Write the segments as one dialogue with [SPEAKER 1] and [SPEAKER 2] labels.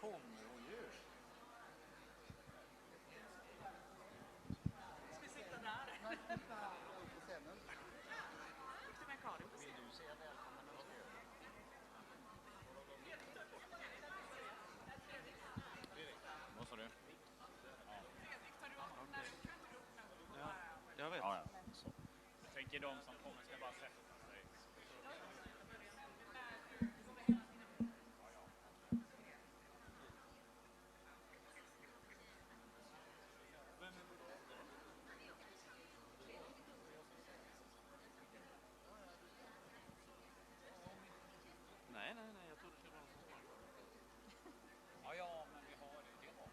[SPEAKER 1] Jag vet.
[SPEAKER 2] Ja, ja. Så. Jag tänker de som kommer ska bara sätta sig.
[SPEAKER 1] Nej, jag trodde det var någon som svarade.
[SPEAKER 2] Ja, men vi har det. Det har vi i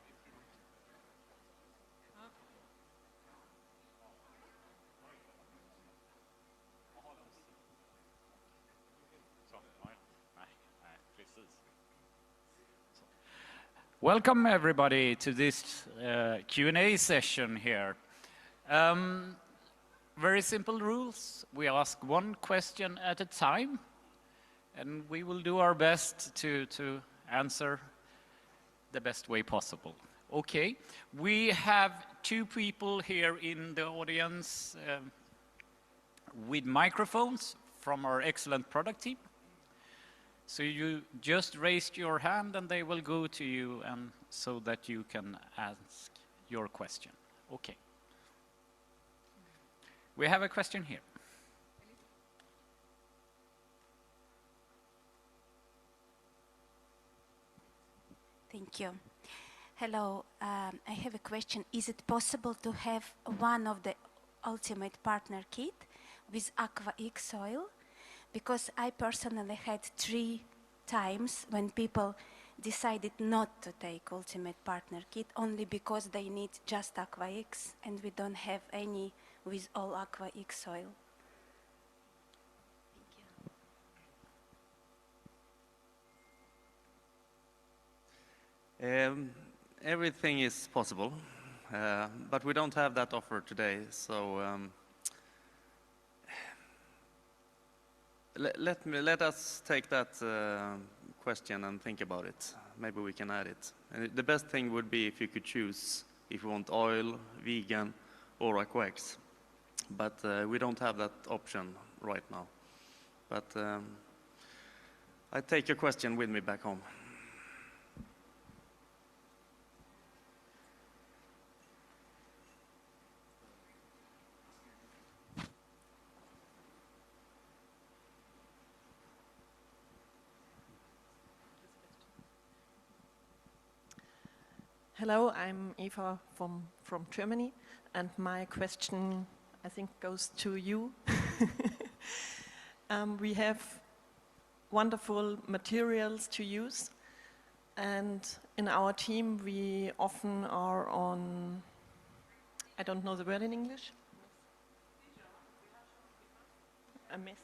[SPEAKER 2] produkten. Welcome everybody to this Q&A session here. Very simple rules. We ask one question at a time, and we will do our best to answer the best way possible. Okay, we have two people here in the audience with microphones from our excellent product team. So you just raised your hand and they will go to you and so that you can ask your question. Okay. We have a question here.
[SPEAKER 3] Thank you. Hello, I have a question. Is it possible to have one of the Ultimate Partner Kit with Aqua X oil? Because I personally had 3 times when people decided not to take Ultimate Partner Kit only because they need just Aqua X and we don't have any with all Aqua X oil.
[SPEAKER 1] Thank you. Everything is possible, but we don't have that offer today, so let us take that question and think about it. Maybe we can add it. The best thing would be if you could choose if you want oil, vegan, or Aquex. But we don't have that option right now. But I take your question with me back home.
[SPEAKER 4] Hello, I'm Eva from Germany, and my question, I think, goes to you. We have wonderful materials to use, and in our team we often are on, I don't know the word in English. A Messe?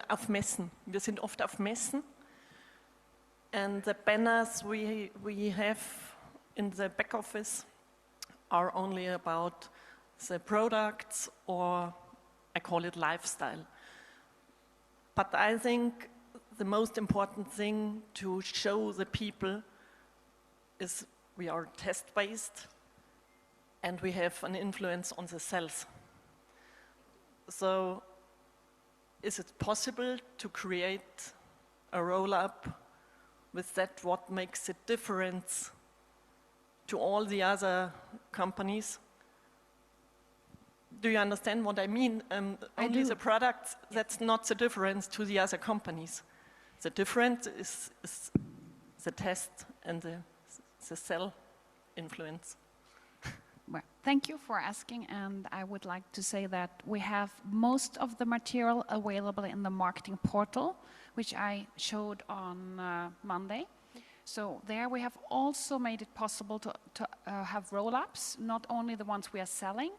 [SPEAKER 4] Auf Messen. Wir sind oft auf Messen. And the banners we have in the back office are only about the products, or I call it lifestyle. But I think the most important thing to show the people is we are test-based and we have an influence on the cells. So is it possible to create a roll-up with that, what makes it different to all the other companies? Do you understand what I mean? Only the products, that's not the difference to the other companies. The difference is the test and the cell influence.
[SPEAKER 5] Well, thank you for asking, and I would like to say that we have most of the material available in the marketing portal, which I showed on Monday. So there we have also made it possible to have roll-ups, not only the ones we are selling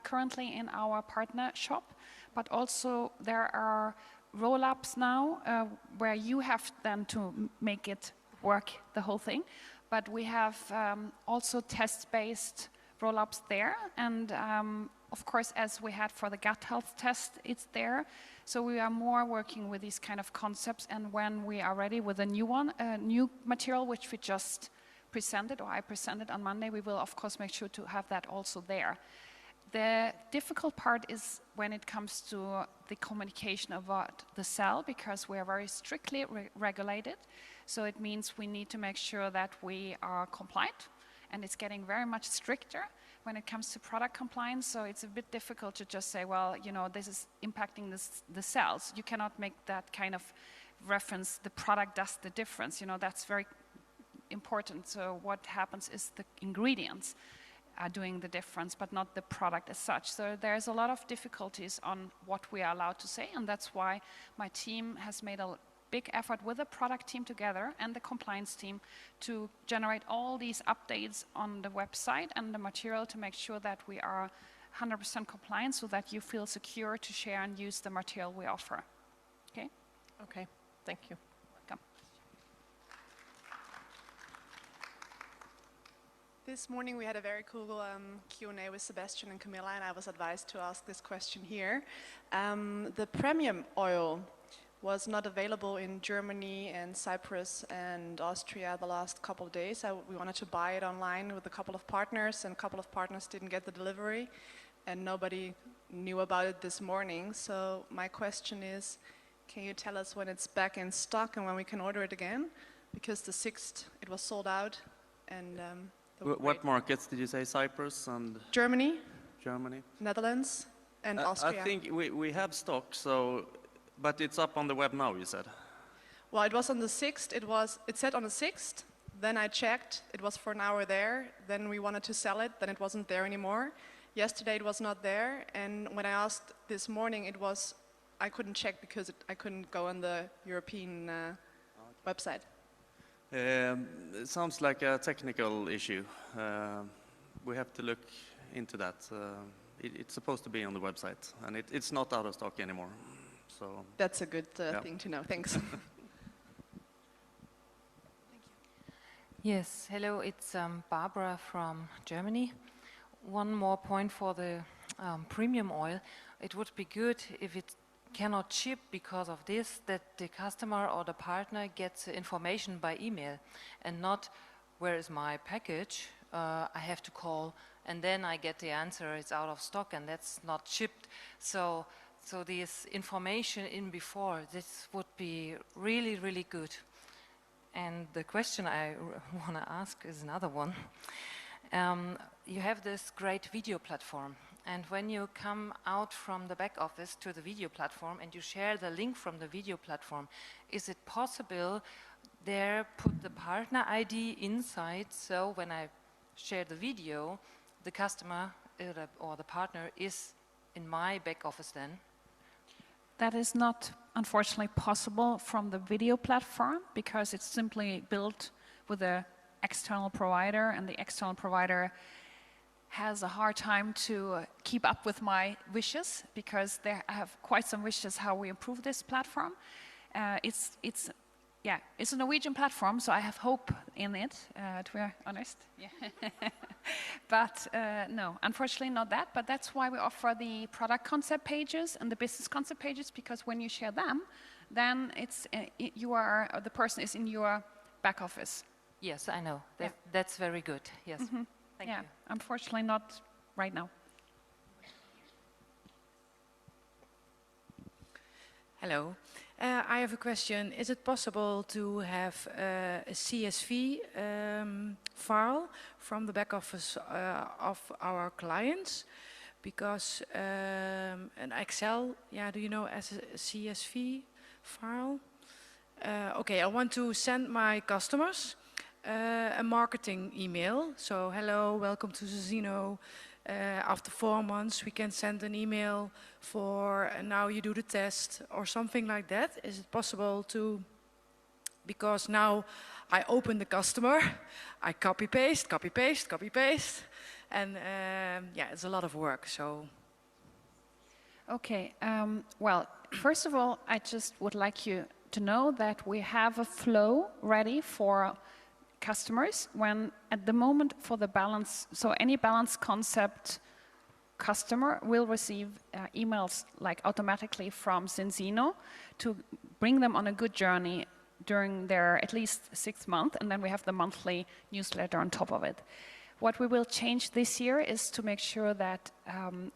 [SPEAKER 5] currently in our partner shop, but also there are roll-ups now where you have then to make it work, the whole thing. But we have also test-based roll-ups there, and of course, as we had for the gut health test, it's there. So we are more working with these kind of concepts, and when we are ready with a new one, a new material which we just presented, or I presented on Monday, we will of course make sure to have that also there. The difficult part is when it comes to the communication about the cell, because we are very strictly regulated. So it means we need to make sure that we are compliant, and it's getting very much stricter when it comes to product compliance. So it's a bit difficult to just say, well, you know, this is impacting the cells. You cannot make that kind of reference, the product does the difference. You know, that's very important. So what happens is the ingredients are doing the difference, but not the product as such. So there's a lot of difficulties on what we are allowed to say, and that's why my team has made a big effort with the product team together and the compliance team to generate all these updates on the website and the material to make sure that we are 100% compliant, so that you feel secure to share and use the material we offer. Okay?
[SPEAKER 4] Okay, thank you.
[SPEAKER 5] Welcome.
[SPEAKER 6] This morning we had a very cool Q&A with Sebastian and Camilla, and I was advised to ask this question here. The premium oil was not available in Germany and Cyprus and Austria the last couple of days. We wanted to buy it online with a couple of partners, and a couple of partners didn't get the delivery, and nobody knew about it this morning. So my question is, can you tell us when it's back in stock and when we can order it again? Because the 6th, it was sold out, and
[SPEAKER 1] What markets did you say? Cyprus and
[SPEAKER 6] Germany,
[SPEAKER 1] Germany?
[SPEAKER 6] Netherlands, and Austria.
[SPEAKER 1] I think we have stock, so, but it's up on the web now, you said.
[SPEAKER 6] Well, it was on the 6th. It said on the 6th. Then I checked. It was for an hour there. Then we wanted to sell it. Then it wasn't there anymore. Yesterday it was not there. And when I asked this morning, I couldn't check because I couldn't go on the European website.
[SPEAKER 1] It sounds like a technical issue. We have to look into that. It's supposed to be on the website, and it's not out of stock anymore. So
[SPEAKER 6] that's a good thing to know. Thanks.
[SPEAKER 7] Yes, hello, it's Barbara from Germany. One more point for the premium oil. It would be good if it cannot ship because of this, that the customer or the partner gets information by email and not, where is my package? I have to call, and then I get the answer, it's out of stock, and that's not shipped. So this information in before, this would be really, really good. And the question I want to ask is another one. You have this great video platform, and when you come out from the back office to the video platform and you share the link from the video platform, is it possible there put the partner ID inside, so when I share the video, the customer or the partner is in my back office then?
[SPEAKER 5] That is not, unfortunately, possible from the video platform, because it's simply built with an external provider, and the external provider has a hard time to keep up with my wishes, because I have quite some wishes how we improve this platform. It's a Norwegian platform, so I have hope in it, to be honest. Yeah. But no, unfortunately not that, but that's why we offer the product concept pages and the business concept pages, because when you share them, then the person is in your back office.
[SPEAKER 7] Yes, I know. That's very good. Yes.
[SPEAKER 5] Mm-hmm.
[SPEAKER 7] Thank you.
[SPEAKER 5] Unfortunately not right now.
[SPEAKER 8] Hello. I have a question. Is it possible to have a CSV file from the back office of our clients? Because an Excel, do you know, as a CSV file? Okay, I want to send my customers a marketing email. So, hello, welcome to Zazino. After 4 months, we can send an email for now you do the test or something like that. Is it possible to, because now I open the customer, I copy paste, and it's a lot of work. So,
[SPEAKER 5] okay. Well, first of all, I just would like you to know that we have a flow ready for customers when at the moment for the balance, so any balance concept customer will receive emails like automatically from Zinzino to bring them on a good journey during their at least 6 months, and then we have the monthly newsletter on top of it. What we will change this year is to make sure that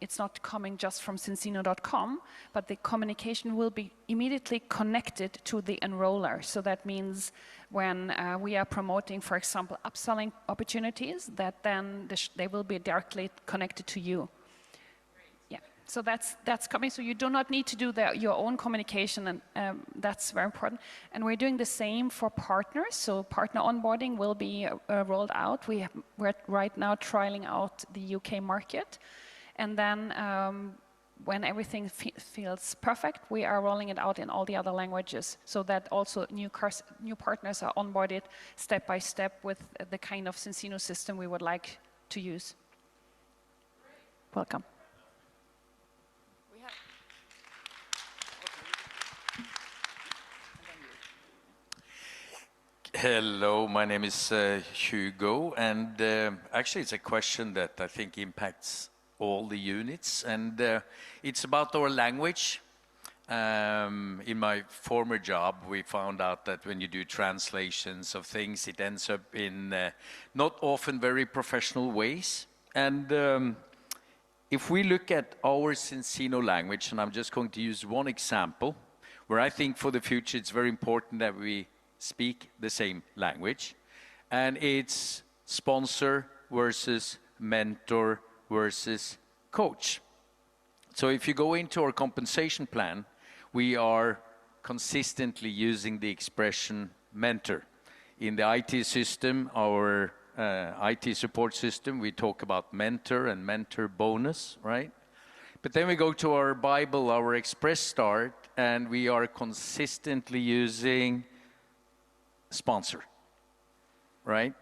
[SPEAKER 5] it's not coming just from Zinzino.com, but the communication will be immediately connected to the enroller. So that means when we are promoting, for example, upselling opportunities, that then they will be directly connected to you. Yeah, so that's coming. So you do not need to do your own communication, and that's very important. And we're doing the same for partners. So partner onboarding will be rolled out. We're right now trialing out the UK market. And then when everything feels perfect, we are rolling it out in all the other languages so that also new partners are onboarded step by step with the kind of Zinzino system we would like to use. Welcome.
[SPEAKER 9] Hello, my name is Hugo, and actually it's a question that I think impacts all the units, and it's about our language. In my former job, we found out that when you do translations of things, it ends up in not often very professional ways. And if we look at our Zinzino language, and I'm just going to use one example, where I think for the future it's very important that we speak the same language, and it's sponsor versus mentor versus coach. So if you go into our compensation plan, we are consistently using the expression mentor. In the IT system, our IT support system, we talk about mentor and mentor bonus, right? But then we go to our Bible, our Express Start, and we are consistently using sponsor, right?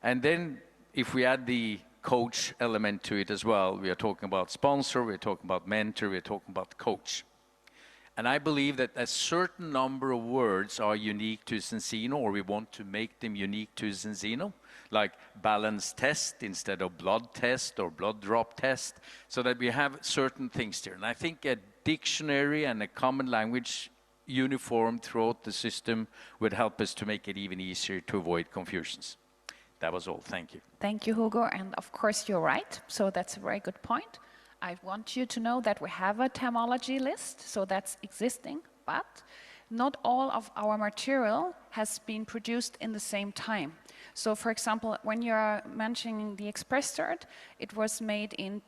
[SPEAKER 9] And then if we add the coach element to it as well, we are talking about sponsor, we're talking about mentor, we're talking about coach. And I believe that a certain number of words are unique to Zinzino, or we want to make them unique to Zinzino, like balance test instead of blood test or blood drop test, so that we have certain things there. And I think a dictionary and a common language uniform throughout the system would help us to make it even easier to avoid confusions. That was all. Thank you.
[SPEAKER 5] Thank you, Hugo. And of course, you're right. So that's a very good point. I want you to know that we have a terminology list, so that's existing, but not all of our material has been produced in the same time. So for example, when you're mentioning the Express Start, it was made in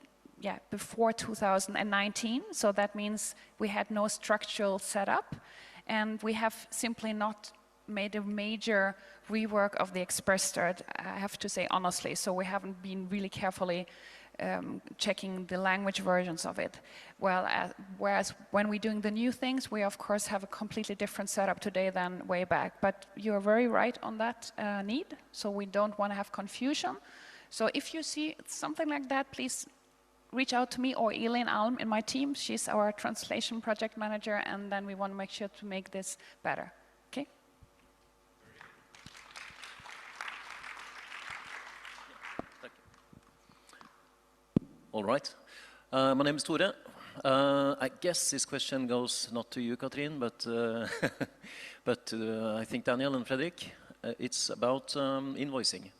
[SPEAKER 5] before 2019, so that means we had no structural setup, and we have simply not made a major rework of the Express Start, I have to say honestly, so we haven't been really carefully checking the language versions of it. Whereas when we're doing the new things, we of course have a completely different setup today than way back, but you're very right on that need, so we don't want to have confusion. So if you see something like that, please reach out to me or Elaine Alm in my team. She's our translation project manager, and then we want to make sure to make this better. Okay?
[SPEAKER 10] All right. My name is Tore. I guess this question goes not to you, Katrin, but but I think Daniel and Fredrik. It's about invoicing.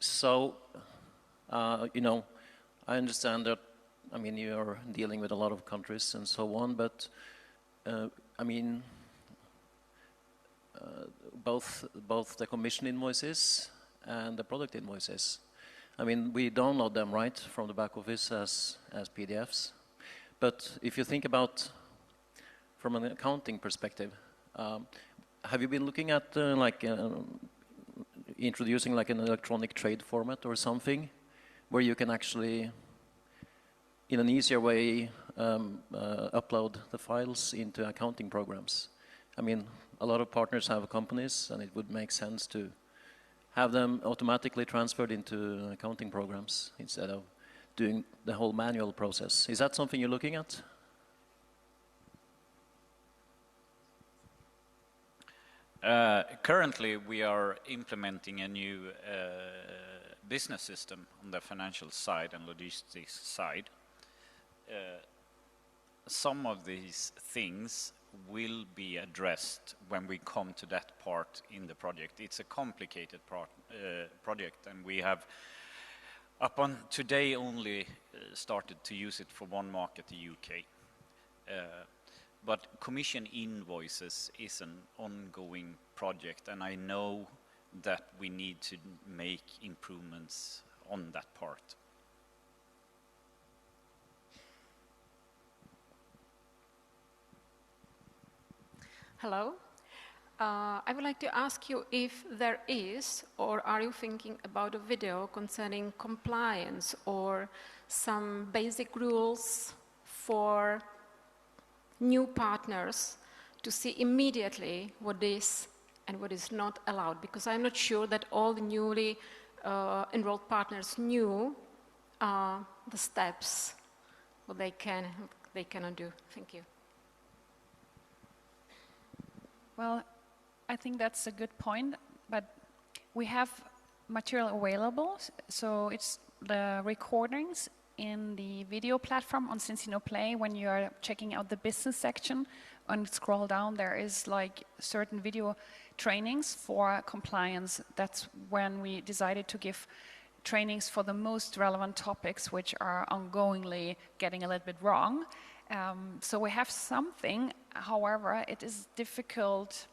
[SPEAKER 10] So, you know, I understand that, I mean, you're dealing with a lot of countries and so on, but I mean, both the commission invoices and the product invoices, I mean, we download them, right, from the back office as PDFs. But if you think about from an accounting perspective, have you been looking at introducing like an electronic trade format or something where you can actually, in an easier way, upload the files into accounting programs? I mean, a lot of partners have companies, and it would make sense to have them automatically transferred into accounting programs instead of doing the whole manual process. Is that something you're looking at?
[SPEAKER 2] Currently, we are implementing a new business system on the financial side and logistics side. Some of these things will be addressed when we come to that part in the project. It's a complicated project, and we have up on today only started to use it for one market, the UK. But commission invoices is an ongoing project, and I know that we need to make improvements on that part.
[SPEAKER 11] Hello. I would like to ask you if there is, or are you thinking about a video concerning compliance or some basic rules for new partners to see immediately what is and what is not allowed? Because I'm not sure that all the newly enrolled partners knew the steps, what they cannot do. Thank you.
[SPEAKER 5] Well, I think that's a good point, but we have material available, so it's the recordings in the video platform on Cincino Play. When you are checking out the business section and scroll down, there is like certain video trainings for compliance. That's when we decided to give trainings for the most relevant topics, which are ongoingly getting a little bit wrong. So we have something. However, it is difficult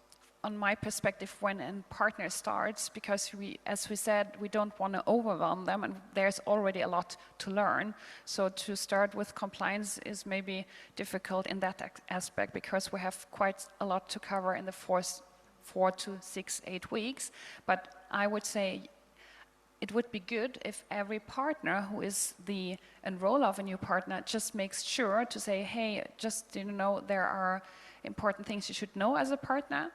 [SPEAKER 5] on my perspective when a partner starts, because we, as we said, we don't want to overwhelm them, and there's already a lot to learn. So to start with compliance is maybe difficult in that aspect, because we have quite a lot to cover in the 4 to 6, 8 weeks. But I would say it would be good if every partner who is the enroller of a new partner just makes sure to say, hey, just there are important things you should know as a partner,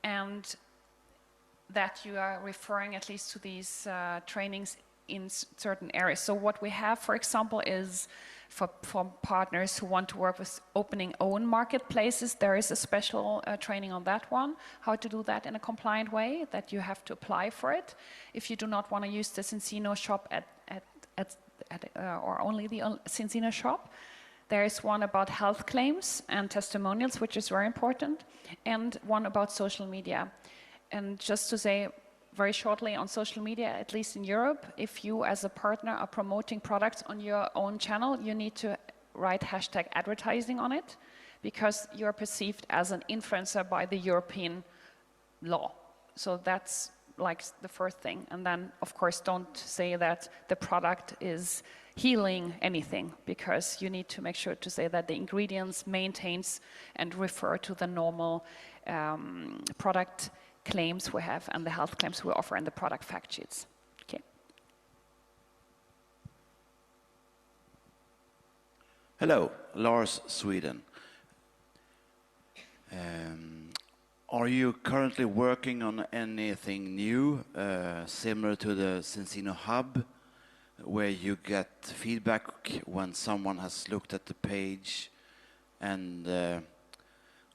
[SPEAKER 5] and that you are referring at least to these trainings in certain areas. So what we have, for example, is for partners who want to work with opening own marketplaces, there is a special training on that one, how to do that in a compliant way, that you have to apply for it. If you do not want to use the Cincino shop or only the Cincino shop, there is one about health claims and testimonials, which is very important, and one about social media. And just to say very shortly on social media, at least in Europe, if you as a partner are promoting products on your own channel, you need to write #advertising on it, because you're perceived as an influencer by the European law. So that's like the first thing. And then, of course, don't say that the product is healing anything, because you need to make sure to say that the ingredients maintains and refer to the normal product claims we have and the health claims we offer in the product fact sheets. Okay.
[SPEAKER 12] Hello, Lars, Sweden. Are you currently working on anything new, similar to the Cincino Hub, where you get feedback when someone has looked at the page and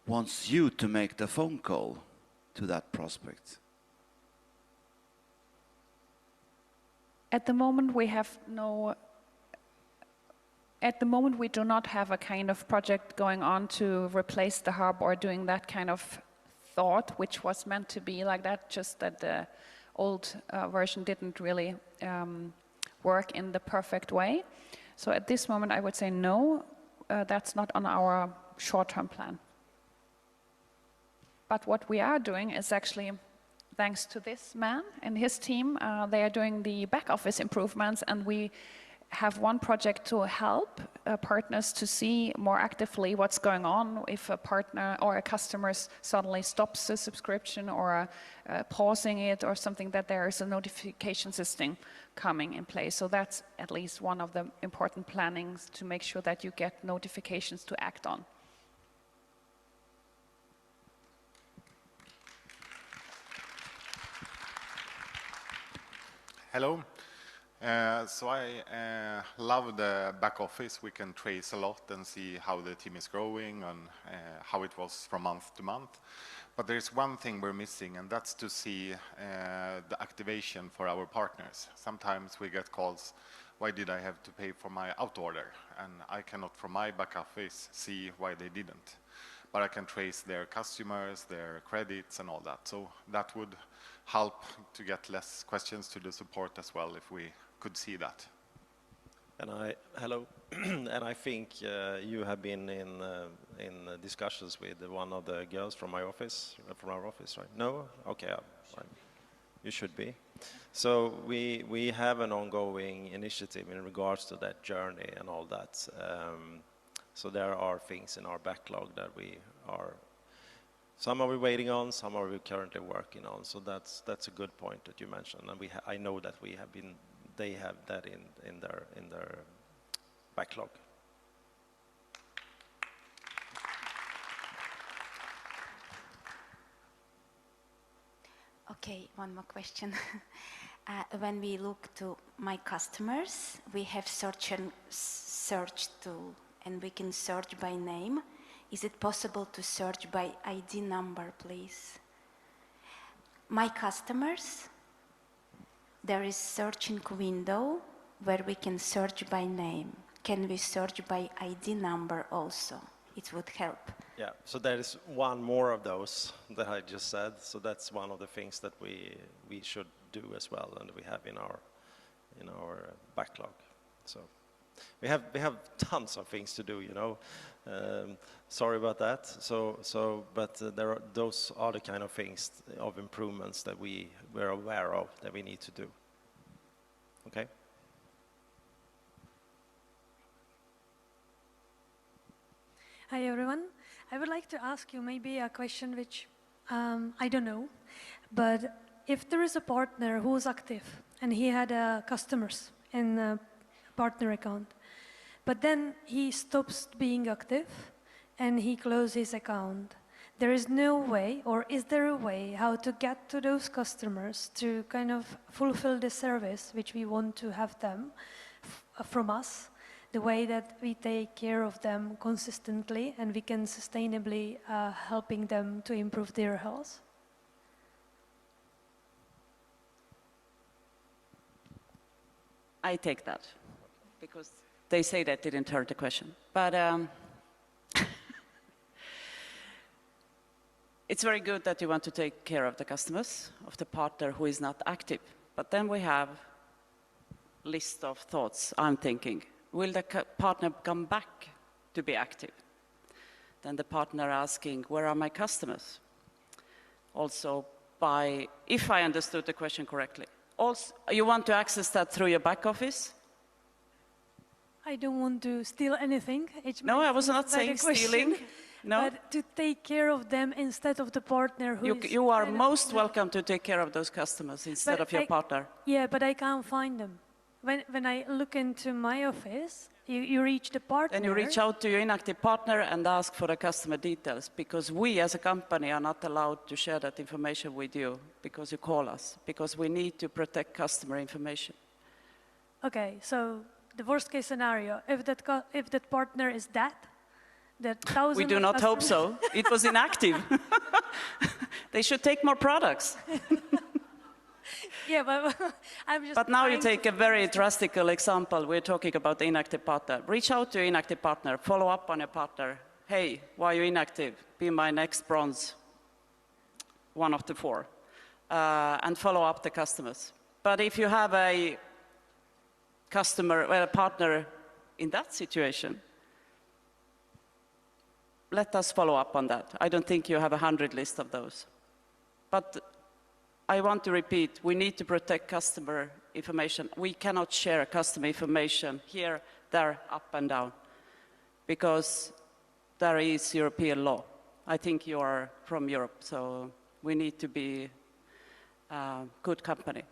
[SPEAKER 12] wants you to make the phone call to that prospect?
[SPEAKER 5] At the moment, we do not have a kind of project going on to replace the hub or doing that kind of thought, which was meant to be like that, just that the old version didn't really work in the perfect way. So at this moment, I would say no, that's not on our short-term plan. But what we are doing is actually, thanks to this man and his team, they are doing the back office improvements, and we have one project to help partners to see more actively what's going on if a partner or a customer suddenly stops the subscription or pausing it or something, that there is a notification system coming in place. So that's at least one of the important plannings, to make sure that you get notifications to act on.
[SPEAKER 13] Hello. So I love the back office. We can trace a lot and see how the team is growing and how it was from month to month. But there's one thing we're missing, and that's to see the activation for our partners. Sometimes we get calls, why did I have to pay for my out order? And I cannot, from my back office, see why they didn't. But I can trace their customers, their credits, and all that. So that would help to get less questions to the support as well if we could see that.
[SPEAKER 14] And hello, and I think you have been in discussions with one of the girls from our office, right? No? Okay, you should be. So we have an ongoing initiative in regards to that journey and all that. So there are things in our backlog that some are we waiting on, some are we currently working on. So that's a good point that you mentioned, and I know that they have that in their backlog.
[SPEAKER 3] Okay, one more question. When we look to my customers, we have search tool, and we can search by name. Is it possible to search by ID number, please? My customers, there is searching window where we can search by name. Can we search by ID number also? It would help.
[SPEAKER 14] Yeah, so there is one more of those that I just said. So that's one of the things that we should do as well, and we have in our backlog. So we have tons of things to do, you know. Sorry about that. But those are the kind of things of improvements that we're aware of that we need to do. Okay.
[SPEAKER 15] Hi everyone. I would like to ask you maybe a question which I don't know, but if there is a partner who is active and he had customers in a partner account, but then he stops being active and he closes his account, there is no way, or is there a way how to get to those customers to kind of fulfill the service which we want to have them from us, the way that we take care of them consistently and we can sustainably helping them to improve their health?
[SPEAKER 16] I take that, because they say that didn't hurt the question. But it's very good that you want to take care of the customers, of the partner who is not active. But then we have a list of thoughts. I'm thinking, will the partner come back to be active? Then the partner asking, where are my customers? Also, if I understood the question correctly, also, you want to access that through your back office?
[SPEAKER 15] I don't want to steal anything.
[SPEAKER 16] No, I was not saying stealing. No.
[SPEAKER 15] But to take care of them instead of the partner who
[SPEAKER 16] you are most welcome to take care of those customers instead of your partner.
[SPEAKER 15] Yeah, but I can't find them. When I look into my office, you reach the partner.
[SPEAKER 16] Then you reach out to your inactive partner and ask for the customer details, because we as a company are not allowed to share that information with you because you call us, because we need to protect customer information.
[SPEAKER 15] Okay, so the worst case scenario, if that partner is dead, that thousand
[SPEAKER 16] we do not hope so. It was inactive. They should take more products.
[SPEAKER 15] Yeah, but I'm just.
[SPEAKER 16] But now you take a very drastic example. We're talking about the inactive partner. Reach out to your inactive partner. Follow up on your partner. Hey, why are you inactive? Be my next bronze. One of the four. And follow up the customers. But if you have a customer, well, a partner in that situation, let us follow up on that. I don't think you have 100 list of those. But I want to repeat, we need to protect customer information. We cannot share customer information here, there, up and down, because there is European law. I think you are from Europe, so we need to be a good company.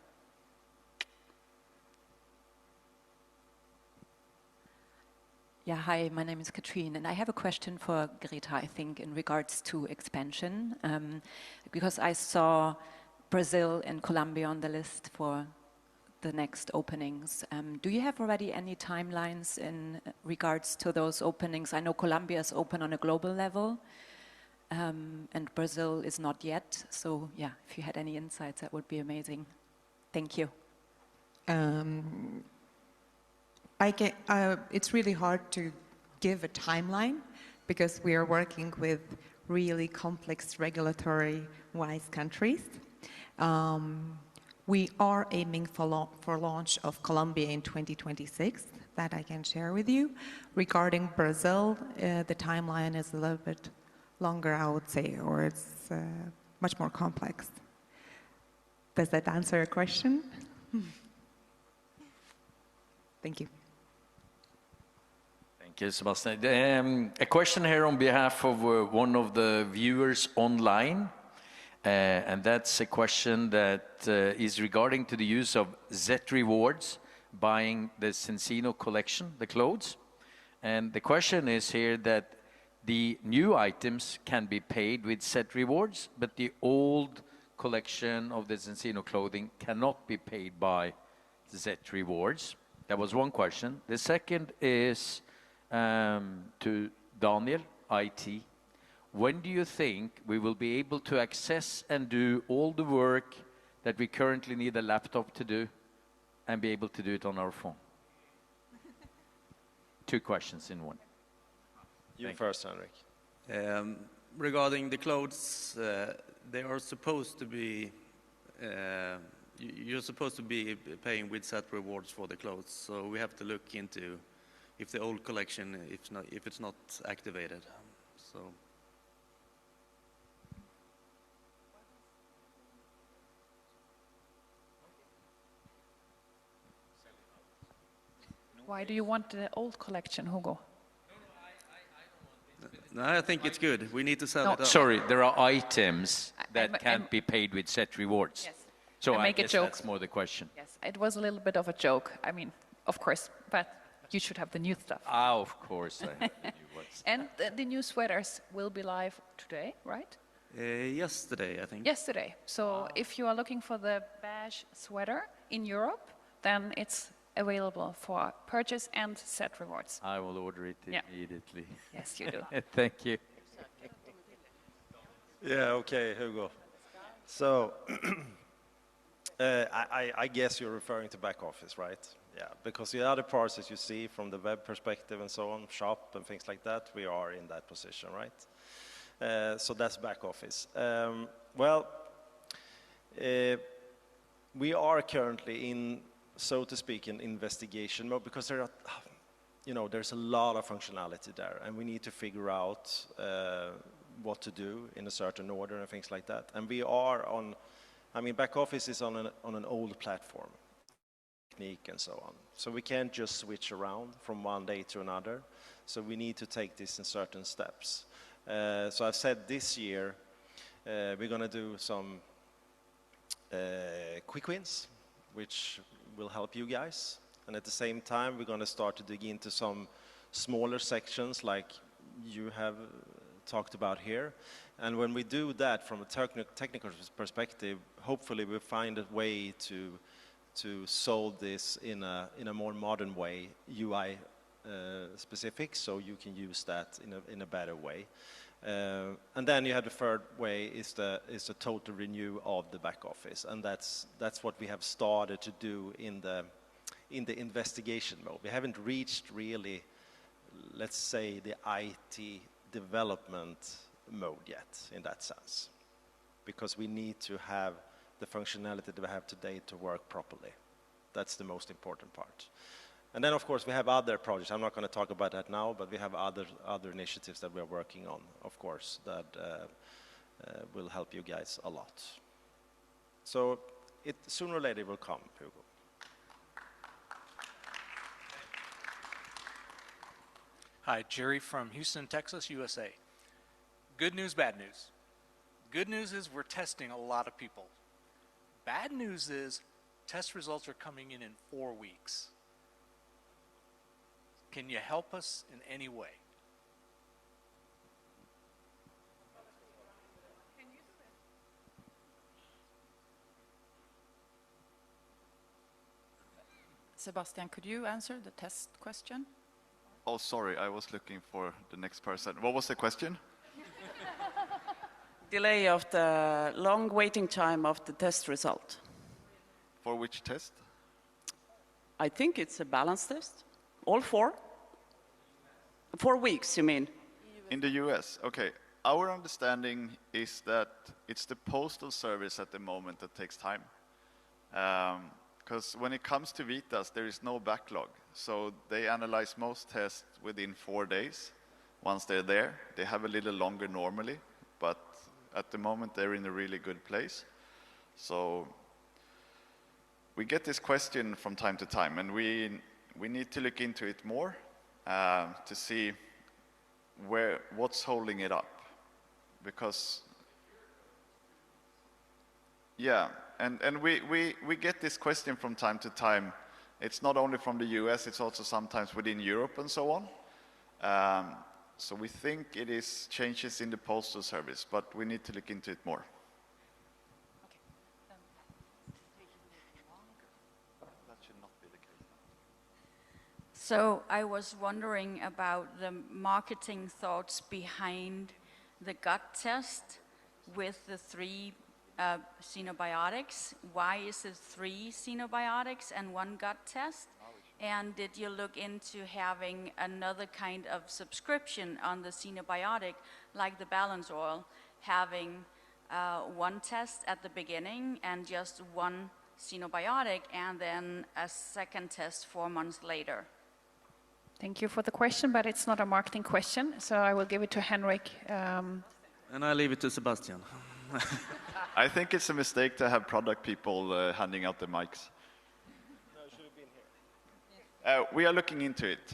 [SPEAKER 17] Yeah, hi, my name is Katrine, and I have a question for Greta, I think, in regards to expansion, because I saw Brazil and Colombia on the list for the next openings. Do you have already any timelines in regards to those openings? I know Colombia is open on a global level, and Brazil is not yet. So yeah, if you had any insights, that would be amazing. Thank you.
[SPEAKER 18] It's really hard to give a timeline because we are working with really complex regulatory-wise countries. We are aiming for launch of Colombia in 2026, that I can share with you. Regarding Brazil, the timeline is a little bit longer, I would say, or it's much more complex. Does that answer your question? Thank you.
[SPEAKER 9] Thank you, Sebastian. A question here on behalf of one of the viewers online. And that's a question that is regarding to the use of Z rewards, buying the Sensino collection, the clothes. And the question is here that the new items can be paid with Z rewards, but the old collection of the Sensino clothing cannot be paid by Z rewards. That was one question. The second is to Daniel, IT. When do you think we will be able to access and do all the work that we currently need a laptop to do and be able to do it on our phone? Two questions in one.
[SPEAKER 14] You first, Henrik.
[SPEAKER 1] Regarding the clothes, they are supposed to be, you're supposed to be paying with set rewards for the clothes. So we have to look into if the old collection, if it's not activated. So.
[SPEAKER 5] Why do you want the old collection, Hugo?
[SPEAKER 1] No, I think it's good. We need to sell it up.
[SPEAKER 9] Sorry, there are items that can't be paid with set rewards.
[SPEAKER 5] Yes.
[SPEAKER 9] So I
[SPEAKER 5] make a
[SPEAKER 9] guess
[SPEAKER 5] joke.
[SPEAKER 9] that's more the question.
[SPEAKER 5] Yes, it was a little bit of a joke. I mean, of course, but you should have the new stuff.
[SPEAKER 9] Of course. I have the new ones.
[SPEAKER 5] And the new sweaters will be live today, right?
[SPEAKER 1] Yesterday, I think.
[SPEAKER 5] Yesterday. So if you are looking for the beige sweater in Europe, then it's available for purchase and set rewards.
[SPEAKER 9] I will order it immediately.
[SPEAKER 5] Yes, you do.
[SPEAKER 9] Thank you.
[SPEAKER 14] Yeah, okay, Hugo. So, I guess you're referring to back office, right? Yeah, because the other parts that you see from the web perspective and so on, shop and things like that, we are in that position, right? So that's back office. We are currently in, so to speak, in investigation mode because there are, there's a lot of functionality there, and we need to figure out what to do in a certain order and things like that. And we are on, back office is on an old platform, technique and so on. So we can't just switch around from one day to another. So we need to take this in certain steps. So I've said this year we're going to do some quick wins, which will help you guys. And at the same time, we're going to start to dig into some smaller sections like you have talked about here. And when we do that from a technical perspective, hopefully we'll find a way to solve this in a more modern way, UI specific, so you can use that in a better way. And then you have the third way is the total renew of the back office, and that's what we have started to do in the investigation mode. We haven't reached really, let's say, the IT development mode yet in that sense, because we need to have the functionality that we have today to work properly. That's the most important part. And then, of course, we have other projects. I'm not going to talk about that now, but we have other initiatives that we're working on, of course, that will help you guys a lot. So sooner or later it will come, Hugo.
[SPEAKER 19] Hi, Jerry from Houston, Texas, USA. Good news, bad news. Good news is we're testing a lot of people. Bad news is test results are coming in 4 weeks. Can you help us in any way?
[SPEAKER 20] Sebastian, could you answer the test question?
[SPEAKER 21] Oh, sorry, I was looking for the next person. What was the question?
[SPEAKER 16] Delay of the long waiting time of the test result.
[SPEAKER 21] For which test?
[SPEAKER 16] I think it's a balance test. All 4? 4 weeks, you mean?
[SPEAKER 21] In the US, okay. Our understanding is that it's the postal service at the moment that takes time. Because when it comes to Vitas, there is no backlog. So they analyze most tests within 4 days. Once they're there, they have a little longer normally, but at the moment they're in a really good place. So we get this question from time to time, and we need to look into it more to see what's holding it up. Because, yeah, and we get this question from time to time. It's not only from the US, it's also sometimes within Europe and so on. So we think it is changes in the postal service, but we need to look into it more. That should not be the case.
[SPEAKER 22] So I was wondering about the marketing thoughts behind the gut test with the 3 xenobiotics. Why is it 3 xenobiotics and 1 gut test? And did you look into having another kind of subscription on the xenobiotic, like the balance oil, having 1 test at the beginning and just 1 xenobiotic, and then a second test 4 months later?
[SPEAKER 5] Thank you for the question, but it's not a marketing question, so I will give it to Henrik.
[SPEAKER 1] And I leave it to Sebastian.
[SPEAKER 21] I think it's a mistake to have product people handing out the mics.
[SPEAKER 14] No, it should have been here.
[SPEAKER 21] We are looking into it.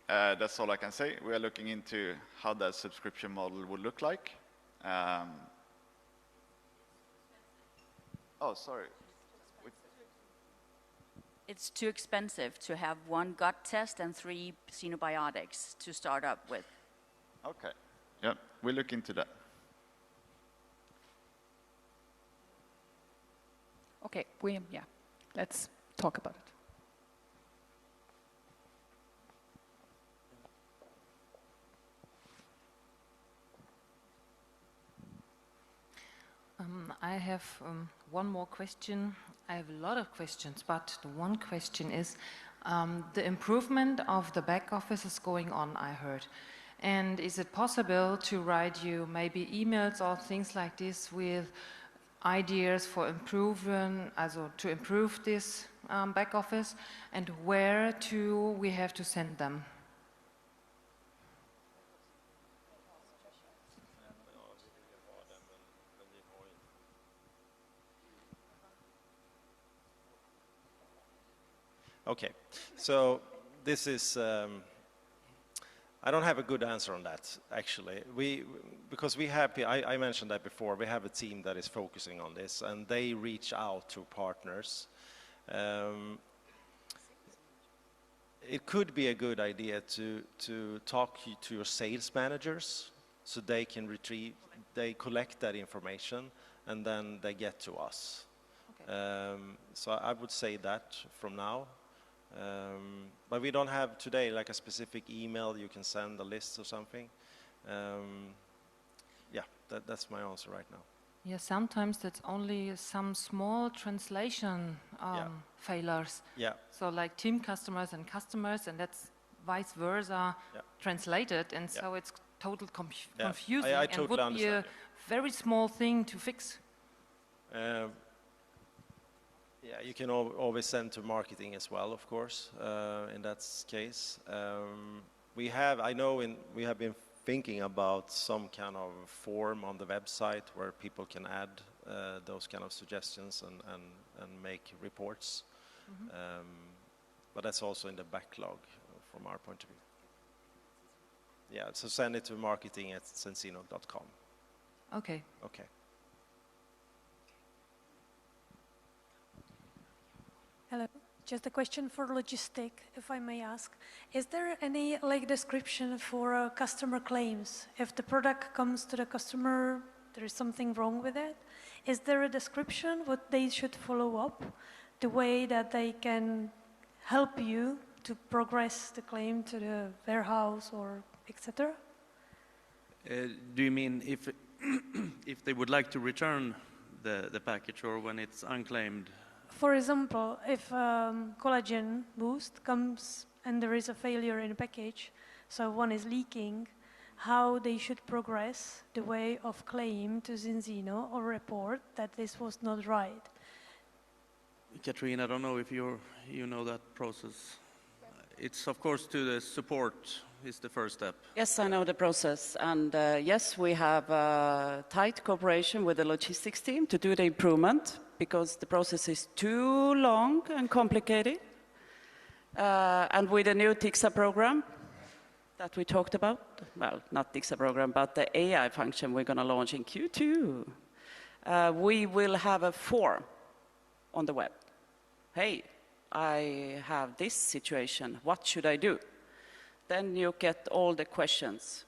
[SPEAKER 21] That's all I can say. We are looking into how that subscription model would look like. Oh, sorry.
[SPEAKER 22] It's too expensive to have 1 gut test and 3 xenobiotics to start up with.
[SPEAKER 21] Okay. Yeah, we'll look into that.
[SPEAKER 5] Okay, let's talk about it.
[SPEAKER 7] I have one more question. I have a lot of questions, but the one question is, the improvement of the back office is going on, I heard. And is it possible to write you maybe emails or things like this with ideas for improving, also to improve this back office, and where we have to send them?
[SPEAKER 14] Okay, so this is, I don't have a good answer on that, actually. Because we have, I mentioned that before, we have a team that is focusing on this, and they reach out to partners. It could be a good idea to talk to your sales managers, so they can they collect that information, and then they get to us. Okay. So I would say that from now. But we don't have today like a specific email you can send a list or something. Yeah, that's my answer right now.
[SPEAKER 7] Yeah, sometimes that's only some small translation failures.
[SPEAKER 14] Yeah.
[SPEAKER 7] So like team customers, and that's vice versa translated, and so it's total confusing.
[SPEAKER 14] I totally
[SPEAKER 7] and would be a very small thing to fix.
[SPEAKER 14] Yeah, you can always send to marketing as well, of course, in that case. We have been thinking about some kind of form on the website where people can add those kind of suggestions and make reports. Mm-hmm. But that's also in the backlog from our point of view. Yeah, so send it to marketing@sensino.com.
[SPEAKER 7] Okay.
[SPEAKER 14] Okay.
[SPEAKER 15] Hello. Just a question for logistic, if I may ask. Is there any description for customer claims? If the product comes to the customer, there is something wrong with it. Is there a description what they should follow up? The way that they can help you to progress the claim to the warehouse or etc.?
[SPEAKER 1] Do you mean if if they would like to return the package or when it's unclaimed?
[SPEAKER 15] For example, if collagen boost comes and there is a failure in a package, so one is leaking, how they should progress the way of claim to Zinzino or report that this was not right.
[SPEAKER 1] Katrina, I don't know if you know that process. It's of course to the support is the first step.
[SPEAKER 16] Yes, I know the process. And yes, we have tight cooperation with the logistics team to do the improvement because the process is too long and complicated. And with the new TIXA program that we talked about, well, not TIXA program, but the AI function we're going to launch in Q2, we will have a form on the web. Hey, I have this situation, what should I do? Then you get all the questions,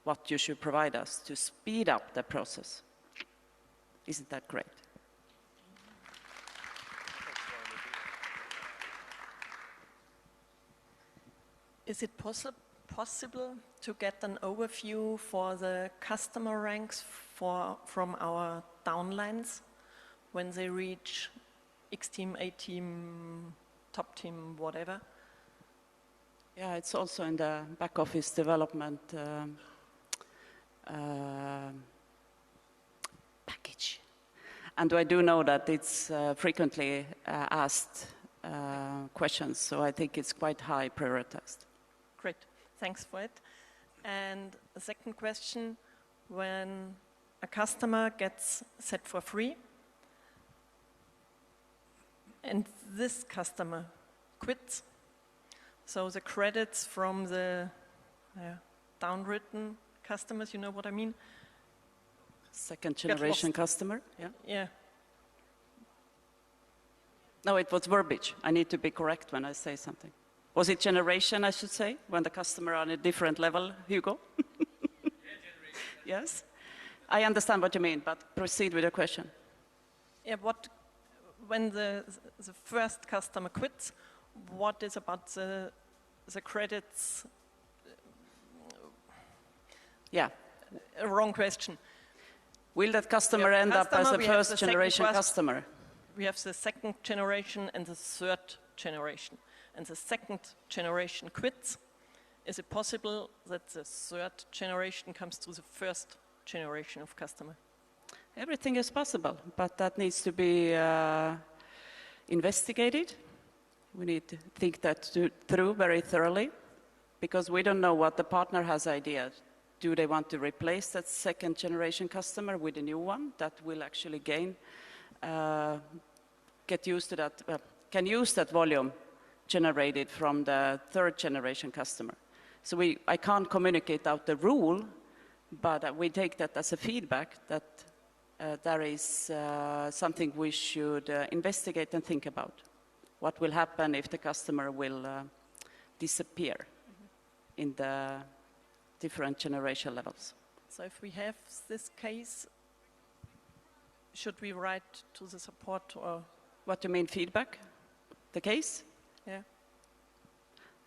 [SPEAKER 16] what you should provide us to speed up the process. Isn't that great?
[SPEAKER 4] Is it possible to get an overview for the customer ranks from our downlines when they reach X team, A team, top team, whatever?
[SPEAKER 16] Yeah, it's also in the back office development package. And I do know that it's frequently asked questions, so I think it's quite high prioritized.
[SPEAKER 4] Great, thanks for it. And the second question, when a customer gets set for free, and this customer quits, so the credits from the downwritten customers, you know what I mean?
[SPEAKER 16] Second generation customer, yeah?
[SPEAKER 4] Yeah.
[SPEAKER 16] No, it was verbiage. I need to be correct when I say something. Was it generation, I should say, when the customer on a different level, Hugo? Yes? I understand what you mean, but proceed with your question.
[SPEAKER 4] Yeah, when the first customer quits, what is about the credits?
[SPEAKER 16] Yeah.
[SPEAKER 4] Wrong question.
[SPEAKER 16] Will that customer end up as a first generation customer?
[SPEAKER 4] We have the second generation and the third generation. And the second generation quits. Is it possible that the third generation comes to the first generation of customer?
[SPEAKER 16] Everything is possible, but that needs to be investigated. We need to think that through very thoroughly, because we don't know what the partner has idea. Do they want to replace that second generation customer with a new one that will actually get used to that, can use that volume generated from the third generation customer? So I can't communicate out the rule, but we take that as a feedback that there is something we should investigate and think about. What will happen if the customer will disappear in the different generation levels?
[SPEAKER 4] So if we have this case, should we write to the support or?
[SPEAKER 16] What do you mean feedback? The case?
[SPEAKER 4] Yeah.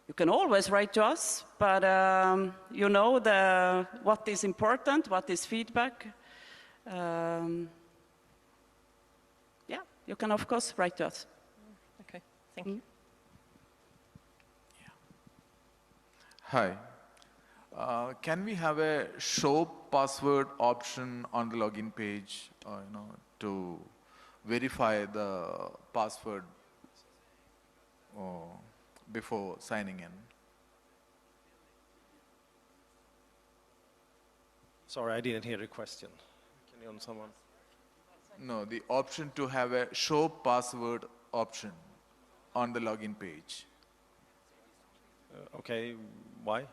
[SPEAKER 16] You can always write to us, but you know what is important, what is feedback. Yeah, you can of course write to us.
[SPEAKER 4] Okay, thank you.
[SPEAKER 6] Hi. Can we have a show password option on the login page, to verify the password before signing in?
[SPEAKER 14] Sorry, I didn't hear the question. Can you someone?
[SPEAKER 6] No, the option to have a show password option on the login page.
[SPEAKER 14] Okay, why?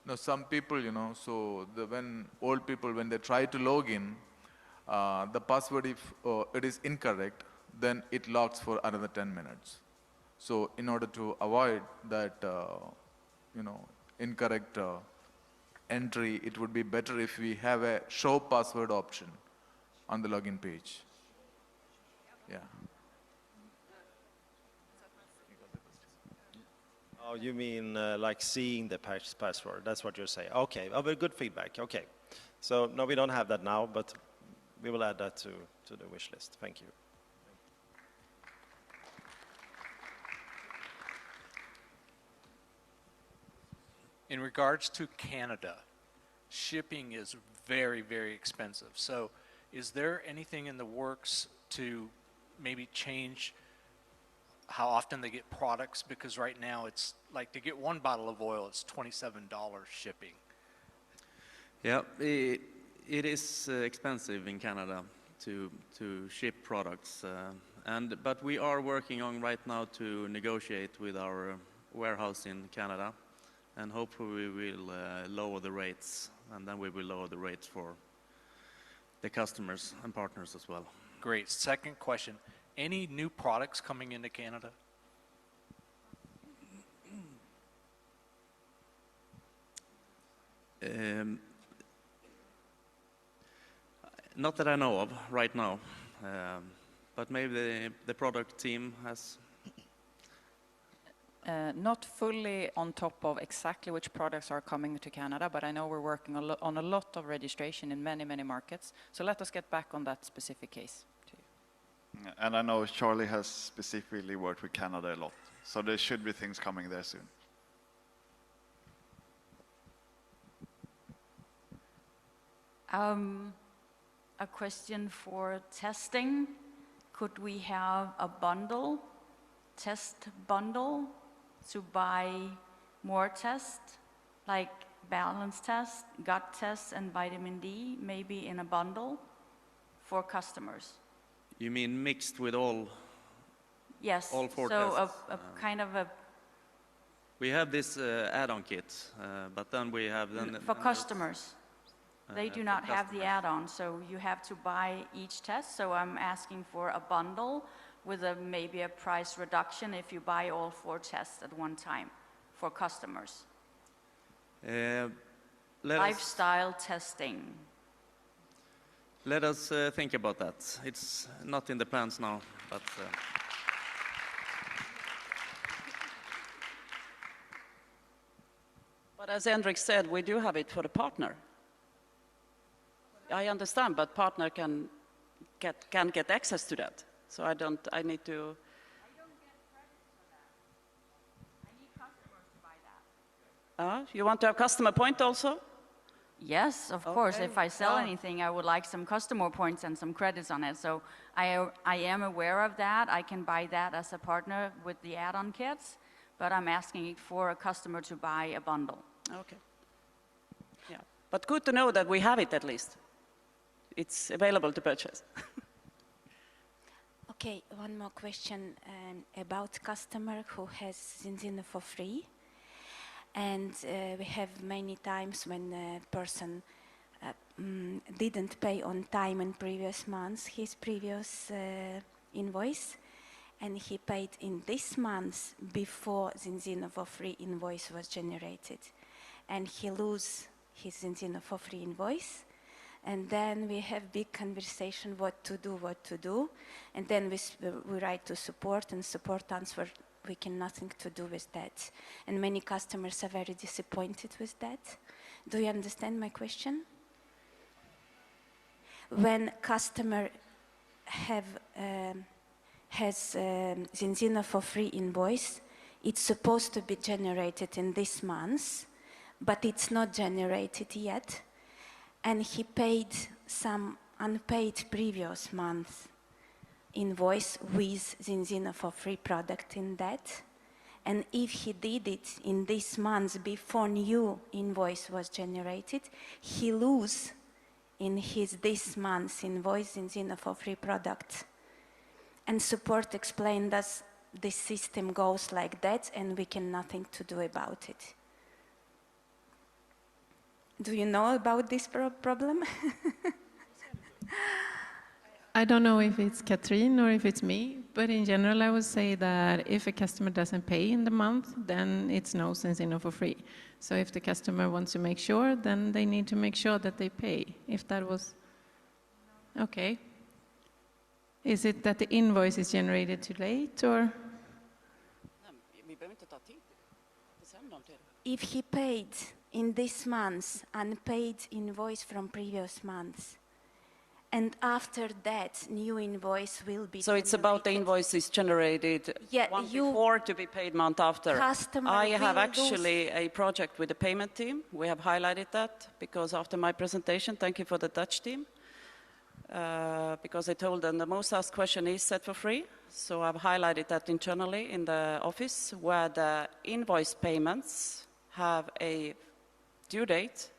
[SPEAKER 6] No, some people, when old people, when they try to log in, the password, if it is incorrect, then it locks for another 10 minutes. So in order to avoid that, incorrect entry, it would be better if we have a show password option on the login page. Yeah.
[SPEAKER 14] Oh, you mean like seeing the password? That's what you're saying. Okay, oh, very good feedback. Okay, so no, we don't have that now, but we will add that to the wish list. Thank you.
[SPEAKER 19] In regards to Canada, shipping is very, very expensive. So is there anything in the works to maybe change how often they get products? Because right now it's like to get one bottle of oil, it's $27 shipping.
[SPEAKER 1] Yeah, it is expensive in Canada to ship products, but we are working on right now to negotiate with our warehouse in Canada, and hopefully we will lower the rates, and then we will lower the rates for the customers and partners as well.
[SPEAKER 19] Great. Second question, any new products coming into Canada?
[SPEAKER 1] Not that I know of right now, but maybe the product team has.
[SPEAKER 20] Not fully on top of exactly which products are coming to Canada, but I know we're working on a lot of registration in many, many markets. So let us get back on that specific case to you.
[SPEAKER 21] And I know Charlie has specifically worked with Canada a lot, so there should be things coming there soon.
[SPEAKER 22] A question for testing. Could we have a bundle, test bundle, to buy more tests, like balance test, gut test, and vitamin D, maybe in a bundle for customers?
[SPEAKER 1] You mean mixed with all?
[SPEAKER 22] Yes.
[SPEAKER 1] All four
[SPEAKER 22] so
[SPEAKER 1] tests?
[SPEAKER 22] a kind of a
[SPEAKER 1] We have this add-on kit, but then we have
[SPEAKER 22] for customers. They do not have the
[SPEAKER 1] customers.
[SPEAKER 22] add-on, so you have to buy each test. So I'm asking for a bundle with maybe a price reduction if you buy all 4 tests at one time for customers. Lifestyle testing.
[SPEAKER 1] Let us think about that. It's not in the plans now, but.
[SPEAKER 16] But as Henrik said, we do have it for the partner. I understand, but partner can get access to that. So I need to.
[SPEAKER 22] I don't get credit for that. I need customers to buy that.
[SPEAKER 16] You want to have customer point also?
[SPEAKER 22] Yes, of course. If I sell anything, I would like some customer points and some credits on it. So I am aware of that. I can buy that as a partner with the add-on kits, but I'm asking for a customer to buy a bundle.
[SPEAKER 16] Okay. Yeah, but good to know that we have it at least. It's available to purchase.
[SPEAKER 3] Okay, one more question about customer who has Zinzino for free. And we have many times when a person didn't pay on time in previous months his previous invoice, and he paid in this month before Zinzino for free invoice was generated. And he lose his Zinzino for free invoice. And then we have big conversation what to do. And then we write to support, and support answer, we can nothing to do with that. And many customers are very disappointed with that. Do you understand my question? When customer has Zinzino for free invoice, it's supposed to be generated in this month, but it's not generated yet. And he paid some unpaid previous month invoice with Zinzino for free product in that. And if he did it in this month before new invoice was generated, he lose in his this month's invoice Zinzino for free product. And support explained us this system goes like that and we can nothing to do about it. Do you know about this problem?
[SPEAKER 18] I don't know if it's Katrin or if it's me, but in general I would say that if a customer doesn't pay in the month, then it's no Zinzino for free. So if the customer wants to make sure, then they need to make sure that they pay. If that was... Okay. Is it that the invoice is generated too late or...
[SPEAKER 3] if he paid in this month unpaid invoice from previous months, and after that new invoice will be
[SPEAKER 16] So it's about the invoices generated month before to be paid month after.
[SPEAKER 3] Customer
[SPEAKER 16] I have
[SPEAKER 3] will
[SPEAKER 16] actually a project with the payment team. We have highlighted that because after my presentation, thank you for the Dutch team, because I told them the most asked question is set for free. So I've highlighted that internally in the office where the invoice payments have a due date,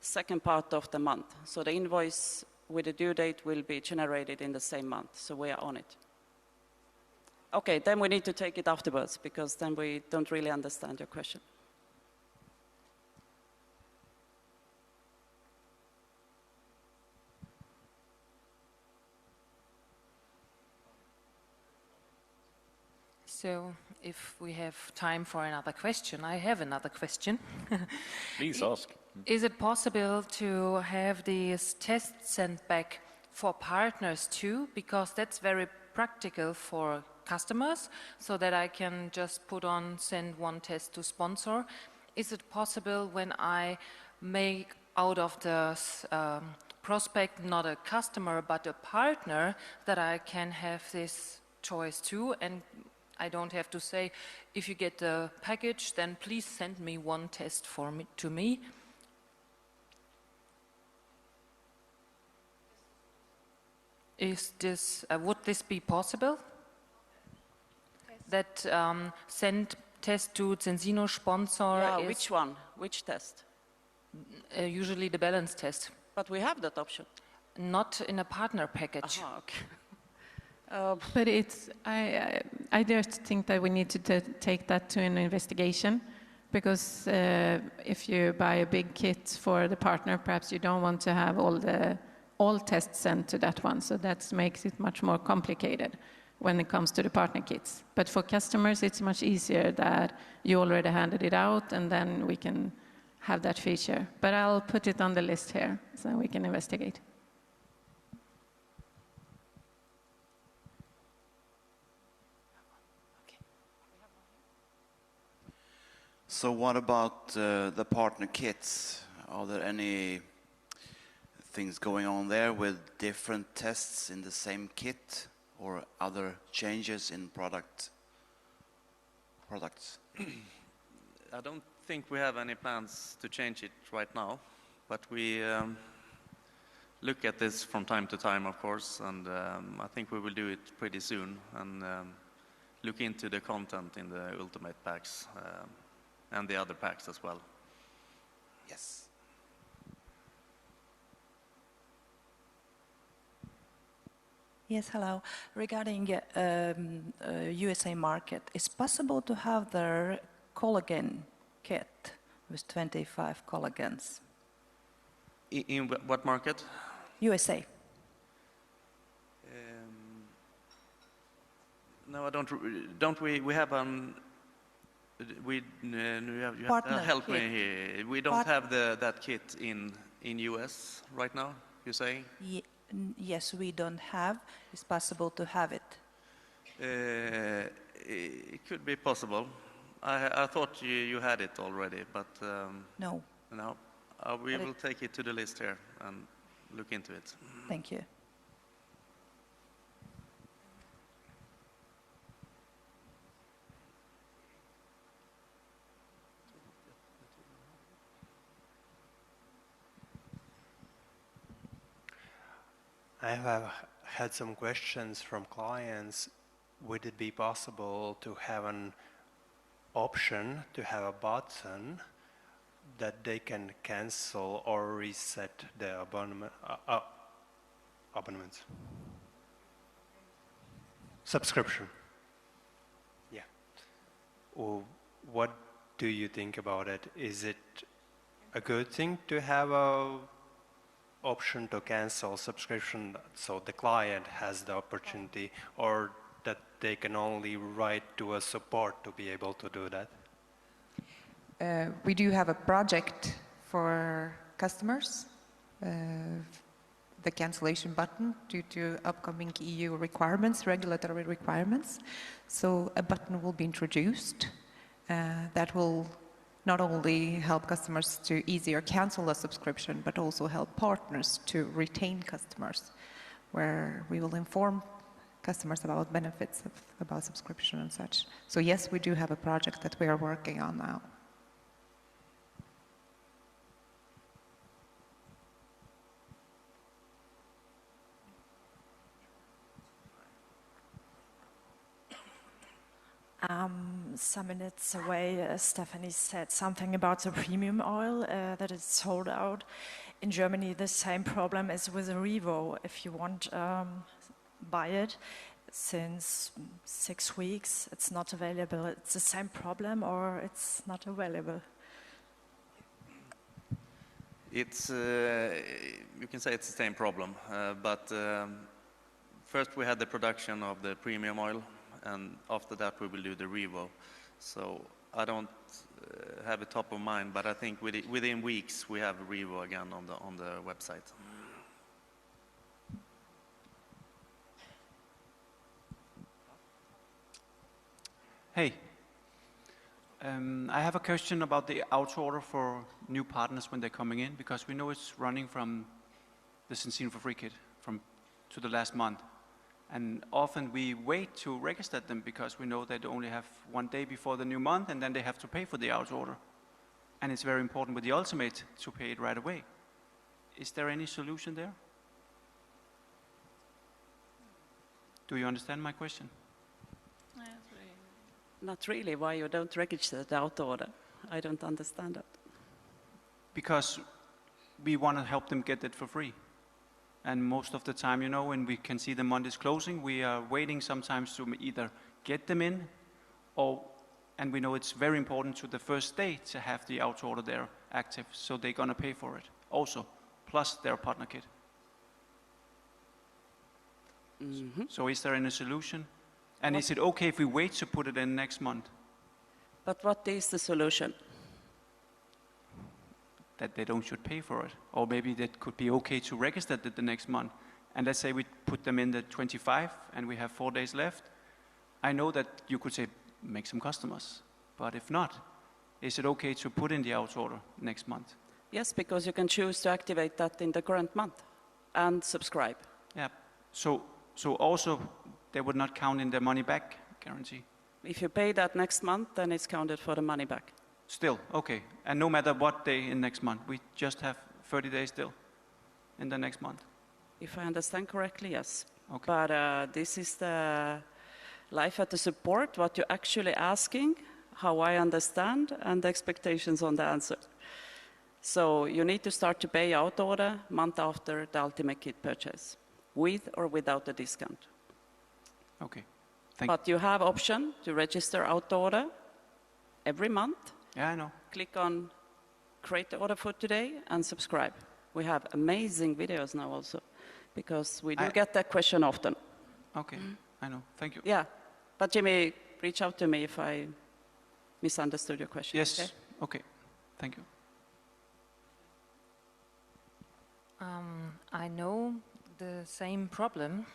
[SPEAKER 16] second part of the month. So the invoice with the due date will be generated in the same month. So we are on it. Okay, then we need to take it afterwards because then we don't really understand your question.
[SPEAKER 7] So if we have time for another question, I have another question.
[SPEAKER 9] Please ask.
[SPEAKER 7] Is it possible to have these tests sent back for partners too? Because that's very practical for customers, so that I can just put on, send one test to sponsor. Is it possible when I make out of the prospect not a customer but a partner, that I can have this choice too? And I don't have to say, if you get the package, then please send me one test to me. Is this, would this be possible? That send test to Zensino sponsor?
[SPEAKER 16] Yeah, which one? Which test?
[SPEAKER 7] Usually the balance test.
[SPEAKER 16] But we have that option.
[SPEAKER 7] Not in a partner package.
[SPEAKER 16] Aha, okay.
[SPEAKER 8] But it's, I just think that we need to take that to an investigation, because if you buy a big kit for the partner, perhaps you don't want to have all tests sent to that one. So that makes it much more complicated when it comes to the partner kits. But for customers, it's much easier that you already handed it out, and then we can have that feature. But I'll put it on the list here so we can investigate.
[SPEAKER 12] So what about the partner kits? Are there any things going on there with different tests in the same kit, or other changes in products?
[SPEAKER 1] I don't think we have any plans to change it right now, but we look at this from time to time, of course, and I think we will do it pretty soon, and look into the content in the Ultimate packs and the other packs as well.
[SPEAKER 12] Yes.
[SPEAKER 10] Yes, hello. Regarding USA market, is possible to have their collagen kit with 25 collagens?
[SPEAKER 1] In what market?
[SPEAKER 10] USA.
[SPEAKER 1] No, I don't we? We have you have
[SPEAKER 10] Partner
[SPEAKER 1] help me
[SPEAKER 10] kit.
[SPEAKER 1] here. We don't have that kit in US right now. You saying?
[SPEAKER 10] Yes, we don't have. It's possible to have it.
[SPEAKER 1] It could be possible. I thought you had it already, but
[SPEAKER 10] no.
[SPEAKER 1] No, we will take it to the list here and look into it.
[SPEAKER 10] Thank you.
[SPEAKER 14] I have had some questions from clients. Would it be possible to have an option to have a button that they can cancel or reset the abonnements? Subscription. Yeah. Well, what do you think about it? Is it a good thing to have a option to cancel subscription so the client has the opportunity, or that they can only write to a support to be able to do that?
[SPEAKER 18] We do have a project for customers, the cancellation button, due to upcoming EU requirements, regulatory requirements. So a button will be introduced that will not only help customers to easier cancel a subscription, but also help partners to retain customers, where we will inform customers about benefits about subscription and such. So yes, we do have a project that we are working on now.
[SPEAKER 2] Some minutes away, Stephanie said something about the premium oil, that it's sold out. In Germany, the same problem is with Revo. If you want buy it, since 6 weeks, it's not available. It's the same problem, or it's not available?
[SPEAKER 1] It's, you can say it's the same problem, but first we had the production of the premium oil, and after that we will do the Revo. So I don't have it top of mind, but I think within weeks we have Revo again on the website.
[SPEAKER 11] Hey, I have a question about the auto order for new partners when they're coming in, because we know it's running from the Censin for Free kit to the last month. And often we wait to register them because we know they only have 1 day before the new month, and then they have to pay for the auto order. And it's very important with the Ultimate to pay it right away. Is there any solution there? Do you understand my question?
[SPEAKER 16] Not really. Why you don't register the auto order? I don't understand that.
[SPEAKER 11] Because we want to help them get it for free. And most of the time, you know, when we can see the month is closing, we are waiting sometimes to either get them in, and we know it's very important to the first day to have the auto order there active, so they're going to pay for it also, plus their partner kit.
[SPEAKER 16] Mm-hmm.
[SPEAKER 11] So is there any solution? And is it okay if we wait to put it in next month?
[SPEAKER 16] But what is the solution?
[SPEAKER 11] That they don't should pay for it. Or maybe that could be okay to register it the next month. And let's say we put them in the 25 and we have 4 days left. I know that you could say, make some customers. But if not, is it okay to put in the auto order next month?
[SPEAKER 16] Yes, because you can choose to activate that in the current month and subscribe.
[SPEAKER 11] Yeah. So also they would not count in the money back guarantee?
[SPEAKER 16] If you pay that next month, then it's counted for the money back.
[SPEAKER 11] Still, okay. And no matter what day in next month, we just have 30 days still in the next month?
[SPEAKER 16] If I understand correctly, yes.
[SPEAKER 11] Okay.
[SPEAKER 16] But this is the life at the support, what you're actually asking, how I understand, and the expectations on the answer. So you need to start to pay out order month after the Ultimate Kit purchase, with or without the discount.
[SPEAKER 11] Okay.
[SPEAKER 16] But you have option to register out order every month.
[SPEAKER 11] Yeah, I know.
[SPEAKER 16] Click on create the order for today and subscribe. We have amazing videos now also, because we do get that question often.
[SPEAKER 11] Okay, I know. Thank you.
[SPEAKER 16] Yeah, but Jimmy, reach out to me if I misunderstood your question.
[SPEAKER 11] Yes, okay. Thank you.
[SPEAKER 7] I know the same problem,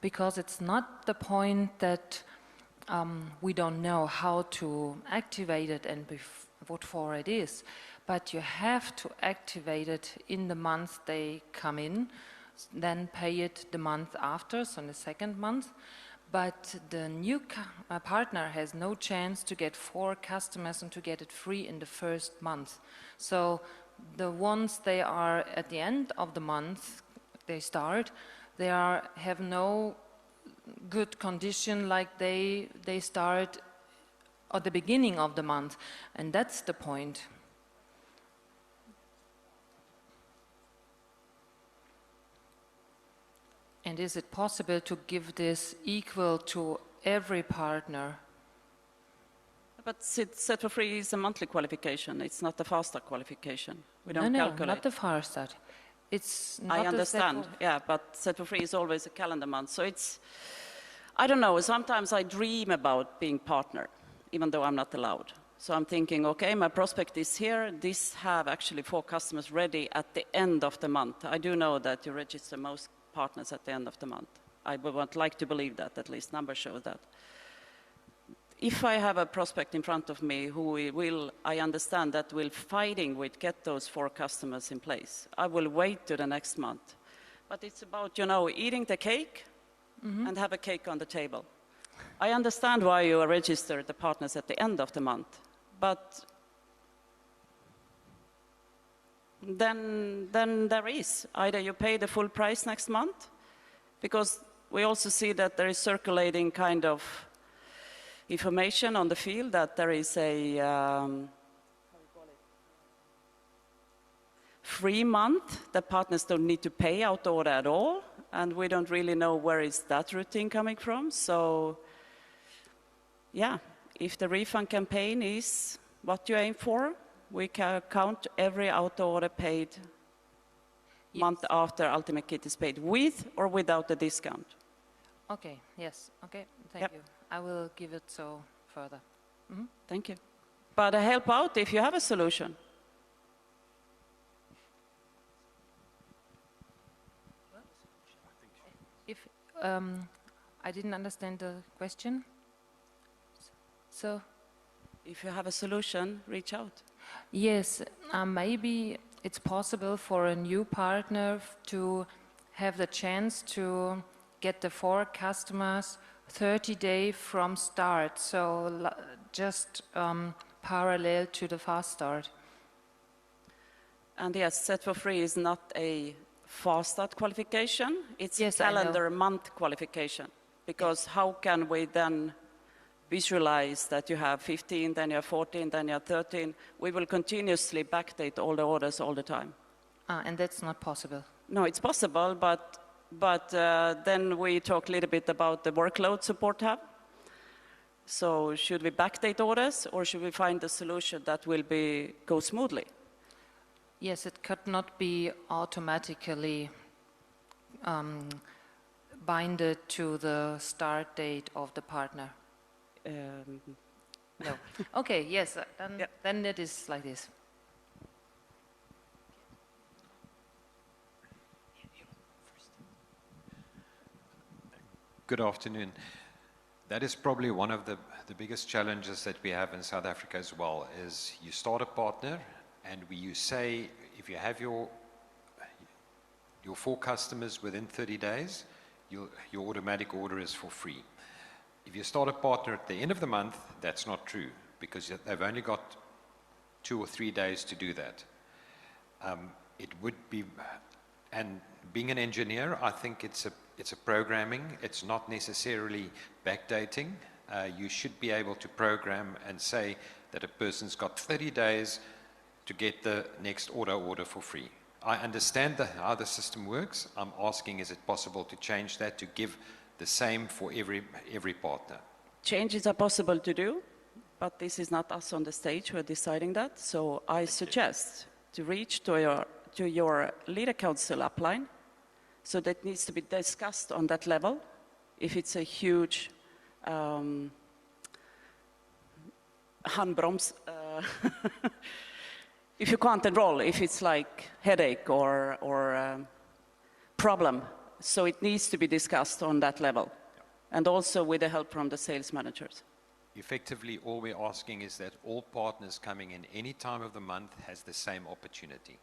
[SPEAKER 7] because it's not the point that we don't know how to activate it and what for it is, but you have to activate it in the month they come in, then pay it the month after, so in the second month. But the new partner has no chance to get 4 customers and to get it free in the first month. So the ones they are at the end of the month, they start, have no good condition like they start at the beginning of the month, and that's the point. And is it possible to give this equal to every partner?
[SPEAKER 16] But Set for Free is a monthly qualification. It's not a fast start qualification. We don't calculate.
[SPEAKER 7] No, not the fast start. It's not
[SPEAKER 16] I understand, yeah, but Set for Free is always a calendar month. So it's, I don't know, sometimes I dream about being partner, even though I'm not allowed. So I'm thinking, okay, my prospect is here. This have actually 4 customers ready at the end of the month. I do know that you register most partners at the end of the month. I would like to believe that, at least numbers show that. if I have a prospect in front of me who I understand that will fighting with get those 4 customers in place, I will wait to the next month. But it's about, eating the cake and have a cake on the table. I understand why you register the partners at the end of the month, but then there is either you pay the full price next month, because we also see that there is circulating kind of information on the field that there is a free month. The partners don't need to pay out order at all, and we don't really know where is that routine coming from. So, yeah, if the refund campaign is what you aim for, we can count every out order paid month after Ultimate Kit is paid, with or without the discount.
[SPEAKER 7] Okay, yes, okay, thank you. I will give it so further.
[SPEAKER 16] Thank you. But help out if you have a solution.
[SPEAKER 7] If I didn't understand the question, so
[SPEAKER 16] if you have a solution, reach out.
[SPEAKER 7] Yes, maybe it's possible for a new partner to have the chance to get the 4 customers 30 days from start, so just parallel to the fast start.
[SPEAKER 16] And yes, set for free is not a fast start qualification, it's a calendar month qualification. Because how can we then visualize that you have 15, then you have 14, then you have 13? We will continuously backdate all the orders all the time.
[SPEAKER 7] And that's not possible?
[SPEAKER 16] No, it's possible, but then we talk a little bit about the workload support hub. So should we backdate orders, or should we find a solution that will go smoothly?
[SPEAKER 7] Yes, it could not be automatically binded to the start date of the partner. No. Okay, yes, then it is like this.
[SPEAKER 13] Good afternoon. That is probably one of the biggest challenges that we have in South Africa as well, is you start a partner and you say, if you have your 4 customers within 30 days, your automatic order is for free. If you start a partner at the end of the month, that's not true, because they've only got 2 or 3 days to do that. It would be, and being an engineer, I think it's a programming. It's not necessarily backdating. You should be able to program and say that a person's got 30 days to get the next order for free. I understand how the system works. I'm asking, is it possible to change that to give the same for every partner?
[SPEAKER 16] Changes are possible to do, but this is not us on the stage who are deciding that. So I suggest to reach to your leader council upline. So that needs to be discussed on that level. If it's a huge handbroms, if you can't enroll, if it's like headache or problem, so it needs to be discussed on that level, and also with the help from the sales managers.
[SPEAKER 13] Effectively, all we're asking is that all partners coming in any time of the month has the same opportunity.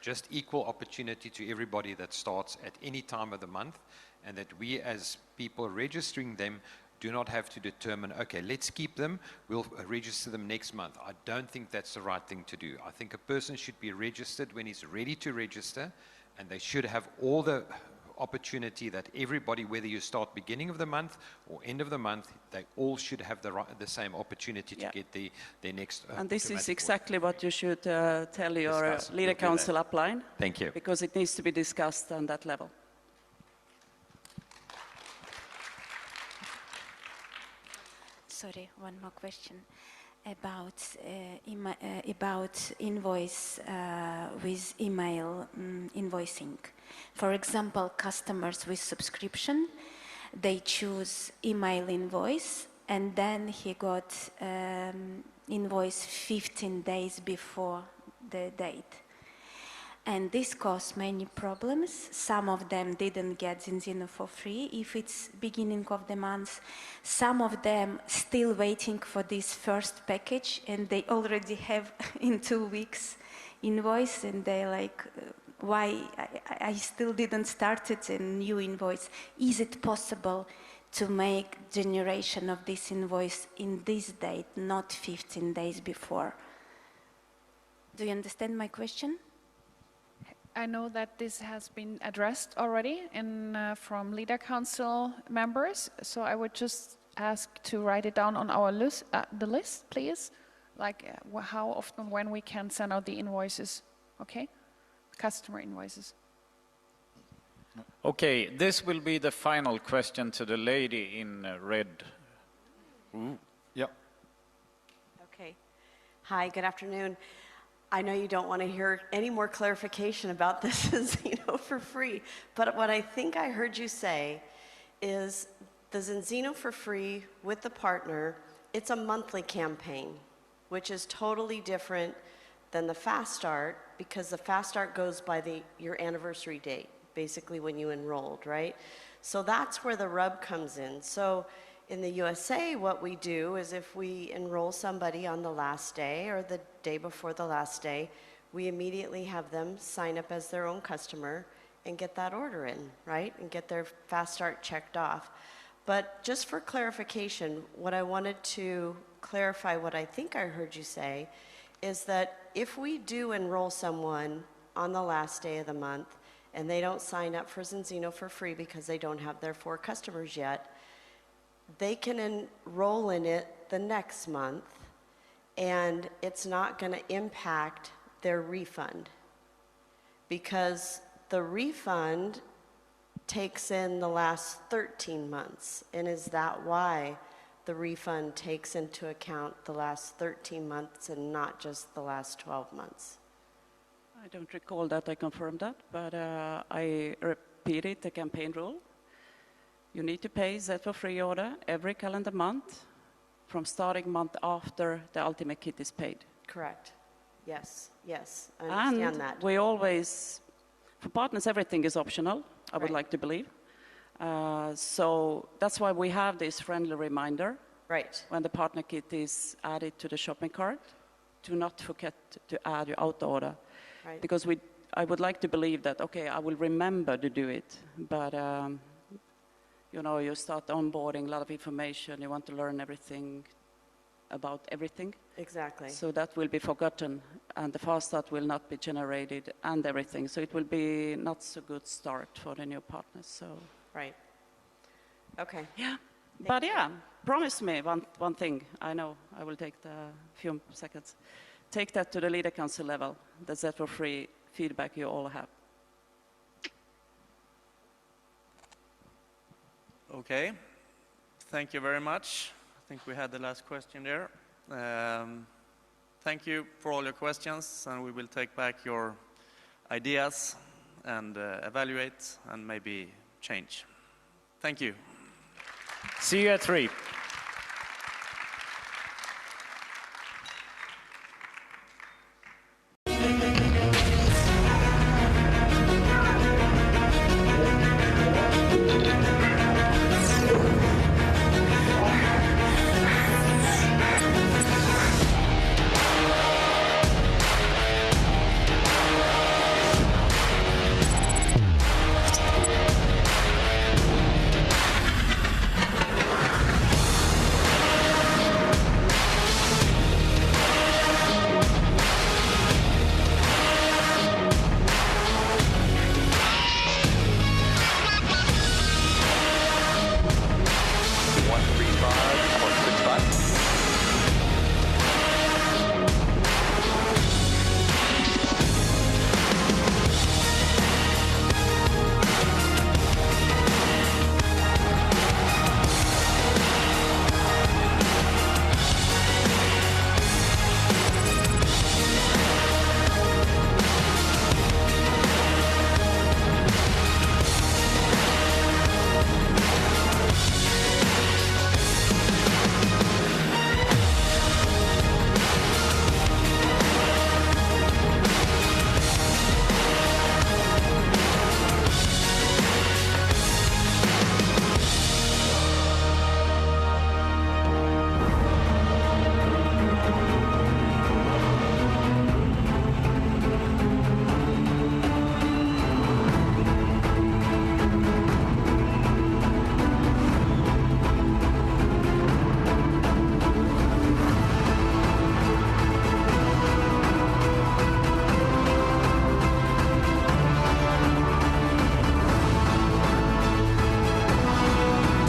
[SPEAKER 13] Just equal opportunity to everybody that starts at any time of the month, and that we as people registering them do not have to determine, okay, let's keep them, we'll register them next month. I don't think that's the right thing to do. I think a person should be registered when he's ready to register, and they should have all the opportunity that everybody, whether you start beginning of the month or end of the month, they all should have the same opportunity to get their next
[SPEAKER 16] and this is exactly what you should tell your leader council upline.
[SPEAKER 13] Thank you.
[SPEAKER 16] Because it needs to be discussed on that level.
[SPEAKER 3] Sorry, one more question about invoice with email invoicing. For example, customers with subscription, they choose email invoice, and then he got invoice 15 days before the date. And this caused many problems. Some of them didn't get Zinzino for free if it's beginning of the month. Some of them still waiting for this first package, and they already have in 2 weeks invoice, and they're like, why I still didn't start it a new invoice. Is it possible to make generation of this invoice in this date, not 15 days before? Do you understand my question?
[SPEAKER 5] I know that this has been addressed already from Leader Council members, so I would just ask to write it down on our list, the list, please. Like how often, when we can send out the invoices, okay? Customer invoices.
[SPEAKER 17] Okay, this will be the final question to the lady in red. Ooh.
[SPEAKER 23] Yep. Okay. Hi, good afternoon. I know you don't want to hear any more clarification about this Zinzino for free, but what I think I heard you say is the Zinzino for free with the partner, it's a monthly campaign, which is totally different than the Fast Start, because the Fast Start goes by your anniversary date, basically when you enrolled, right? So that's where the rub comes in. So in the USA, what we do is if we enroll somebody on the last day or the day before the last day, we immediately have them sign up as their own customer and get that order in, right? And get their Fast Start checked off. But just for clarification, what I wanted to clarify, what I think I heard you say, is that if we do enroll someone on the last day of the month and they don't sign up for Zinzino for free because they don't have their 4 customers yet, they can enroll in it the next month, and it's not going to impact their refund, because the refund takes in the last 13 months. And is that why the refund takes into account the last 13 months and not just the last 12 months?
[SPEAKER 16] I don't recall that I confirmed that, but I repeated the campaign rule. You need to pay that for free order every calendar month from starting month after the ultimate kit is paid.
[SPEAKER 23] Correct. Yes, yes, I understand
[SPEAKER 16] And
[SPEAKER 23] that.
[SPEAKER 16] we always, for partners, everything is optional, I would like to believe. So that's why we have this friendly reminder when the partner kit is added to the shopping cart, to not forget to add your auto order.
[SPEAKER 23] Right.
[SPEAKER 16] Because I would like to believe that, okay, I will remember to do it, but you know, you start onboarding a lot of information, you want to learn everything about everything.
[SPEAKER 23] Exactly.
[SPEAKER 16] So that will be forgotten, and the fast start will not be generated and everything. So it will be not so good start for the new partners. So.
[SPEAKER 23] Right. Okay.
[SPEAKER 16] Yeah. But yeah, promise me one thing. I know I will take the few seconds. Take that to the Leader Council level. That's that for free feedback you all have.
[SPEAKER 1] Okay, thank you very much. I think we had the last question there. Thank you for all your questions, and we will take back your ideas and evaluate and maybe change. Thank you.
[SPEAKER 17] See you at 3.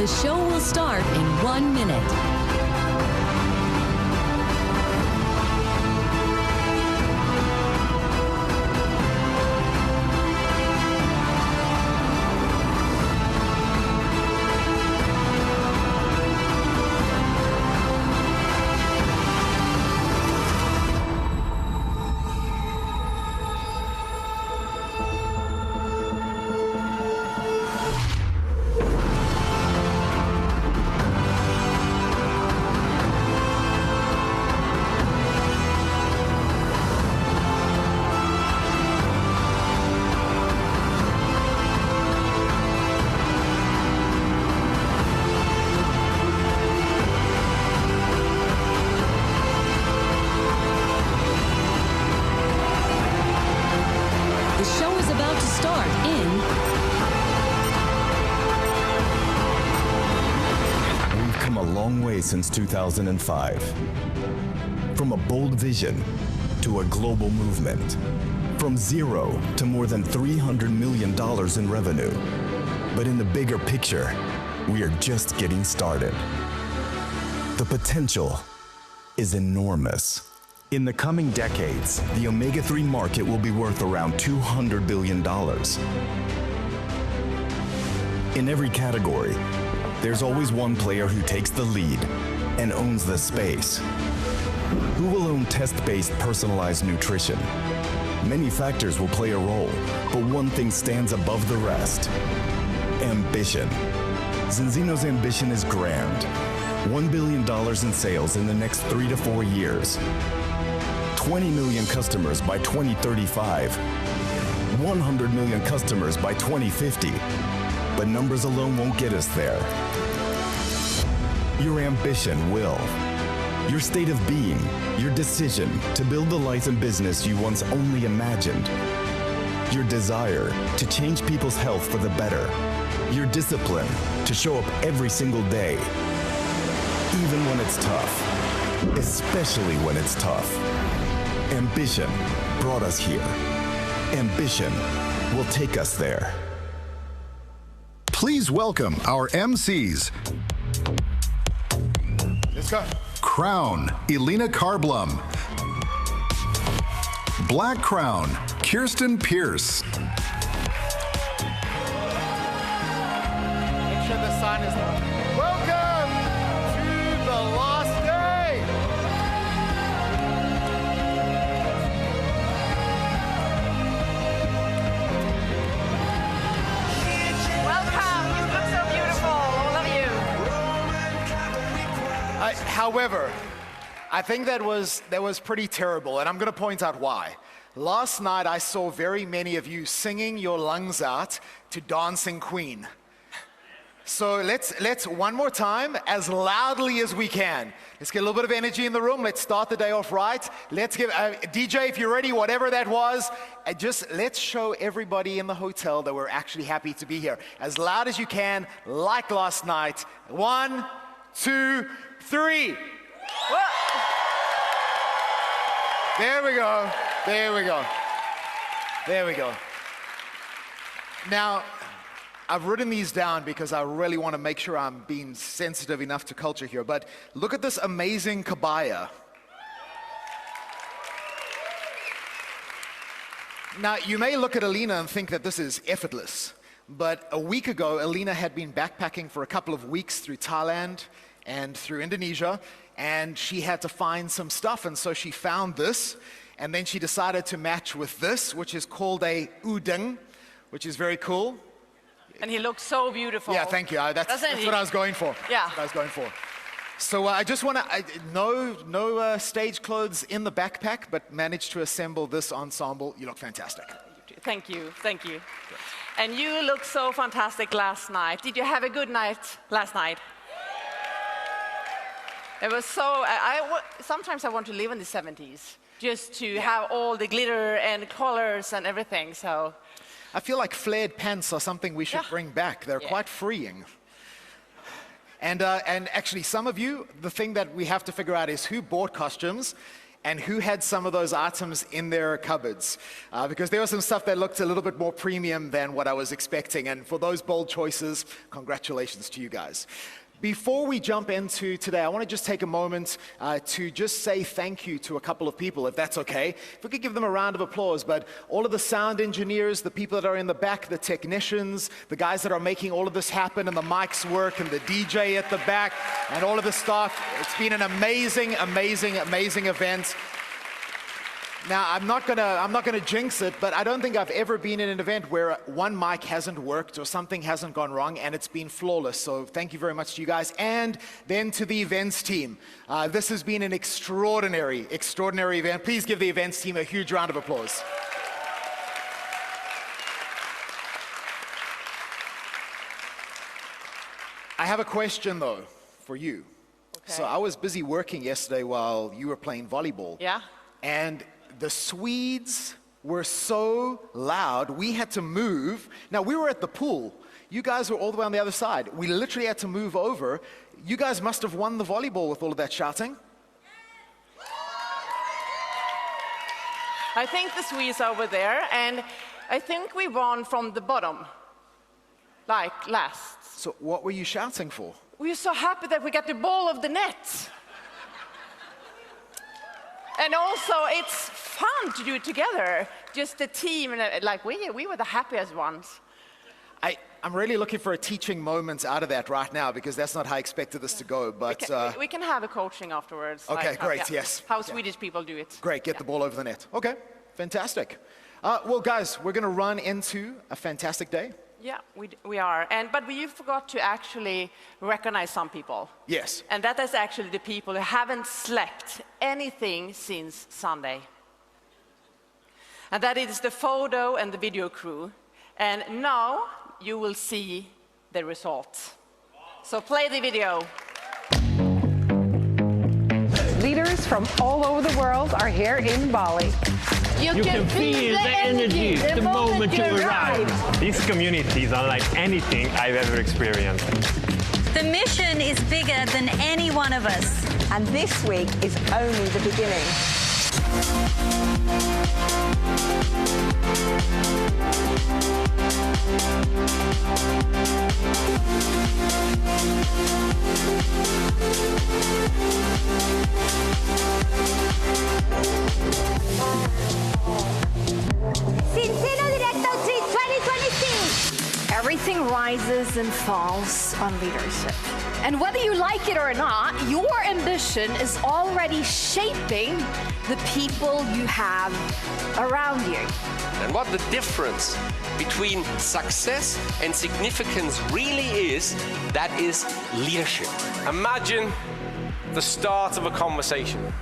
[SPEAKER 4] The show will start in 1 minute.
[SPEAKER 6] Since 2005. From a bold vision to a global movement. From zero to more than $300 million in revenue. But in the bigger picture, we are just getting started. The potential is enormous. In the coming decades, the omega-3 market will be worth around $200 billion. In every category, there's always one player who takes the lead and owns the space. Who will own test-based personalized nutrition? Many factors will play a role, but one thing stands above the rest. Ambition. Zinzino's ambition is grand. $1 billion in sales in the next 3 to 4 years. 20 million customers by 2035. 100 million customers by 2050. But numbers alone won't get us there. Your ambition will. Your state of being, your decision to build the life and business you once only imagined. Your desire to change people's health for the better. Your discipline to show up every single day. Even when it's tough. Especially when it's tough. Ambition brought us here. Ambition will take us there.
[SPEAKER 15] Please welcome our MCs.
[SPEAKER 24] Let's go.
[SPEAKER 15] Crown, Elena Carblum. Black Crown, Kirsten Pierce.
[SPEAKER 24] Make sure the sign is on. Welcome to the last day.
[SPEAKER 25] Welcome. You look so beautiful, all of you.
[SPEAKER 24] However, I think that was pretty terrible, and I'm going to point out why. Last night, I saw very many of you singing your lungs out to Dancing Queen. So let's one more time, as loudly as we can. Let's get a little bit of energy in the room. Let's start the day off right. Let's give, DJ, if you're ready, whatever that was, let's show everybody in the hotel that we're actually happy to be here. As loud as you can, like last night. 1, 2, 3. There we go. There we go. There we go. Now, I've written these down because I really want to make sure I'm being sensitive enough to culture here, but look at this amazing kabaya. Now, you may look at Alina and think that this is effortless, but a week ago, Alina had been backpacking for a couple of weeks through Thailand and through Indonesia, and she had to find some stuff, and so she found this, and then she decided to match with this, which is called a udeng, which is very cool.
[SPEAKER 25] And he looks so beautiful.
[SPEAKER 24] Yeah, thank you. That's what I was going for.
[SPEAKER 25] Yeah.
[SPEAKER 24] That's what I was going for. So I just want to, no stage clothes in the backpack, but managed to assemble this ensemble. You look fantastic.
[SPEAKER 25] Thank you, thank you. And you looked so fantastic last night. Did you have a good night last night? It was so, sometimes I want to live in the 70s, just to have all the glitter and colors and everything, so.
[SPEAKER 24] I feel like flared pants are something we should bring back. They're quite freeing. And actually, some of you, the thing that we have to figure out is who bought costumes, And who had some of those items in their cupboards? Because there was some stuff that looked a little bit more premium than what I was expecting. And for those bold choices, congratulations to you guys. Before we jump into today, I want to just take a moment to just say thank you to a couple of people, if that's okay. If we could give them a round of applause. But all of the sound engineers, the people that are in the back, the technicians, the guys that are making all of this happen, and the mics work, and the DJ at the back, and all of the staff. It's been an amazing, amazing, amazing event. Now, I'm not gonna jinx it, but I don't think I've ever been in an event where one mic hasn't worked or something hasn't gone wrong, and it's been flawless. So thank you very much to you guys. And then to the events team. This has been an extraordinary, extraordinary event. Please give the events team a huge round of applause. I have a question, though, for you. Okay. So I was busy working yesterday while you were playing volleyball.
[SPEAKER 25] Yeah.
[SPEAKER 24] And the Swedes were so loud, we had to move. Now, we were at the pool. You guys were all the way on the other side. We literally had to move over. You guys must have won the volleyball with all of that shouting.
[SPEAKER 25] I think the Swedes are over there, and I think we won from the bottom, like last.
[SPEAKER 24] So what were you shouting for?
[SPEAKER 25] We were so happy that we got the ball of the net. And also, it's fun to do it together, just the team, and like we were the happiest ones.
[SPEAKER 24] I'm really looking for a teaching moment out of that right now, because that's not how I expected this to go. But
[SPEAKER 25] we can have a coaching afterwards.
[SPEAKER 24] Okay,
[SPEAKER 25] like,
[SPEAKER 24] great, yes.
[SPEAKER 25] How Swedish people do it.
[SPEAKER 24] Great, get the ball over the net. Okay, fantastic. Well, guys, we're going to run into a fantastic day.
[SPEAKER 25] Yeah, we are. But you forgot to actually recognize some people.
[SPEAKER 24] Yes.
[SPEAKER 25] And that is actually the people who haven't slept anything since Sunday. And that is the photo and the video crew. And now you will see the results. So play the video.
[SPEAKER 9] Leaders from all over the world are here in Bali.
[SPEAKER 19] You can feel the energy the moment you arrive.
[SPEAKER 20] This community is unlike anything I've ever experienced.
[SPEAKER 21] The mission is bigger than any one of us.
[SPEAKER 9] And this week is only the beginning.
[SPEAKER 22] Cincino Directo 2026.
[SPEAKER 9] Everything rises and falls on leadership.
[SPEAKER 22] And whether you like it or not, your ambition is already shaping the people you have around you.
[SPEAKER 26] And what the difference between success and significance really is, that is leadership.
[SPEAKER 27] Imagine the start of a conversation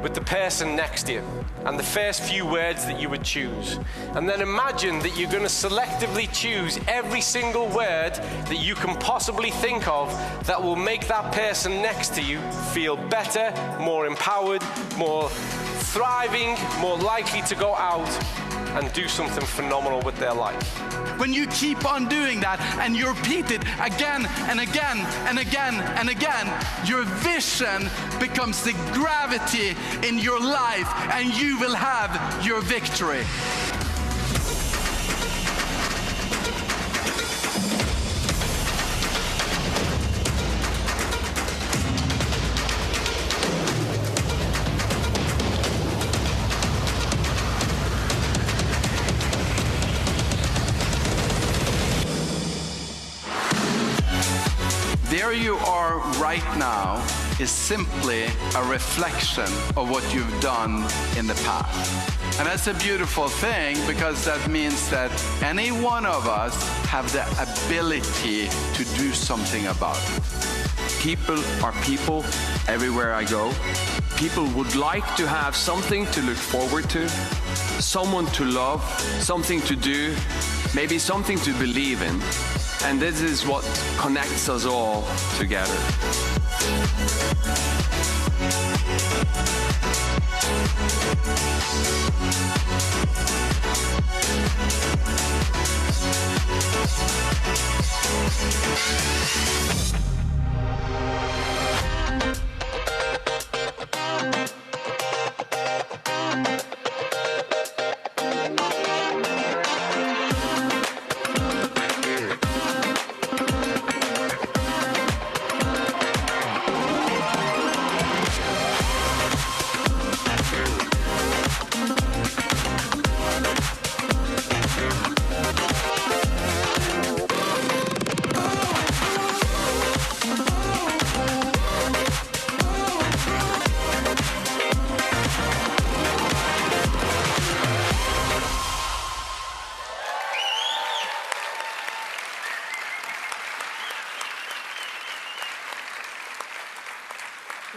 [SPEAKER 27] with the person next to you and the first few words that you would choose. And then imagine that you're going to selectively choose every single word that you can possibly think of that will make that person next to you feel better, more empowered, more thriving, more likely to go out and do something phenomenal with their life.
[SPEAKER 28] When you keep on doing that and you repeat it again and again and again and again, your vision becomes the gravity in your life and you will have your victory. There you are right now is simply a reflection of what you've done in the past. And that's a beautiful thing, because that means that any one of us have the ability to do something about it.
[SPEAKER 29] People are people everywhere I go. People would like to have something to look forward to, someone to love, something to do, maybe something to believe in. And this is what connects us all together.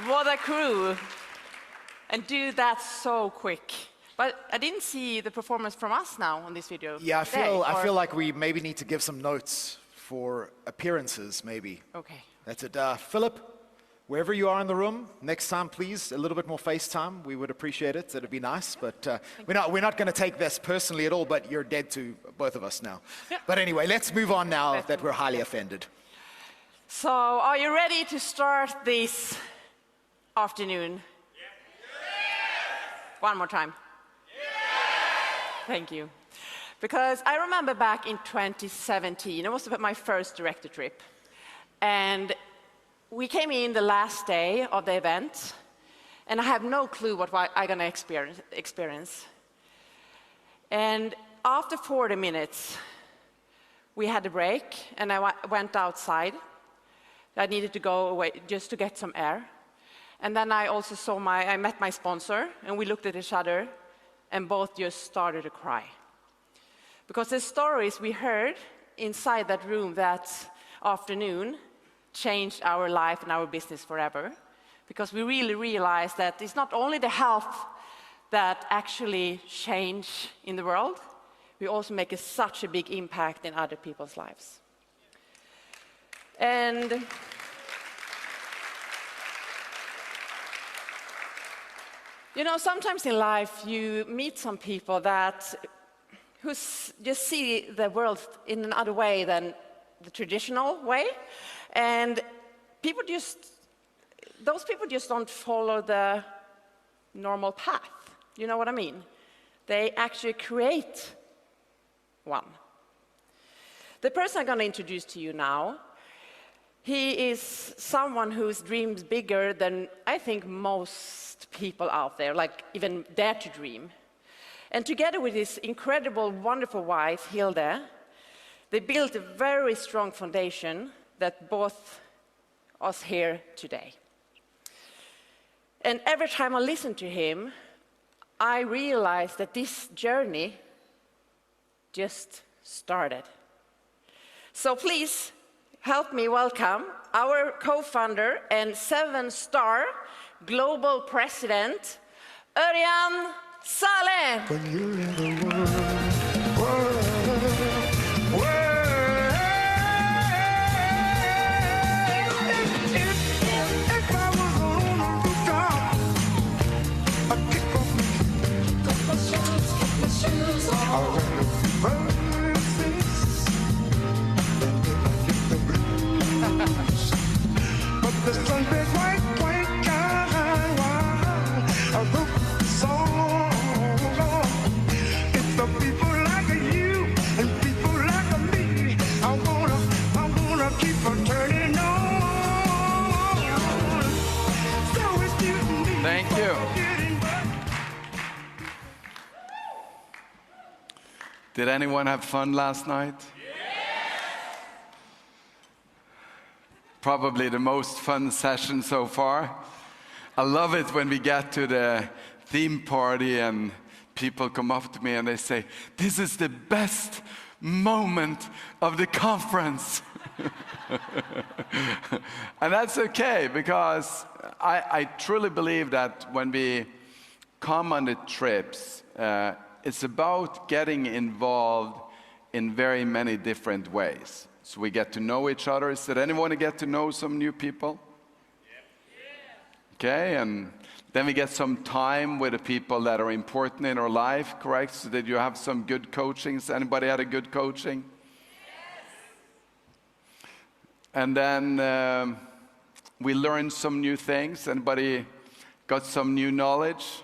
[SPEAKER 25] What a crew. And do that so quick. But I didn't see the performance from us now on this video.
[SPEAKER 24] Yeah,
[SPEAKER 25] today,
[SPEAKER 24] I feel like we maybe need to give some notes for appearances, maybe.
[SPEAKER 25] Okay.
[SPEAKER 24] That's it. Philip, wherever you are in the room, next time, please, a little bit more FaceTime. We would appreciate it. That'd be nice. But we're not going to take this personally at all, but you're dead to both of us now.
[SPEAKER 25] Yeah.
[SPEAKER 24] But anyway, let's move on now that we're highly offended.
[SPEAKER 25] So, are you ready to start this afternoon? Yes. One more time. Thank you. Because I remember back in 2017, it was my first director trip. And we came in the last day of the event, and I have no clue what I'm going to experience. And after 40 minutes, we had a break, and I went outside. I needed to go away just to get some air. And then I also I met my sponsor, and we looked at each other, and both just started to cry. Because the stories we heard inside that room that afternoon changed our life and our business forever. Because we really realized that it's not only the health that actually change in the world, we also make such a big impact in other people's lives. And you know, sometimes in life you meet some people who just see the world in another way than the traditional way, and those people just don't follow the normal path. You know what I mean? They actually create one. The person I'm going to introduce to you now, he is someone whose dreams bigger than I think most people out there, like even dare to dream. And together with his incredible, wonderful wife, Hilde, they built a very strong foundation that both us here today. And every time I listen to him, I realize that this journey just started. So please help me welcome our co-founder and 7-star global president, Örjan Saleh.
[SPEAKER 2] When you're in the world. If I was on a rooftop, I'd kick off my shoes. I'll run a few verses, and then I get the blues. But the sunbed white guy, I wrote the song. It's the people like you and people like me. I wanna keep on turning on. So it's you and me.
[SPEAKER 28] Thank you. Did anyone have fun last night? Probably the most fun session so far. I love it when we get to the theme party and people come up to me and they say, "This is the best moment of the conference." And that's okay, because I truly believe that when we come on the trips, it's about getting involved in very many different ways. So we get to know each other. Did anyone get to know some new people? Okay, and then we get some time with the people that are important in our life, correct? So did you have some good coachings? Anybody had a good coaching? And then we learned some new things. Anybody got some new knowledge?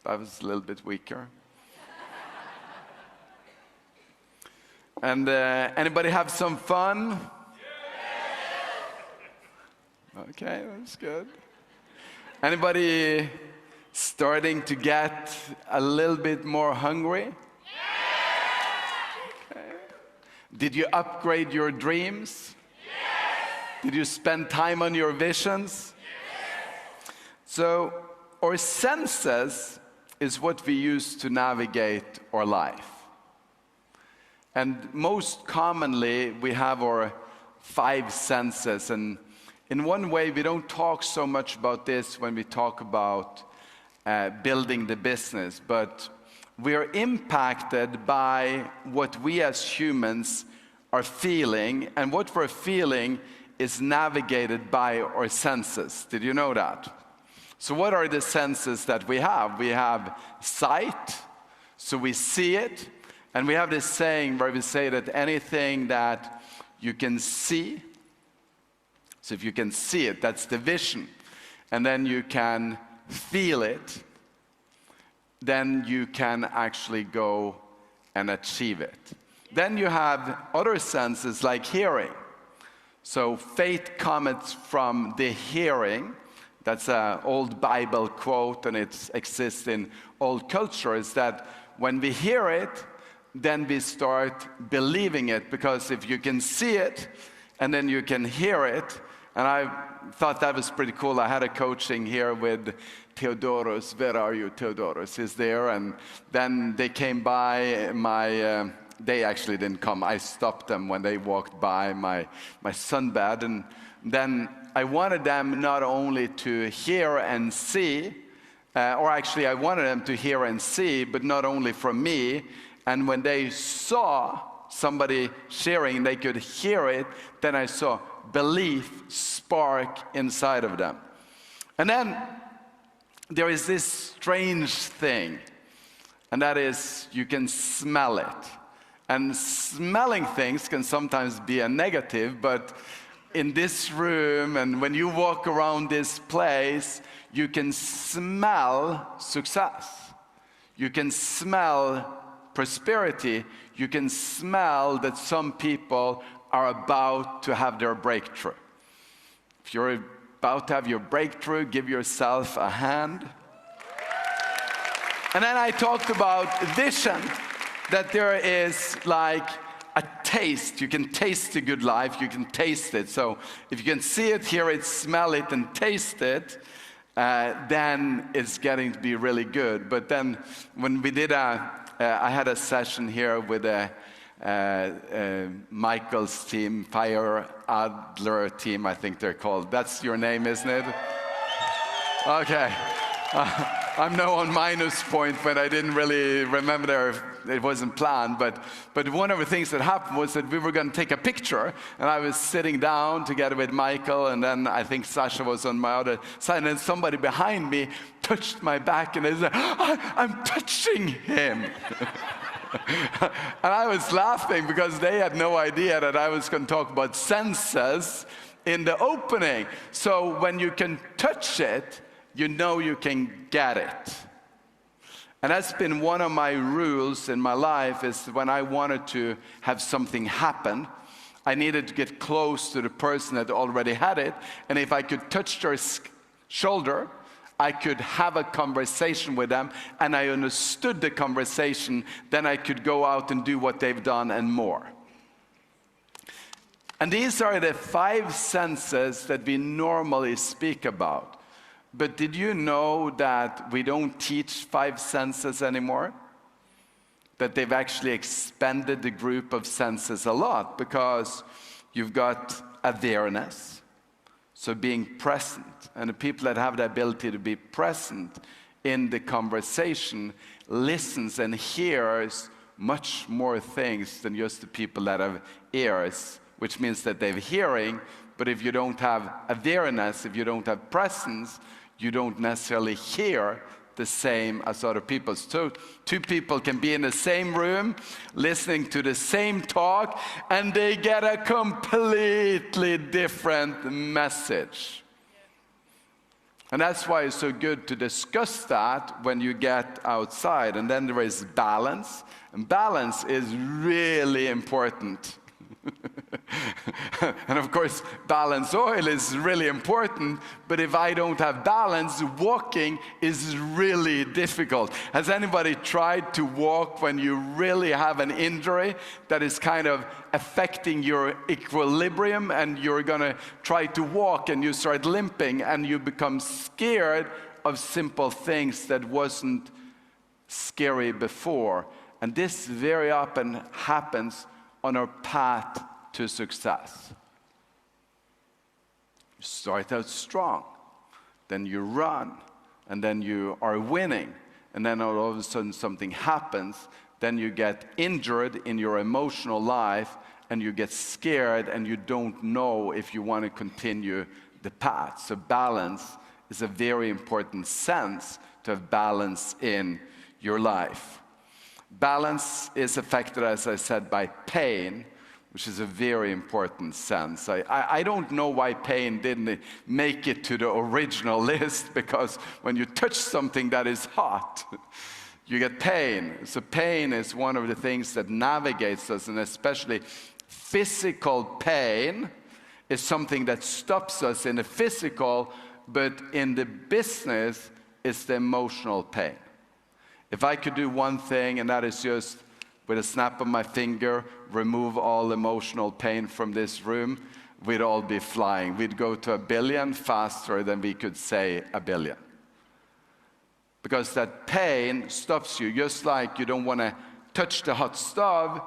[SPEAKER 28] That was a little bit weaker. And anybody have some fun? Okay, that's good. Anybody starting to get a little bit more hungry? Okay. Did you upgrade your dreams? Did you spend time on your visions? So our senses is what we use to navigate our life. And most commonly, we have our 5 senses, and in one way, we don't talk so much about this when we talk about building the business, but we are impacted by what we as humans are feeling, and what we're feeling is navigated by our senses. Did you know that? So what are the senses that we have? We have sight, so we see it, and we have this saying where we say that anything that you can see, so if you can see it, that's the vision, and then you can feel it, then you can actually go and achieve it. Then you have other senses like hearing. So faith comes from the hearing. That's an old Bible quote, and it exists in old cultures, that when we hear it, then we start believing it, because if you can see it and then you can hear it, and I thought that was pretty cool. I had a coaching here with Theodoros. Where are you, Theodoros? He's there, and then they came by my, they actually didn't come. I stopped them when they walked by my sunbed, and then I wanted them not only to hear and see, or actually I wanted them to hear and see, but not only from me. And when they saw somebody sharing, they could hear it, then I saw belief spark inside of them. And then there is this strange thing, and that is you can smell it. And smelling things can sometimes be a negative, but in this room and when you walk around this place, you can smell success. You can smell prosperity. You can smell that some people are about to have their breakthrough. If you're about to have your breakthrough, give yourself a hand. And then I talked about vision, that there is like a taste. You can taste the good life, you can taste it. So if you can see it, hear it, smell it, and taste it, then it's getting to be really good. But then when we did I had a session here with Michael's team, Fire Adler team, I think they're called. That's your name, isn't it? Okay. I'm now on minus point when I didn't really remember it wasn't planned. But one of the things that happened was that we were going to take a picture, and I was sitting down together with Michael, and then I think Sasha was on my other side, and then somebody behind me touched my back, and they said, I'm touching him. And I was laughing because they had no idea that I was going to talk about senses in the opening. So when you can touch it, you know you can get it. And that's been one of my rules in my life, is when I wanted to have something happen, I needed to get close to the person that already had it. And if I could touch their shoulder, I could have a conversation with them, and I understood the conversation, then I could go out and do what they've done and more. And these are the 5 senses that we normally speak about. But did you know that we don't teach 5 senses anymore? That they've actually expanded the group of senses a lot, because you've got awareness, so being present. And the people that have the ability to be present in the conversation listens and hears much more things than just the people that have ears, which means that they're hearing. But if you don't have awareness, if you don't have presence, you don't necessarily hear the same as other people. So 2 people can be in the same room listening to the same talk, and they get a completely different message. And that's why it's so good to discuss that when you get outside. And then there is balance, and balance is really important. And of course, balance oil is really important, but if I don't have balance, walking is really difficult. Has anybody tried to walk when you really have an injury that is kind of affecting your equilibrium, and you're going to try to walk and you start limping and you become scared of simple things that wasn't scary before? And this very often happens on our path to success. start out strong, then you run, and then you are winning, and then all of a sudden something happens, then you get injured in your emotional life, and you get scared, and you don't know if you want to continue the path. So balance is a very important sense to have balance in your life. Balance is affected, as I said, by pain, which is a very important sense. I don't know why pain didn't make it to the original list, because when you touch something that is hot, you get pain. So pain is one of the things that navigates us, and especially physical pain is something that stops us in the physical, but in the business, it's the emotional pain. If I could do one thing, and that is just with a snap of my finger, remove all emotional pain from this room, we'd all be flying. We'd go to 1 billion faster than we could say 1 billion. Because that pain stops you. Just like you don't want to touch the hot stove,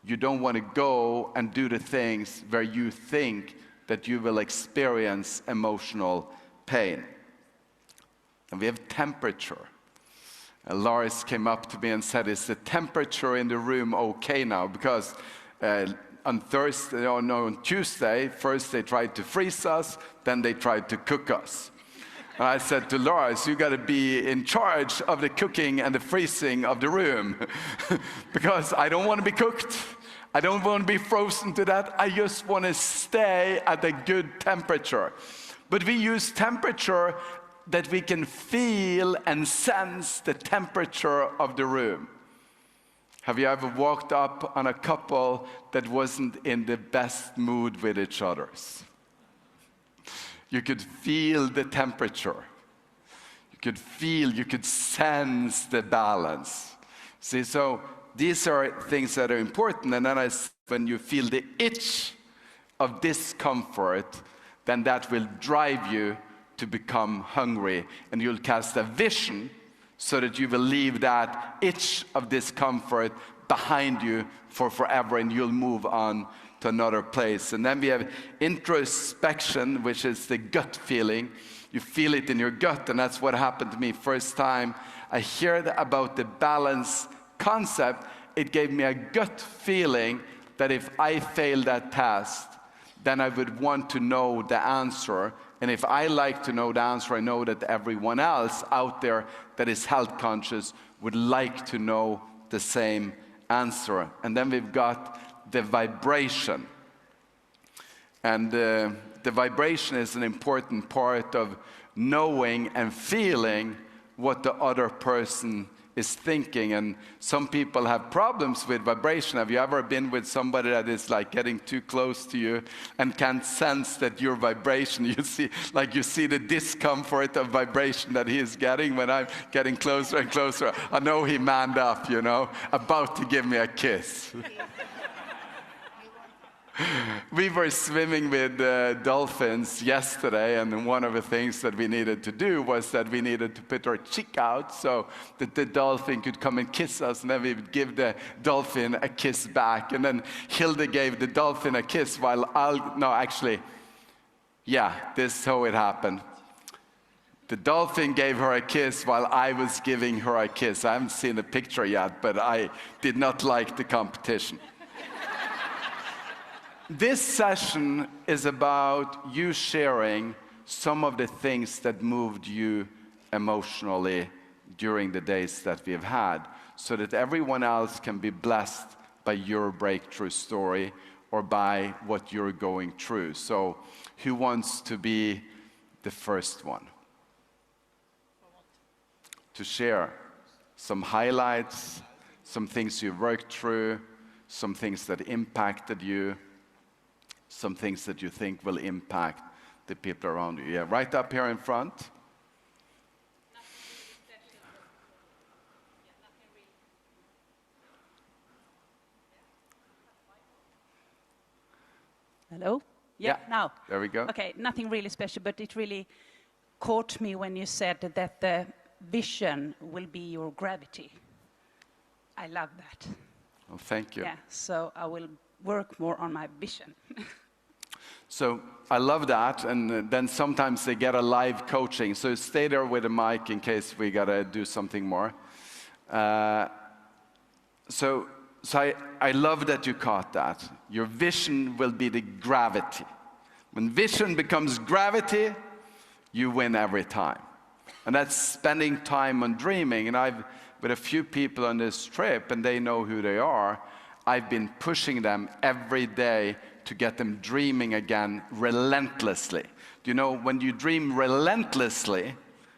[SPEAKER 28] you don't want to go and do the things where you think that you will experience emotional pain. And we have temperature. Lars came up to me and said, "Is the temperature in the room okay now?" Because on Tuesday, first they tried to freeze us, then they tried to cook us. And I said to Lars, "You got to be in charge of the cooking and the freezing of the room." Because I don't want to be cooked. I don't want to be frozen to that. I just want to stay at a good temperature. But we use temperature that we can feel and sense the temperature of the room. Have you ever walked up on a couple that wasn't in the best mood with each other? You could feel the temperature. You could sense the balance. See, so these are things that are important. And then when you feel the itch of discomfort, then that will drive you to become hungry, and you'll cast a vision so that you will leave that itch of discomfort behind you for forever, and you'll move on to another place. And then we have introspection, which is the gut feeling. You feel it in your gut, and that's what happened to me. First time I heard about the balance concept, it gave me a gut feeling that if I failed that test, then I would want to know the answer. And if I like to know the answer, I know that everyone else out there that is health conscious would like to know the same answer. And then we've got the vibration. And the vibration is an important part of knowing and feeling what the other person is thinking. And some people have problems with vibration. Have you ever been with somebody that is like getting too close to you and can't sense that your vibration, you see the discomfort of vibration that he is getting when I'm getting closer and closer. I know he manned up, about to give me a kiss. We were swimming with dolphins yesterday, and one of the things that we needed to do was that we needed to put our cheek out so that the dolphin could come and kiss us, and then we would give the dolphin a kiss back. And then Hilde gave the dolphin a kiss while this is how it happened. The dolphin gave her a kiss while I was giving her a kiss. I haven't seen the picture yet, but I did not like the competition. This session is about you sharing some of the things that moved you emotionally during the days that we've had, so that everyone else can be blessed by your breakthrough story or by what you're going through. So who wants to be the first one to share some highlights, some things you worked through, some things that impacted you, some things that you think will impact the people around you? Yeah, right up here in front.
[SPEAKER 3] Hello?
[SPEAKER 28] Yeah,
[SPEAKER 3] now.
[SPEAKER 28] There we go.
[SPEAKER 3] Okay, nothing really special, but it really caught me when you said that the vision will be your gravity. I love that.
[SPEAKER 28] Well, thank you.
[SPEAKER 3] Yeah, so I will work more on my vision.
[SPEAKER 28] So I love that, and then sometimes they get a live coaching. So stay there with a mic in case we gotta do something more. So I love that you caught that. Your vision will be the gravity. When vision becomes gravity, you win every time. And that's spending time on dreaming. And I've, with a few people on this trip, and they know who they are, I've been pushing them every day to get them dreaming again relentlessly. Do you know, when you dream relentlessly,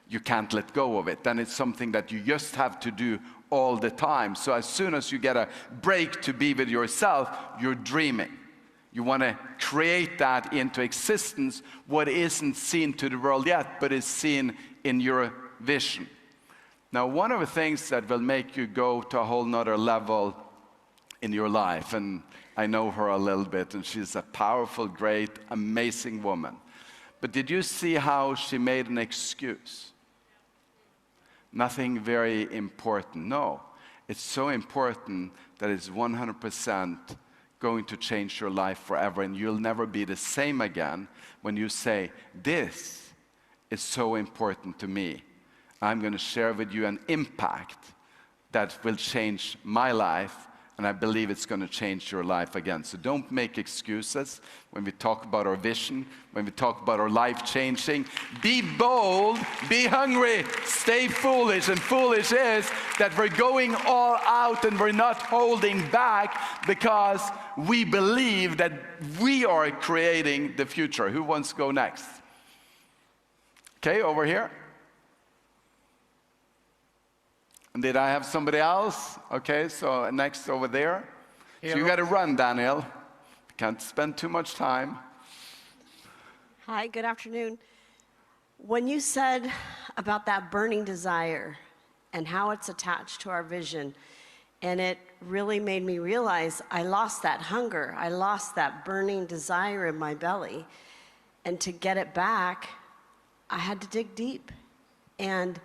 [SPEAKER 28] you can't let go of it. Then it's something that you just have to do all the time. So as soon as you get a break to be with yourself, you're dreaming. You want to create that into existence, what isn't seen to the world yet, but is seen in your vision. Now, one of the things that will make you go to a whole nother level in your life, and I know her a little bit, and she's a powerful, great, amazing woman. But did you see how she made an excuse? Nothing very important. No, it's so important that it's 100% going to change your life forever, and you'll never be the same again when you say, this is so important to me. I'm going to share with you an impact that will change my life, and I believe it's going to change your life again. So don't make excuses when we talk about our vision, when we talk about our life changing. Be bold, be hungry, stay foolish. And foolish is that we're going all out and we're not holding back because we believe that we are creating the future. Who wants to go next? Okay, over here. And did I have somebody else? Okay, so next over there. So you got to run, Daniel. Can't spend too much time.
[SPEAKER 23] Hi, good afternoon. When you said about that burning desire and how it's attached to our vision, and it really made me realize I lost that hunger. I lost that burning desire in my belly. And to get it back, I had to dig deep. And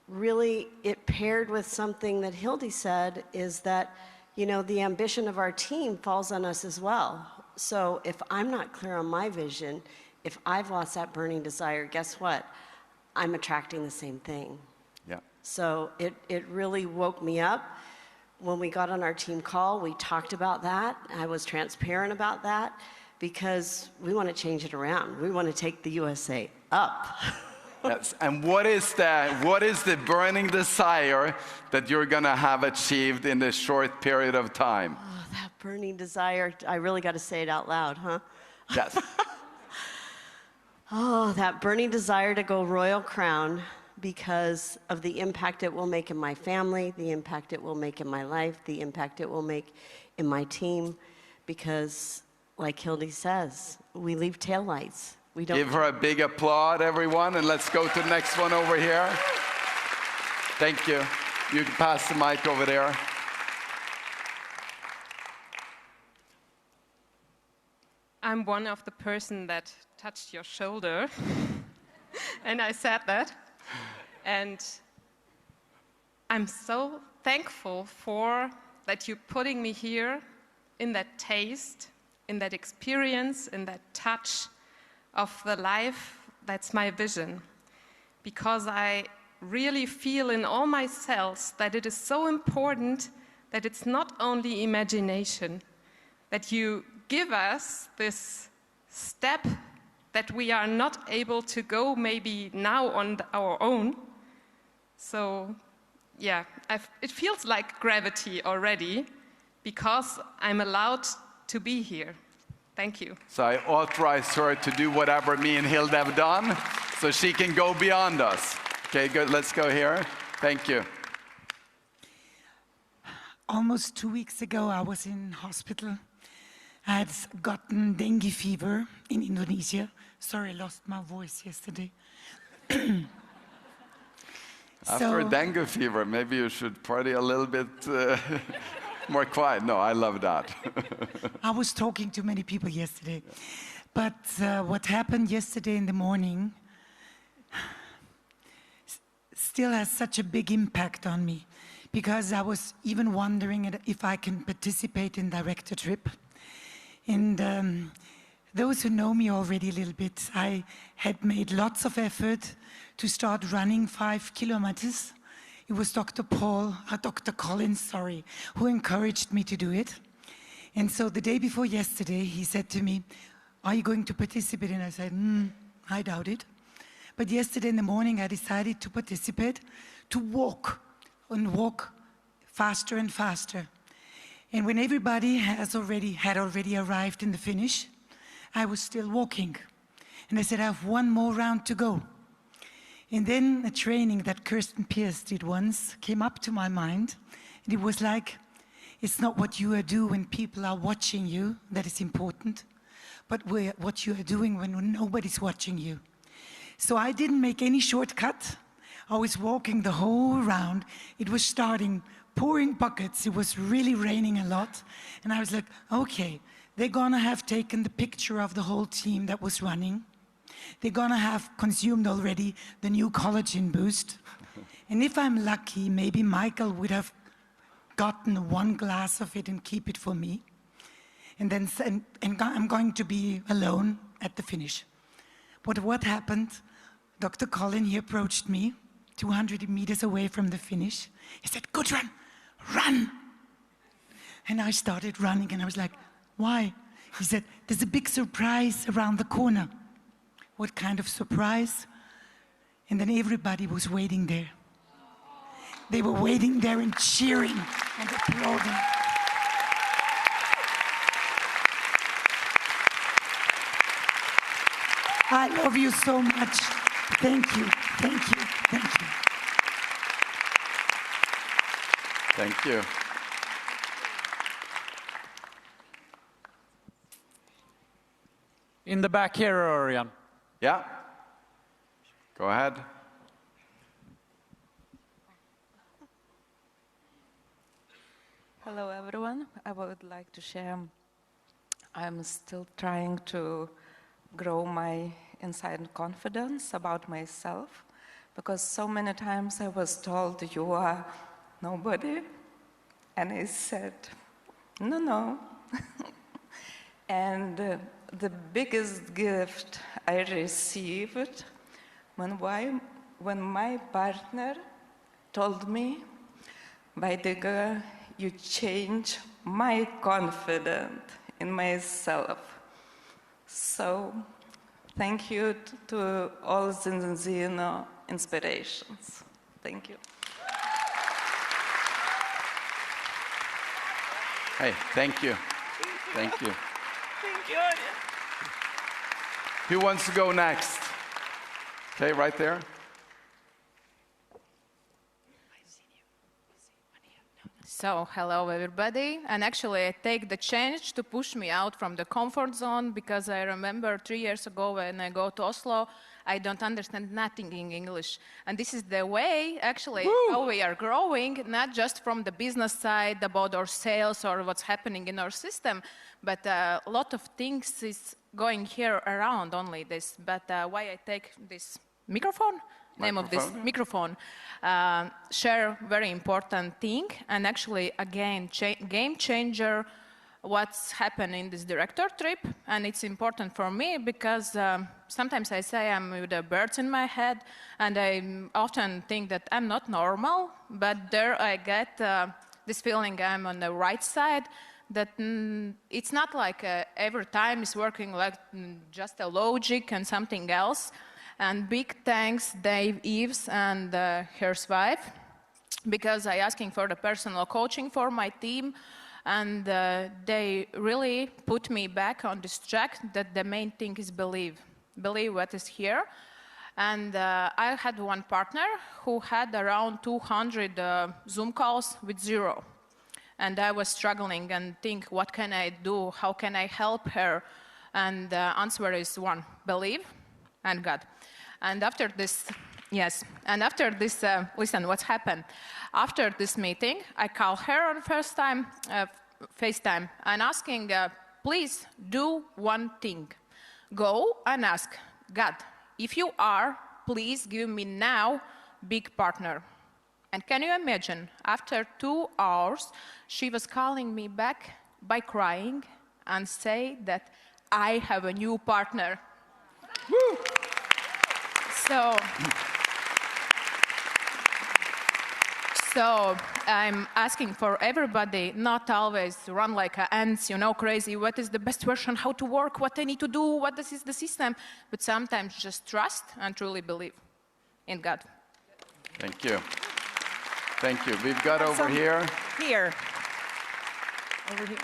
[SPEAKER 23] really, it paired with something that Hildy said, is that, you know, the ambition of our team falls on us as well. So if I'm not clear on my vision, if I've lost that burning desire, guess what? I'm attracting the same thing.
[SPEAKER 28] Yeah.
[SPEAKER 23] So it really woke me up. When we got on our team call, we talked about that. I was transparent about that because we want to change it around. We want to take the USA up.
[SPEAKER 28] Yes, and what is the burning desire that you're going to have achieved in this short period of time?
[SPEAKER 23] Oh, that burning desire. I really got to say it out loud, huh?
[SPEAKER 28] Yes.
[SPEAKER 23] Oh, that burning desire to go Royal Crown because of the impact it will make in my family, the impact it will make in my life, the impact it will make in my team. Because, like Hildy says, we leave taillights. We don't.
[SPEAKER 28] Give her a big applaud, everyone, and let's go to the next one over here. Thank you. You can pass the mic over there.
[SPEAKER 5] I'm one of the person that touched your shoulder, and I said that. And I'm so thankful for that you're putting me here in that taste, in that experience, in that touch of the life that's my vision. Because I really feel in all my cells that it is so important that it's not only imagination, that you give us this step that we are not able to go maybe now on our own. So, yeah, it feels like gravity already because I'm allowed to be here. Thank you.
[SPEAKER 28] So I authorize her to do whatever me and Hilde have done so she can go beyond us. Okay, good. Let's go here. Thank you.
[SPEAKER 7] Almost 2 weeks ago, I was in hospital. I had gotten dengue fever in Indonesia. Sorry, I lost my voice yesterday.
[SPEAKER 28] After dengue fever, maybe you should party a little bit more quiet. No, I love that.
[SPEAKER 7] I was talking to many people yesterday. But what happened yesterday in the morning still has such a big impact on me. Because I was even wondering if I can participate in Direct a Trip. And those who know me already a little bit, I had made lots of effort to start running 5 kilometers. It was Dr. Collins, who encouraged me to do it. And so the day before yesterday, he said to me, "Are you going to participate?" And I said, I doubt it. But yesterday in the morning, I decided to participate, to walk faster and faster. And when everybody had already arrived in the finish, I was still walking. And I said, I have one more round to go. And then a training that Kirsten Pierce did once came up to my mind. And it was like, it's not what you do when people are watching you that is important, but what you are doing when nobody's watching you. So I didn't make any shortcut. I was walking the whole round. It was starting pouring buckets. It was really raining a lot. And I was like, okay, they're gonna have taken the picture of the whole team that was running. They're gonna have consumed already the new collagen boost. And if I'm lucky, maybe Michael would have gotten 1 glass of it and keep it for me. And then I'm going to be alone at the finish. But what happened? Dr. Colin, he approached me 200 meters away from the finish. He said, "Gudrun, run!" And I started running, and I was like, "Why?" He said, "There's a big surprise around the corner." What kind of surprise? And then everybody was waiting there. They were waiting there and cheering and applauding. I love you so much. Thank you, thank you, thank you.
[SPEAKER 28] Thank you.
[SPEAKER 17] In the back here, Örjan.
[SPEAKER 28] Yeah. Go ahead.
[SPEAKER 1] Hello, everyone. I would like to share. I'm still trying to grow my inside confidence about myself, because so many times I was told you are nobody, and I said, no. And the biggest gift I received when my partner told me, Vaidiga, you change my confidence in myself. So thank you to all Zinzino inspirations. Thank you.
[SPEAKER 28] Hey, thank you. Thank you.
[SPEAKER 1] Thank you.
[SPEAKER 28] Who wants to go next? Okay, right there.
[SPEAKER 8] So, hello everybody, and actually I take the chance to push me out from the comfort zone, because I remember 3 years ago when I go to Oslo, I don't understand nothing in English. And this is the way, actually, how we are growing, not just from the business side about our sales or what's happening in our system, but a lot of things is going here around only this. But why I take this microphone? Name of this microphone, share very important thing, and actually again game changer what's happened in this director trip. And it's important for me because sometimes I say I'm with the birds in my head, and I often think that I'm not normal, but there I get this feeling I'm on the right side, that it's not like every time is working like just a logic and something else. And big thanks Dave Eves and her wife, because I asking for the personal coaching for my team, and they really put me back on this track that the main thing is believe what is here. And I had one partner who had around 200 Zoom calls with 0. And I was struggling and think, what can I do? How can I help her? And the answer is one, believe and God. And after this, listen, what's happened? After this meeting, I call her on FaceTime, and asking, please do one thing. Go and ask, God, if you are, please give me now big partner. And can you imagine, after 2 hours, she was calling me back by crying and say that I have a new partner.
[SPEAKER 28] Woo!
[SPEAKER 8] So I'm asking for everybody, not always run like ants, crazy. What is the best version, how to work, what I need to do, what this is the system, but sometimes just trust and truly believe in God.
[SPEAKER 28] Thank you. Thank you. We've got over here.
[SPEAKER 4] Here. Over here.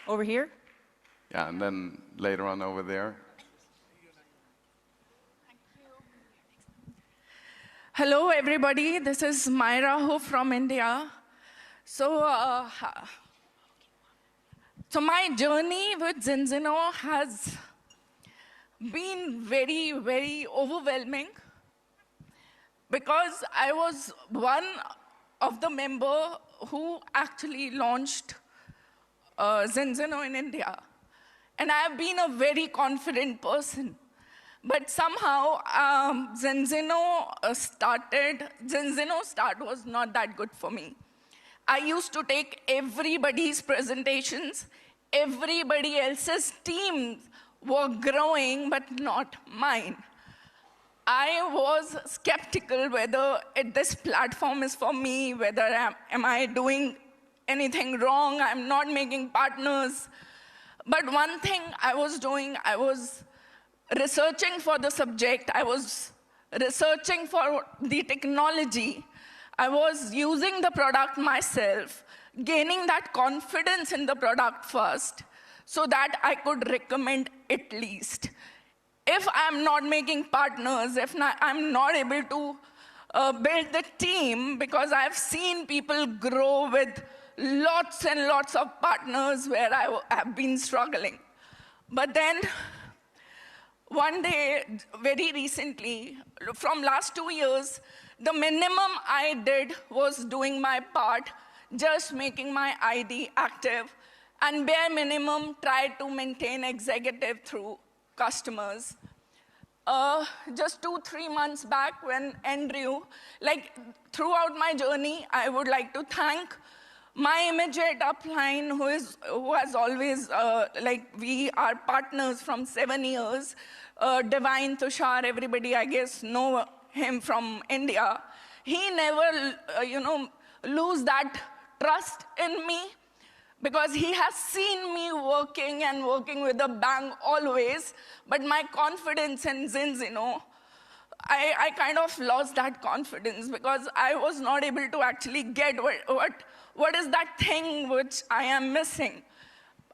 [SPEAKER 4] Over here?
[SPEAKER 28] Yeah, and then later on over there.
[SPEAKER 6] Hello, everybody. This is Myra from India. So my journey with Zinzino has been very, very overwhelming because I was one of the members who actually launched Zinzino in India. And I have been a very confident person. But somehow, Zinzino start was not that good for me. I used to take everybody's presentations, everybody else's teams were growing, but not mine. I was skeptical whether this platform is for me, whether am I doing anything wrong, I'm not making partners. But one thing I was doing, I was researching for the subject, I was researching for the technology, I was using the product myself, gaining that confidence in the product first, so that I could recommend at least. If I'm not making partners, if I'm not able to build the team, because I've seen people grow with lots and lots of partners where I have been struggling. But then, one day, very recently, from last 2 years, the minimum I did was doing my part, just making my ID active, and bare minimum tried to maintain executive through customers. Just 2-3 months back when Andrew, throughout my journey, I would like to thank my immediate upline, who has always, we are partners from 7 years, Divine, Tushar, everybody, I guess, know him from India. He never, lose that trust in me because he has seen me working and working with a bang always, but my confidence in Zinzino, I kind of lost that confidence because I was not able to actually get what is that thing which I am missing.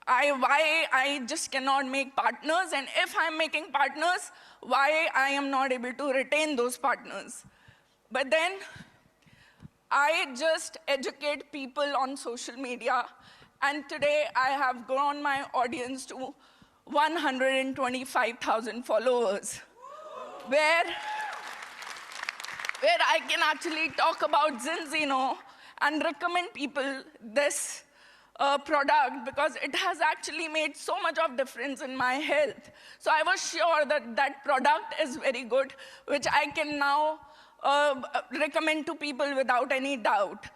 [SPEAKER 6] Why I just cannot make partners, and if I'm making partners, why I am not able to retain those partners. But then I just educate people on social media, and today I have grown my audience to 125,000 followers, where I can actually talk about Zinzino and recommend people this product because it has actually made so much of difference in my health. So I was sure that that product is very good, which I can now recommend to people without any doubt.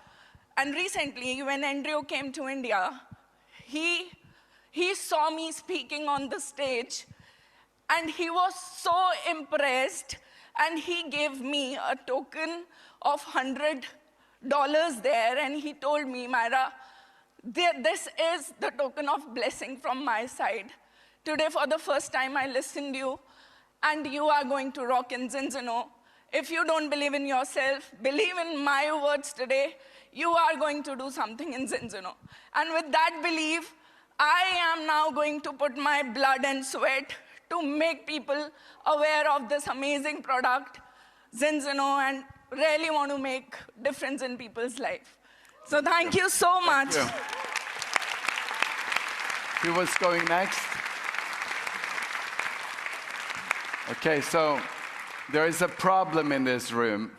[SPEAKER 6] And recently, when Andrew came to India, he saw me speaking on the stage, and he was so impressed, and he gave me a token of $100 there, and he told me, Myra, this is the token of blessing from my side. Today, for the first time, I listened to you, and you are going to rock in Zinzino. If you don't believe in yourself, believe in my words today, you are going to do something in Zinzino. And with that belief, I am now going to put my blood and sweat to make people aware of this amazing product, Zinzino, and really want to make difference in people's life. So thank you so much.
[SPEAKER 28] Thank you. Who was going next? Okay, so there is a problem in this room.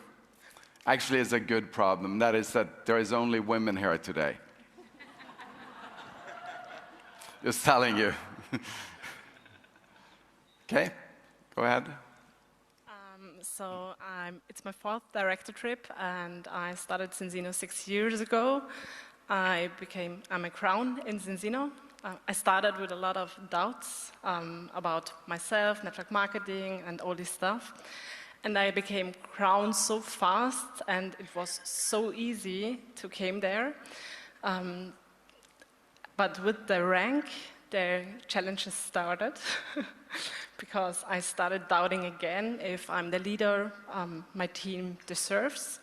[SPEAKER 28] Actually, it's a good problem. That is that there is only women here today. Just telling you. Okay, go ahead.
[SPEAKER 10] It's my 4th director trip, and I started Zinzino 6 years ago. I'm a crown in Zinzino. I started with a lot of doubts about myself, network marketing, and all this stuff. And I became crowned so fast, and it was so easy to came there. But with the rank, the challenges started because I started doubting again if I'm the leader my team deserves.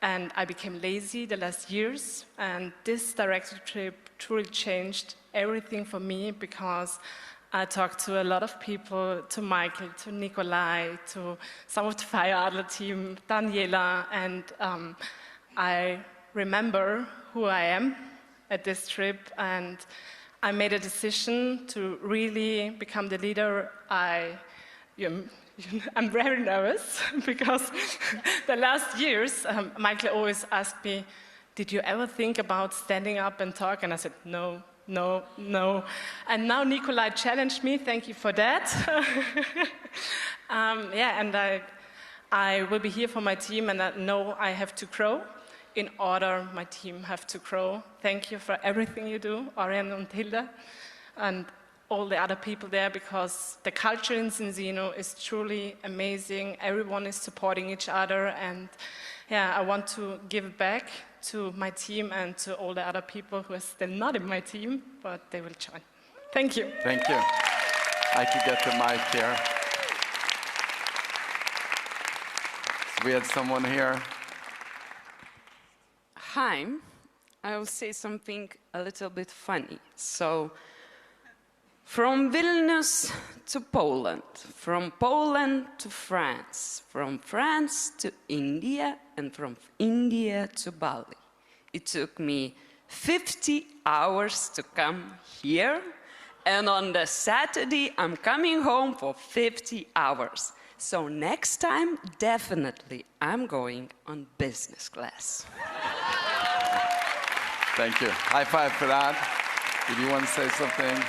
[SPEAKER 10] And I became lazy the last years. And this directorship truly changed everything for me because I talked to a lot of people, to Michael, to Nikolai, to some of the Fire Adler team, Daniela, and I remember who I am at this trip, and I made a decision to really become the leader I'm very nervous because the last years, Michael always asked me, did you ever think about standing up and talk? And I said, no. And now Nikolai challenged me, thank you for that. And I will be here for my team, and I know I have to grow in order my team have to grow. Thank you for everything you do, Orion and Hilda, and all the other people there, because the culture in Cincino is truly amazing. Everyone is supporting each other, and I want to give back to my team and to all the other people who are still not in my team, but they will join. Thank you.
[SPEAKER 28] Thank you. I could get the mic here. So we had someone here.
[SPEAKER 11] Hi. I will say something a little bit funny. So, from Vilnius to Poland, from Poland to France, from France to India, and from India to Bali. It took me 50 hours to come here, and on the Saturday I'm coming home for 50 hours. So next time, definitely, I'm going on business class.
[SPEAKER 28] Thank you. High five for that. Did you want to say something?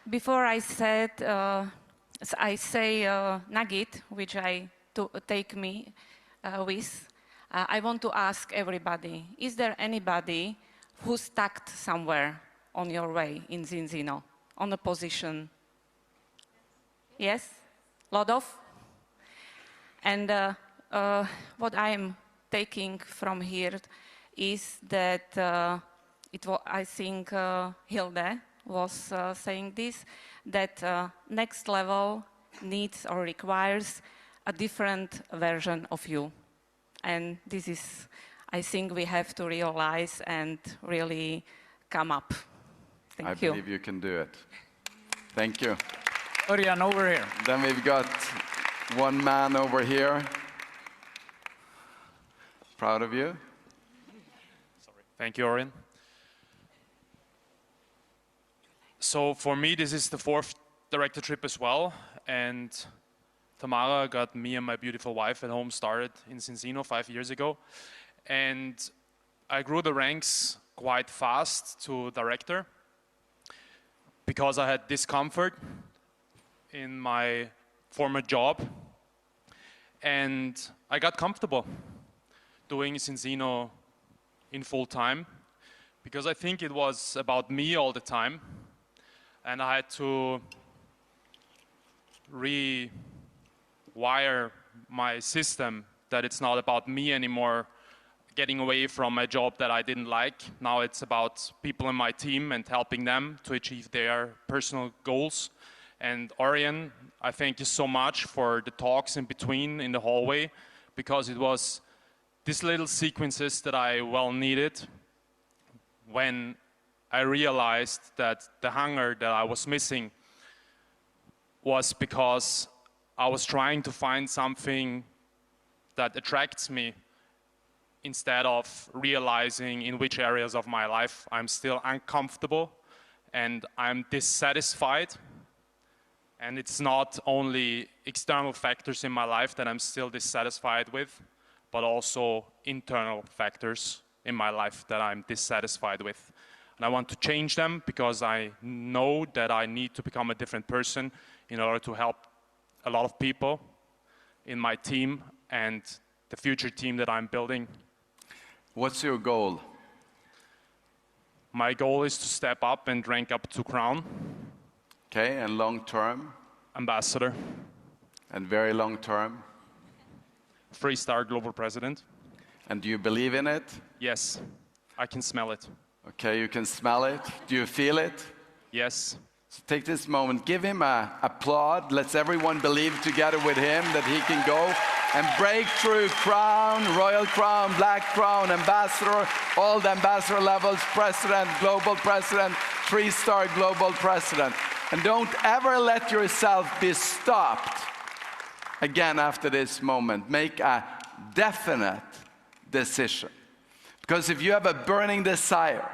[SPEAKER 12] Before I say nugget, which I take me with, I want to ask everybody, is there anybody who's stuck somewhere on your way in Cincino, on a position? Yes? Lot of? And what I am taking from here is that I think Hilde was saying this, that next level needs or requires a different version of you. And this is, I think we have to realize and really come up. Thank you.
[SPEAKER 28] I believe you can do it. Thank you.
[SPEAKER 17] Örjan, over here.
[SPEAKER 28] Then we've got one man over here. Proud of you.
[SPEAKER 13] Thank you, Orion. So for me, this is the 4th director trip as well, and Tamara got me and my beautiful wife at home started in Cincino 5 years ago, and I grew the ranks quite fast to director because I had discomfort in my former job, and I got comfortable doing Cincino in full time because I think it was about me all the time. And I had to rewire my system that it's not about me anymore, getting away from my job that I didn't like. Now it's about people in my team and helping them to achieve their personal goals. And Orion, I thank you so much for the talks in between in the hallway, because it was these little sequences that I well needed when I realized that the hunger that I was missing was because I was trying to find something that attracts me instead of realizing in which areas of my life I'm still uncomfortable and I'm dissatisfied. And it's not only external factors in my life that I'm still dissatisfied with, but also internal factors in my life that I'm dissatisfied with. And I want to change them because I know that I need to become a different person in order to help a lot of people in my team and the future team that I'm building.
[SPEAKER 28] What's your goal?
[SPEAKER 13] My goal is to step up and rank up to crown.
[SPEAKER 28] Okay, and long term?
[SPEAKER 13] Ambassador.
[SPEAKER 28] And very long term?
[SPEAKER 13] 3-star global president.
[SPEAKER 28] And do you believe in it?
[SPEAKER 13] Yes, I can smell it.
[SPEAKER 28] Okay, you can smell it. Do you feel it?
[SPEAKER 13] Yes.
[SPEAKER 28] So take this moment, give him an applaud. Let's everyone believe together with him that he can go and break through crown, royal crown, black crown, ambassador, all the ambassador levels, president, global president, 3-star global president. And don't ever let yourself be stopped again after this moment. Make a definite decision. Because if you have a burning desire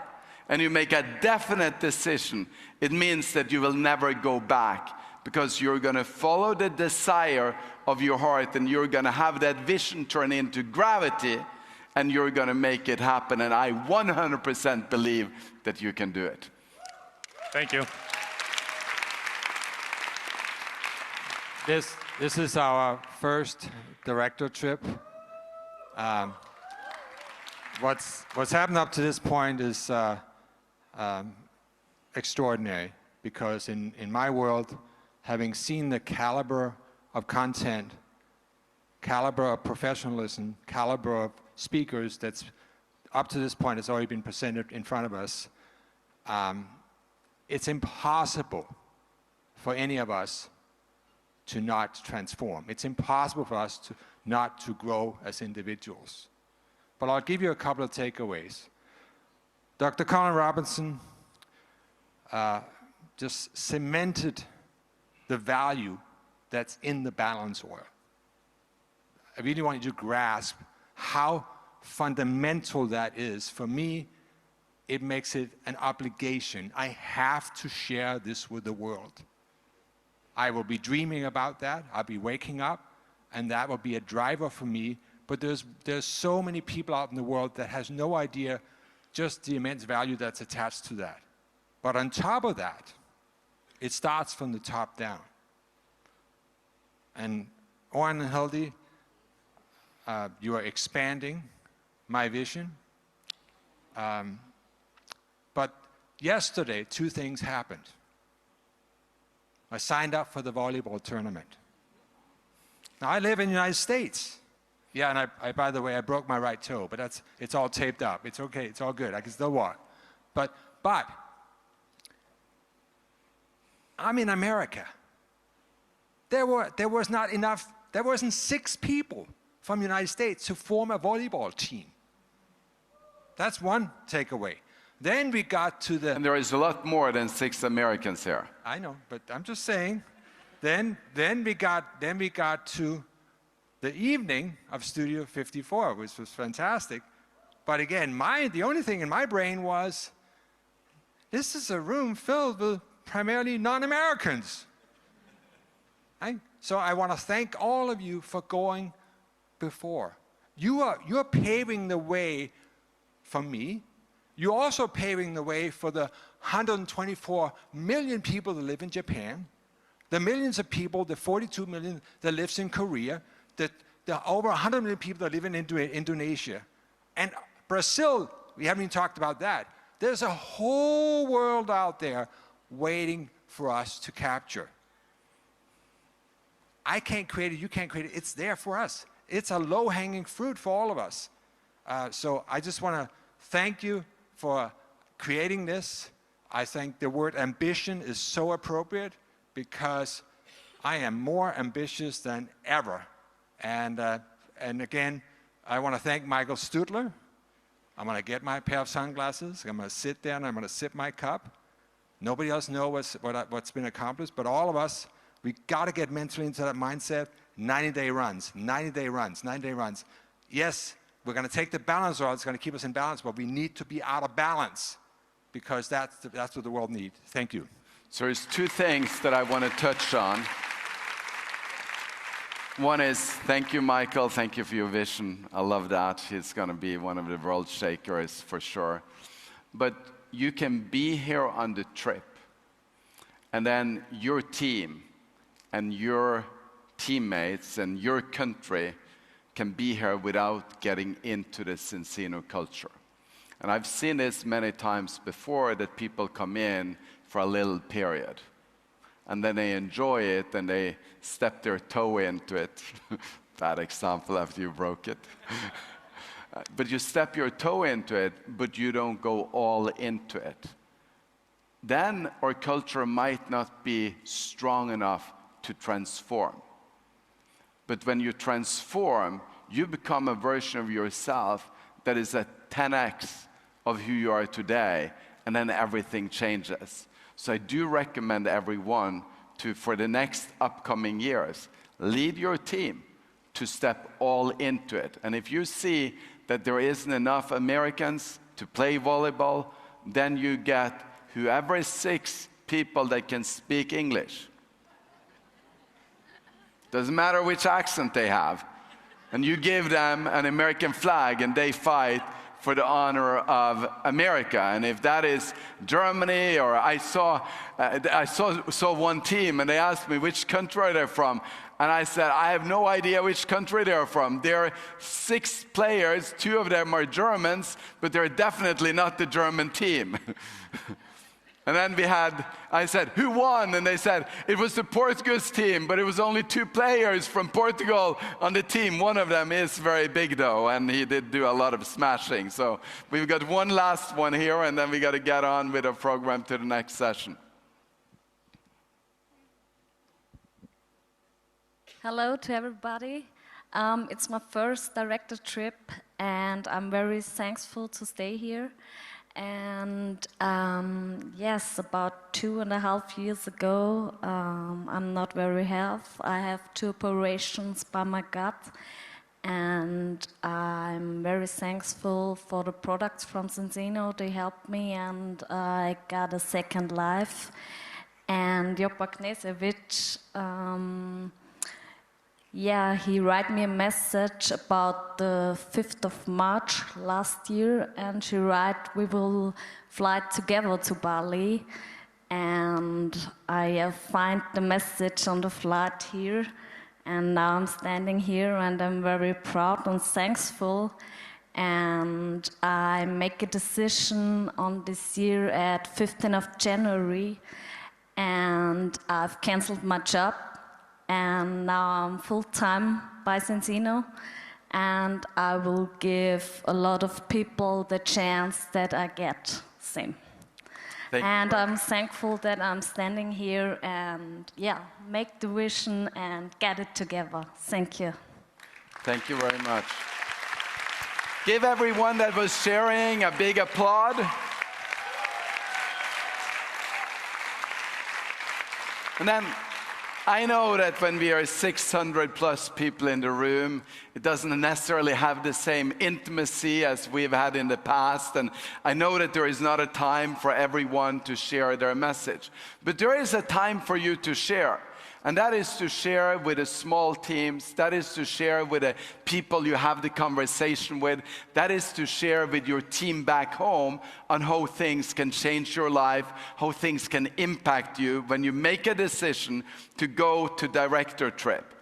[SPEAKER 28] and you make a definite decision, it means that you will never go back, because you're going to follow the desire of your heart, and you're going to have that vision turn into gravity, and you're going to make it happen. And I 100% believe that you can do it.
[SPEAKER 13] Thank you.
[SPEAKER 9] This is our first director trip. What's happened up to this point is extraordinary, because in my world, having seen the caliber of content, caliber of professionalism, caliber of speakers that's up to this point has already been presented in front of us, it's impossible for any of us to not transform. It's impossible for us not to grow as individuals. But I'll give you a couple of takeaways. Dr. Colin Robinson just cemented the value that's in the balance oil. I really want you to grasp how fundamental that is. For me, it makes it an obligation. I have to share this with the world. I will be dreaming about that. I'll be waking up, and that will be a driver for me. But there's so many people out in the world that has no idea just the immense value that's attached to that. But on top of that, it starts from the top down. And Oren and Hildy, you are expanding my vision. But yesterday, 2 things happened. I signed up for the volleyball tournament. Now, I live in the United States. Yeah, and I by the way, I broke my right toe, but it's all taped up. It's okay, it's all good, I can still walk. But I'm in America. There wasn't 6 people from the United States to form a volleyball team. That's one takeaway. Then we got to the...
[SPEAKER 28] And there is a lot more than 6 Americans here.
[SPEAKER 9] I know, but I'm just saying. Then we got to the evening of Studio 54, which was fantastic. But again, the only thing in my brain was, this is a room filled with primarily non-Americans. Right? So I want to thank all of you for going before. You're paving the way for me. You're also paving the way for the 124 million people that live in Japan, the millions of people, the 42 million that lives in Korea, the over 100 million people that live in Indonesia. And Brazil, we haven't even talked about that. There's a whole world out there waiting for us to capture. I can't create it, you can't create it, it's there for us. It's a low-hanging fruit for all of us. So I just want to thank you for creating this. I think the word ambition is so appropriate, because I am more ambitious than ever. And again, I want to thank Michael Stutler. I'm going to get my pair of sunglasses. I'm going to sit there and I'm going to sip my cup. Nobody else knows what's been accomplished, but all of us, we got to get mentally into that mindset. 90-day runs, 90-day runs, 90-day runs. Yes, we're going to take the balance oil. It's going to keep us in balance, but we need to be out of balance, because that's what the world needs. Thank you.
[SPEAKER 28] So there's 2 things that I want to touch on. One is, thank you, Michael. Thank you for your vision. I love that. He's going to be one of the world shakers for sure. But you can be here on the trip, and then your team and your teammates and your country can be here without getting into the Cincino culture. And I've seen this many times before, that people come in for a little period. And then they enjoy it and they step their toe into it. Bad example after you broke it. But you step your toe into it, but you don't go all into it. Then our culture might not be strong enough to transform. But when you transform, you become a version of yourself that is a 10x of who you are today, and then everything changes. So I do recommend everyone to, for the next upcoming years, lead your team to step all into it. And if you see that there isn't enough Americans to play volleyball, then you get whoever is 6 people that can speak English. Doesn't matter which accent they have. And you give them an American flag and they fight for the honor of America. And if that is Germany, or I saw one team and they asked me which country they're from. And I said, I have no idea which country they're from. There are 6 players, 2 of them are Germans, but they're definitely not the German team. And then I said, who won? And they said, it was the Portuguese team, but it was only 2 players from Portugal on the team. One of them is very big though, and he did do a lot of smashing. So we've got one last one here, and then we got to get on with our program to the next session.
[SPEAKER 14] Hello to everybody. It's my first director trip, and I'm very thankful to stay here. And yes, about 2.5 years ago, I'm not very healthy. I have 2 operations by my gut, and I'm very thankful for the products from Cincino. They helped me, and I got a second life. And Job Agnesevich, yeah, he wrote me a message about the 5th of March last year, and she wrote, we will fly together to Bali. And I find the message on the flight here, and now I'm standing here, and I'm very proud and thankful. And I make a decision on this year at 15th of January, and I've canceled my job. And now I'm full-time by Cincino, and I will give a lot of people the chance that I get. Same. And I'm thankful that I'm standing here and, yeah, make the vision and get it together. Thank you.
[SPEAKER 28] Thank you very much. Give everyone that was sharing a big applaud. And then, I know that when we are 600 plus people in the room, it doesn't necessarily have the same intimacy as we've had in the past. And I know that there is not a time for everyone to share their message. But there is a time for you to share. And that is to share with the small teams. That is to share with the people you have the conversation with. That is to share with your team back home on how things can change your life, how things can impact you when you make a decision to go to director trip.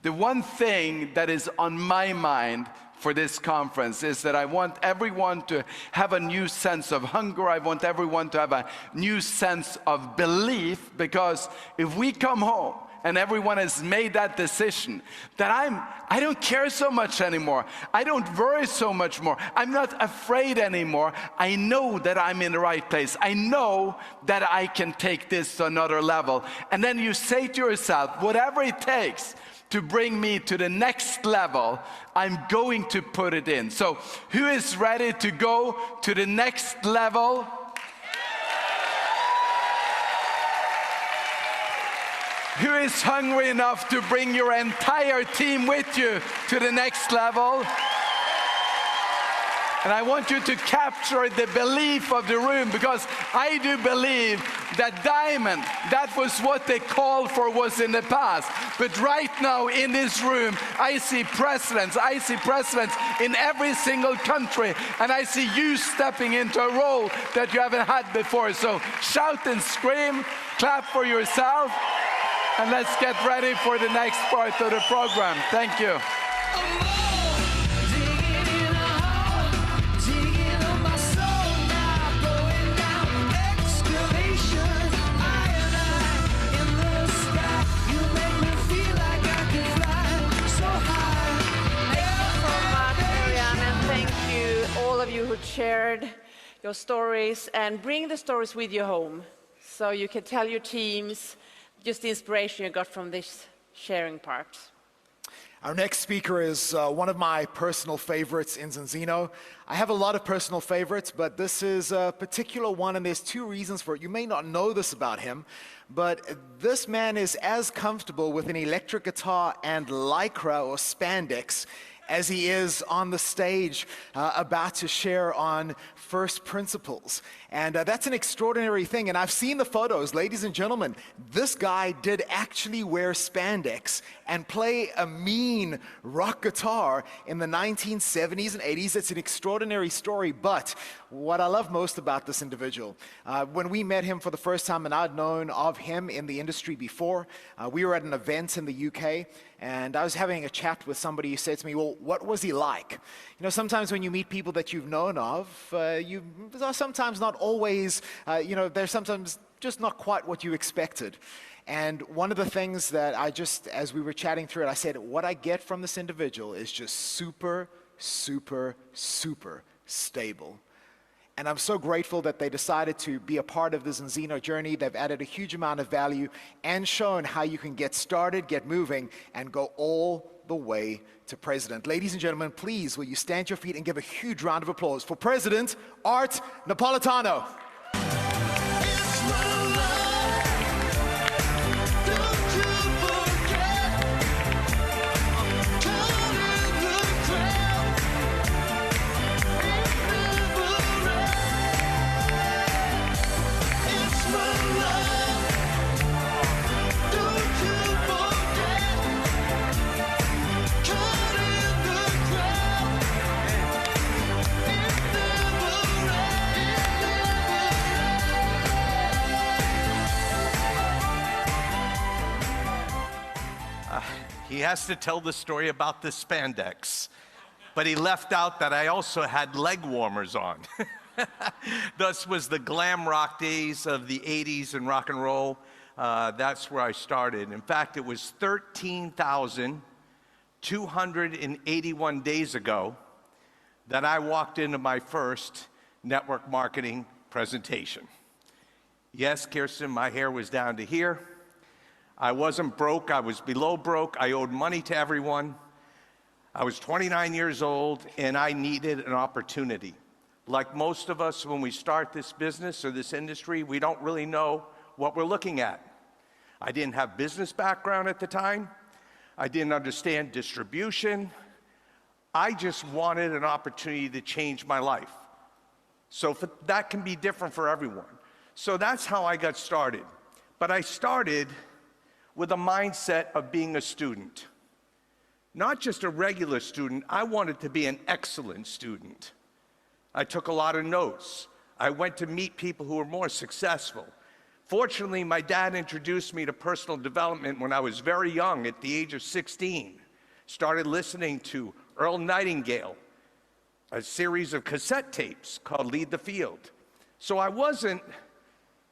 [SPEAKER 28] The one thing that is on my mind for this conference is that I want everyone to have a new sense of hunger. I want everyone to have a new sense of belief, because if we come home and everyone has made that decision, that I don't care so much anymore. I don't worry so much more. I'm not afraid anymore. I know that I'm in the right place. I know that I can take this to another level. And then you say to yourself, whatever it takes to bring me to the next level, I'm going to put it in. So who is ready to go to the next level? Who is hungry enough to bring your entire team with you to the next level? And I want you to capture the belief of the room, because I do believe that diamond, that was what they called for was in the past. But right now in this room, I see presidents. I see presidents in every single country. And I see you stepping into a role that you haven't had before. So shout and scream, clap for yourself. And let's get ready for the next part of the program. Thank you.
[SPEAKER 25] shared your stories, and bring the stories with you home so you can tell your teams just the inspiration you got from this sharing part.
[SPEAKER 24] Our next speaker is one of my personal favorites in Zinzino. I have a lot of personal favorites, but this is a particular one, and there's two reasons for it. You may not know this about him, but this man is as comfortable with an electric guitar and lycra or spandex as he is on the stage about to share on first principles. And that's an extraordinary thing. And I've seen the photos, ladies and gentlemen. This guy did actually wear spandex and play a mean rock guitar in the 1970s and 80s. It's an extraordinary story. But what I love most about this individual, when we met him for the first time, and I'd known of him in the industry before, we were at an event in the UK, and I was having a chat with somebody who said to me, well, what was he like? You know, sometimes when you meet people that you've known of, you are sometimes not always, they're sometimes just not quite what you expected. And one of the things that as we were chatting through it, I said, what I get from this individual is just super, super, super stable. And I'm so grateful that they decided to be a part of the Zinzino journey. They've added a huge amount of value and shown how you can get started, get moving, and go all the way to President. Ladies and gentlemen, please, will you stand to your feet and give a huge round of applause for President Art Napolitano.
[SPEAKER 15] He has to tell the story about the spandex, but he left out that I also had leg warmers on. Thus was the glam rock days of the 80s and rock and roll. That's where I started. In fact, it was 13,281 days ago that I walked into my first network marketing presentation. Yes, Kirsten, my hair was down to here. I wasn't broke, I was below broke, I owed money to everyone. I was 29 years old and I needed an opportunity. Like most of us, when we start this business or this industry, we don't really know what we're looking at. I didn't have business background at the time. I didn't understand distribution. I just wanted an opportunity to change my life. So that can be different for everyone. So that's how I got started. But I started with a mindset of being a student. Not just a regular student, I wanted to be an excellent student. I took a lot of notes. I went to meet people who were more successful. Fortunately, my dad introduced me to personal development when I was very young, at the age of 16. Started listening to Earl Nightingale, a series of cassette tapes called Lead the Field. So I wasn't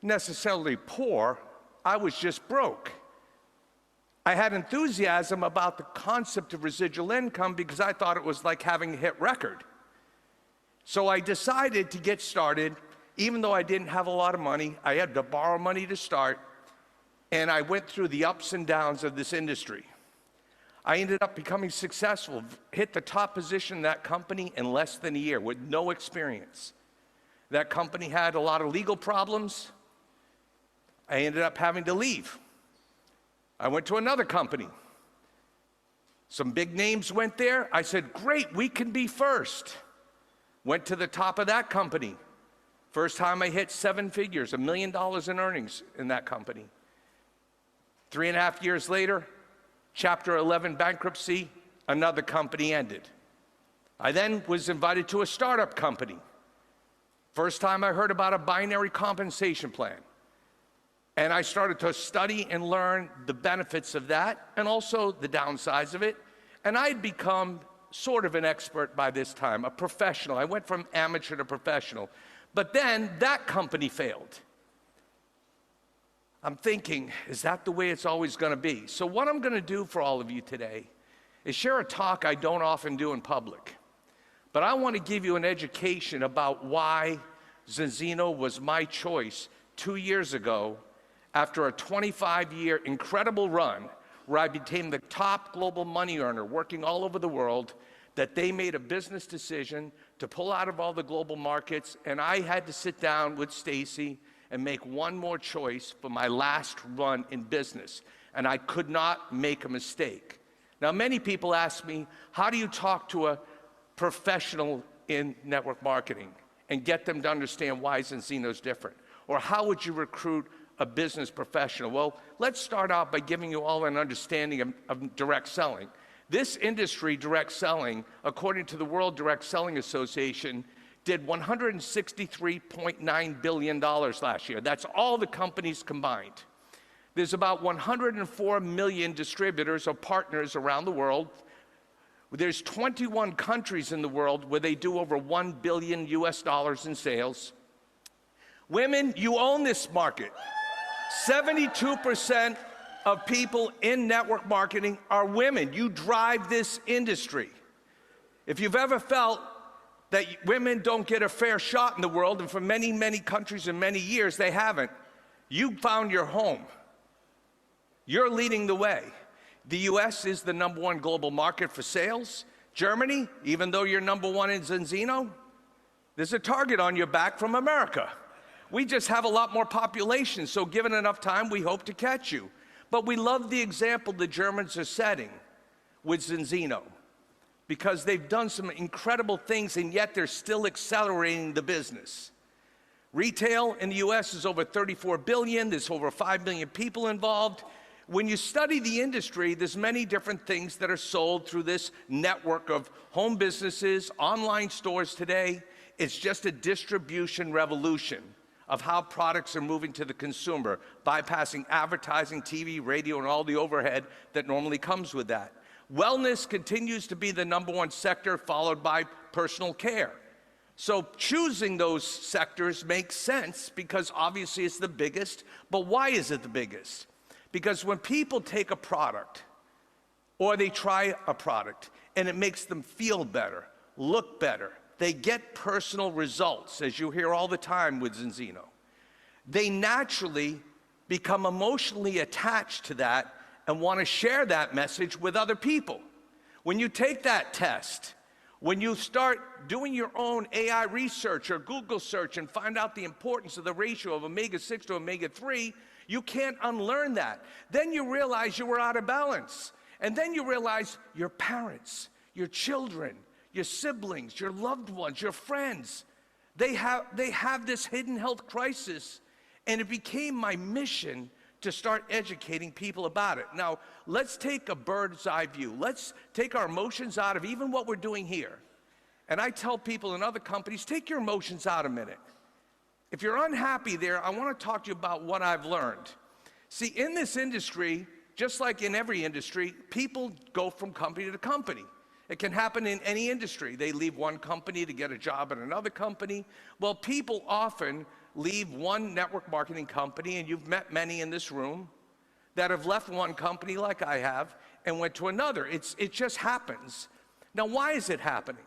[SPEAKER 15] necessarily poor, I was just broke. I had enthusiasm about the concept of residual income because I thought it was like having a hit record. So I decided to get started, even though I didn't have a lot of money. I had to borrow money to start, and I went through the ups and downs of this industry. I ended up becoming successful, hit the top position in that company in less than a year with no experience. That company had a lot of legal problems. I ended up having to leave. I went to another company. Some big names went there. I said, great, we can be first. Went to the top of that company. First time I hit 7 figures, $1 million in earnings in that company. 3.5 years later, Chapter 11 bankruptcy, another company ended. I then was invited to a startup company. First time I heard about a binary compensation plan. And I started to study and learn the benefits of that and also the downsides of it. And I had become sort of an expert by this time, a professional. I went from amateur to professional. But then that company failed. I'm thinking, is that the way it's always going to be? So what I'm going to do for all of you today is share a talk I don't often do in public. But I want to give you an education about why Zinzino was my choice 2 years ago after a 25-year incredible run where I became the top global money earner working all over the world, that they made a business decision to pull out of all the global markets, and I had to sit down with Stacy and make one more choice for my last run in business, and I could not make a mistake. Now, many people ask me, how do you talk to a professional in network marketing and get them to understand why Zinzino's different? Or how would you recruit a business professional? Well, let's start out by giving you all an understanding of direct selling. This industry, direct selling, according to the World Direct Selling Association, did $163.9 billion last year. That's all the companies combined. There's about 104 million distributors or partners around the world. There's 21 countries in the world where they do over $1 billion in sales. Women, you own this market. 72% of people in network marketing are women. You drive this industry. If you've ever felt that women don't get a fair shot in the world, and for many, many countries and many years they haven't, you found your home. You're leading the way. The US is the #1 global market for sales. Germany, even though you're #1 in Zinzino, there's a target on your back from America. We just have a lot more population, so given enough time, we hope to catch you. But we love the example the Germans are setting with Zinzino, because they've done some incredible things, and yet they're still accelerating the business. Retail in the US is over 34 billion. There's over 5 million people involved. When you study the industry, there's many different things that are sold through this network of home businesses, online stores today. It's just a distribution revolution of how products are moving to the consumer, bypassing advertising, TV, radio, and all the overhead that normally comes with that. Wellness continues to be the #1 sector, followed by personal care. So choosing those sectors makes sense because obviously it's the biggest. But why is it the biggest? Because when people take a product or they try a product and it makes them feel better, look better, they get personal results, as you hear all the time with Zinzino. They naturally become emotionally attached to that and want to share that message with other people. When you take that test, when you start doing your own AI research or Google search and find out the importance of the ratio of omega-6 to omega-3, you can't unlearn that. Then you realize you were out of balance. And then you realize your parents, your children, your siblings, your loved ones, your friends, they have this hidden health crisis. And it became my mission to start educating people about it. Now, let's take a bird's eye view. Let's take our emotions out of even what we're doing here. And I tell people in other companies, take your emotions out a minute. If you're unhappy there, I want to talk to you about what I've learned. See, in this industry, just like in every industry, people go from company to company. It can happen in any industry. They leave one company to get a job at another company. Well, people often leave one network marketing company, and you've met many in this room that have left one company like I have and went to another. It just happens. Now, why is it happening?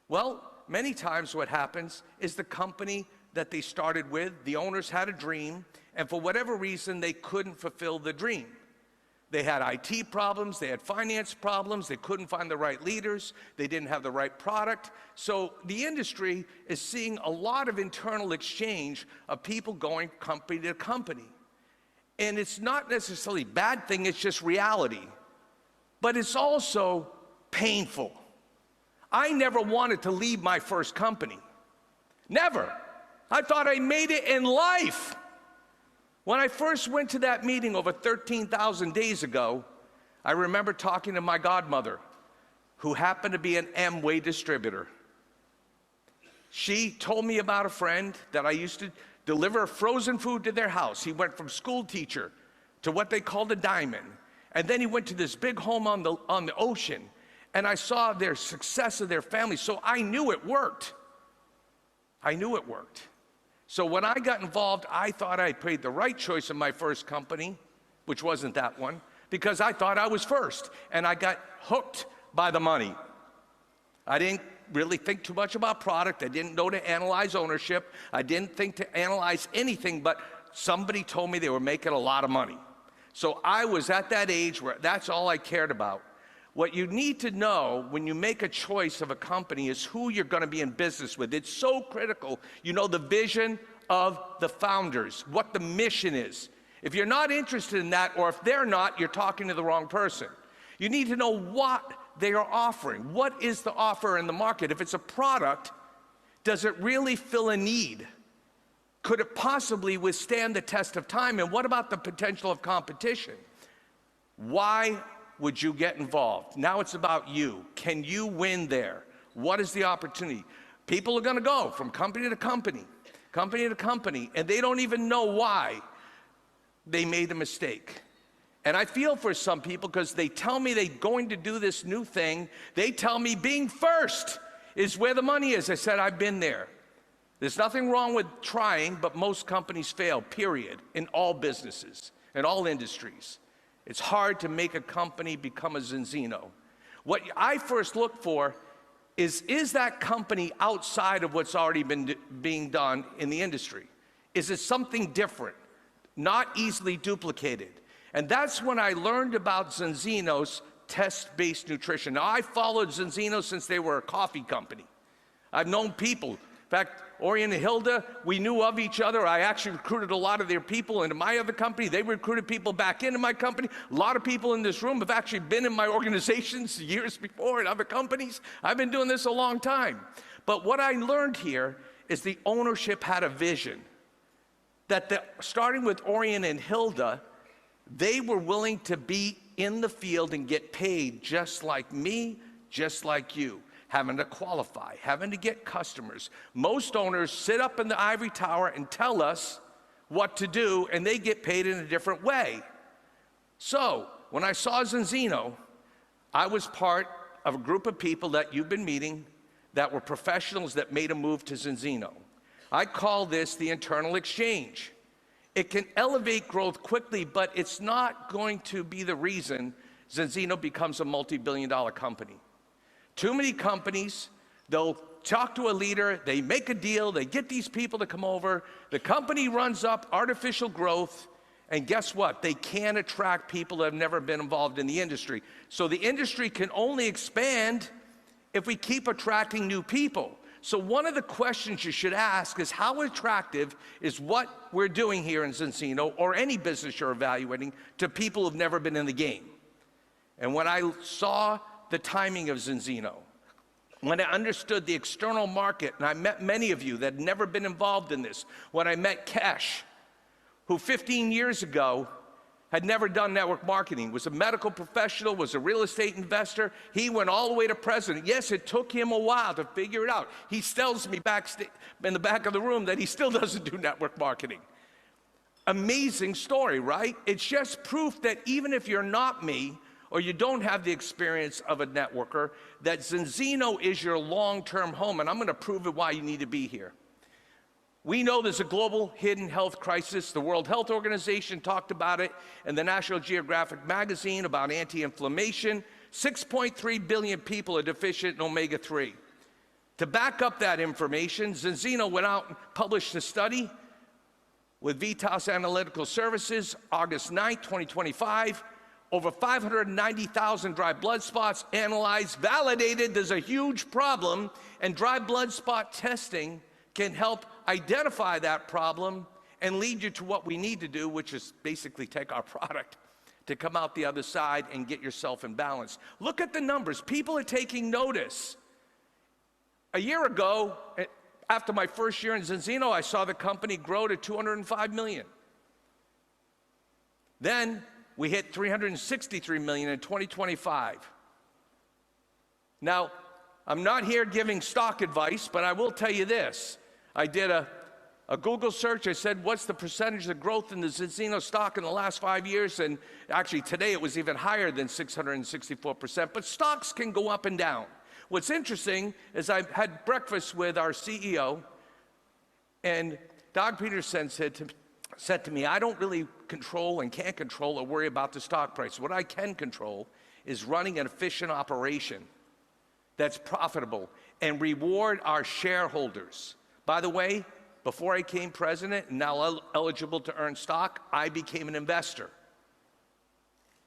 [SPEAKER 15] Well, many times what happens is the company that they started with, the owners had a dream, and for whatever reason, they couldn't fulfill the dream. They had IT problems, they had finance problems, they couldn't find the right leaders, they didn't have the right product. So the industry is seeing a lot of internal exchange of people going company to company. And it's not necessarily a bad thing, it's just reality. But it's also painful. I never wanted to leave my first company. Never. I thought I made it in life. When I first went to that meeting over 13,000 days ago, I remember talking to my godmother, who happened to be an Amway distributor. She told me about a friend that I used to deliver frozen food to their house. He went from school teacher to what they called a diamond. And then he went to this big home on the ocean. And I saw their success of their family, so I knew it worked. I knew it worked. So when I got involved, I thought I made the right choice in my first company, which wasn't that one, because I thought I was first, and I got hooked by the money. I didn't really think too much about product. I didn't know to analyze ownership. I didn't think to analyze anything, but somebody told me they were making a lot of money. So I was at that age where that's all I cared about. What you need to know when you make a choice of a company is who you're going to be in business with. It's so critical. You know the vision of the founders, what the mission is. If you're not interested in that, or if they're not, you're talking to the wrong person. You need to know what they are offering. What is the offer in the market? If it's a product, does it really fill a need? Could it possibly withstand the test of time? And what about the potential of competition? Why would you get involved? Now it's about you. Can you win there? What is the opportunity? People are going to go from company to company, and they don't even know why they made a mistake. And I feel for some people because they tell me they're going to do this new thing. They tell me being first is where the money is. I said, I've been there. There's nothing wrong with trying, but most companies fail, period, in all businesses, in all industries. It's hard to make a company become a Zinzino. What I first look for is that company outside of what's already been being done in the industry? Is it something different, not easily duplicated? And that's when I learned about Zinzino's test-based nutrition. Now, I followed Zinzino since they were a coffee company. I've known people. In fact, Orion and Hilda, we knew of each other. I actually recruited a lot of their people into my other company. They recruited people back into my company. A lot of people in this room have actually been in my organizations years before in other companies. I've been doing this a long time. But what I learned here is the ownership had a vision. That starting with Orion and Hilda, they were willing to be in the field and get paid just like me, just like you. Having to qualify, having to get customers. Most owners sit up in the ivory tower and tell us what to do, and they get paid in a different way. So, when I saw Zinzino, I was part of a group of people that you've been meeting that were professionals that made a move to Zinzino. I call this the internal exchange. It can elevate growth quickly, but it's not going to be the reason Zinzino becomes a multi-billion-dollar company. Too many companies, they'll talk to a leader, they make a deal, they get these people to come over, the company runs up artificial growth, and guess what? They can't attract people that have never been involved in the industry. So the industry can only expand if we keep attracting new people. So one of the questions you should ask is how attractive is what we're doing here in Zinzino, or any business you're evaluating, to people who've never been in the game? And when I saw the timing of Zinzino, when I understood the external market, and I met many of you that had never been involved in this, when I met Kesh, who 15 years ago had never done network marketing, was a medical professional, was a real estate investor. He went all the way to president. Yes, it took him a while to figure it out. He tells me in the back of the room that he still doesn't do network marketing. Amazing story, right? It's just proof that even if you're not me, or you don't have the experience of a networker, that Zinzino is your long-term home, and I'm going to prove it why you need to be here. We know there's a global hidden health crisis. The World Health Organization talked about it in the National Geographic magazine about anti-inflammation. 6.3 billion people are deficient in omega-3. To back up that information, Zinzino went out and published a study with Vitas Analytical Services, August 9, 2025. Over 590,000 dry blood spots analyzed, validated there's a huge problem, and dry blood spot testing can help identify that problem and lead you to what we need to do, which is basically take our product to come out the other side and get yourself in balance. Look at the numbers. People are taking notice. A year ago, after my first year in Zinzino, I saw the company grow to 205 million. Then we hit 363 million in 2025. Now, I'm not here giving stock advice, but I will tell you this. I did a Google search. I said, what's the percentage of growth in the Zinzino stock in the last 5 years? And actually, today it was even higher than 664%. But stocks can go up and down. What's interesting is I had breakfast with our CEO, and Doug Peterson said to me, I don't really control and can't control or worry about the stock price. What I can control is running an efficient operation that's profitable and reward our shareholders. By the way, before I became president and now eligible to earn stock, I became an investor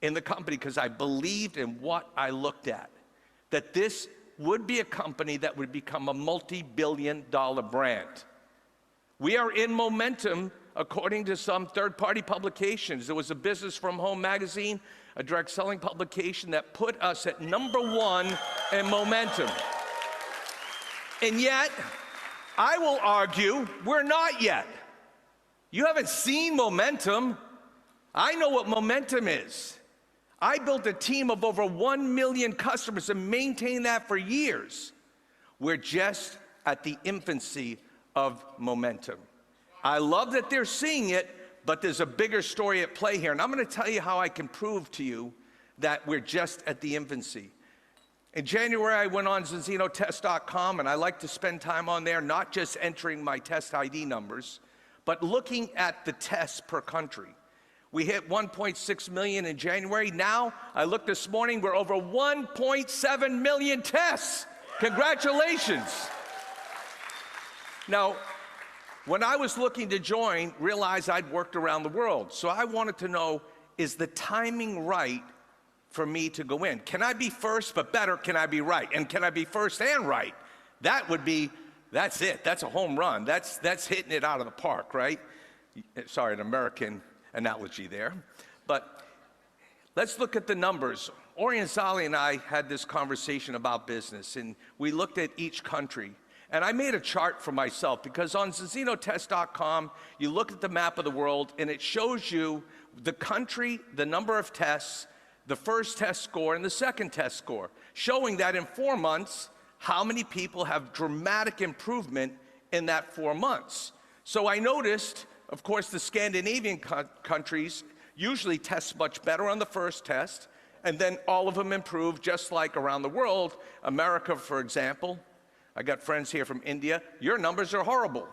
[SPEAKER 15] in the company because I believed in what I looked at, that this would be a company that would become a multi-billion-dollar brand. We are in momentum, according to some third-party publications. There was a Business from Home magazine, a direct selling publication, that put us at #1 in momentum. And yet, I will argue we're not yet. You haven't seen momentum. I know what momentum is. I built a team of over 1 million customers and maintained that for years. We're just at the infancy of momentum. I love that they're seeing it, but there's a bigger story at play here. And I'm going to tell you how I can prove to you that we're just at the infancy. In January, I went on ZenzinoTest.com, and I like to spend time on there, not just entering my test ID numbers, but looking at the tests per country. We hit 1.6 million in January. Now, I looked this morning, we're over 1.7 million tests. Congratulations. Now, when I was looking to join, realized I'd worked around the world. So I wanted to know, is the timing right for me to go in? Can I be first, but better, can I be right? And can I be first and right? That would be, that's it. That's a home run. That's hitting it out of the park, right? Sorry, an American analogy there. But let's look at the numbers. Orion Zali and I had this conversation about business, and we looked at each country. And I made a chart for myself, because on ZenzinoTest.com, you look at the map of the world, and it shows you the country, the number of tests, the first test score, and the second test score, showing that in 4 months, how many people have dramatic improvement in that 4 months. So I noticed, of course, the Scandinavian countries usually test much better on the first test, and then all of them improve, just like around the world. America, for example, I got friends here from India, your numbers are horrible,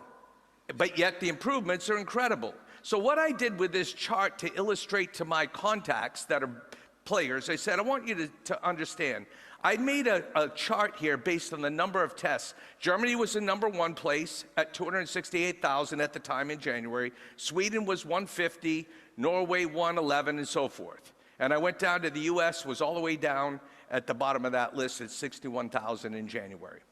[SPEAKER 15] but yet the improvements are incredible. So what I did with this chart to illustrate to my contacts that are players, I said, I want you to understand. I made a chart here based on the number of tests. Germany was in #1 place at 268,000 at the time in January. Sweden was 150, Norway 111, and so forth. And I went down to the US, was all the way down at the bottom of that list at 61,000 in January.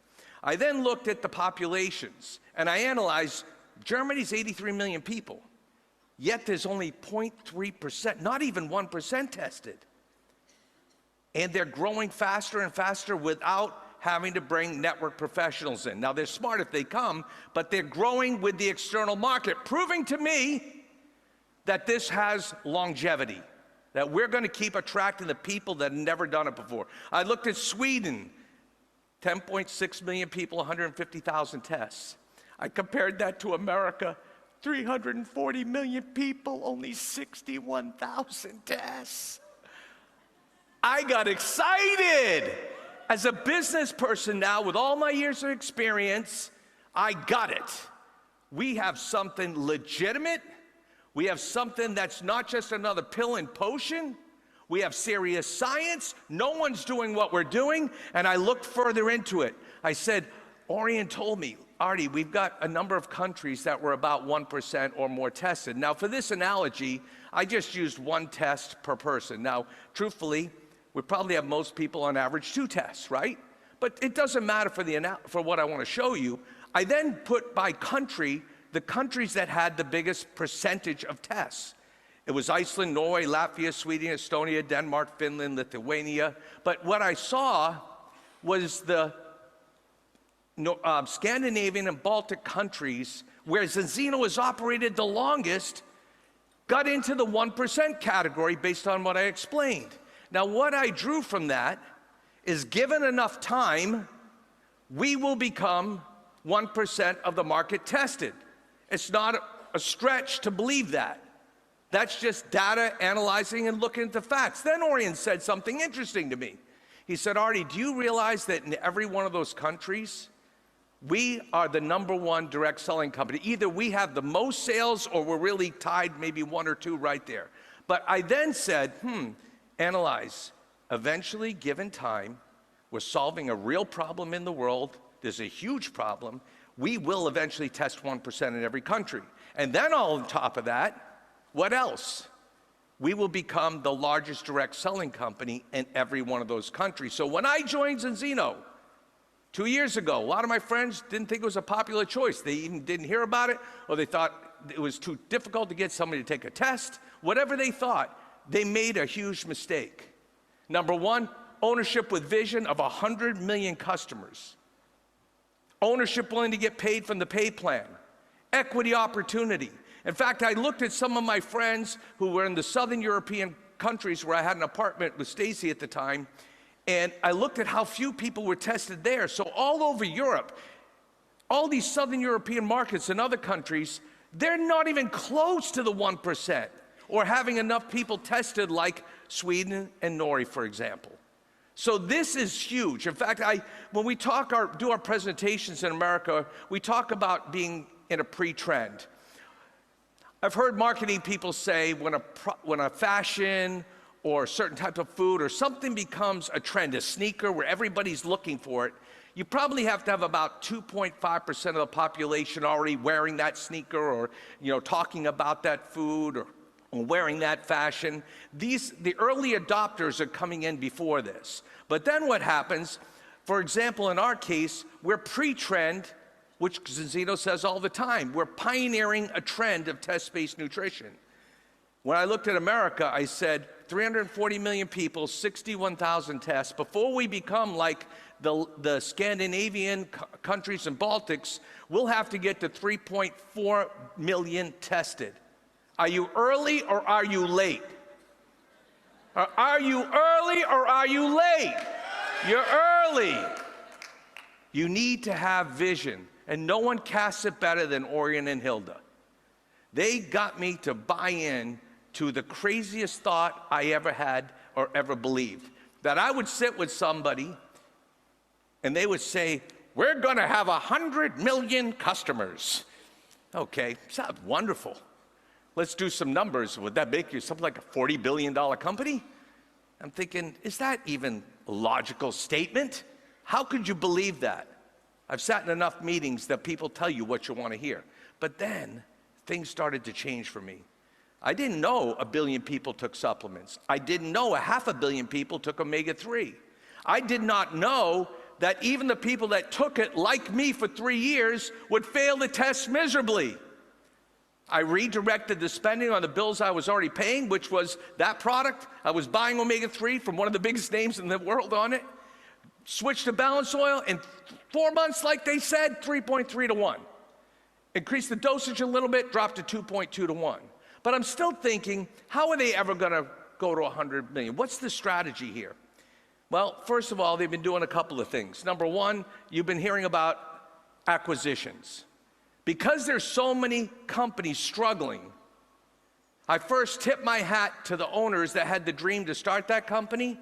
[SPEAKER 15] I then looked at the populations, and I analyzed Germany's 83 million people, yet there's only 0.3%, not even 1% tested. And they're growing faster and faster without having to bring network professionals in. Now, they're smart if they come, but they're growing with the external market, proving to me that this has longevity, that we're going to keep attracting the people that have never done it before. I looked at Sweden, 10.6 million people, 150,000 tests. I compared that to America, 340 million people, only 61,000 tests. I got excited. As a business person now, with all my years of experience, I got it. We have something legitimate. We have something that's not just another pill and potion. We have serious science. No one's doing what we're doing. And I looked further into it. I said, Orion told me, Artie, we've got a number of countries that were about 1% or more tested. Now, for this analogy, I just used 1 test per person. Now, truthfully, we probably have most people on average 2 tests, right? But it doesn't matter for what I want to show you. I then put by country the countries that had the biggest percentage of tests. It was Iceland, Norway, Latvia, Sweden, Estonia, Denmark, Finland, Lithuania. But what I saw was the Scandinavian and Baltic countries, where Zenzino has operated the longest, got into the 1% category based on what I explained. Now, what I drew from that is, given enough time, we will become 1% of the market tested. It's not a stretch to believe that. That's just data analyzing and looking at the facts. Then Orion said something interesting to me. He said, Artie, do you realize that in every one of those countries, we are the #1 direct selling company? Either we have the most sales or we're really tied, maybe 1 or 2 right there. But I then said, analyze. Eventually, given time, we're solving a real problem in the world. there's a huge problem. We will eventually test 1% in every country. And then on top of that, what else? We will become the largest direct selling company in every one of those countries. So when I joined Zinzino 2 years ago, a lot of my friends didn't think it was a popular choice. They even didn't hear about it, or they thought it was too difficult to get somebody to take a test. Whatever they thought, they made a huge mistake. Number one, ownership with vision of 100 million customers. Ownership willing to get paid from the pay plan. Equity opportunity. In fact, I looked at some of my friends who were in the Southern European countries where I had an apartment with Stacy at the time, and I looked at how few people were tested there. So all over Europe, all these Southern European markets and other countries, they're not even close to the 1% or having enough people tested like Sweden and Norway, for example. So this is huge. In fact, when we do our presentations in America, we talk about being in a pre-trend. I've heard marketing people say when a fashion or a certain type of food or something becomes a trend, a sneaker where everybody's looking for it, you probably have to have about 2.5% of the population already wearing that sneaker or talking about that food or wearing that fashion. The early adopters are coming in before this. But then what happens, for example, in our case, we're pre-trend, which Zinzino says all the time. We're pioneering a trend of test-based nutrition. When I looked at America, I said 340 million people, 61,000 tests. Before we become like the Scandinavian countries and Baltics, we'll have to get to 3.4 million tested. Are you early or are you late? Are you early or are you late? You're early. You need to have vision. And no one casts it better than Orion and Hilda. They got me to buy in to the craziest thought I ever had or ever believed. That I would sit with somebody and they would say, we're going to have 100 million customers. Okay, sounds wonderful. Let's do some numbers. Would that make you something like a $40 billion company? I'm thinking, is that even a logical statement? How could you believe that? I've sat in enough meetings that people tell you what you want to hear. But then things started to change for me. I didn't know 1 billion people took supplements. I didn't know 500 million people took omega-3. I did not know that even the people that took it, like me for 3 years, would fail the test miserably. I redirected the spending on the bills I was already paying, which was that product. I was buying omega-3 from one of the biggest names in the world on it. Switched to balanced oil, in 4 months, like they said, 3.3 to 1. Increased the dosage a little bit, dropped to 2.2 to 1. But I'm still thinking, how are they ever going to go to 100 million? What's the strategy here? Well, first of all, they've been doing a couple of things. Number one, you've been hearing about acquisitions. Because there's so many companies struggling, I first tip my hat to the owners that had the dream to start that company,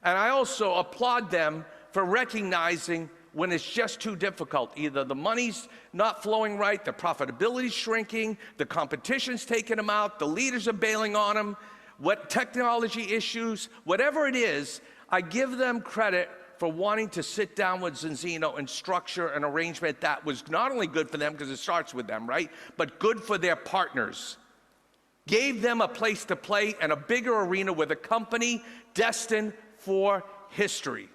[SPEAKER 15] and I also applaud them for recognizing when it's just too difficult. Either the money's not flowing right, the profitability's shrinking, the competition's taking them out, the leaders are bailing on them, what technology issues, whatever it is, I give them credit for wanting to sit down with Zinzino and structure an arrangement that was not only good for them, because it starts with them, right, but good for their partners. Gave them a place to play and a bigger arena with a company destined for history.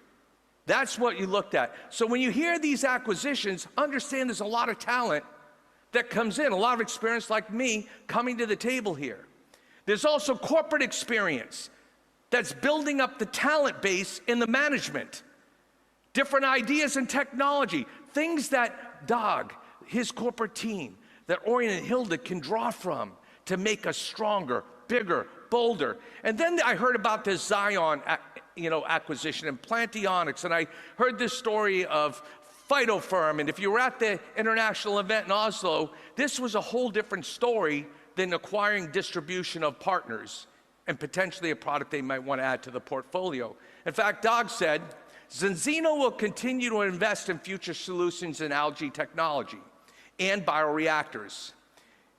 [SPEAKER 15] That's what you looked at. So when you hear these acquisitions, understand there's a lot of talent that comes in, a lot of experience like me coming to the table here. There's also corporate experience that's building up the talent base in the management. Different ideas and technology, things that Doug, his corporate team, that Orion and Hilda can draw from to make us stronger, bigger, bolder. And then I heard about this Zion acquisition and Plantionics, and I heard this story of Phytopharm, and if you were at the international event in Oslo, this was a whole different story than acquiring distribution of partners and potentially a product they might want to add to the portfolio. In fact, Doug said, Zinzino will continue to invest in future solutions in algae technology and bioreactors.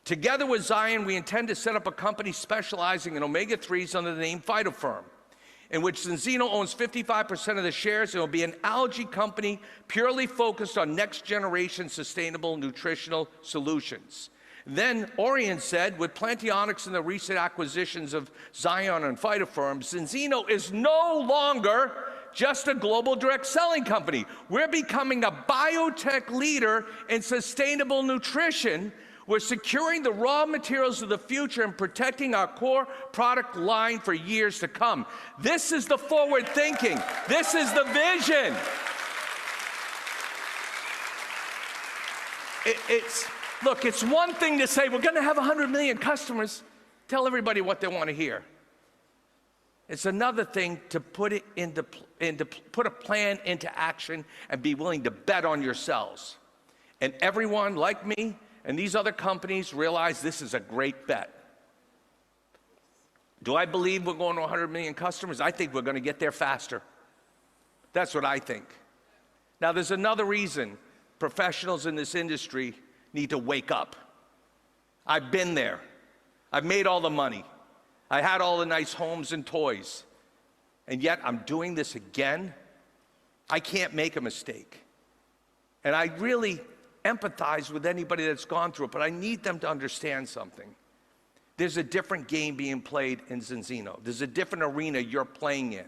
[SPEAKER 15] Together with Zion, we intend to set up a company specializing in omega-3s under the name Phytopharm. in which Zinzino owns 55% of the shares. It will be an algae company purely focused on next-generation sustainable nutritional solutions. Then Orion said, with Plantionics and the recent acquisitions of Zion and Phytofarm, Zinzino is no longer just a global direct selling company. We're becoming a biotech leader in sustainable nutrition. We're securing the raw materials of the future and protecting our core product line for years to come. This is the forward thinking. This is the vision. Look, it's one thing to say, we're going to have 100 million customers. Tell everybody what they want to hear. It's another thing to put a plan into action and be willing to bet on yourselves. And everyone like me and these other companies realize this is a great bet. Do I believe we're going to 100 million customers? I think we're going to get there faster. That's what I think. Now, there's another reason professionals in this industry need to wake up. I've been there. I've made all the money. I had all the nice homes and toys. And yet I'm doing this again. I can't make a mistake. And I really empathize with anybody that's gone through it, but I need them to understand something. There's a different game being played in Zinzino. There's a different arena you're playing in.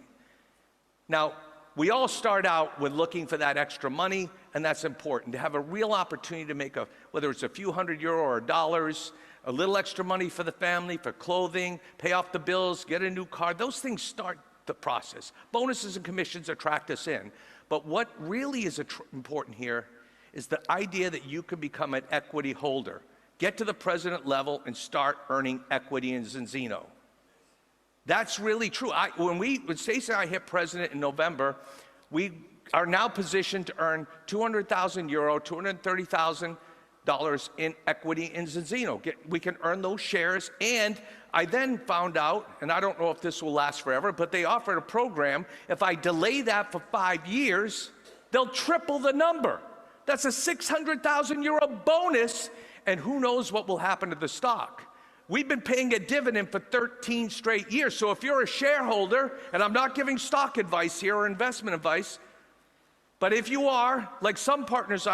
[SPEAKER 15] Now, we all start out with looking for that extra money, and that's important, to have a real opportunity to make whether it's a few €100 or dollars, a little extra money for the family, for clothing, pay off the bills, get a new car. Those things start the process. Bonuses and commissions attract us in. But what really is important here is the idea that you can become an equity holder. Get to the president level and start earning equity in Zinzino. That's really true. When Stacey and I hit president in November, we are now positioned to earn €200,000, $230,000 in equity in Zinzino. We can earn those shares, and I then found out, and I don't know if this will last forever, but they offered a program. If I delay that for 5 years, they'll triple the number. That's a €600,000 bonus, and who knows what will happen to the stock. We've been paying a dividend for 13 straight years. So if you're a shareholder, and I'm not giving stock advice here or investment advice, but if you are, like some partners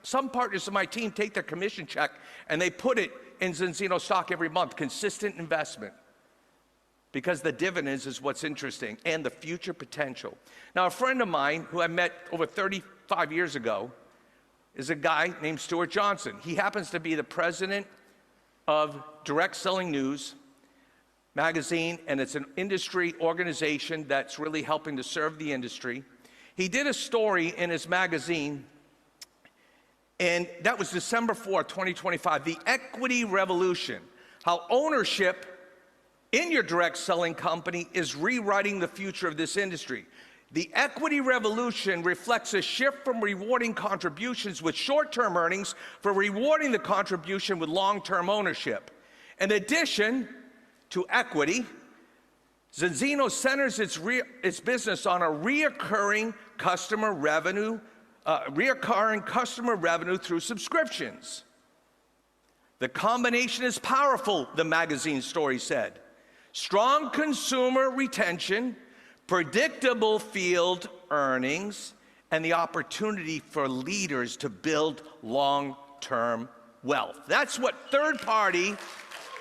[SPEAKER 15] some partners of my team take their commission check and they put it in Zinzino stock every month, consistent investment. Because the dividends is what's interesting, and the future potential. Now, a friend of mine who I met over 35 years ago is a guy named Stuart Johnson. He happens to be the president of Direct Selling News magazine, and it's an industry organization that's really helping to serve the industry. He did a story in his magazine, and that was December 4th, 2025, The Equity Revolution, how ownership in your direct selling company is rewriting the future of this industry. The equity revolution reflects a shift from rewarding contributions with short-term earnings for rewarding the contribution with long-term ownership. In addition to equity, Zinzino centers its business on a reoccurring customer revenue through subscriptions. The combination is powerful, the magazine story said. Strong consumer retention, predictable field earnings, and the opportunity for leaders to build long-term wealth. That's what third-party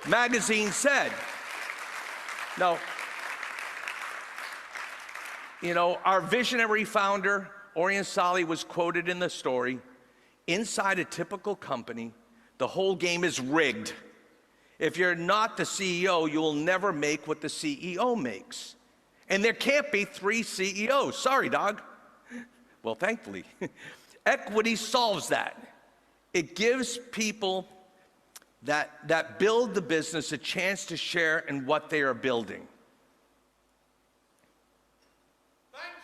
[SPEAKER 15] magazine said. Now, our visionary founder, Orion Sali, was quoted in the story. Inside a typical company, the whole game is rigged. If you're not the CEO, you will never make what the CEO makes. And there can't be 3 CEOs. Sorry, dog. Well, thankfully. Equity solves that. It gives people that build the business a chance to share in what they are building. Thank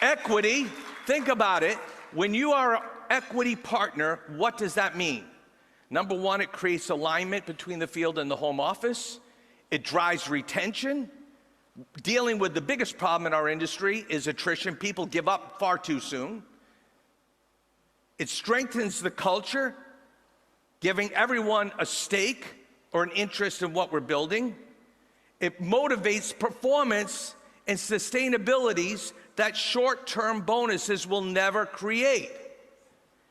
[SPEAKER 15] you. Equity, think about it. When you are an equity partner, what does that mean? Number one, it creates alignment between the field and the home office. It drives retention. Dealing with the biggest problem in our industry is attrition. People give up far too soon. It strengthens the culture, giving everyone a stake or an interest in what we're building. It motivates performance and sustainabilities that short-term bonuses will never create.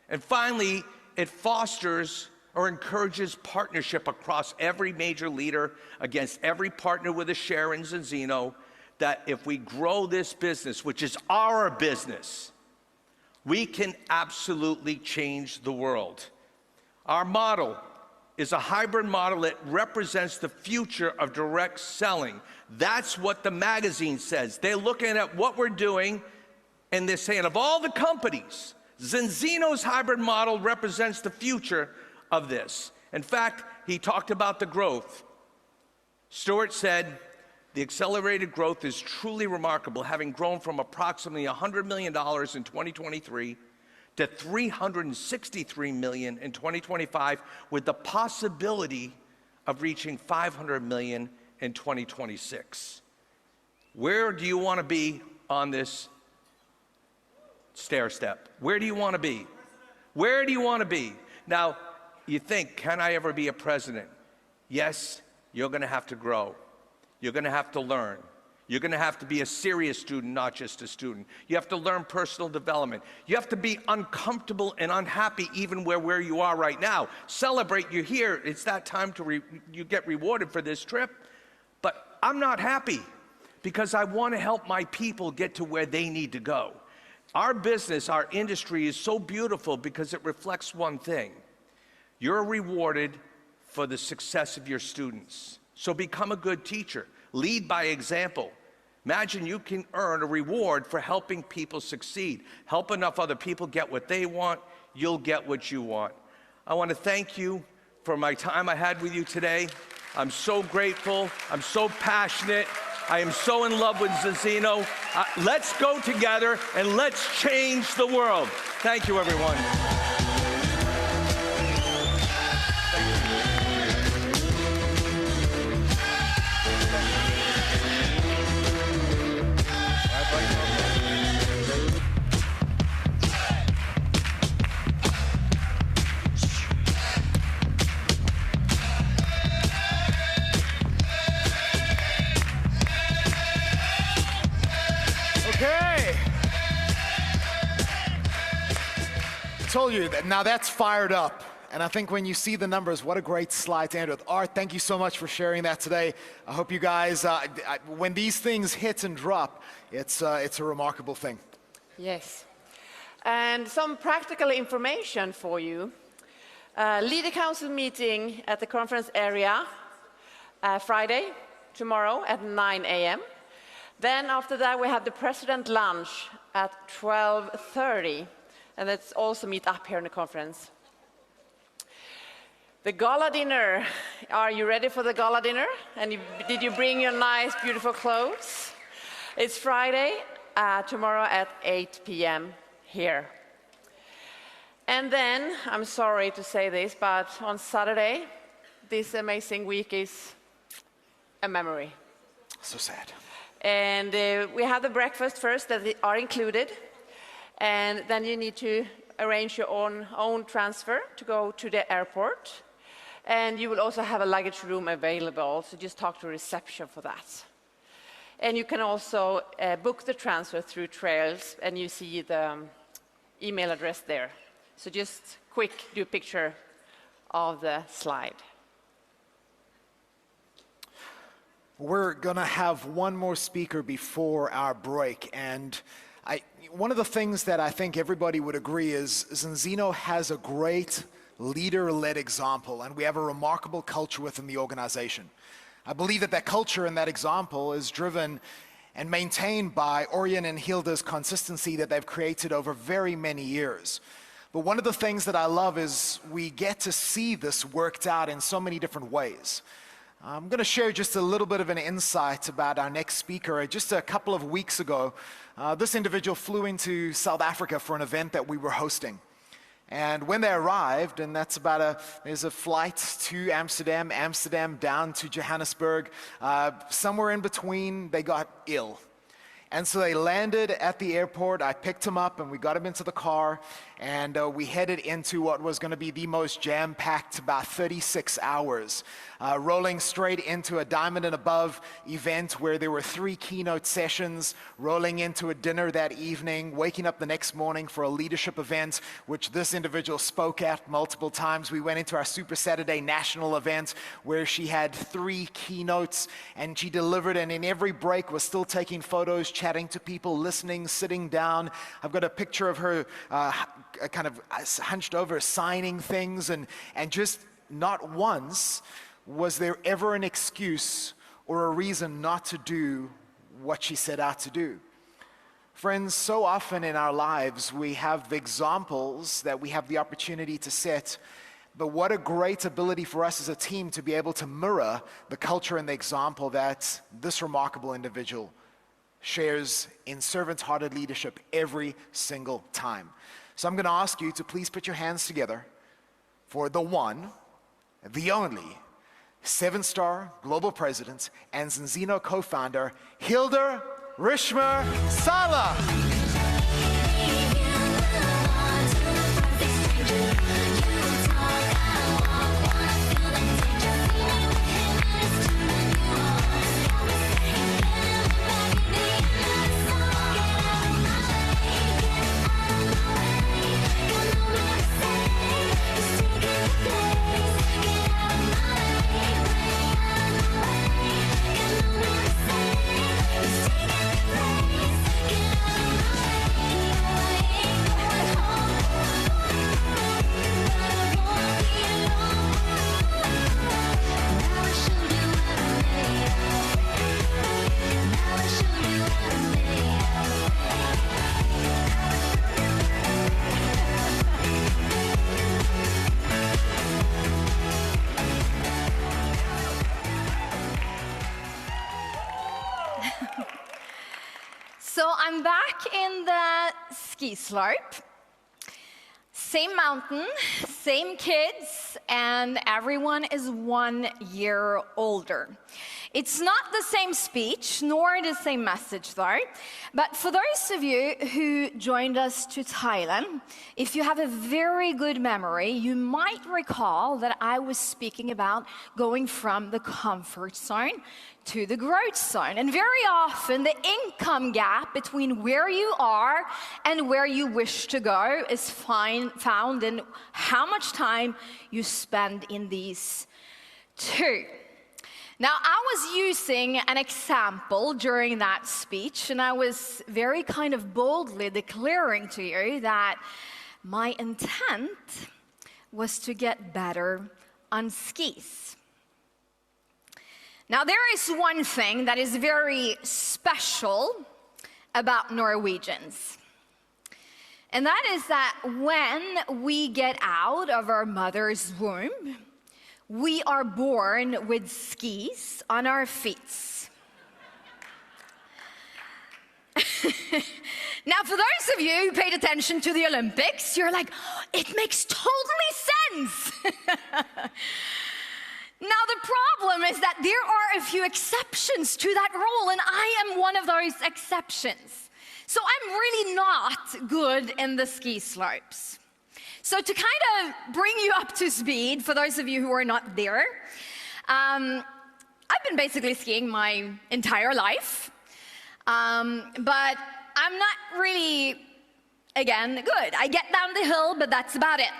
[SPEAKER 15] And finally, it fosters or encourages partnership across every major leader, against every partner with a share in Zinzino, that if we grow this business, which is our business, we can absolutely change the world. Our model is a hybrid model that represents the future of direct selling. That's what the magazine says. They're looking at what we're doing, and they're saying, of all the companies, Zinzino's hybrid model represents the future of this. In fact, he talked about the growth. Stuart said, the accelerated growth is truly remarkable, having grown from approximately $100 million in 2023 to $363 million in 2025, with the possibility of reaching $500 million in 2026. Where do you want to be on this stair step? Where do you want to be? Where do you want to be? Now, you think, can I ever be a president? Yes, you're going to have to grow. You're going to have to learn. You're going to have to be a serious student, not just a student. You have to learn personal development. You have to be uncomfortable and unhappy even where you are right now. Celebrate, you're here. It's that time to you get rewarded for this trip. But I'm not happy because I want to help my people get to where they need to go. Our business, our industry is so beautiful because it reflects one thing. You're rewarded for the success of your students. So become a good teacher. Lead by example. Imagine you can earn a reward for helping people succeed. Help enough other people get what they want, you'll get what you want. I want to thank you for my time I had with you today. I'm so grateful. I'm so passionate. I am so in love with Zinzino. Let's go together and let's change the world. Thank you, everyone.
[SPEAKER 24] I told you that now that's fired up. And I think when you see the numbers, what a great slide to end with. Art, thank you so much for sharing that today. I hope you guys, when these things hit and drop, it's a remarkable thing.
[SPEAKER 25] Yes. And some practical information for you. Leader Council meeting at the conference area Friday, tomorrow at 9 a.m. Then after that, we have the President lunch at 12:30. And let's also meet up here in the conference. The gala dinner. Are you ready for the gala dinner? And did you bring your nice, beautiful clothes? It's Friday, tomorrow at 8 p.m. here. And then, I'm sorry to say this, but on Saturday, this amazing week is a memory.
[SPEAKER 24] So sad.
[SPEAKER 25] And we have the breakfast first that are included. And then you need to arrange your own transfer to go to the airport. And you will also have a luggage room available, so just talk to reception for that. And you can also book the transfer through Trails, and you see the email address there. So just quick, do a picture of the slide.
[SPEAKER 24] We're going to have one more speaker before our break, and one of the things that I think everybody would agree is Zinzino has a great leader-led example, and we have a remarkable culture within the organization. I believe that culture and that example is driven and maintained by Orion and Hilda's consistency that they've created over very many years. But one of the things that I love is we get to see this worked out in so many different ways. I'm going to share just a little bit of an insight about our next speaker. Just a couple of weeks ago, this individual flew into South Africa for an event that we were hosting. And when they arrived, and that's there's a flight to Amsterdam down to Johannesburg, somewhere in between, they got ill. And so they landed at the airport. I picked him up and we got him into the car, and we headed into what was going to be the most jam-packed about 36 hours, rolling straight into a Diamond and Above event where there were 3 keynote sessions, rolling into a dinner that evening, waking up the next morning for a leadership event, which this individual spoke at multiple times. We went into our Super Saturday national event where she had 3 keynotes and she delivered, and in every break was still taking photos, chatting to people, listening, sitting down. I've got a picture of her kind of hunched over, signing things, and just not once was there ever an excuse or a reason not to do what she set out to do. Friends, so often in our lives we have the examples that we have the opportunity to set, but what a great ability for us as a team to be able to mirror the culture and the example that this remarkable individual shares in servant-hearted leadership every single time. So I'm going to ask you to please put your hands together for the one, the only, 7-star global president and Zinzino co-founder, Hildur Rishmer Sala.
[SPEAKER 16] So I'm back in the ski slope. Same mountain, same kids, and everyone is 1 year older. It's not the same speech, nor the same message though, but for those of you who joined us to Thailand, if you have a very good memory, you might recall that I was speaking about going from the comfort zone to the growth zone. And very often the income gap between where you are and where you wish to go is found in how much time you spend in these two. Now, I was using an example during that speech, and I was very kind of boldly declaring to you that my intent was to get better on skis. Now, there is one thing that is very special about Norwegians, and that is that when we get out of our mother's womb, we are born with skis on our feet. Now, for those of you who paid attention to the Olympics, you're like, it makes totally sense. Now, the problem is that there are a few exceptions to that rule, and I am one of those exceptions. So I'm really not good in the ski slopes. So to kind of bring you up to speed, for those of you who are not there, I've been basically skiing my entire life, but I'm not really, again, good. I get down the hill, but that's about it.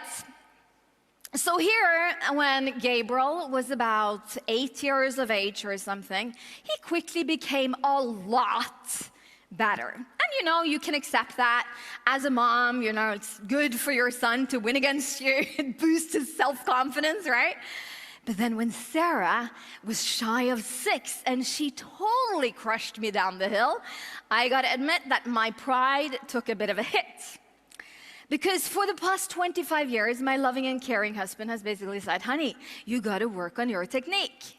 [SPEAKER 16] So here, when Gabriel was about 8 years of age or something, he quickly became a lot better. And you know, you can accept that as a mom, you know, it's good for your son to win against you, it boosts his self-confidence, right? But then when Sarah was shy of 6 and she totally crushed me down the hill, I gotta admit that my pride took a bit of a hit. Because for the past 25 years, my loving and caring husband has basically said, honey, you gotta work on your technique.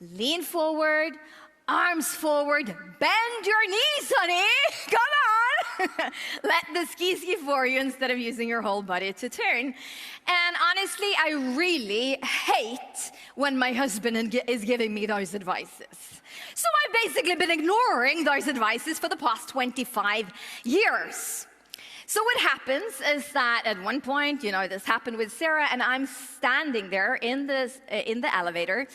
[SPEAKER 16] Lean forward, arms forward, bend your knees, honey, come on. Let the ski for you instead of using your whole body to turn. And honestly, I really hate when my husband is giving me those advices. So I've basically been ignoring those advices for the past 25 years. So what happens is that at one point, this happened with Sarah, and I'm standing there in the elevator,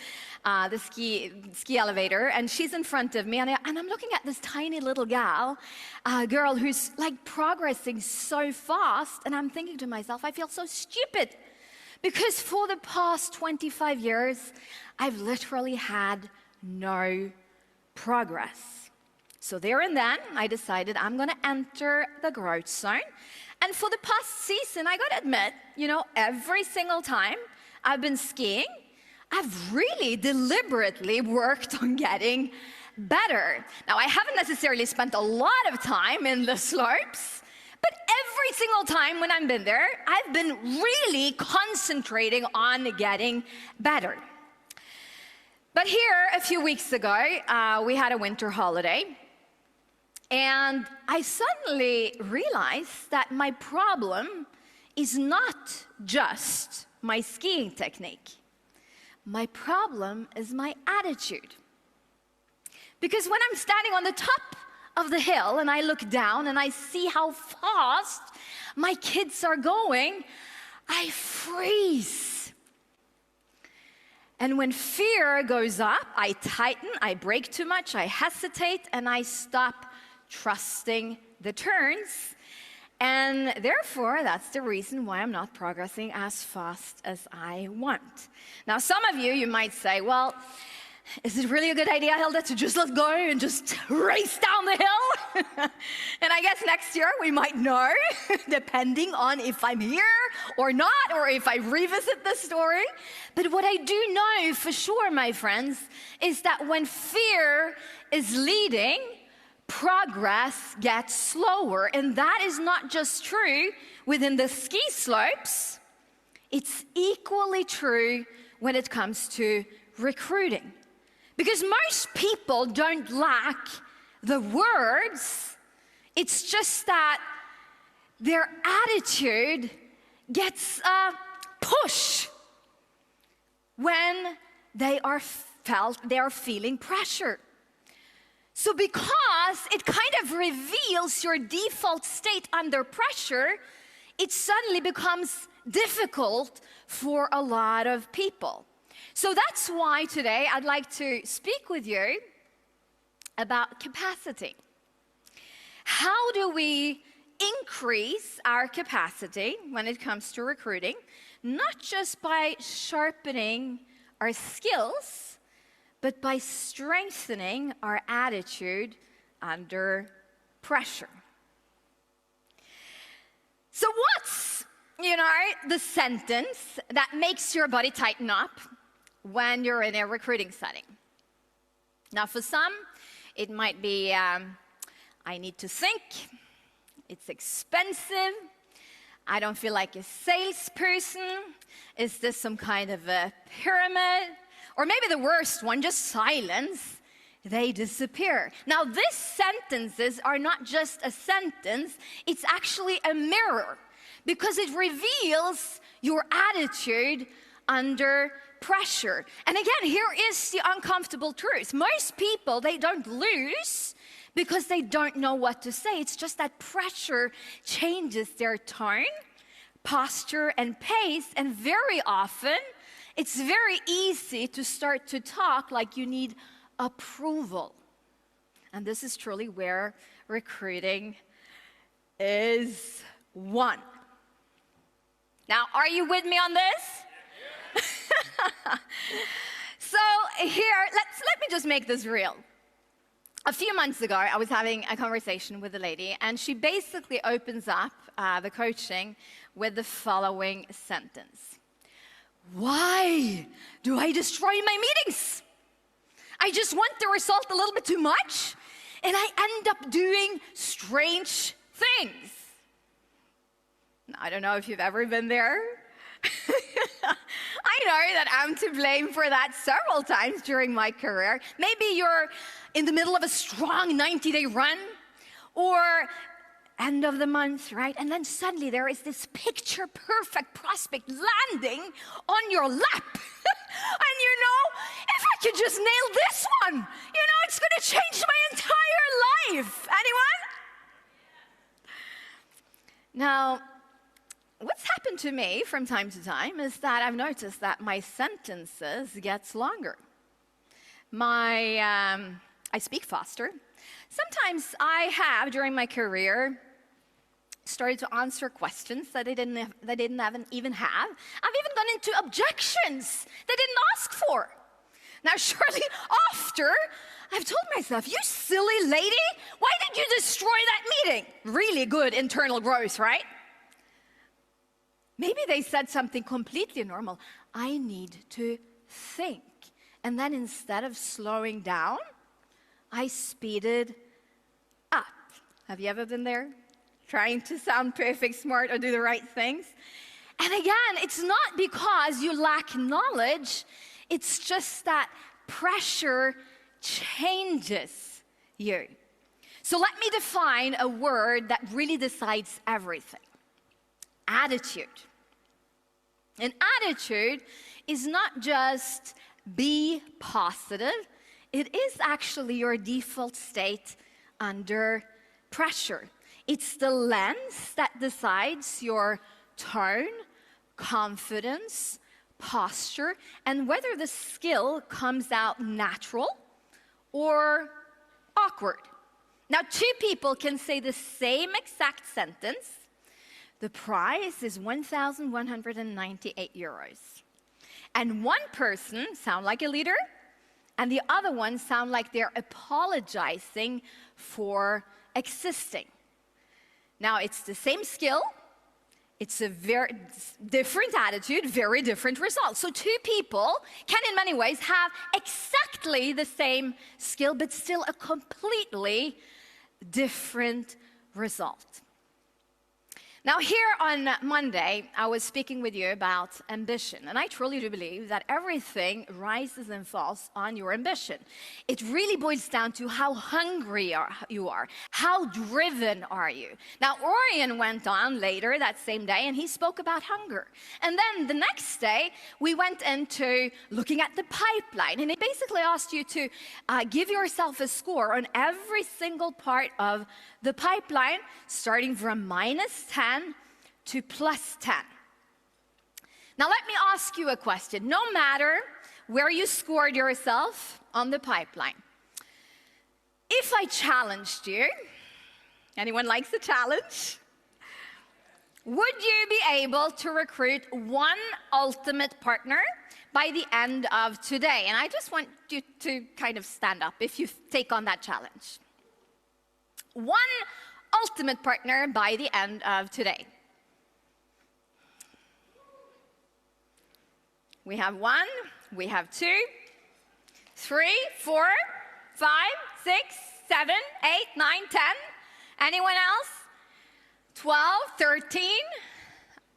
[SPEAKER 16] the ski elevator, and she's in front of me, and I'm looking at this tiny little girl who's like progressing so fast, and I'm thinking to myself, I feel so stupid, because for the past 25 years, I've literally had no progress. So there and then, I decided I'm going to enter the growth zone. And for the past season, I got to admit, every single time I've been skiing, I've really deliberately worked on getting better. Now, I haven't necessarily spent a lot of time in the slopes, but every single time when I've been there, I've been really concentrating on getting better. But here, a few weeks ago, we had a winter holiday. And I suddenly realized that my problem is not just my skiing technique. My problem is my attitude. Because when I'm standing on the top of the hill and I look down and I see how fast my kids are going, I freeze. And when fear goes up, I tighten, I brake too much, I hesitate, and I stop trusting the turns, and therefore that's the reason why I'm not progressing as fast as I want. Now, some of you might say, well, is it really a good idea, Hilda, to just let go and just race down the hill? And I guess next year we might know, depending on if I'm here or not, or if I revisit the story. But what I do know for sure, my friends, is that when fear is leading, progress gets slower. And that is not just true within the ski slopes, it's equally true when it comes to recruiting. Because most people don't lack the words, it's just that their attitude gets a push when they are feeling pressure. So because it kind of reveals your default state under pressure, it suddenly becomes difficult for a lot of people. So that's why today I'd like to speak with you about capacity. How do we increase our capacity when it comes to recruiting, not just by sharpening our skills, but by strengthening our attitude under pressure? So what's, the sentence that makes your body tighten up when you're in a recruiting setting? Now, for some, it might be, I need to think, it's expensive, I don't feel like a salesperson, is this some kind of a pyramid? Or maybe the worst one, just silence, they disappear. Now, these sentences are not just a sentence, it's actually a mirror, because it reveals your attitude under pressure. And again, here is the uncomfortable truth. Most people, they don't lose because they don't know what to say. It's just that pressure changes their tone, posture, and pace, and very often, it's very easy to start to talk like you need approval. And this is truly where recruiting is won. Now, are you with me on this? So here, let me just make this real. A few months ago, I was having a conversation with a lady, and she basically opens up the coaching with the following sentence. Why do I destroy my meetings? I just want the result a little bit too much, and I end up doing strange things. I don't know if you've ever been there. I know that I'm to blame for that several times during my career. Maybe you're in the middle of a strong 90-day run, or end of the month, right? And then suddenly there is this picture-perfect prospect landing on your lap. And to just nail this one. You know, it's going to change my entire life. Anyone? Now, what's happened to me from time to time is that I've noticed that my sentences get longer. I speak faster. Sometimes I have, during my career, started to answer questions that they didn't even have. I've even gone into objections they didn't ask for. Now, shortly after, I've told myself, you silly lady, why did you destroy that meeting? Really good internal growth, right? Maybe they said something completely normal. I need to think. And then instead of slowing down, I speeded up. Have you ever been there? Trying to sound perfect, smart, or do the right things? And again, it's not because you lack knowledge. It's just that pressure changes you. So let me define a word that really decides everything. Attitude. An attitude is not just be positive. It is actually your default state under pressure. It's the lens that decides your tone, confidence, posture, and whether the skill comes out natural or awkward. Now, two people can say the same exact sentence. The price is 1,198 euros. And one person sound like a leader, and the other one sound like they're apologizing for existing. Now, it's the same skill, it's a very different attitude, very different results. So two people can, in many ways, have exactly the same skill, but still a completely different result. Now, here on Monday, I was speaking with you about ambition, and I truly do believe that everything rises and falls on your ambition. It really boils down to how hungry you are, how driven are you. Now, Orion went on later that same day, and he spoke about hunger. And then the next day, we went into looking at the pipeline, and he basically asked you to give yourself a score on every single part of the pipeline, starting from -10 to +10. Now let me ask you a question. No matter where you scored yourself on the pipeline, if I challenged you, anyone likes a challenge? Would you be able to recruit one ultimate partner by the end of today? And I just want you to kind of stand up if you take on that challenge. One ultimate partner by the end of today. We have 1, we have 2, 3, 4, 5, 6, 7, 8, 9, 10. Anyone else? 12, 13.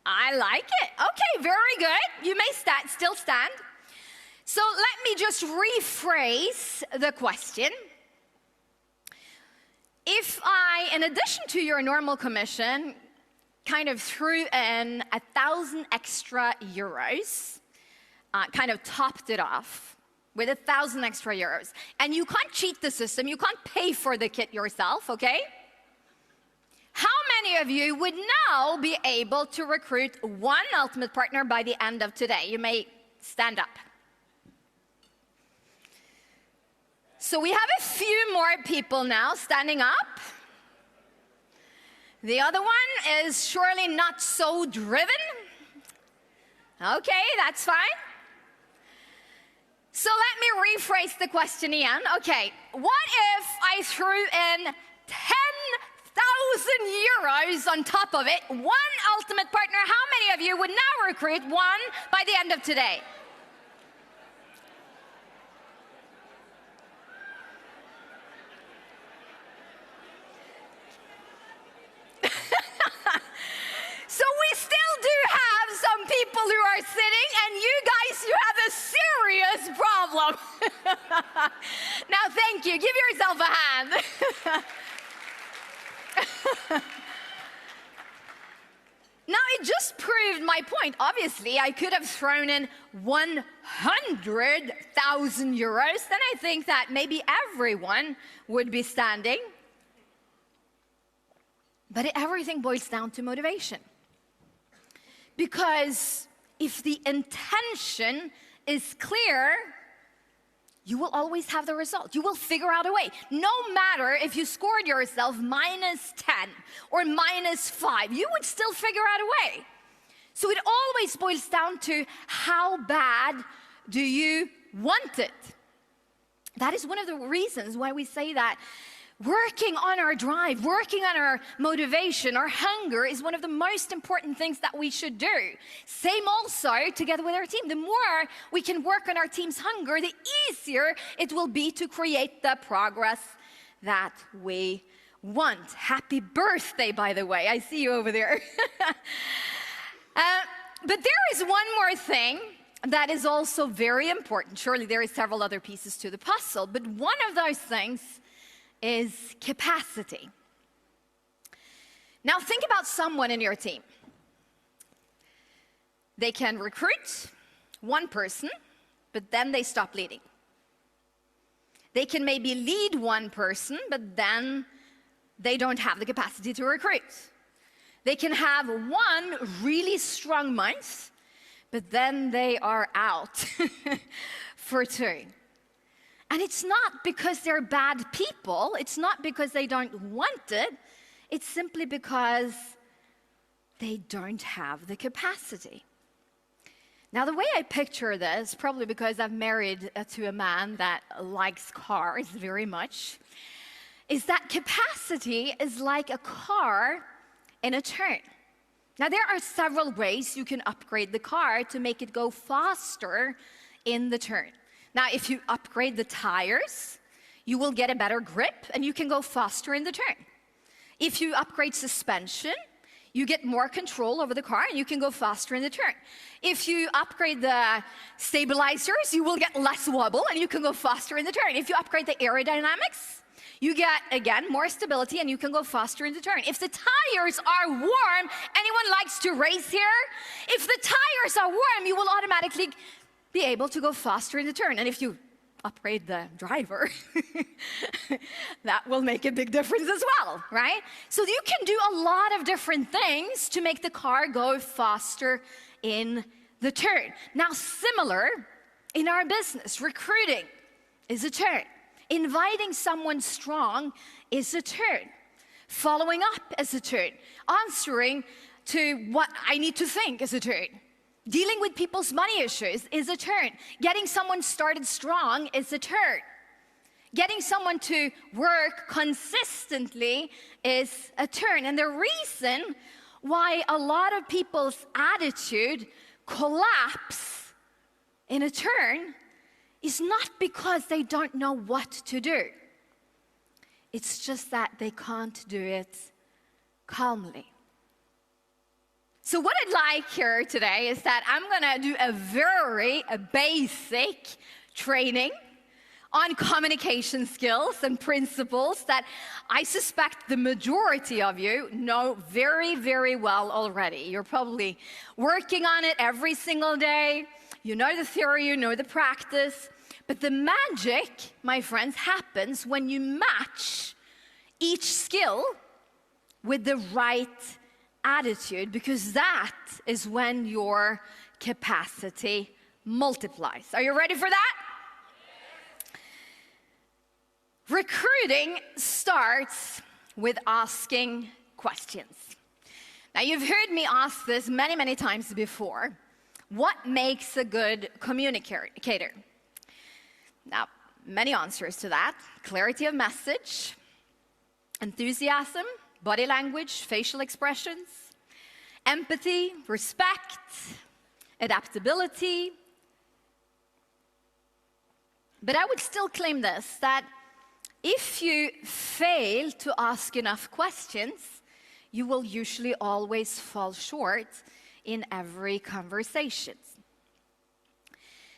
[SPEAKER 16] I like it. Okay, very good. You may still stand. So let me just rephrase the question. If I, in addition to your normal commission, kind of threw in 1,000 extra euros, kind of topped it off with 1,000 extra euros, and you can't cheat the system, you can't pay for the kit yourself, okay? How many of you would now be able to recruit one ultimate partner by the end of today? You may stand up. So we have a few more people now standing up. The other one is surely not so driven. Okay, that's fine. So let me rephrase the question again. Okay, what if I threw in 10,000 euros on top of it, one ultimate partner? How many of you would now recruit one by the end of today? So we still do have some people who are sitting, and you guys, you have a serious problem. Now, thank you. Give yourself a hand. Now, it just proved my point. Obviously, I could have thrown in 100,000 euros, then I think that maybe everyone would be standing. But everything boils down to motivation. Because if the intention is clear, you will always have the result. You will figure out a way. No matter if you scored yourself -10 or -5, you would still figure out a way. So it always boils down to how bad do you want it? That is one of the reasons why we say that working on our drive, working on our motivation, our hunger is one of the most important things that we should do. Same also together with our team. The more we can work on our team's hunger, the easier it will be to create the progress that we want. Happy birthday, by the way. I see you over there. But there is one more thing that is also very important. Surely there are several other pieces to the puzzle, but one of those things is capacity. Now think about someone in your team. They can recruit one person, but then they stop leading. They can maybe lead one person, but then they don't have the capacity to recruit. They can have one really strong month, but then they are out for 2. And it's not because they're bad people. It's not because they don't want it. It's simply because they don't have the capacity. Now, the way I picture this, probably because I'm married to a man that likes cars very much, is that capacity is like a car in a turn. Now, there are several ways you can upgrade the car to make it go faster in the turn. Now, if you upgrade the tires, you will get a better grip and you can go faster in the turn. If you upgrade suspension, you get more control over the car and you can go faster in the turn. If you upgrade the stabilizers, you will get less wobble and you can go faster in the turn. If you upgrade the aerodynamics, you get, again, more stability and you can go faster in the turn. If the tires are warm, anyone likes to race here? If the tires are warm, you will automatically be able to go faster in the turn. And if you upgrade the driver, that will make a big difference as well, right? So you can do a lot of different things to make the car go faster in the turn. Now, similar in our business, recruiting is a turn. Inviting someone strong is a turn. Following up is a turn. Answering to what I need to think is a turn. Dealing with people's money issues is a turn. Getting someone started strong is a turn. Getting someone to work consistently is a turn. And the reason why a lot of people's attitude collapse in a turn is not because they don't know what to do. It's just that they can't do it calmly. So what I'd like here today is that I'm going to do a very basic training on communication skills and principles that I suspect the majority of you know very, very well already. You're probably working on it every single day. You know the theory, you know the practice. But the magic, my friends, happens when you match each skill with the right attitude, because that is when your capacity multiplies. Are you ready for that? Recruiting starts with asking questions. Now, you've heard me ask this many, many times before. What makes a good communicator? Now, many answers to that. Clarity of message, enthusiasm, body language, facial expressions, empathy, respect, adaptability. But I would still claim this, that if you fail to ask enough questions, you will usually always fall short in every conversation.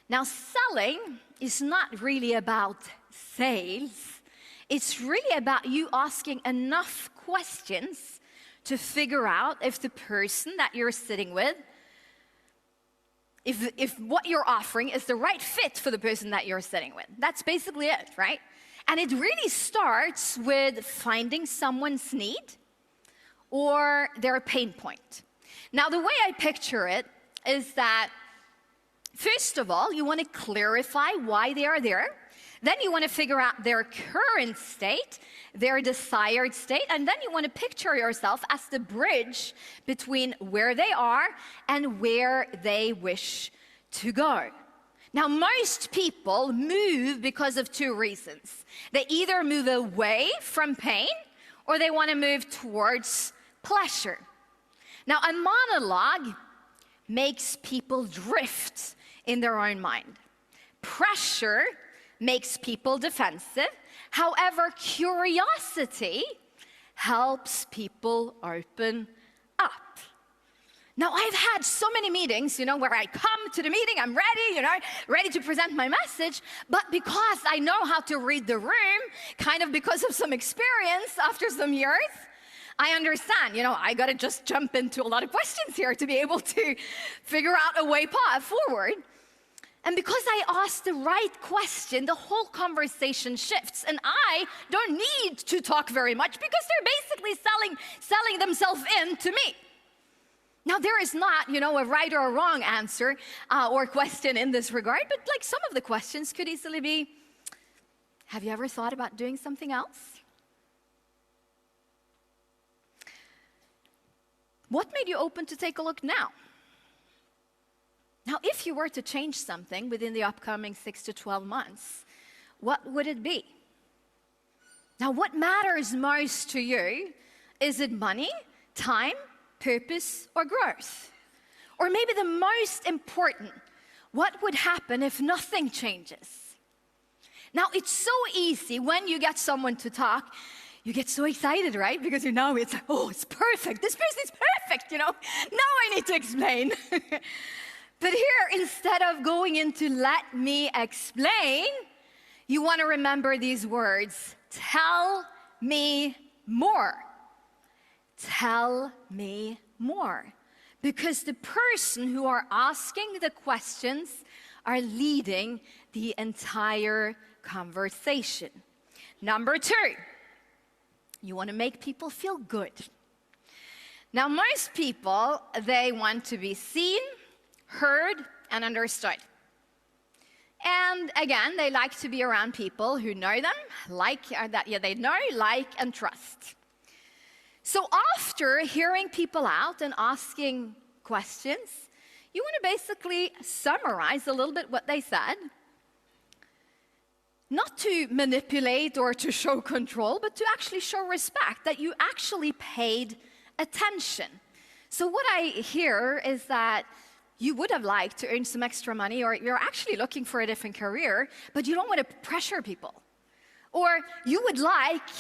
[SPEAKER 16] Now, selling is not really about sales. It's really about you asking enough questions to figure out if the person that you're sitting with, if what you're offering is the right fit for the person that you're sitting with. That's basically it, right? And it really starts with finding someone's need or their pain point. Now, the way I picture it is that, first of all, you want to clarify why they are there. Then you want to figure out their current state, their desired state, and then you want to picture yourself as the bridge between where they are and where they wish to go. Now, most people move because of two reasons. They either move away from pain or they want to move towards pleasure. Now, a monologue makes people drift in their own mind. Pressure makes people defensive. However, curiosity helps people open up. Now, I've had so many meetings, where I come to the meeting, I'm ready, ready to present my message, but because I know how to read the room, kind of because of some experience after some years, I understand, I got to just jump into a lot of questions here to be able to figure out a way forward. And because I asked the right question, the whole conversation shifts. And I don't need to talk very much because they're basically selling themselves in to me. Now, there is not, a right or a wrong answer or question in this regard, but like some of the questions could easily be, have you ever thought about doing something else? What made you open to take a look now? Now, if you were to change something within the upcoming 6 to 12 months, what would it be? Now, what matters most to you? Is it money, time, purpose, or growth? Or maybe the most important, what would happen if nothing changes? Now, it's so easy when you get someone to talk, you get so excited, right? Because it's perfect. This person is perfect, Now I need to explain. But here, instead of going into let me explain, you want to remember these words. Tell me more. Tell me more. Because the person who are asking the questions are leading the entire conversation. Number 2, you want to make people feel good. Now, most people, they want to be seen, heard, and understood. And again, they like to be around people who know them, they know, like, and trust. So after hearing people out and asking questions, you want to basically summarize a little bit what they said. Not to manipulate or to show control, but to actually show respect, that you actually paid attention. So what I hear is that you would have liked to earn some extra money, or you're actually looking for a different career, but you don't want to pressure people. Or you would like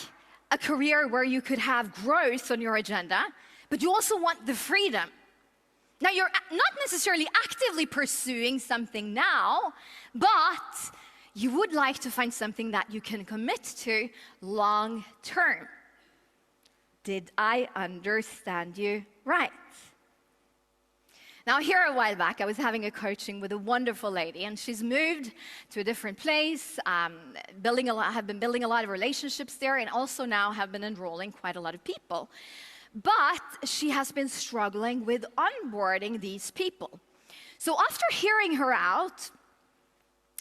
[SPEAKER 16] a career where you could have growth on your agenda, but you also want the freedom. Now, you're not necessarily actively pursuing something now, but you would like to find something that you can commit to long term. Did I understand you right? Now, here a while back, I was having a coaching with a wonderful lady, and she's moved to a different place, have been building a lot of relationships there, and also now have been enrolling quite a lot of people. But she has been struggling with onboarding these people. So after hearing her out,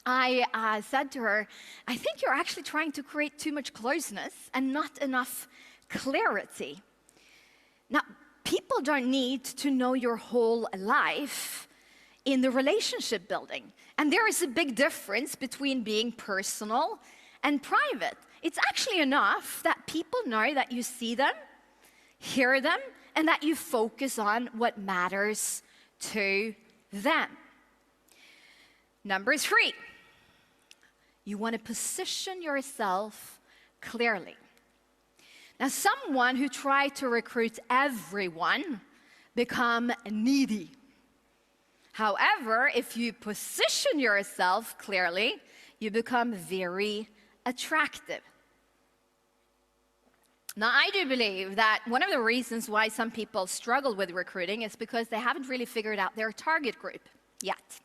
[SPEAKER 16] I said to her, I think you're actually trying to create too much closeness and not enough clarity. Now, people don't need to know your whole life in the relationship building. And there is a big difference between being personal and private. It's actually enough that people know that you see them, hear them, and that you focus on what matters to them. Number 3, you want to position yourself clearly. Now, someone who tried to recruit everyone become needy. However, if you position yourself clearly, you become very attractive. Now, I do believe that one of the reasons why some people struggle with recruiting is because they haven't really figured out their target group yet.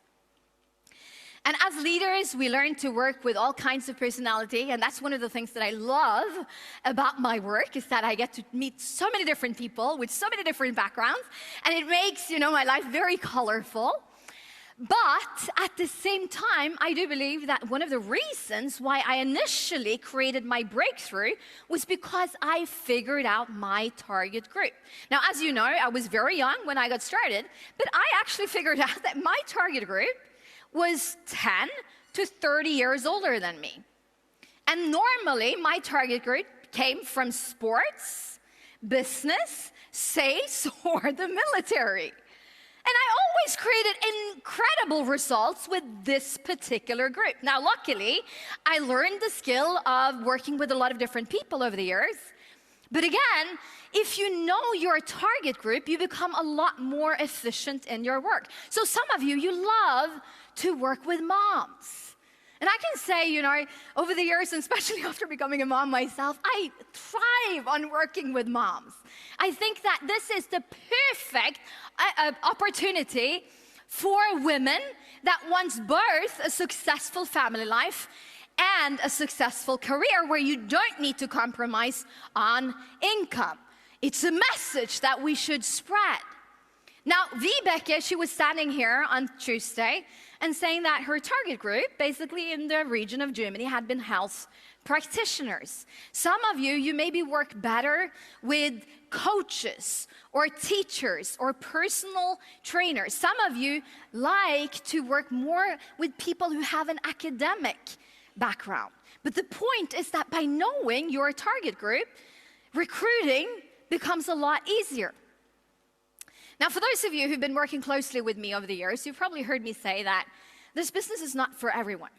[SPEAKER 16] And as leaders, we learn to work with all kinds of personality, and that's one of the things that I love about my work, is that I get to meet so many different people with so many different backgrounds, and it makes, my life very colorful. But at the same time, I do believe that one of the reasons why I initially created my breakthrough was because I figured out my target group. Now, as you know, I was very young when I got started, but I actually figured out that my target group was 10 to 30 years older than me. And normally, my target group came from sports, business, sales, or the military. And I always created incredible results with this particular group. Now, luckily, I learned the skill of working with a lot of different people over the years. But again, if you know your target group, you become a lot more efficient in your work. So some of you love to work with moms. And I can say, over the years, and especially after becoming a mom myself, I thrive on working with moms. I think that this is the perfect opportunity for women that wants both a successful family life and a successful career where you don't need to compromise on income. It's a message that we should spread. Now, Vibeke, she was standing here on Tuesday and saying that her target group, basically in the region of Germany, had been health practitioners. Some of you maybe work better with coaches or teachers or personal trainers. Some of you like to work more with people who have an academic background. But the point is that by knowing your target group, recruiting becomes a lot easier. Now, for those of you who've been working closely with me over the years, you've probably heard me say that this business is not for everyone.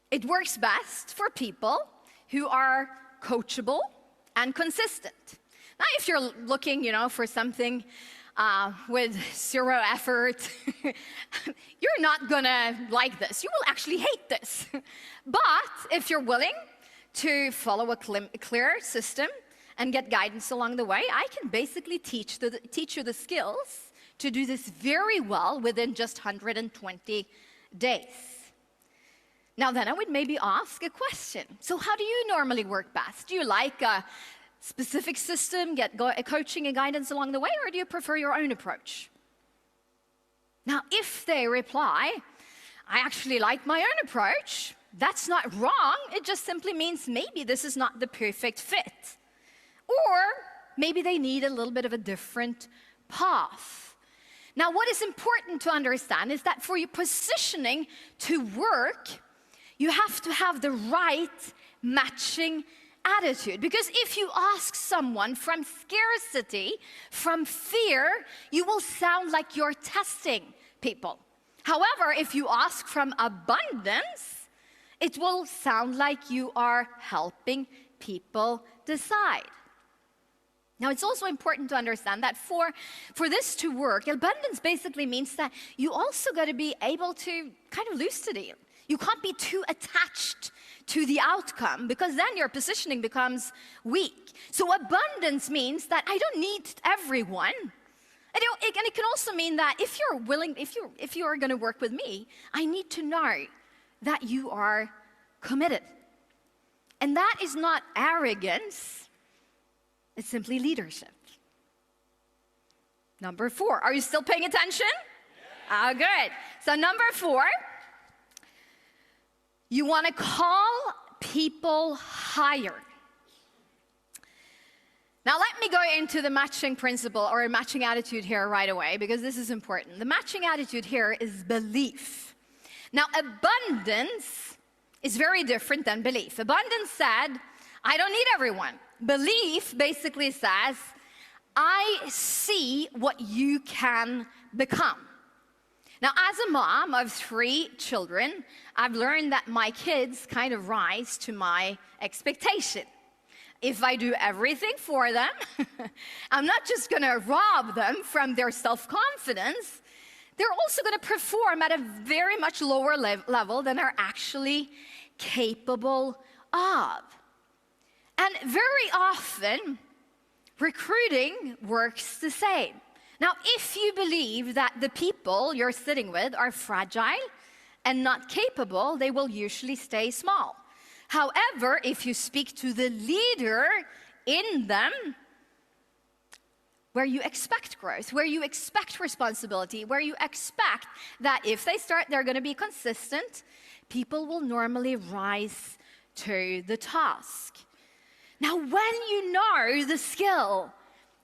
[SPEAKER 16] It works best for people who are coachable and consistent. Now, if you're looking, for something with zero effort, you're not gonna like this. You will actually hate this. But if you're willing to follow a clear system and get guidance along the way, I can basically teach you the skills to do this very well within just 120 days. Now then, I would maybe ask a question. So how do you normally work best? Do you like a specific system, get coaching and guidance along the way, or do you prefer your own approach? Now, if they reply, I actually like my own approach, that's not wrong. It just simply means maybe this is not the perfect fit. Or maybe they need a little bit of a different path. Now, what is important to understand is that for your positioning to work, you have to have the right matching attitude. Because if you ask someone from scarcity, from fear, you will sound like you're testing people. However, if you ask from abundance, it will sound like you are helping people decide. Now, it's also important to understand that for this to work, abundance basically means that you also got to be able to kind of lose the deal. You can't be too attached to the outcome, because then your positioning becomes weak. So abundance means that I don't need everyone. And it can also mean that if you're willing, if you are going to work with me, I need to know that you are committed. And that is not arrogance. It's simply leadership. Number 4. Are you still paying attention? Yeah. Good. So number 4, you want to call people higher. Now let me go into the matching principle or matching attitude here right away, because this is important. The matching attitude here is belief. Now, abundance is very different than belief. Abundance said, I don't need everyone. Belief basically says, I see what you can become. Now, as a mom of 3 children, I've learned that my kids kind of rise to my expectation. If I do everything for them, I'm not just going to rob them from their self-confidence. They're also going to perform at a very much lower level than they're actually capable of. And very often, recruiting works the same. Now, if you believe that the people you're sitting with are fragile and not capable, they will usually stay small. However, if you speak to the leader in them, where you expect growth, where you expect responsibility, where you expect that if they start, they're going to be consistent, people will normally rise to the task. Now, when you know the skill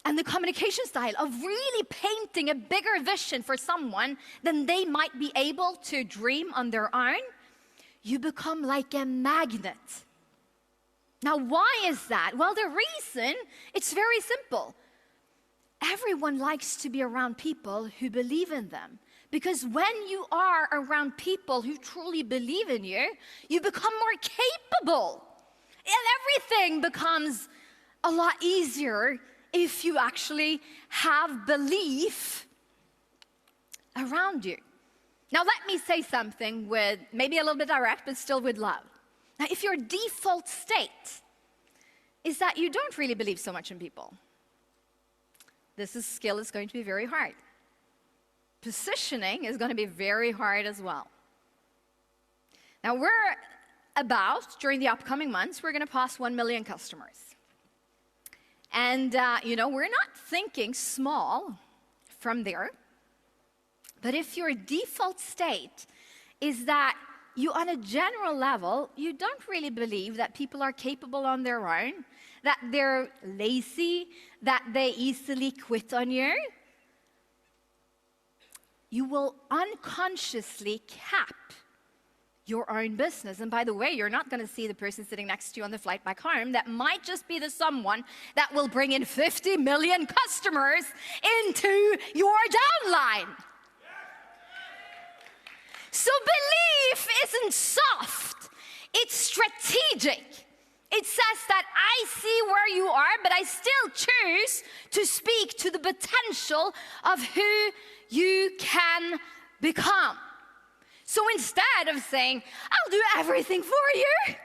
[SPEAKER 16] and the communication style of really painting a bigger vision for someone than they might be able to dream on their own, you become like a magnet. Now, why is that? Well, the reason, it's very simple. Everyone likes to be around people who believe in them. Because when you are around people who truly believe in you, you become more capable. And everything becomes a lot easier if you actually have belief around you. Now, let me say something with maybe a little bit direct, but still with love. Now, if your default state is that you don't really believe so much in people, this skill is going to be very hard. Positioning is going to be very hard as well. Now, during the upcoming months, we're going to pass 1 million customers. And, we're not thinking small from there. But if your default state is that you, on a general level, you don't really believe that people are capable on their own, that they're lazy, that they easily quit on you, you will unconsciously cap your own business. And by the way, you're not going to see the person sitting next to you on the flight back home. That might just be the someone that will bring in 50 million customers into your downline. So belief isn't soft, it's strategic. It says that I see where you are, but I still choose to speak to the potential of who you can become. So instead of saying, I'll do everything for you,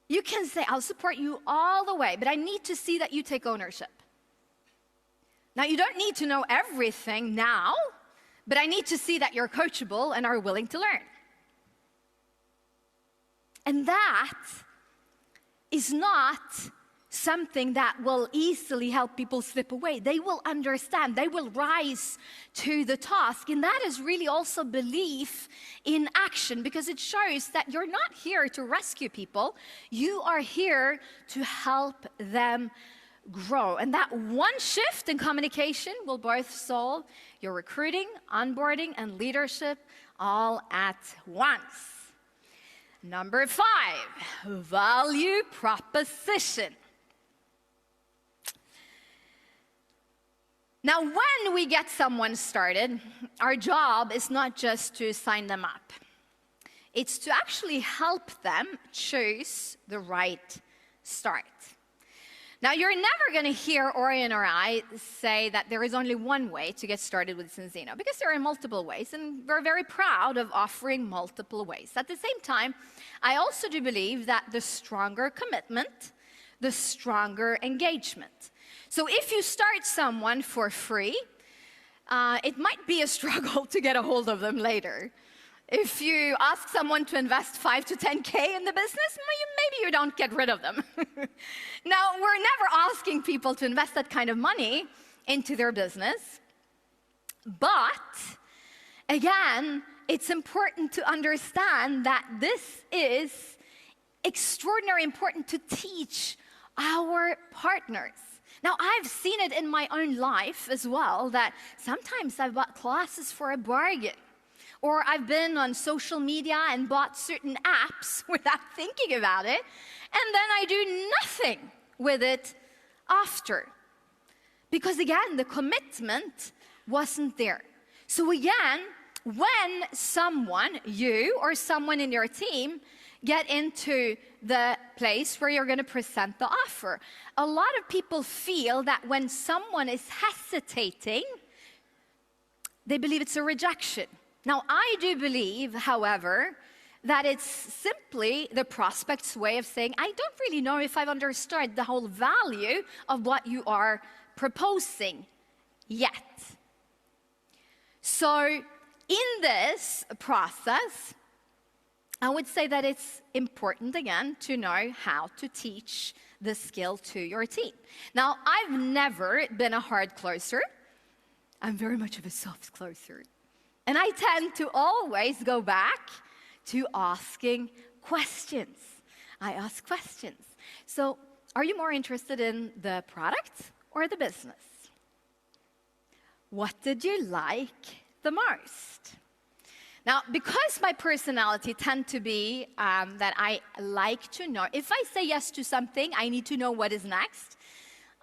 [SPEAKER 16] you can say, I'll support you all the way, but I need to see that you take ownership. Now, you don't need to know everything now, but I need to see that you're coachable and are willing to learn. And that is not something that will easily help people slip away. They will understand. They will rise to the task. And that is really also belief in action, because it shows that you're not here to rescue people. You are here to help them grow. And that one shift in communication will both solve your recruiting, onboarding, and leadership all at once. Number 5, value proposition. Now, when we get someone started, our job is not just to sign them up. It's to actually help them choose the right start. Now, you're never going to hear Orion or I say that there is only one way to get started with Zinzino, because there are multiple ways, and we're very proud of offering multiple ways. At the same time, I also do believe that the stronger commitment, the stronger engagement. So if you start someone for free, it might be a struggle to get a hold of them later. If you ask someone to invest 5 to 10K in the business, maybe you don't get rid of them. Now, we're never asking people to invest that kind of money into their business. But, again, it's important to understand that this is extraordinarily important to teach our partners. Now, I've seen it in my own life as well, that sometimes I've bought classes for a bargain. Or I've been on social media and bought certain apps without thinking about it, and then I do nothing with it after. Because again, the commitment wasn't there. So again, when someone, you or someone in your team, get into the place where you're going to present the offer, a lot of people feel that when someone is hesitating, they believe it's a rejection. Now, I do believe, however, that it's simply the prospect's way of saying, I don't really know if I've understood the whole value of what you are proposing yet. So in this process, I would say that it's important, again, to know how to teach the skill to your team. Now, I've never been a hard closer. I'm very much of a soft closer. And I tend to always go back to asking questions. I ask questions. So, are you more interested in the product or the business? What did you like the most? Now, because my personality tends to be that I like to know, if I say yes to something, I need to know what is next.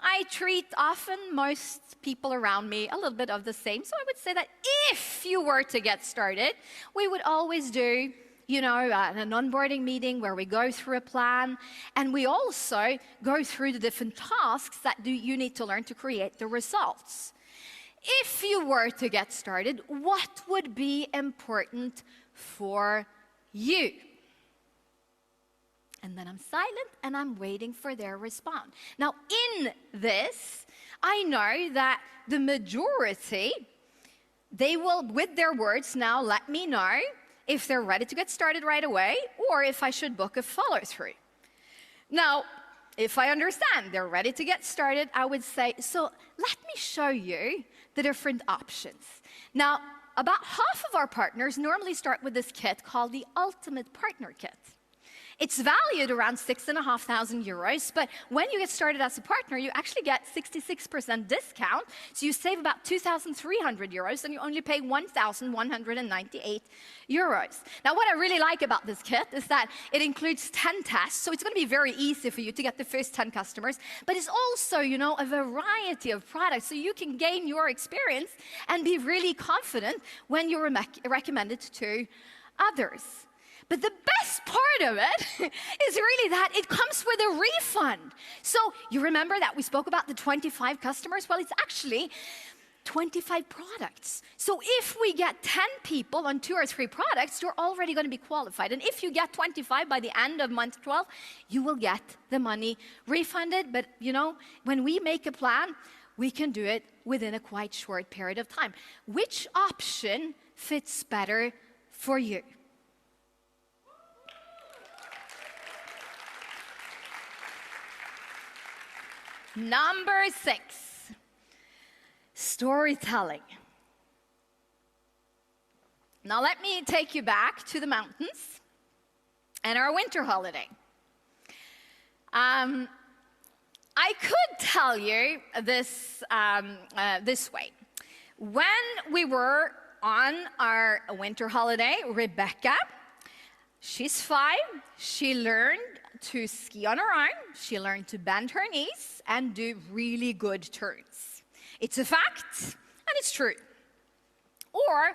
[SPEAKER 16] I treat often most people around me a little bit of the same. So I would say that if you were to get started, we would always do, an onboarding meeting where we go through a plan, and we also go through the different tasks that you need to learn to create the results. If you were to get started, what would be important for you? And then I'm silent and I'm waiting for their response. Now, in this, I know that the majority, they will, with their words now, let me know if they're ready to get started right away or if I should book a follow-through. Now, if I understand they're ready to get started, I would say, so let me show you the different options. Now, about half of our partners normally start with this kit called the Ultimate Partner Kit. It's valued around 6,500 euros, but when you get started as a partner, you actually get 66% discount, so you save about 2,300 euros, and you only pay 1,198 euros. Now, what I really like about this kit is that it includes 10 tests, so it's going to be very easy for you to get the first 10 customers, but it's also, a variety of products, so you can gain your experience and be really confident when you recommend it to others. But the best part of it is really that it comes with a refund. So you remember that we spoke about the 25 customers? Well, it's actually 25 products. So if we get 10 people on 2 or 3 products, you're already going to be qualified. And if you get 25 by the end of month 12, you will get the money refunded. But, when we make a plan, we can do it within a quite short period of time. Which option fits better for you? Number 6, storytelling. Now let me take you back to the mountains and our winter holiday. I could tell you this this way. When we were on our winter holiday, Rebecca, she's 5, she learned to ski on her own, she learned to bend her knees and do really good turns. It's a fact, and it's true. Or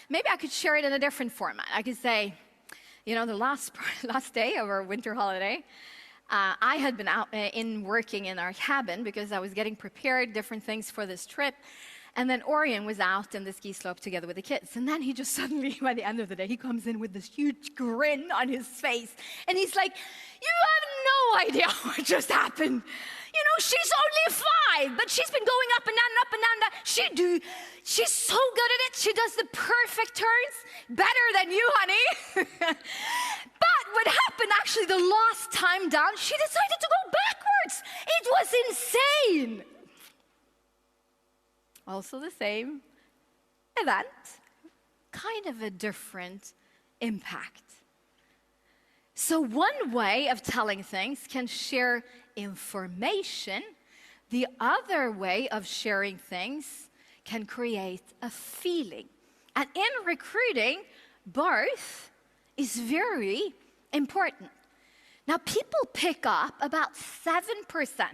[SPEAKER 16] maybe I could share it in a different format. I could say, the last day of our winter holiday, I had been out working in our cabin because I was getting prepared, different things for this trip. And then Orion was out in the ski slope together with the kids. And then he just suddenly, by the end of the day, he comes in with this huge grin on his face. And he's like, you have no idea what just happened. She's only 5, but she's been going up and down and up and down. And down. She's so good at it. She does the perfect turns, better than you, honey. But what happened actually the last time down, she decided to go backwards. It was insane. Also the same event, kind of a different impact. So one way of telling things can share information. The other way of sharing things can create a feeling. And in recruiting, both is very important. Now, people pick up about 7%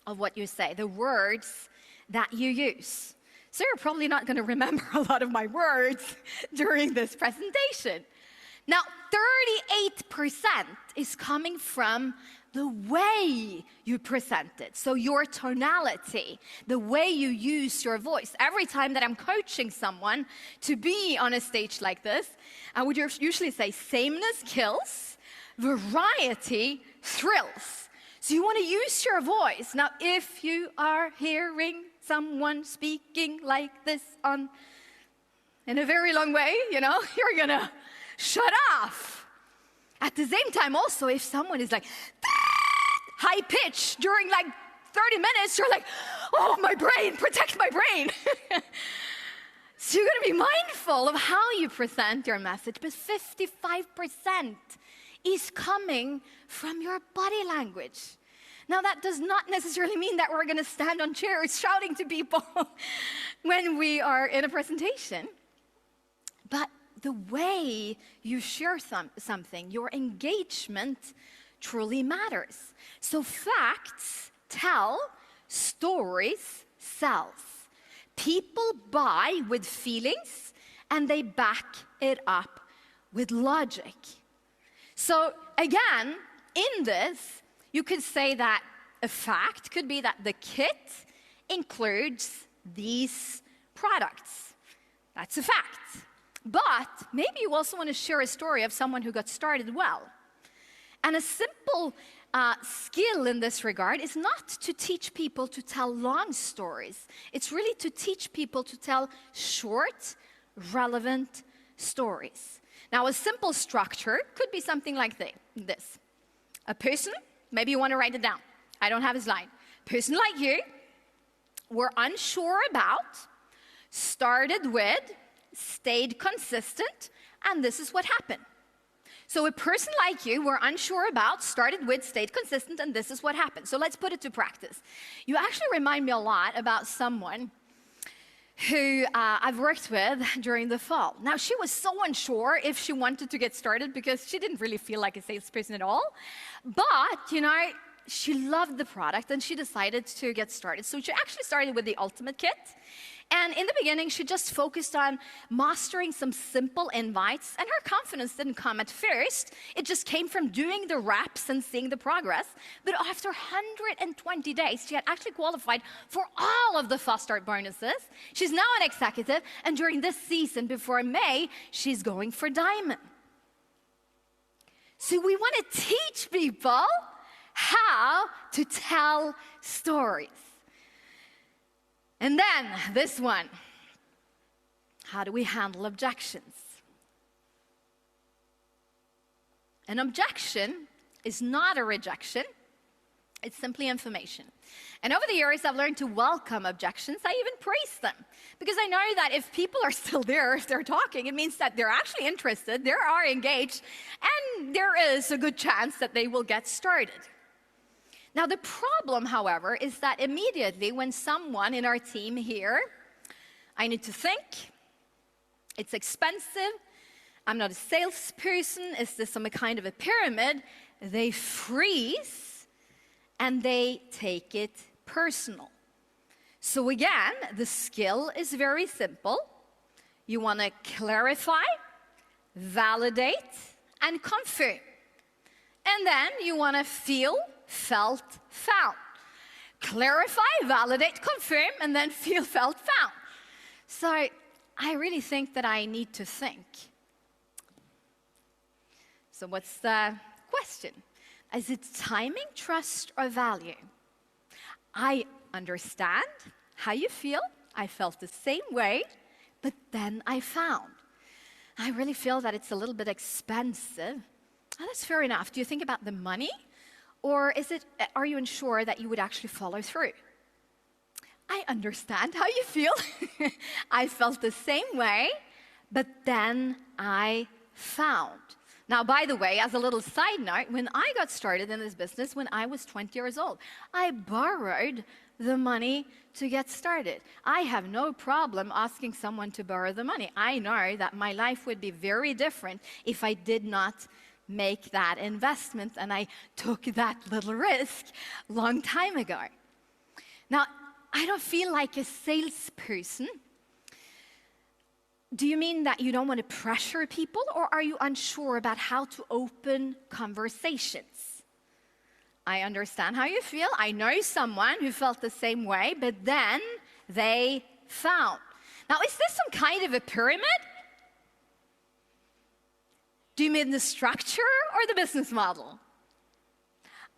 [SPEAKER 16] of what you say, the words that you use. So you're probably not going to remember a lot of my words during this presentation. Now, 38% is coming from the way you present it. So your tonality, the way you use your voice. Every time that I'm coaching someone to be on a stage like this, I would usually say sameness kills, variety thrills. So you want to use your voice. Now, if you are hearing someone speaking like this in a very long way, you know, you're gonna shut off. At the same time also, if someone is like high pitch during like 30 minutes, you're like, oh, my brain, protect my brain. So you're gonna be mindful of how you present your message, but 55% is coming from your body language. Now, that does not necessarily mean that we're gonna stand on chairs shouting to people when we are in a presentation. But the way you share something, your engagement truly matters. So facts tell, stories sells. People buy with feelings and they back it up with logic. So again, in this, you could say that a fact could be that the kit includes these products. That's a fact. But maybe you also want to share a story of someone who got started well. And a simple skill in this regard is not to teach people to tell long stories. It's really to teach people to tell short, relevant stories. Now, a simple structure could be something like this. A person, maybe you want to write it down. I don't have a slide. Person like you, were unsure about, started with, stayed consistent, and this is what happened. So a person like you were unsure about, started with, stayed consistent, and this is what happened. So let's put it to practice. You actually remind me a lot about someone who I've worked with during the fall. Now, she was so unsure if she wanted to get started because she didn't really feel like a salesperson at all. But, you know, she loved the product and she decided to get started. So she actually started with the Ultimate Kit. And in the beginning, she just focused on mastering some simple invites, and her confidence didn't come at first. It just came from doing the reps and seeing the progress. But after 120 days, she had actually qualified for all of the Fast Start bonuses. She's now an executive, and during this season, before May, she's going for Diamond. So we want to teach people how to tell stories. And then this one, how do we handle objections? An objection is not a rejection, it's simply information. And over the years, I've learned to welcome objections. I even praise them. Because I know that if people are still there, if they're talking, it means that they're actually interested, they are engaged, and there is a good chance that they will get started. Now, the problem, however, is that immediately when someone in our team here, I need to think, it's expensive, I'm not a salesperson, is this some kind of a pyramid, they freeze and they take it personal. So again, the skill is very simple. You want to clarify, validate, and confirm. And then you want to feel, felt, found. Clarify, validate, confirm, and then feel, felt, found. So I really think that I need to think. So what's the question? Is it timing, trust, or value? I understand how you feel. I felt the same way, but then I found. I really feel that it's a little bit expensive. Oh, that's fair enough. Do you think about the money? Or are you unsure that you would actually follow through? I understand how you feel. I felt the same way, but then I found. Now, by the way, as a little side note, when I got started in this business when I was 20 years old, I borrowed the money to get started. I have no problem asking someone to borrow the money. I know that my life would be very different if I did not make that investment, and I took that little risk a long time ago. Now, I don't feel like a salesperson. Do you mean that you don't want to pressure people, or are you unsure about how to open conversations? I understand how you feel. I know someone who felt the same way, but then they found. Now, is this some kind of a pyramid? Do you mean the structure or the business model?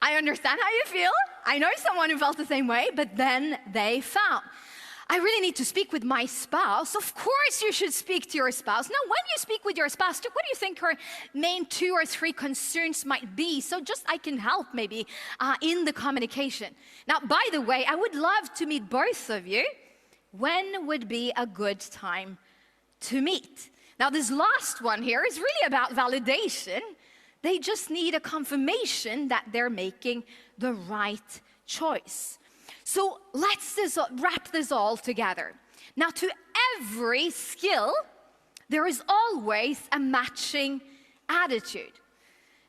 [SPEAKER 16] I understand how you feel. I know someone who felt the same way, but then they found. I really need to speak with my spouse. Of course you should speak to your spouse. Now, when you speak with your spouse, what do you think her main 2 or 3 concerns might be? So just I can help maybe in the communication. Now, by the way, I would love to meet both of you. When would be a good time to meet? Now, this last one here is really about validation. They just need a confirmation that they're making the right choice. So let's wrap this all together. Now, to every skill, there is always a matching attitude.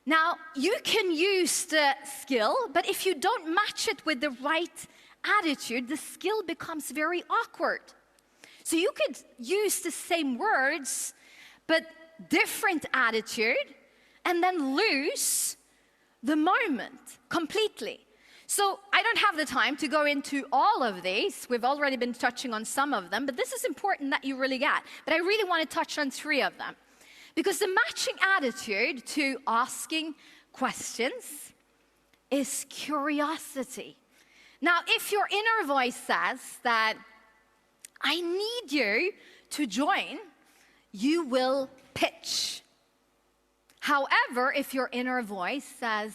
[SPEAKER 16] Now, you can use the skill, but if you don't match it with the right attitude, the skill becomes very awkward. So you could use the same words, but different attitude, and then lose the moment completely. So I don't have the time to go into all of these. We've already been touching on some of them, but this is important that you really get. But I really want to touch on 3 of them. Because the matching attitude to asking questions is curiosity. Now, if your inner voice says that I need you to join, you will pitch. However, if your inner voice says,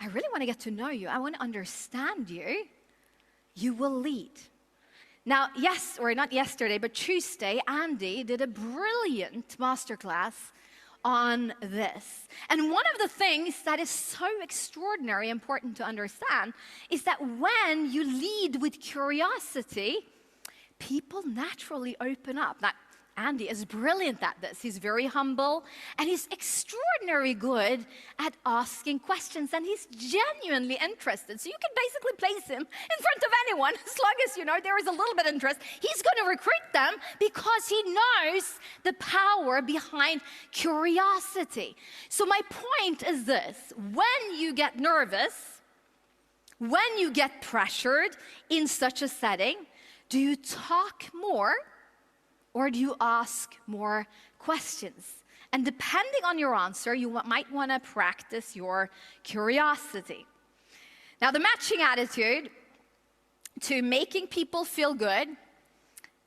[SPEAKER 16] I really want to get to know you, I want to understand you, you will lead. Now, not yesterday, but Tuesday, Andy did a brilliant masterclass on this. And one of the things that is so extraordinary important to understand is that when you lead with curiosity, people naturally open up. Now, Andy is brilliant at this. He's very humble, and he's extraordinarily good at asking questions, and he's genuinely interested. So you can basically place him in front of anyone, as long as, there is a little bit of interest. He's going to recruit them because he knows the power behind curiosity. So my point is this: when you get nervous, when you get pressured in such a setting, do you talk more? Or do you ask more questions? And depending on your answer, you might want to practice your curiosity. Now, the matching attitude to making people feel good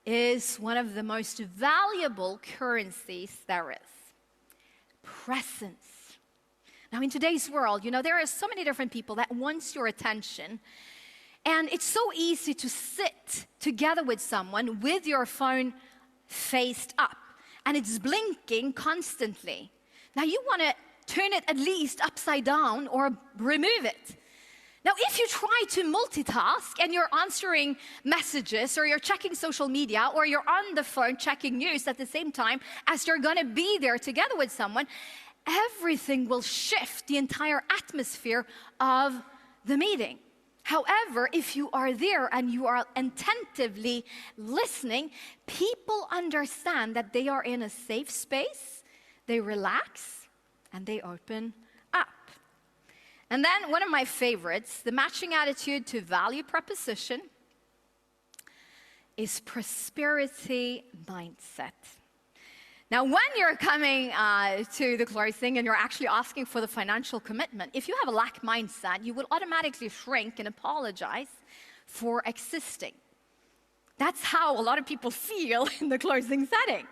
[SPEAKER 16] is one of the most valuable currencies there is. Presence. Now, in today's world, there are so many different people that want your attention. And it's so easy to sit together with someone with your phone faced up, and it's blinking constantly. Now you want to turn it at least upside down or remove it. Now, if you try to multitask and you're answering messages or you're checking social media or you're on the phone checking news at the same time as you're going to be there together with someone, everything will shift the entire atmosphere of the meeting. However, if you are there and you are attentively listening, people understand that they are in a safe space, they relax, and they open up. And then one of my favorites, the matching attitude to value proposition, is prosperity mindset. Now, when you're coming to the closing and you're actually asking for the financial commitment, if you have a lack mindset, you will automatically shrink and apologize for existing. That's how a lot of people feel in the closing setting.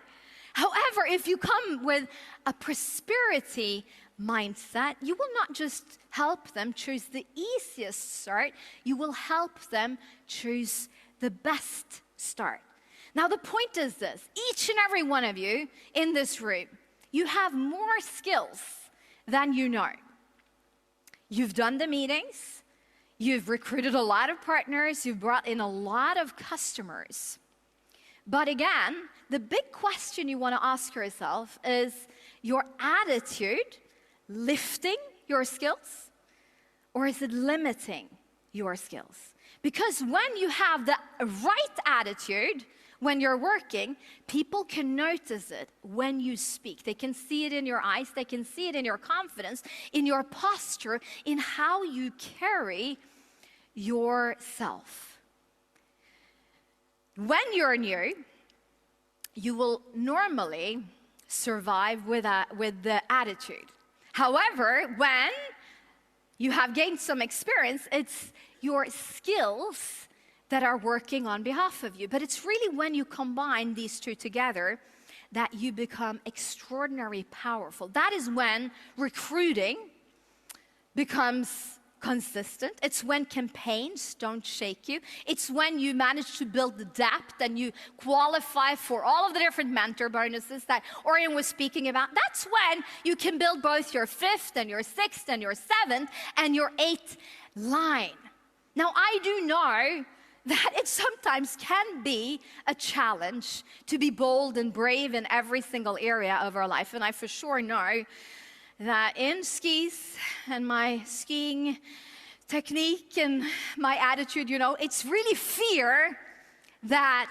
[SPEAKER 16] However, if you come with a prosperity mindset, you will not just help them choose the easiest start, you will help them choose the best start. Now, the point is this: each and every one of you in this room, you have more skills than you know. You've done the meetings, you've recruited a lot of partners, you've brought in a lot of customers. But again, the big question you want to ask yourself is your attitude lifting your skills, or is it limiting your skills? Because when you have the right attitude, when you're working, people can notice it when you speak. They can see it in your eyes, they can see it in your confidence, in your posture, in how you carry yourself. When you're new, you will normally survive with the attitude. However, when you have gained some experience, it's your skills that are working on behalf of you. But it's really when you combine these two together that you become extraordinarily powerful. That is when recruiting becomes consistent. It's when campaigns don't shake you. It's when you manage to build the depth and you qualify for all of the different mentor bonuses that Orion was speaking about. That's when you can build both your 5th and your 6th and your 7th and your 8th line. Now, I do know that it sometimes can be a challenge to be bold and brave in every single area of our life. And I for sure know that in skis and my skiing technique and my attitude, it's really fear that,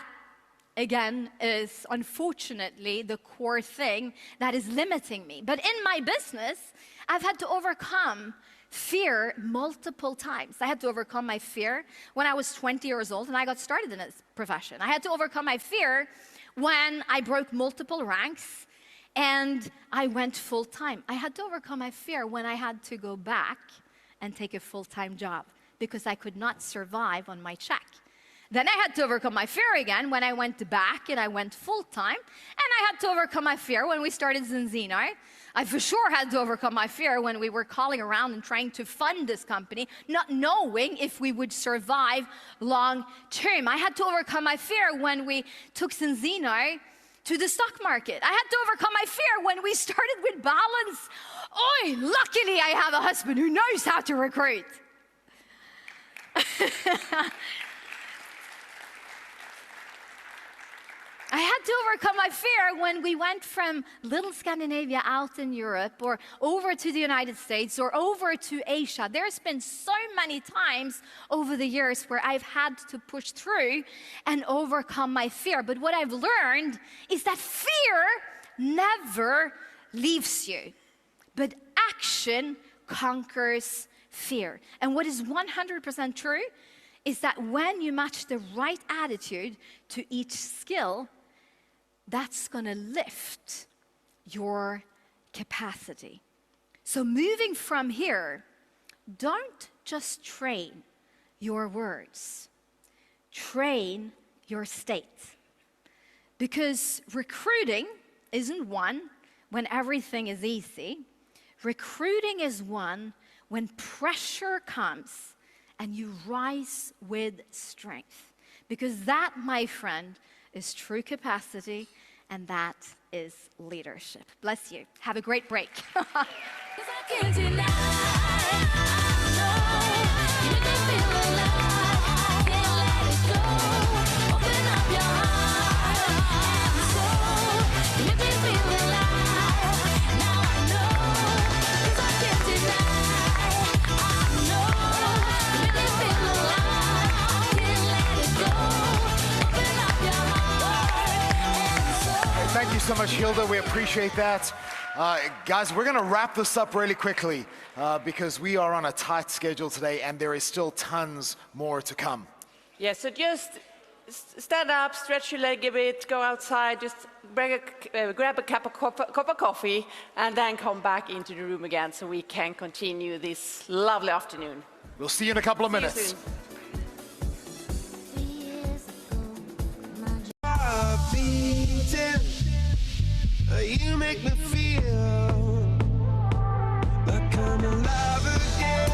[SPEAKER 16] again, is unfortunately the core thing that is limiting me. But in my business, I've had to overcome fear multiple times. I had to overcome my fear when I was 20 years old and I got started in this profession. I had to overcome my fear when I broke multiple ranks and I went full-time. I had to overcome my fear when I had to go back and take a full-time job because I could not survive on my check. Then I had to overcome my fear again when I went back and I went full-time. And I had to overcome my fear when we started Zinzino. I for sure had to overcome my fear when we were calling around and trying to fund this company, not knowing if we would survive long-term. I had to overcome my fear when we took Zinzino to the stock market. I had to overcome my fear when we started with Balance. Oi, luckily I have a husband who knows how to recruit. I had to overcome my fear when we went from little Scandinavia out in Europe or over to the United States or over to Asia. There's been so many times over the years where I've had to push through and overcome my fear. But what I've learned is that fear never leaves you, but action conquers fear. And what is 100% true is that when you match the right attitude to each skill, that's going to lift your capacity. So moving from here, don't just train your words. Train your state. Because recruiting isn't one when everything is easy. Recruiting is one when pressure comes and you rise with strength. Because that, my friend, is true capacity, and that is leadership. Bless you. Have a great break.
[SPEAKER 24] Thank you so much, Hilda. We appreciate that. Guys, we're going to wrap this up really quickly because we are on a tight schedule today and there is still tons more to come.
[SPEAKER 25] Yeah, so just stand up, stretch your leg a bit, go outside, just grab a cup of coffee, and then come back into the room again so we can continue this lovely afternoon.
[SPEAKER 24] We'll see you in a couple of minutes.
[SPEAKER 25] See you soon.
[SPEAKER 2] You make me feel like I'm alive again.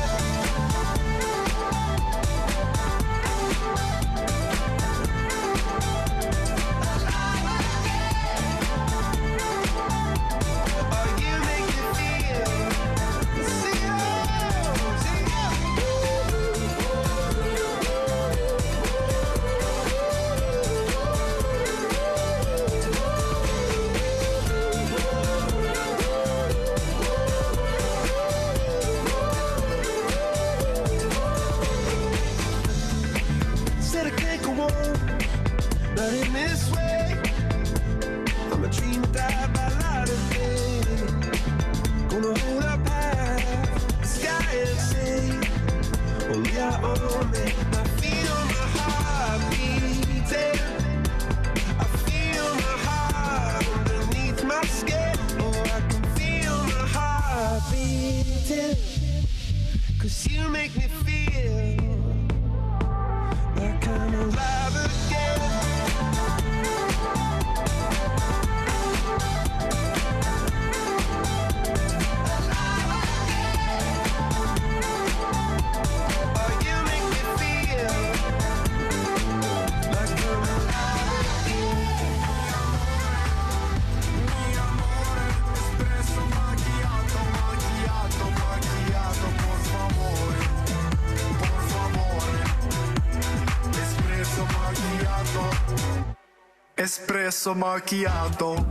[SPEAKER 2] Oh, you make me feel. See you.
[SPEAKER 3] espresso macchiato.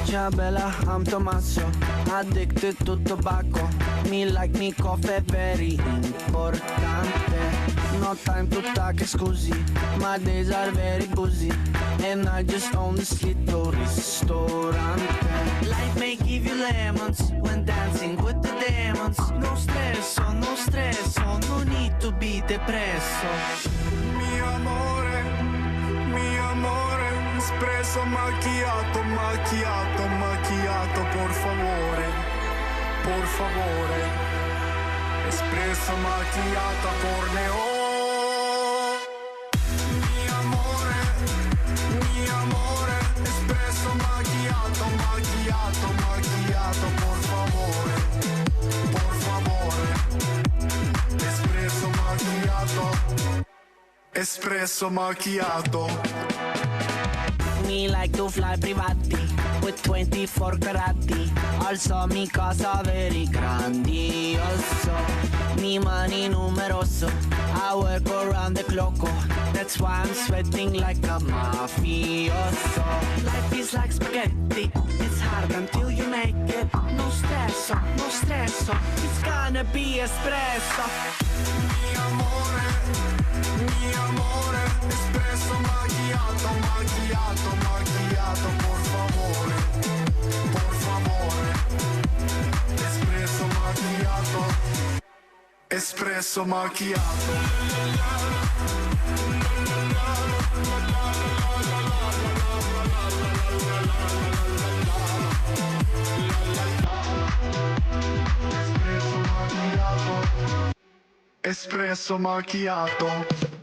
[SPEAKER 2] Ciao bella, I'm Tommaso, addicted to tobacco. Me like me coffee, very importante. No time to talk, scusi, my days are very busy. And I just own this little ristorante. Life may give you lemons when dancing with the demons. No stresso, no stresso, no need to be depresso.
[SPEAKER 3] Mi amore, espresso macchiato, macchiato, macchiato, por favore, por favore. Espresso macchiato, corneo. Mi amore, espresso macchiato, macchiato, macchiato, por favore, por favore. Espresso macchiato, espresso macchiato.
[SPEAKER 2] Me like to fly privati with 24 carati. Also mi casa very grandioso. Mi mani numeroso. I work around the clock. That's why I'm sweating like a mafioso. Life is like spaghetti. It's hard until you make it. No stresso, no stresso. It's gonna be espresso.
[SPEAKER 3] Mi amore, espresso macchiato, macchiato, macchiato, por favore, por favore. Espresso macchiato, espresso macchiato. Espresso macchiato.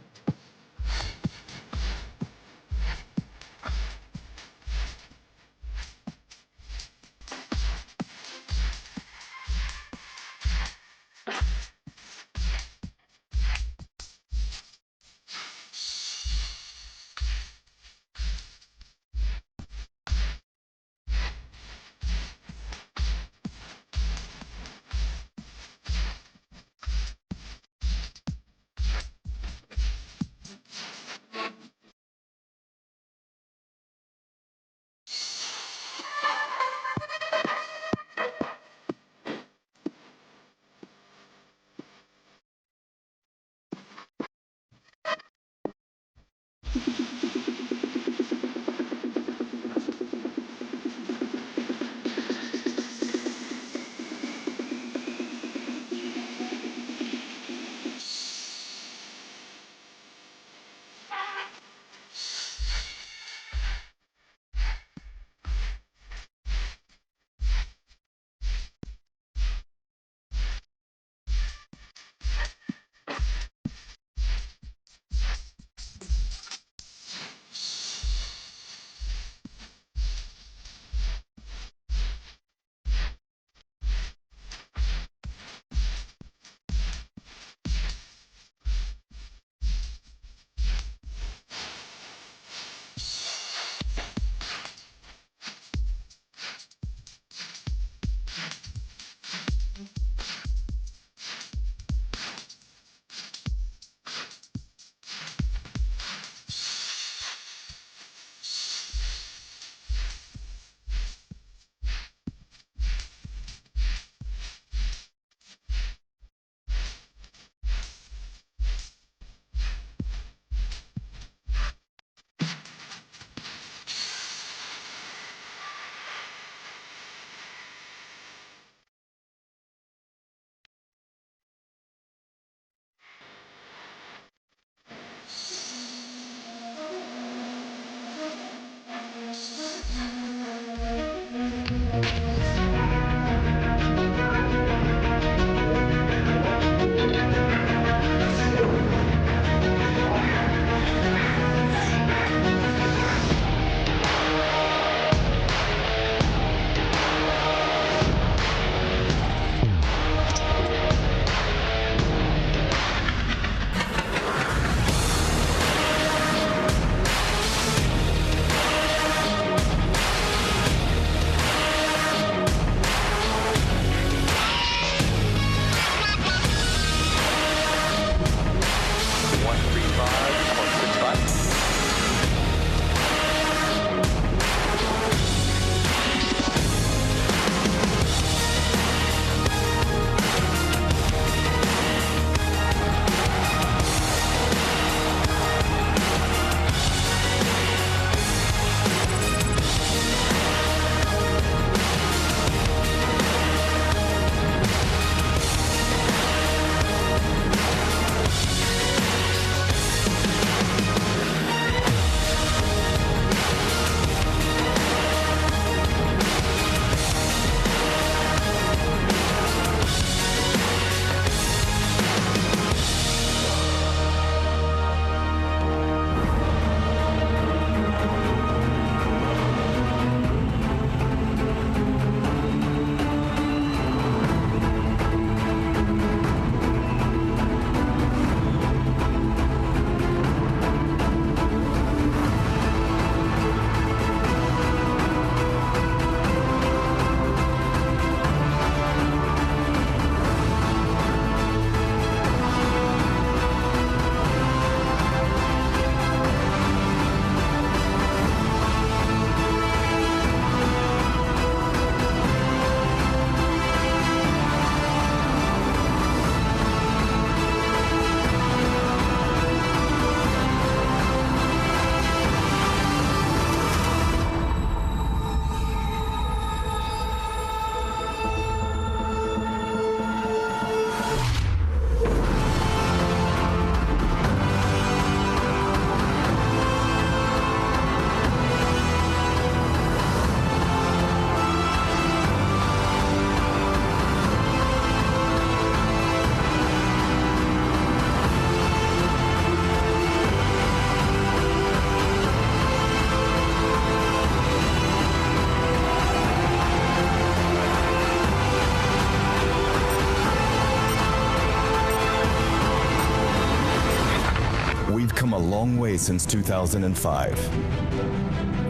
[SPEAKER 18] long way since 2005.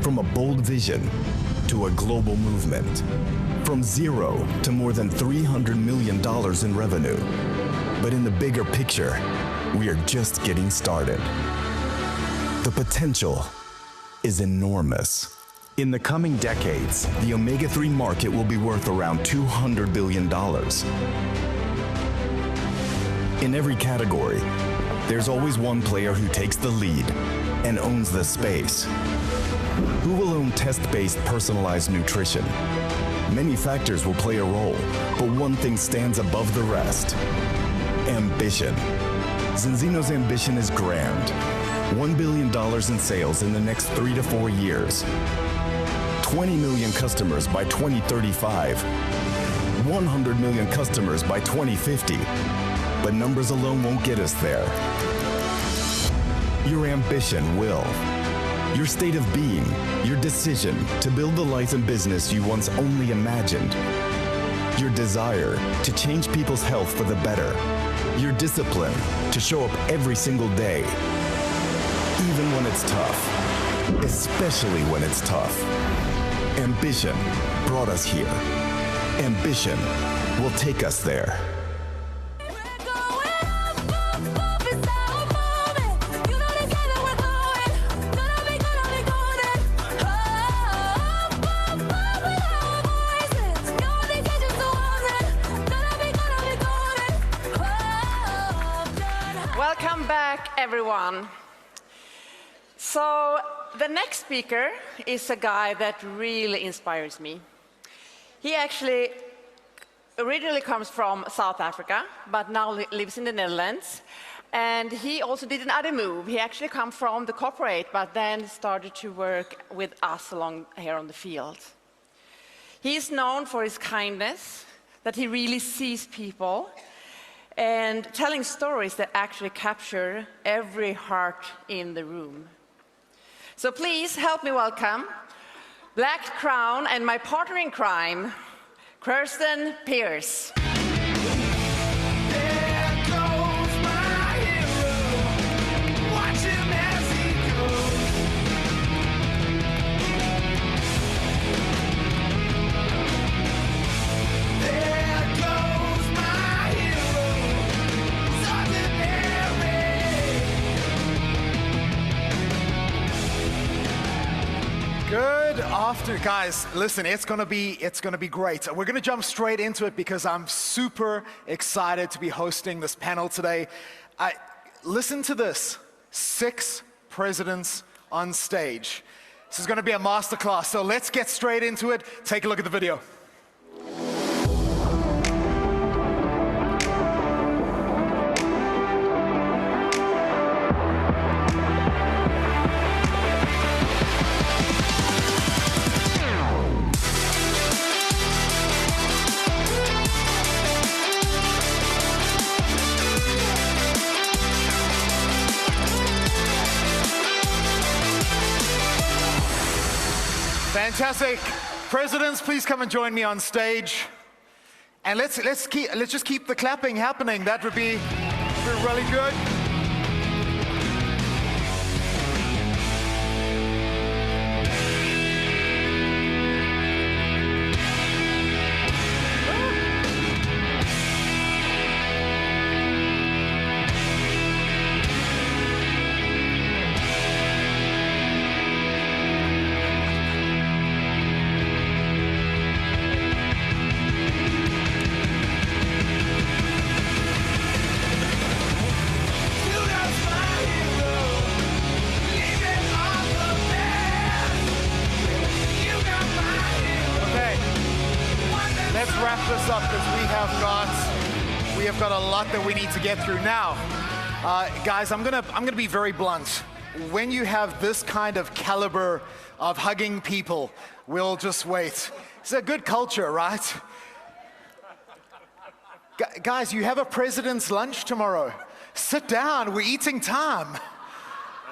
[SPEAKER 18] From a bold vision to a global movement. From zero to more than $300 million in revenue. But in the bigger picture, we are just getting started. The potential is enormous. In the coming decades, the omega-3 market will be worth around $200 billion. In every category, there's always one player who takes the lead and owns the space. Who will own test-based personalized nutrition? Many factors will play a role, but one thing stands above the rest. Ambition. Zinzino's ambition is grand. $1 billion in sales in the next 3 to 4 years. 20 million customers by 2035. 100 million customers by 2050. But numbers alone won't get us there. Your ambition will. Your state of being, your decision to build the life and business you once only imagined. Your desire to change people's health for the better. Your discipline to show up every single day. Even when it's tough. Especially when it's tough. Ambition brought us here. Ambition will take us there.
[SPEAKER 25] Welcome back, everyone. So the next speaker is a guy that really inspires me. He actually originally comes from South Africa, but now lives in the Netherlands. And he also did another move. He actually come from the corporate, but then started to work with us along here on the field. He is known for his kindness, that he really sees people, and telling stories that actually capture every heart in the room. So please help me welcome Black Crown and my partner in crime, Kirsten Pierce.
[SPEAKER 24] Good afternoon, guys. Listen, it's gonna be great. We're gonna jump straight into it because I'm super excited to be hosting this panel today. Listen to this: 6 presidents on stage. This is gonna be a masterclass. So let's get straight into it. Take a look at the video. Fantastic. Presidents, please come and join me on stage. And let's just keep the clapping happening. That would be really good. That we need to get through now. Guys, I'm gonna be very blunt. When you have this kind of caliber of hugging people, we'll just wait. It's a good culture, right? Guys, you have a president's lunch tomorrow. Sit down, we're eating time.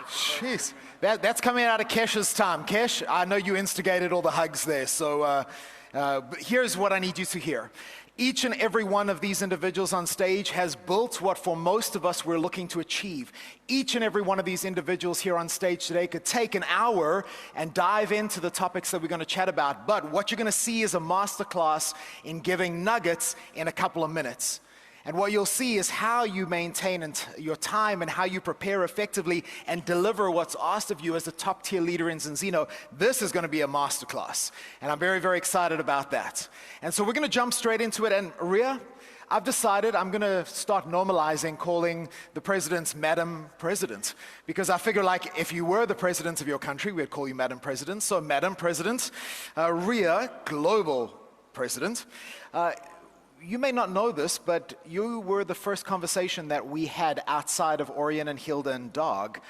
[SPEAKER 24] Jeez, that's coming out of Kesh's time. Kesh, I know you instigated all the hugs there, so but here's what I need you to hear. Each and every one of these individuals on stage has built what for most of us we're looking to achieve. Each and every one of these individuals here on stage today could take an hour and dive into the topics that we're going to chat about, but what you're going to see is a masterclass in giving nuggets in a couple of minutes. And what you'll see is how you maintain your time and how you prepare effectively and deliver what's asked of you as a top-tier leader in Zinzino. This is going to be a masterclass, and I'm very, very excited about that. And so we're going to jump straight into it. And Ria, I've decided I'm going to start normalizing calling the presidents Madam President, because I figure like if you were the president of your country, we'd call you Madam President. So Madam President, Ria, Global President. You may not know this, but you were the first conversation that we had outside of Orion and Hilda and Dag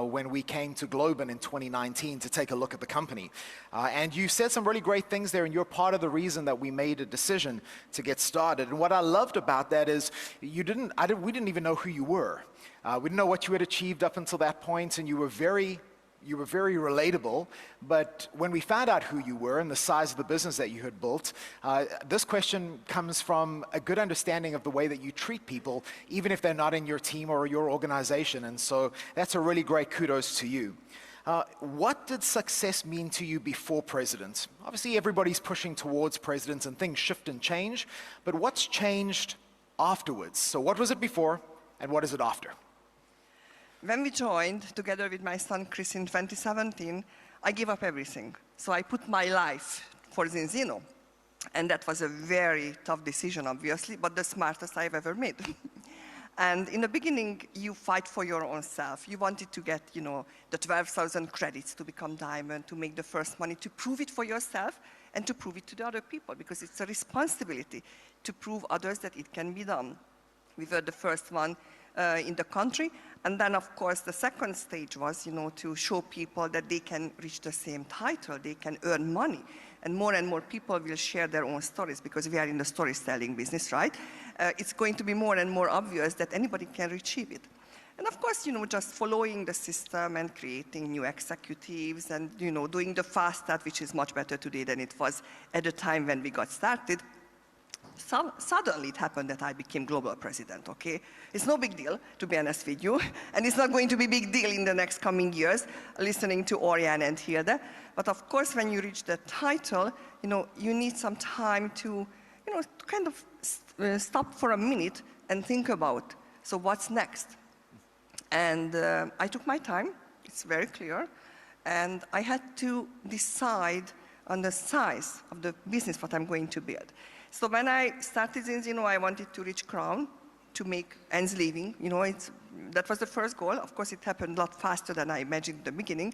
[SPEAKER 24] when we came to Globen in 2019 to take a look at the company. And you said some really great things there, and you're part of the reason that we made a decision to get started. And what I loved about that is we didn't even know who you were. We didn't know what you had achieved up until that point, and you were very relatable, but when we found out who you were and the size of the business that you had built, this question comes from a good understanding of the way that you treat people, even if they're not in your team or your organization, and so that's a really great kudos to you. What did success mean to you before president? Obviously, everybody's pushing towards president and things shift and change, but what's changed afterwards? So what was it before, and what is it after?
[SPEAKER 5] When we joined together with my son Chris in 2017, I gave up everything. So I put my life for Zinzino. And that was a very tough decision, obviously, but the smartest I've ever made. And in the beginning, you fight for your own self. You wanted to get, the 12,000 credits to become diamond, to make the first money, to prove it for yourself and to prove it to the other people, because it's a responsibility to prove others that it can be done. We were the first one in the country. And then, of course, the second stage was, to show people that they can reach the same title, they can earn money. And more people will share their own stories, because we are in the storytelling business, right? It's going to be more and more obvious that anybody can achieve it. And of course, just following the system and creating new executives and, doing the fast start, which is much better today than it was at the time when we got started. Suddenly it happened that I became global president, okay? It's no big deal, to be honest with you, and it's not going to be a big deal in the next coming years, listening to Orion and Hilda. But of course, when you reach the title, you need some time to, kind of stop for a minute and think about, so what's next? And I took my time, it's very clear, and I had to decide on the size of the business what I'm going to build. So when I started Zinzino, I wanted to reach Crown, to make ends living. That was the first goal. Of course, it happened a lot faster than I imagined at the beginning.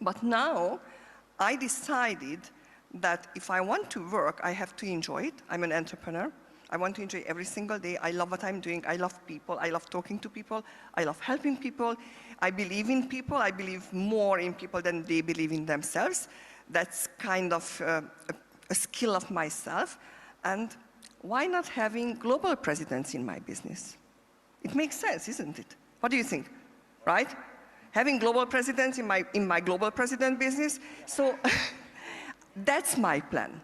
[SPEAKER 5] But now, I decided that if I want to work, I have to enjoy it. I'm an entrepreneur. I want to enjoy every single day. I love what I'm doing. I love people. I love talking to people. I love helping people. I believe in people. I believe more in people than they believe in themselves. That's kind of a skill of myself. And why not having global presidents in my business? It makes sense, isn't it? What do you think, right? Having global presidents in my global president business. So that's my plan.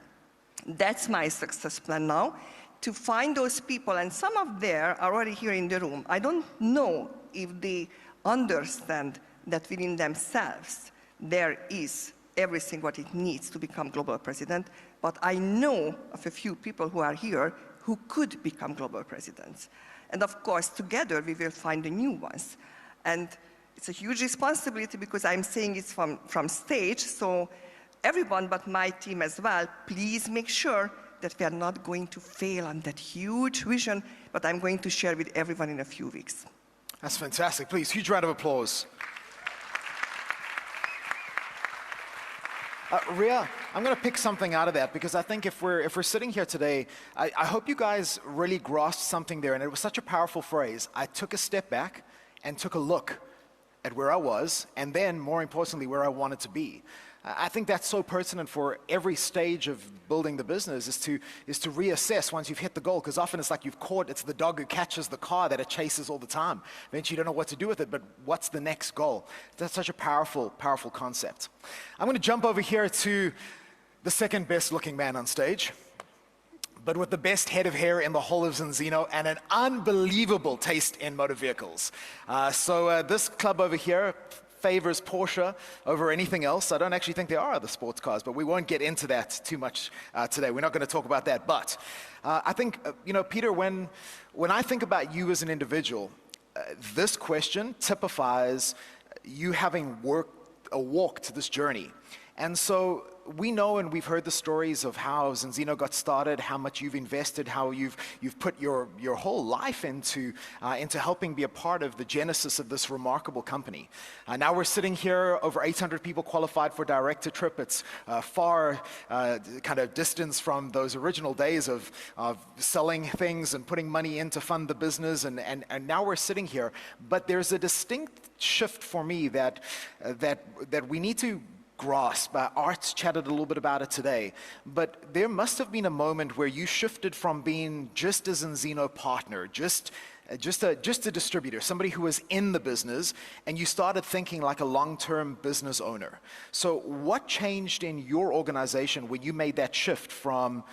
[SPEAKER 5] That's my success plan now, to find those people, and some of them are already here in the room. I don't know if they understand that within themselves there is everything what it needs to become global president, but I know of a few people who are here who could become global presidents. And of course, together we will find the new ones. And it's a huge responsibility, because I'm saying it's from stage, so everyone but my team as well, please make sure that we are not going to fail on that huge vision, but I'm going to share with everyone in a few weeks.
[SPEAKER 24] That's fantastic. Please, huge round of applause. Ria, I'm going to pick something out of that, because I think if we're sitting here today, I hope you guys really grasped something there, and it was such a powerful phrase. I took a step back and took a look at where I was, and then, more importantly, where I wanted to be. I think that's so pertinent for every stage of building the business is to reassess once you've hit the goal, because often it's like it's the dog who catches the car that it chases all the time. Eventually you don't know what to do with it, but what's the next goal? That's such a powerful, powerful concept. I'm going to jump over here to the second best looking man on stage, but with the best head of hair in the whole of Zinzino and an unbelievable taste in motor vehicles. So this club over here favors Porsche over anything else. I don't actually think there are other sports cars, but we won't get into that too much today. We're not going to talk about that. But I think, Peter, when I think about you as an individual, this question typifies you having walked this journey. And so we know and we've heard the stories of how Zinzino got started, how much you've invested, how you've put your whole life into helping be a part of the genesis of this remarkable company. Now we're sitting here, over 800 people qualified for direct-to-trip. It's far kind of distance from those original days of selling things and putting money in to fund the business, and now we're sitting here. But there's a distinct shift for me that we need to grasp. Art's chatted a little bit about it today, but there must have been a moment where you shifted from being just a Zinzino partner, just a distributor, somebody who was in the business, and you started thinking like a long-term business owner. So what changed in your organization when you made that shift from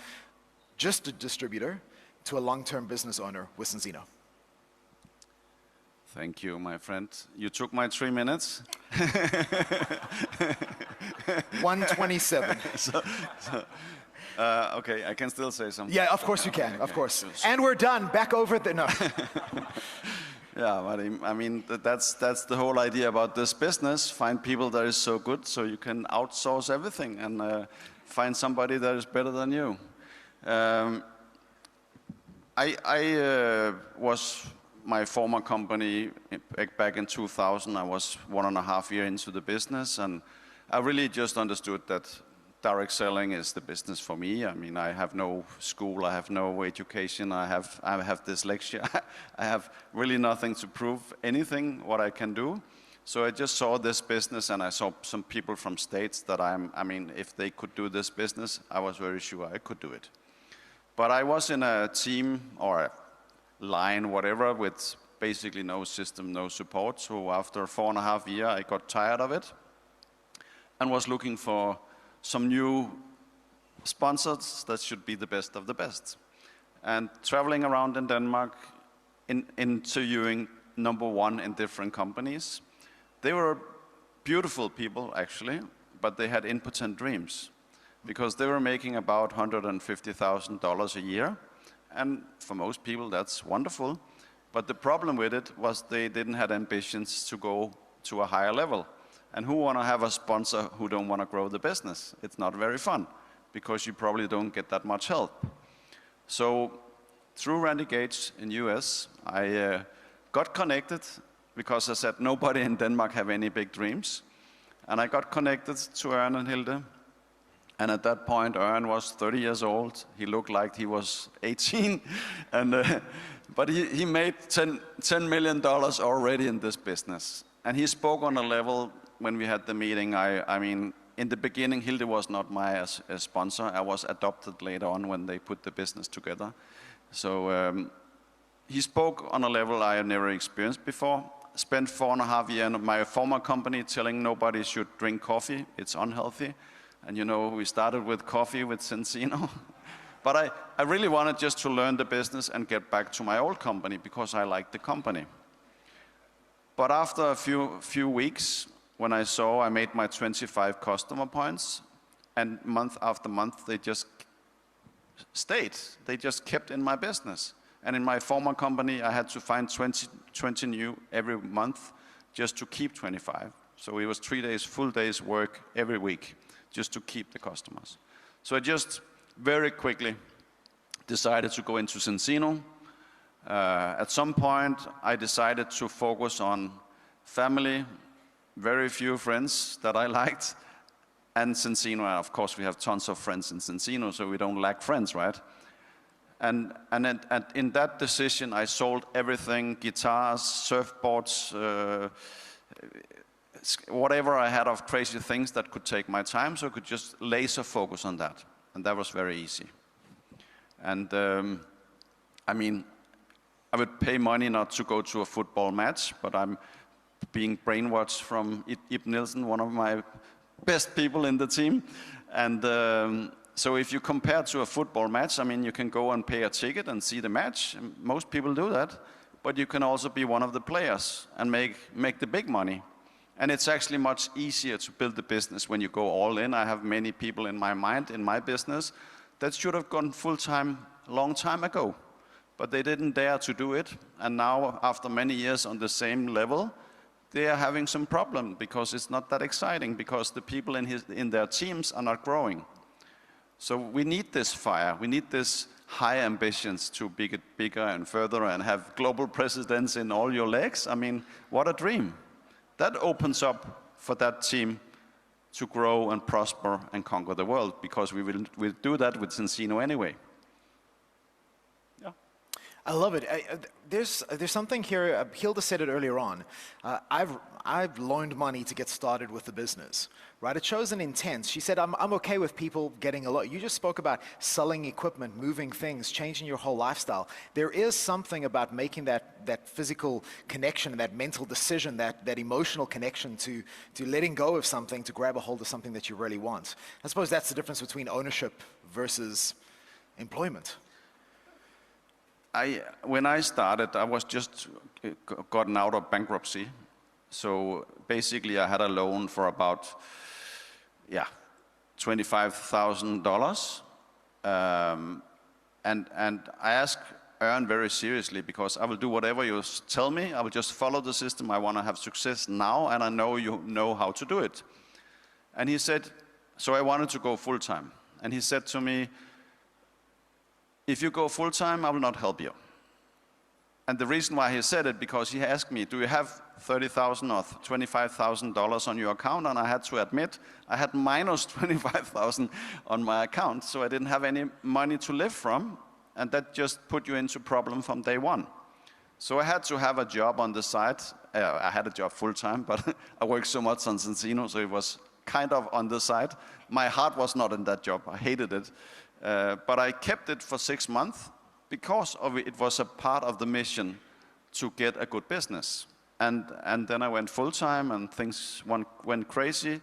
[SPEAKER 24] just a distributor to a long-term business owner with Zinzino?
[SPEAKER 7] Thank you, my friend. You took my 3 minutes.
[SPEAKER 24] 1:27.
[SPEAKER 7] Okay, I can still say something.
[SPEAKER 24] Yeah, of course you can, of course. And we're done. Back over the, no.
[SPEAKER 7] Yeah, but I mean, that's the whole idea about this business. Find people that is so good so you can outsource everything and find somebody that is better than you. I was my former company back in 2000. I was 1.5 years into the business, and I really just understood that direct selling is the business for me. I mean, I have no school, I have no education, I have dyslexia. I have really nothing to prove anything what I can do. So I just saw this business, and I saw some people from states that I mean, if they could do this business, I was very sure I could do it. But I was in a team or a line, whatever, with basically no system, no support. So after 4.5 years, I got tired of it and was looking for some new sponsors that should be the best of the best. And traveling around in Denmark, interviewing number one in different companies. They were beautiful people, actually, but they had impotent dreams because they were making about $150,000 a year. And for most people, that's wonderful. But the problem with it was they didn't have ambitions to go to a higher level. And who want to have a sponsor who don't want to grow the business? It's not very fun, because you probably don't get that much help. So through Randy Gage in US, I got connected, because I said nobody in Denmark have any big dreams. And I got connected to Ørn and Hilde. And at that point, Ørn was 30 years old. He looked like he was 18. But he made $10 million already in this business. And he spoke on a level when we had the meeting. I mean, in the beginning, Hilde was not my sponsor. I was adopted later on when they put the business together. So he spoke on a level I had never experienced before. Spent 4.5 years in my former company telling nobody should drink coffee. It's unhealthy. And you know, we started with coffee with Zinzino. But I really wanted just to learn the business and get back to my old company because I liked the company. But after a few weeks, when I saw I made my 25 customer points, and month after month, they just stayed. They just kept in my business. And in my former company, I had to find 20 new every month just to keep 25. So it was 3 days, full days work every week, just to keep the customers. So I just very quickly decided to go into Zinzino. At some point, I decided to focus on family, very few friends that I liked, and Zinzino. And of course, we have tons of friends in Zinzino, so we don't lack friends, right? And in that decision, I sold everything, guitars, surfboards, whatever I had of crazy things that could take my time, so I could just laser focus on that. And that was very easy. And I mean, I would pay money not to go to a football match, but I'm being brainwashed from Ib Nielsen, one of my best people in the team. And so if you compare to a football match, I mean, you can go and pay a ticket and see the match. Most people do that. But you can also be one of the players and make the big money. And it's actually much easier to build the business when you go all in. I have many people in my mind, in my business, that should have gone full-time a long time ago. But they didn't dare to do it. And now, after many years on the same level, they are having some problem because it's not that exciting, because the people in their teams are not growing. So we need this fire. We need this high ambitions to be bigger and further and have global presidents in all your legs. I mean, what a dream. That opens up for that team to grow and prosper and conquer the world, because we'll do that with Zinzino anyway. Yeah.
[SPEAKER 24] I love it. There's something here. Hilda said it earlier on. I've loaned money to get started with the business, right? It shows an intent. She said, I'm okay with people getting a loan. You just spoke about selling equipment, moving things, changing your whole lifestyle. There is something about making that physical connection, that mental decision, that emotional connection to letting go of something, to grab a hold of something that you really want. I suppose that's the difference between ownership versus employment.
[SPEAKER 7] When I started, I was just gotten out of bankruptcy. So basically, I had a loan for about, $25,000. And I asked Ern very seriously, because I will do whatever you tell me. I will just follow the system. I want to have success now, and I know you know how to do it. And he said, so I wanted to go full-time. And he said to me, if you go full-time, I will not help you. And the reason why he said it, because he asked me, do you have $30,000 or $25,000 on your account? And I had to admit, I had minus $25,000 on my account, so I didn't have any money to live from, and that just put you into problem from day one. So I had to have a job on the side. I had a job full-time, but I worked so much on Zinzino, so it was kind of on the side. My heart was not in that job. I hated it. But I kept it for 6 months because it was a part of the mission to get a good business. And then I went full-time, and things went crazy.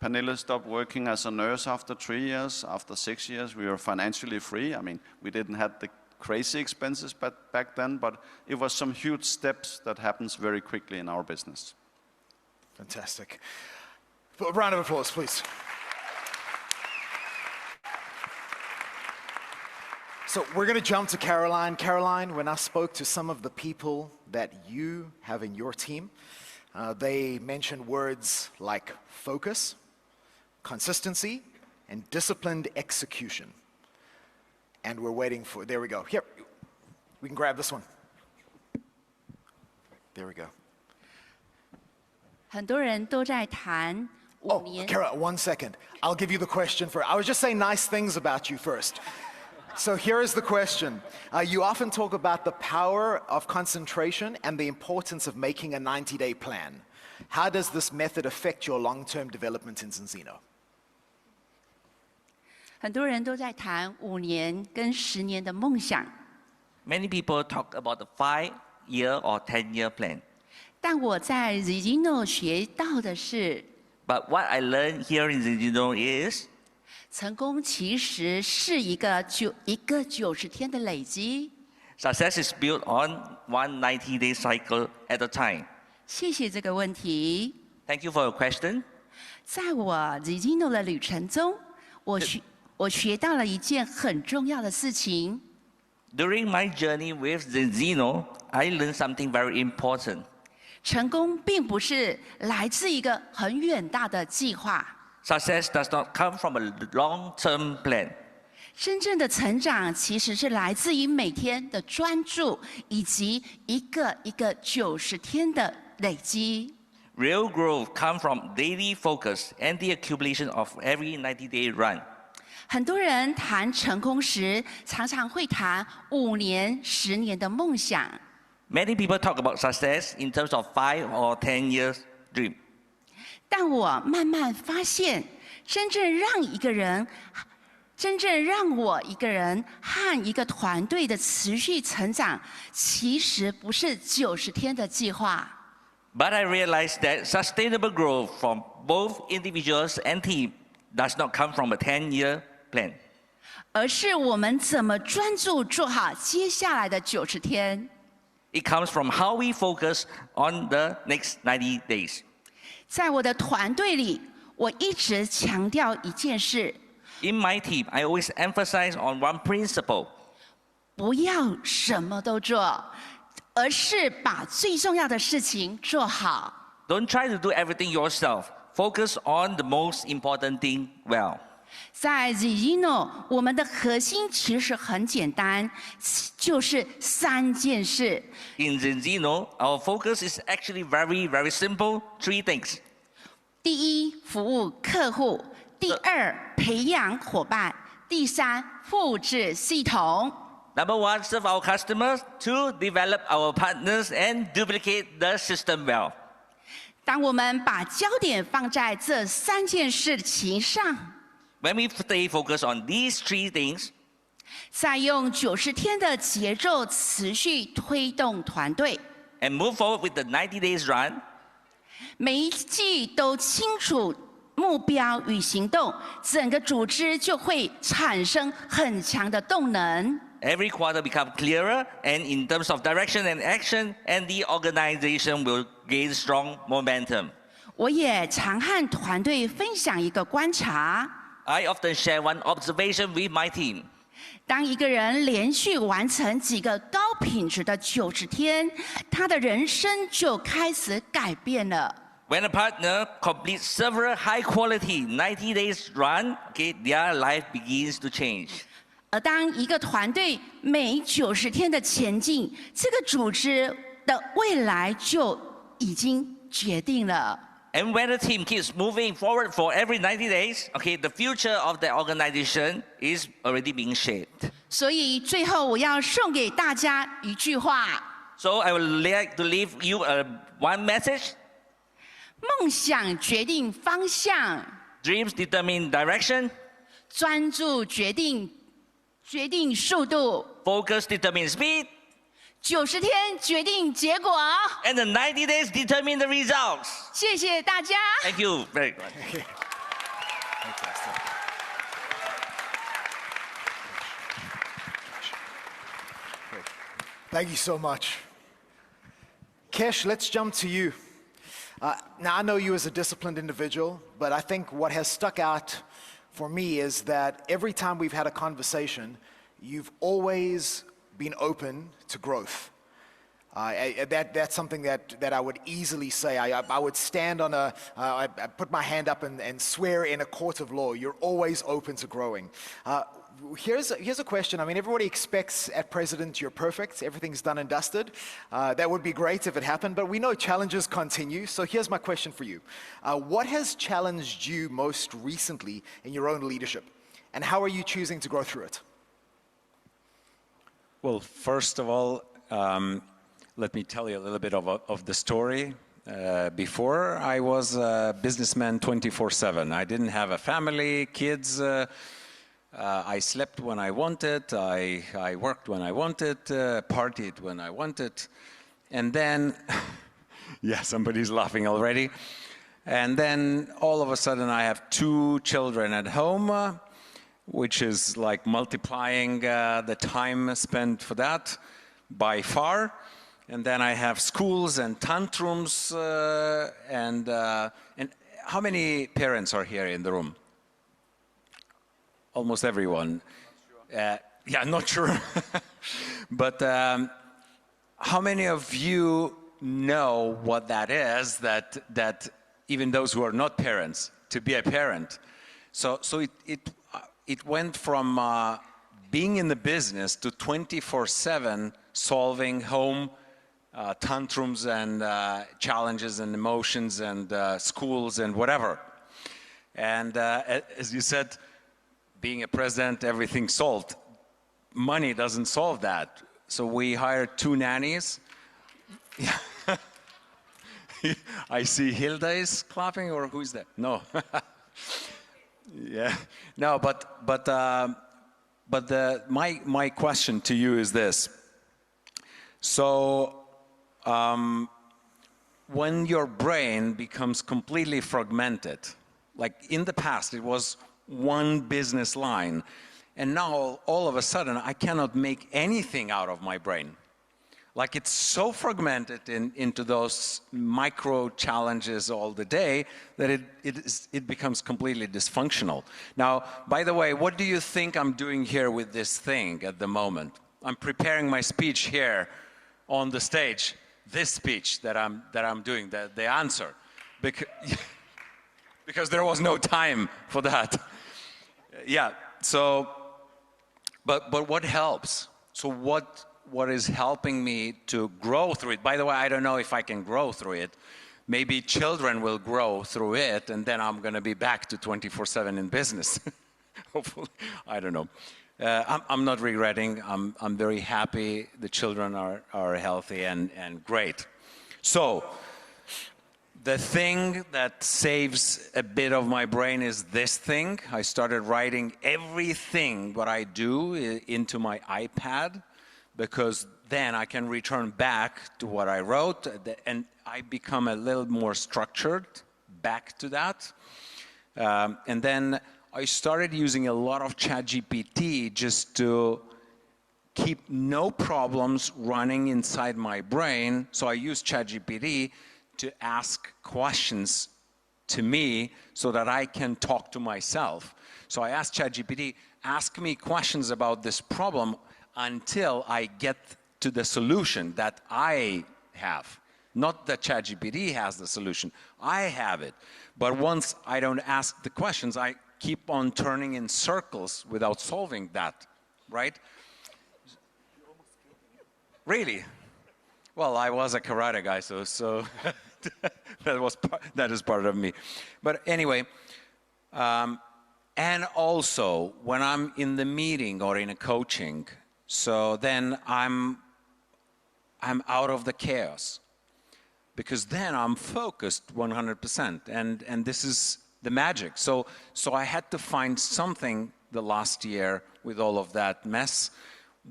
[SPEAKER 7] Pernille stopped working as a nurse after 3 years. After 6 years, we were financially free. I mean, we didn't have the crazy expenses back then, but it was some huge steps that happens very quickly in our business.
[SPEAKER 24] Fantastic. A round of applause, please. So we're going to jump to Caroline. Caroline, when I spoke to some of the people that you have in your team, they mentioned words like focus, consistency, and disciplined execution. And we're waiting for, there we go. Here, we can grab this one. There we go.
[SPEAKER 1] 很多人都在谈5年。
[SPEAKER 24] Kara, 1 second. I'll give you the question first. I was just saying nice things about you first. So here is the question. You often talk about the power of concentration and the importance of making a 90-day plan. How does this method affect your long-term development in Zinzino?
[SPEAKER 1] 很多人都在谈5年跟10年的梦想。
[SPEAKER 19] Many people talk about the 5-year or 10-year plan.
[SPEAKER 1] 但我在 Zinzino 学到的是
[SPEAKER 19] But what I learned here in Zinzino is
[SPEAKER 1] 成功其实是一个90天的累积。
[SPEAKER 19] Success is built on one 90-day cycle at a time.
[SPEAKER 1] 谢谢这个问题。
[SPEAKER 19] Thank you for your question.
[SPEAKER 1] 在我 Zinzino 的旅程中，我学到了一件很重要的事情。
[SPEAKER 19] During my journey with Zinzino, I learned something very important.
[SPEAKER 1] 成功并不是来自一个很远大的计划。
[SPEAKER 19] Success does not come from a long-term plan.
[SPEAKER 1] 真正的成长其实是来自于每天的专注，以及一个90天的累积。
[SPEAKER 19] Real growth comes from daily focus and the accumulation of every 90-day run.
[SPEAKER 1] 很多人谈成功时，常常会谈5年、10年的梦想。
[SPEAKER 19] Many people talk about success in terms of 5 or 10 years dream.
[SPEAKER 1] 但我慢慢发现，真正让我一个人和一个团队的持续成长，其实不是90天的计划。
[SPEAKER 19] But I realized that sustainable growth from both individuals and team does not come from a 10-year plan.
[SPEAKER 1] 而是我们怎么专注做好接下来的90天。
[SPEAKER 19] It comes from how we focus on the next 90 days.
[SPEAKER 1] 在我的团队里，我一直强调一件事。
[SPEAKER 19] In my team, I always emphasize on one principle.
[SPEAKER 1] 不要什么都做，而是把最重要的事情做好。
[SPEAKER 19] Don't try to do everything yourself. Focus on the most important thing well.
[SPEAKER 1] 在 Zino， 我们的核心其实很简单，就是3件事。
[SPEAKER 19] In Zino, our focus is actually very, very simple. 3 things.
[SPEAKER 1] 第一，服务客户；第二，培养伙伴；第三，复制系统。
[SPEAKER 19] Number 1, serve our customers. 2, develop our partners and duplicate the system well.
[SPEAKER 1] 当我们把焦点放在这3件事情上，
[SPEAKER 19] When we stay focused on these 3 things,
[SPEAKER 1] 再用90天的节奏持续推动团队，
[SPEAKER 19] and move forward with the 90 days run,
[SPEAKER 1] 每一季都清楚目标与行动，整个组织就会产生很强的动能。
[SPEAKER 19] every quarter become clearer, and in terms of direction and action, and the organization will gain strong momentum.
[SPEAKER 1] 我也常和团队分享一个观察。
[SPEAKER 19] I often share one observation with my team.
[SPEAKER 1] 当一个人连续完成几个高品质的90天，他的人生就开始改变了。
[SPEAKER 19] When a partner completes several high-quality 90 days run, okay, their life begins to change.
[SPEAKER 1] 而当一个团队每90天的前进，这个组织的未来就已经决定了。
[SPEAKER 19] And when the team keeps moving forward for every 90 days, okay, the future of the organization is already being shaped.
[SPEAKER 1] 所以最后我要送给大家一句话。
[SPEAKER 19] So I would like to leave you one message.
[SPEAKER 1] 梦想决定方向，
[SPEAKER 19] Dreams determine direction.
[SPEAKER 1] 专注决定速度，
[SPEAKER 19] Focus determines speed.
[SPEAKER 1] 90天决定结果。
[SPEAKER 19] And the 90 days determine the results.
[SPEAKER 1] 谢谢大家。
[SPEAKER 19] Thank you very much.
[SPEAKER 24] Thank you so much. Kesh, let's jump to you. Now, I know you as a disciplined individual, but I think what has stuck out for me is that every time we've had a conversation, you've always been open to growth. That's something that I would easily say. I would stand on I put my hand up and swear in a court of law. You're always open to growing. Here's a question. I mean, everybody expects at President you're perfect. Everything's done and dusted. That would be great if it happened, but we know challenges continue. So here's my question for you. What has challenged you most recently in your own leadership? And how are you choosing to grow through it?
[SPEAKER 17] Well, first of all, let me tell you a little bit of the story. Before, I was a businessman 24/7. I didn't have a family, kids. I slept when I wanted. I worked when I wanted, partied when I wanted. And then, yeah, somebody's laughing already. And then all of a sudden I have 2 children at home, which is like multiplying the time spent for that by far. And then I have schools and tantrums. And how many parents are here in the room? Almost everyone. Yeah, not sure. But how many of you know what that is, that even those who are not parents, to be a parent? So it went from being in the business to 24/7 solving home tantrums and challenges and emotions and schools and whatever. And as you said, being a president, everything solved. Money doesn't solve that. So we hired 2 nannies. I see Hilda is clapping, or who's that? No. Yeah. No, my question to you is this. So, when your brain becomes completely fragmented, like in the past it was one business line, and now all of a sudden I cannot make anything out of my brain. Like it's so fragmented into those micro challenges all the day that it becomes completely dysfunctional. Now, by the way, what do you think I'm doing here with this thing at the moment? I'm preparing my speech here on the stage. This speech that I'm doing, the answer, because there was no time for that. Yeah. So, but what helps? So what is helping me to grow through it? By the way, I don't know if I can grow through it. Maybe children will grow through it, and then I'm going to be back to 24/7 in business. Hopefully, I don't know. I'm not regretting. I'm very happy. The children are healthy and great. So the thing that saves a bit of my brain is this thing. I started writing everything what I do into my iPad, because then I can return back to what I wrote, and I become a little more structured back to that. And then I started using a lot of ChatGPT just to keep no problems running inside my brain. So I use ChatGPT to ask questions to me so that I can talk to myself. So I asked ChatGPT, ask me questions about this problem until I get to the solution that I have. Not that ChatGPT has the solution, I have it. But once I don't ask the questions, I keep on turning in circles without solving that, right? Really? Well, I was a karate guy, so that is part of me. But anyway, and also when I'm in the meeting or in a coaching, so then I'm out of the chaos, because then I'm focused 100%, and this is the magic. So I had to find something the last year with all of that mess,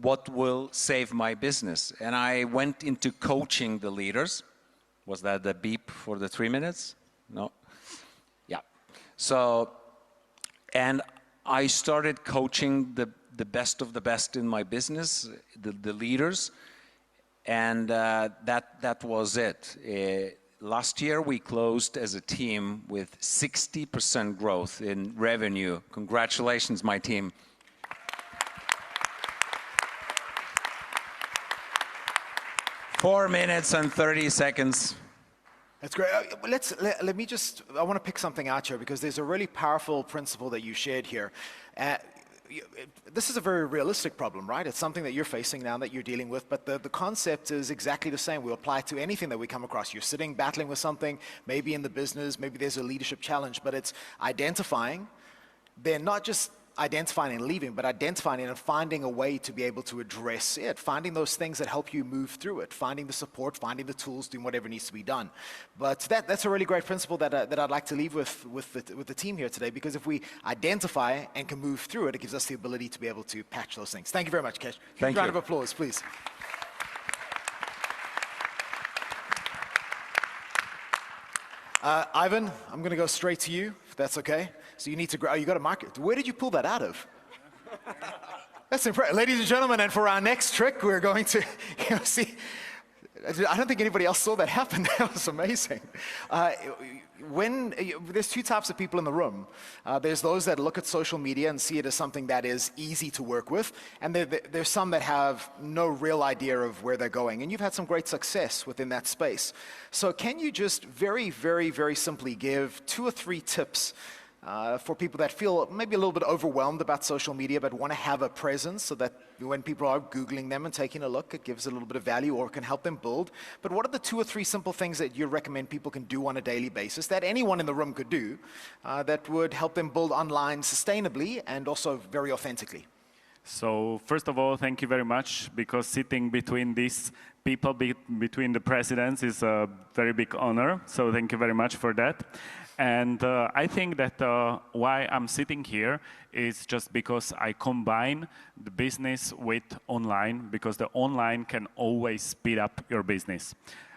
[SPEAKER 17] what will save my business. And I went into coaching the leaders. Was that the beep for the 3 minutes? No? Yeah. So, and I started coaching the best of the best in my business, the leaders, and that was it. Last year we closed as a team with 60% growth in revenue. Congratulations, my team. Four minutes and 30 seconds.
[SPEAKER 24] That's great. Let me just, I want to pick something out here, because there's a really powerful principle that you shared here. This is a very realistic problem, right? It's something that you're facing now, that you're dealing with, but the concept is exactly the same. We apply it to anything that we come across. You're sitting battling with something, maybe in the business, maybe there's a leadership challenge, but it's identifying. They're not just identifying and leaving, but identifying and finding a way to be able to address it, finding those things that help you move through it, finding the support, finding the tools, doing whatever needs to be done. But that's a really great principle that I'd like to leave with the team here today, because if we identify and can move through it, it gives us the ability to be able to patch those things. Thank you very much, Kesh.
[SPEAKER 17] Thank you.
[SPEAKER 24] Round of applause, please. Ivan, I'm going to go straight to you, if that's okay. So you need to grow. You got a market. Where did you pull that out of? That's impressive. Ladies and gentlemen, and for our next trick, we're going to see. I don't think anybody else saw that happen. That was amazing. There's two types of people in the room. There's those that look at social media and see it as something that is easy to work with, and there's some that have no real idea of where they're going. And you've had some great success within that space. So can you just very, very, very simply give 2 or 3 tips for people that feel maybe a little bit overwhelmed about social media but want to have a presence, so that when people are Googling them and taking a look, it gives a little bit of value or can help them build. But what are the 2 or 3 simple things that you recommend people can do on a daily basis, that anyone in the room could do, that would help them build online sustainably and also very authentically?
[SPEAKER 4] So first of all, thank you very much, because sitting between these people, between the presidents, is a very big honor. So thank you very much for that. And I think that why I'm sitting here is just because I combine the business with online, because the online can always speed up your business.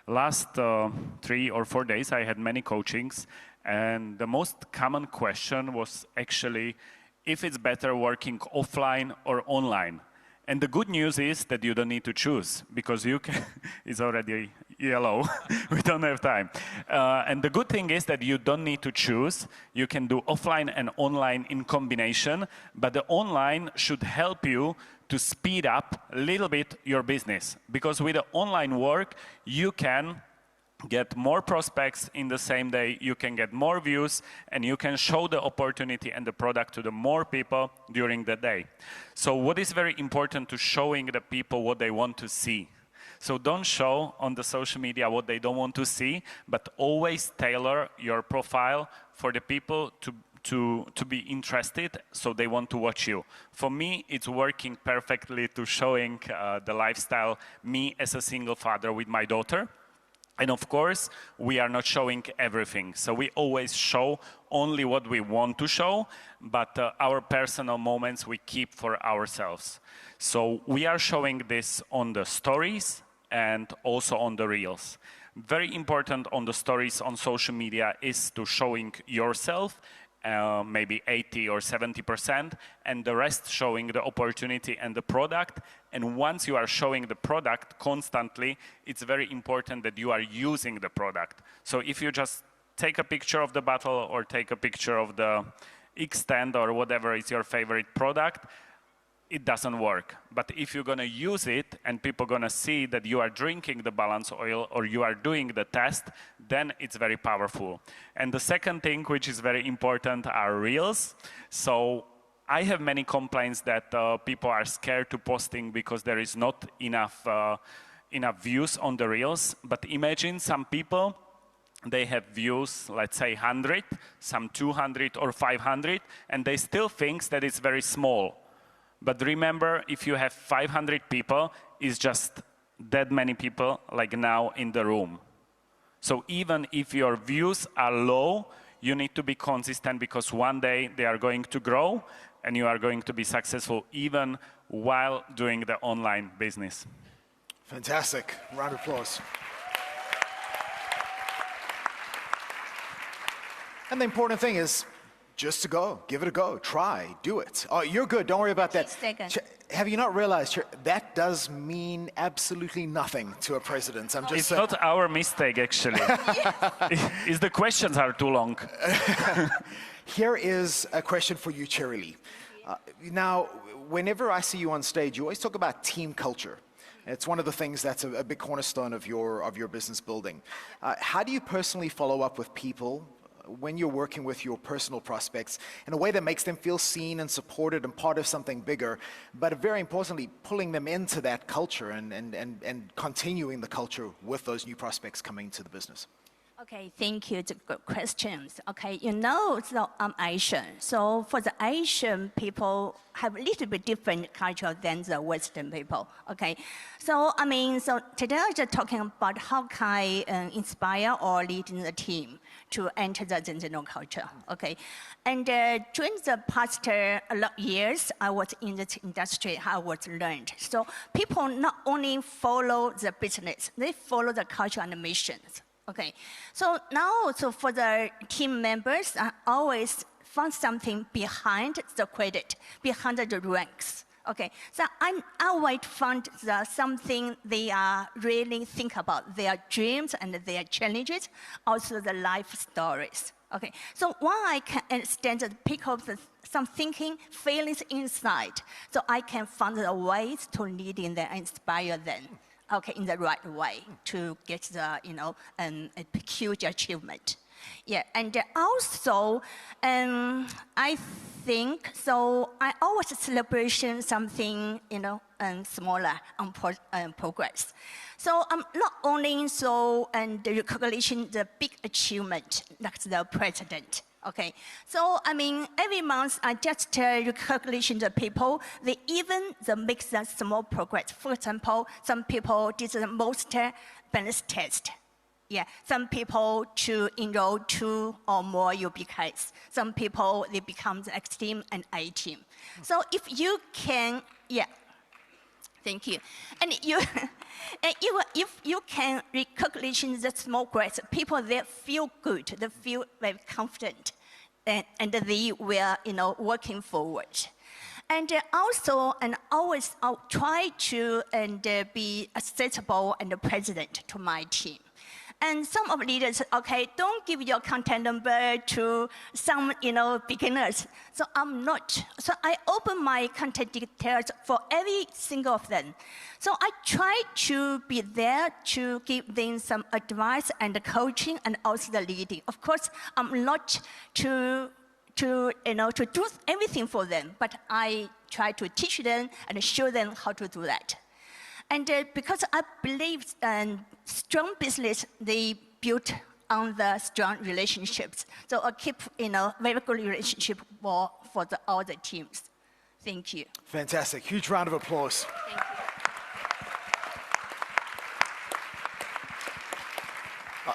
[SPEAKER 4] Last 3 or 4 days, I had many coachings, and the most common question was actually if it's better working offline or online. And the good news is that you don't need to choose, because you can, it's already yellow, we don't have time. And the good thing is that you don't need to choose. You can do offline and online in combination, but the online should help you to speed up a little bit your business. Because with the online work, you can get more prospects in the same day, you can get more views, and you can show the opportunity and the product to the more people during the day. So what is very important to showing the people what they want to see. So don't show on the social media what they don't want to see, but always tailor your profile for the people to be interested, so they want to watch you. For me, it's working perfectly to showing the lifestyle, me as a single father with my daughter. And of course, we are not showing everything. So we always show only what we want to show, but our personal moments we keep for ourselves. So we are showing this on the stories and also on the reels. Very important on the stories on social media is to showing yourself, maybe 80 or 70%, and the rest showing the opportunity and the product. And once you are showing the product constantly, it's very important that you are using the product. So if you just take a picture of the bottle or take a picture of the X-Stand or whatever is your favorite product, it doesn't work. But if you're gonna use it and people gonna see that you are drinking the balance oil or you are doing the test, then it's very powerful. And the second thing, which is very important, are reels. So I have many complaints that people are scared to posting because there is not enough views on the reels. But imagine some people, they have views, let's say 100, some 200 or 500, and they still think that it's very small. But remember, if you have 500 people, it's just that many people like now in the room. So even if your views are low, you need to be consistent, because one day they are going to grow and you are going to be successful even while doing the online business.
[SPEAKER 24] Fantastic. Round of applause. And the important thing is just to go, give it a go, try, do it. Oh, you're good, don't worry about that. Have you not realized that does mean absolutely nothing to a president? I'm just
[SPEAKER 4] It's not our mistake, actually. It's the questions are too long.
[SPEAKER 24] Here is a question for you, Cherry. Now, whenever I see you on stage, you always talk about team culture. It's one of the things that's a big cornerstone of your business building. How do you personally follow up with people when you're working with your personal prospects in a way that makes them feel seen and supported and part of something bigger, but very importantly, pulling them into that culture and continuing the culture with those new prospects coming to the business?
[SPEAKER 8] Okay, thank you. It's a good questions. Okay, so I'm Asian. So for the Asian people have a little bit different culture than the Western people. Okay, so today I'm just talking about how can I inspire or lead the team to enter the Zinzino culture. Okay, and during the past years, I was in this industry. I was learned. So people not only follow the business, they follow the culture and the missions. Okay, so now, for the team members, I always found something behind the credit, behind the ranks. Okay, so I always found something they are really think about, their dreams and their challenges, also the life stories. Okay, so when I can understand and pick up some thinking, feelings inside, so I can find the ways to lead in and inspire them. Okay, in the right way to get the, a huge achievement. Yeah, and also, I think, so I always celebrate something, smaller on progress. So not only the recognition, the big achievement, like the president. Okay, so I mean, every month I just recognition the people. They make the small progress. For example, some people did the most balance test. Yeah, some people to enroll 2 or more UBKs. Some people, they become the X team and A team. So if you can, yeah, thank you. And if you can recognize the small progress, people, they feel good, they feel very confident, and they will, working forward. And also, and always I'll try to be accessible and the president to my team. And some of the leaders, okay, don't give your contact number to some, beginners. So I'm not. So I open my contact details for every single of them. So I try to be there to give them some advice and coaching and also the leading. Of course, I'm not to do everything for them, but I try to teach them and show them how to do that. And because I believe strong business, they built on the strong relationships. So I keep, very good relationship for all the teams. Thank you.
[SPEAKER 24] Fantastic. Huge round of applause.
[SPEAKER 8] Thank you.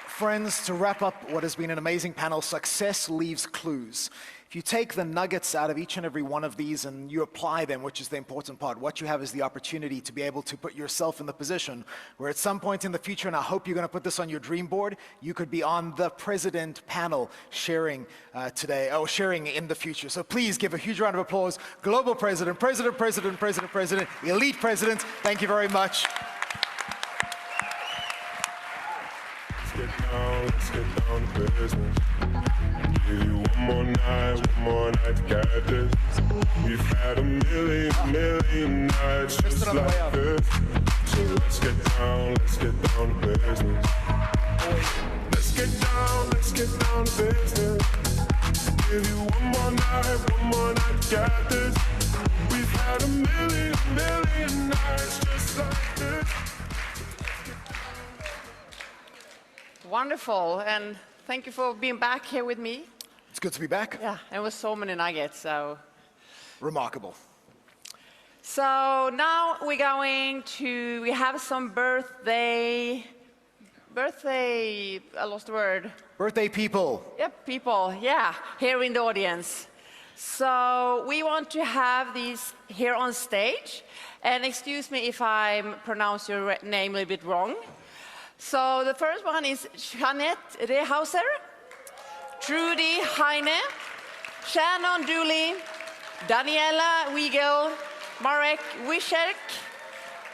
[SPEAKER 24] Friends, to wrap up what has been an amazing panel, success leaves clues. If you take the nuggets out of each and every one of these and you apply them, which is the important part, what you have is the opportunity to be able to put yourself in the position where at some point in the future, and I hope you're going to put this on your dream board, you could be on the president panel sharing today, or sharing in the future. So please give a huge round of applause. Global president, elite president, thank you very much.
[SPEAKER 3] Let's get down to business. Give you one more night, got this. We've had a million nights just like this. So let's get down to business. Let's get down to business. Give you one more night, got this. We've had a million nights just like this.
[SPEAKER 25] Wonderful, and thank you for being back here with me.
[SPEAKER 24] It's good to be back.
[SPEAKER 25] Yeah, it was so many nuggets, so.
[SPEAKER 24] Remarkable.
[SPEAKER 25] So now we have some birthday, I lost the word.
[SPEAKER 24] Birthday people.
[SPEAKER 25] Yep, people, yeah, here in the audience. So we want to have these here on stage, and excuse me if I pronounce your name a little bit wrong. So the first one is Jeanette Rehauser, Trudy Heine, Shannon Dooley, Daniela Wiegel, Marek Wischerk,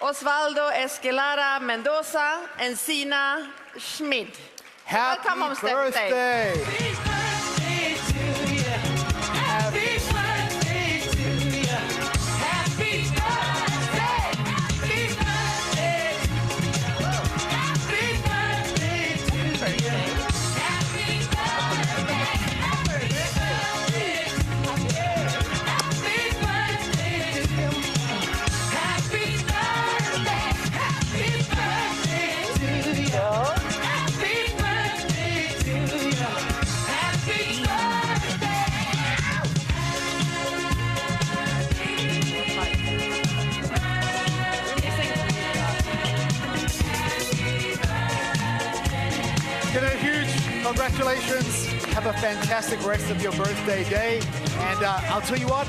[SPEAKER 25] Osvaldo Esquelara Mendoza, and Sina Schmid.
[SPEAKER 24] Happy
[SPEAKER 25] Welcome on
[SPEAKER 24] birthday! Congratulations. Have a fantastic rest of your birthday day. And I'll tell you what,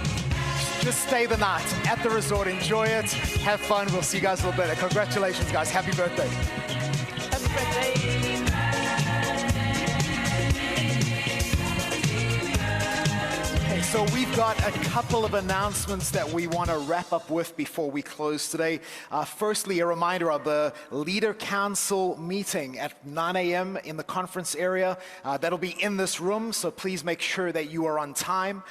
[SPEAKER 24] just stay the night at the resort. Enjoy it. Have fun. We'll see you guys a little bit. Congratulations, guys. Happy birthday.
[SPEAKER 25] Happy birthday.
[SPEAKER 24] So we've got a couple of announcements that we want to wrap up with before we close today. Firstly, a reminder of the Leader Council meeting at 9 a.m. in the conference area. That'll be in this room, so please make sure that you are on time.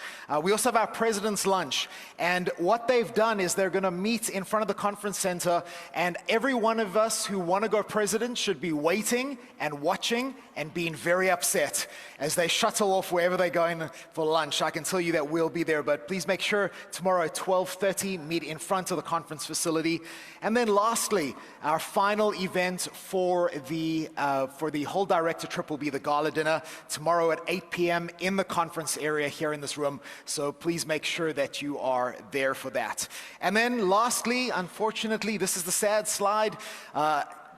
[SPEAKER 24] We also have our President's Lunch. And what they've done is they're going to meet in front of the conference center, and every one of us who want to go president should be waiting and watching and being very upset as they shuttle off wherever they're going for lunch. I can tell you that we'll be there, but please make sure tomorrow at 12:30, meet in front of the conference facility. And then lastly, our final event for the whole director trip will be the gala dinner tomorrow at 8 p.m. in the conference area here in this room. So please make sure that you are there for that. And then lastly, unfortunately, this is the sad slide.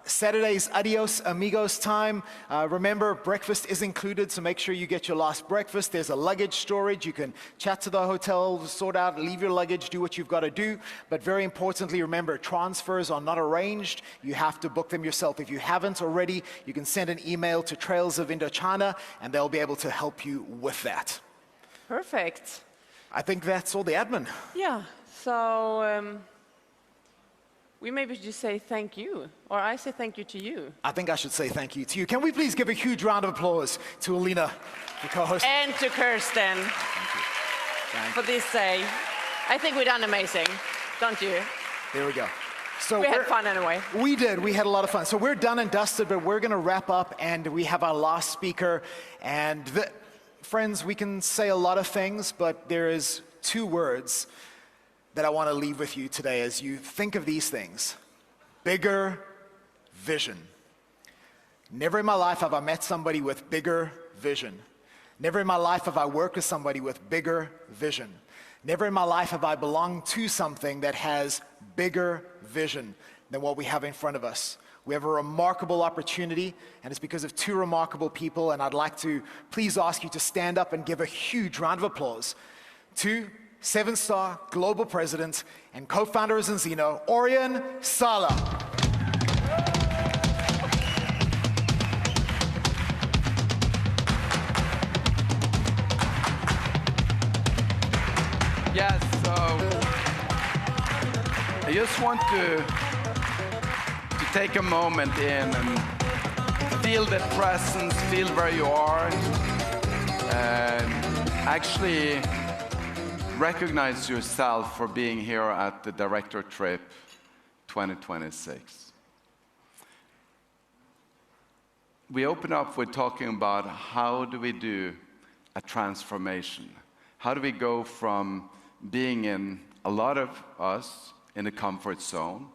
[SPEAKER 24] Saturday's Adios Amigos time. Remember, breakfast is included, so make sure you get your last breakfast. There's a luggage storage. You can chat to the hotel, sort out, leave your luggage, do what you've got to do. But very importantly, remember, transfers are not arranged. You have to book them yourself. If you haven't already, you can send an email to Trails of Indochina, and they'll be able to help you with that.
[SPEAKER 25] Perfect.
[SPEAKER 24] I think that's all the admin.
[SPEAKER 25] Yeah, so we maybe should say thank you, or I say thank you to you.
[SPEAKER 24] I think I should say thank you to you. Can we please give a huge round of applause to Alina, the co-host?
[SPEAKER 25] And to Kirsten for this day. I think we've done amazing, don't you?
[SPEAKER 24] There we go. So
[SPEAKER 25] we had fun anyway.
[SPEAKER 24] We did. We had a lot of fun. So we're done and dusted, but we're going to wrap up, and we have our last speaker. And friends, we can say a lot of things, but there is 2 words that I want to leave with you today as you think of these things. Bigger vision. Never in my life have I met somebody with bigger vision. Never in my life have I worked with somebody with bigger vision. Never in my life have I belonged to something that has bigger vision than what we have in front of us. We have a remarkable opportunity, and it's because of 2 remarkable people, and I'd like to please ask you to stand up and give a huge round of applause to 7-star global president and co-founder of Zinzino, Orion Sala.
[SPEAKER 28] Yes, so I just want to take a moment in and feel the presence, feel where you are, and actually recognize yourself for being here at the Director Trip 2026. We open up with talking about how do we do a transformation? How do we go from being in, a lot of us, in the comfort zone,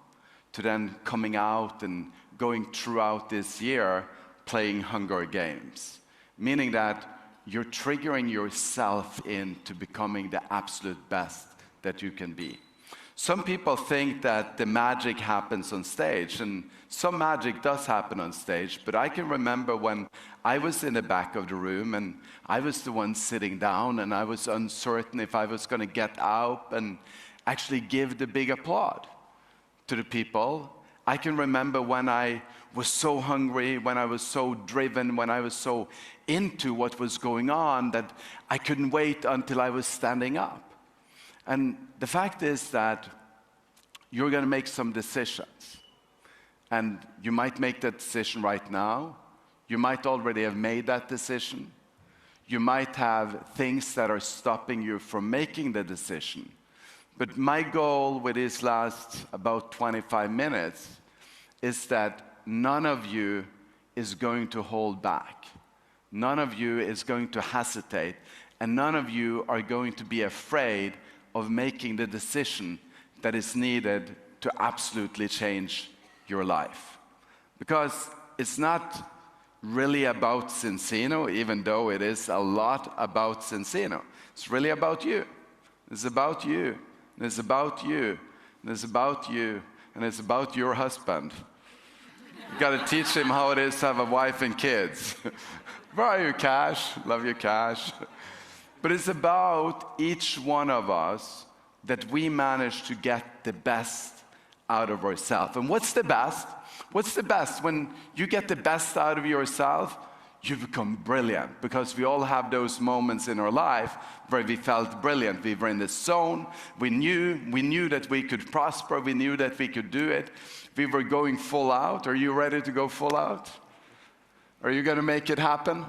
[SPEAKER 28] to then coming out and going throughout this year playing Hunger Games? Meaning that you're triggering yourself into becoming the absolute best that you can be. Some people think that the magic happens on stage, and some magic does happen on stage, but I can remember when I was in the back of the room and I was the one sitting down and I was uncertain if I was going to get out and actually give the big applaud to the people. I can remember when I was so hungry, when I was so driven, when I was so into what was going on that I couldn't wait until I was standing up. And the fact is that you're going to make some decisions. And you might make that decision right now. You might already have made that decision. You might have things that are stopping you from making the decision. But my goal with these last about 25 minutes is that none of you is going to hold back. None of you is going to hesitate, and none of you are going to be afraid of making the decision that is needed to absolutely change your life. Because it's not really about Zinzino, even though it is a lot about Zinzino. It's really about you. It's about you. And it's about you. And it's about you. And it's about your husband. You got to teach him how it is to have a wife and kids. Where are you, Cash? Love you, Cash. But it's about each one of us that we manage to get the best out of ourselves. And what's the best? What's the best? When you get the best out of yourself, you become brilliant. Because we all have those moments in our life where we felt brilliant. We were in the zone. We knew that we could prosper. We knew that we could do it. We were going full out. Are you ready to go full out? Are you going to make it happen?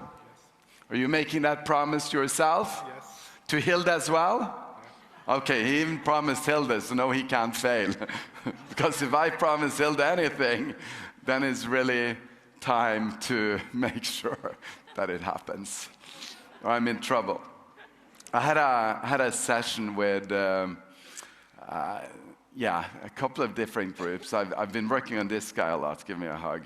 [SPEAKER 28] Are you making that promise to yourself? Yes. To Hilda as well? Okay, he even promised Hilda, so no, he can't fail. Because if I promise Hilda anything, then it's really time to make sure that it happens, or I'm in trouble. I had a session with a couple of different groups. I've been working on this guy a lot. Give me a hug.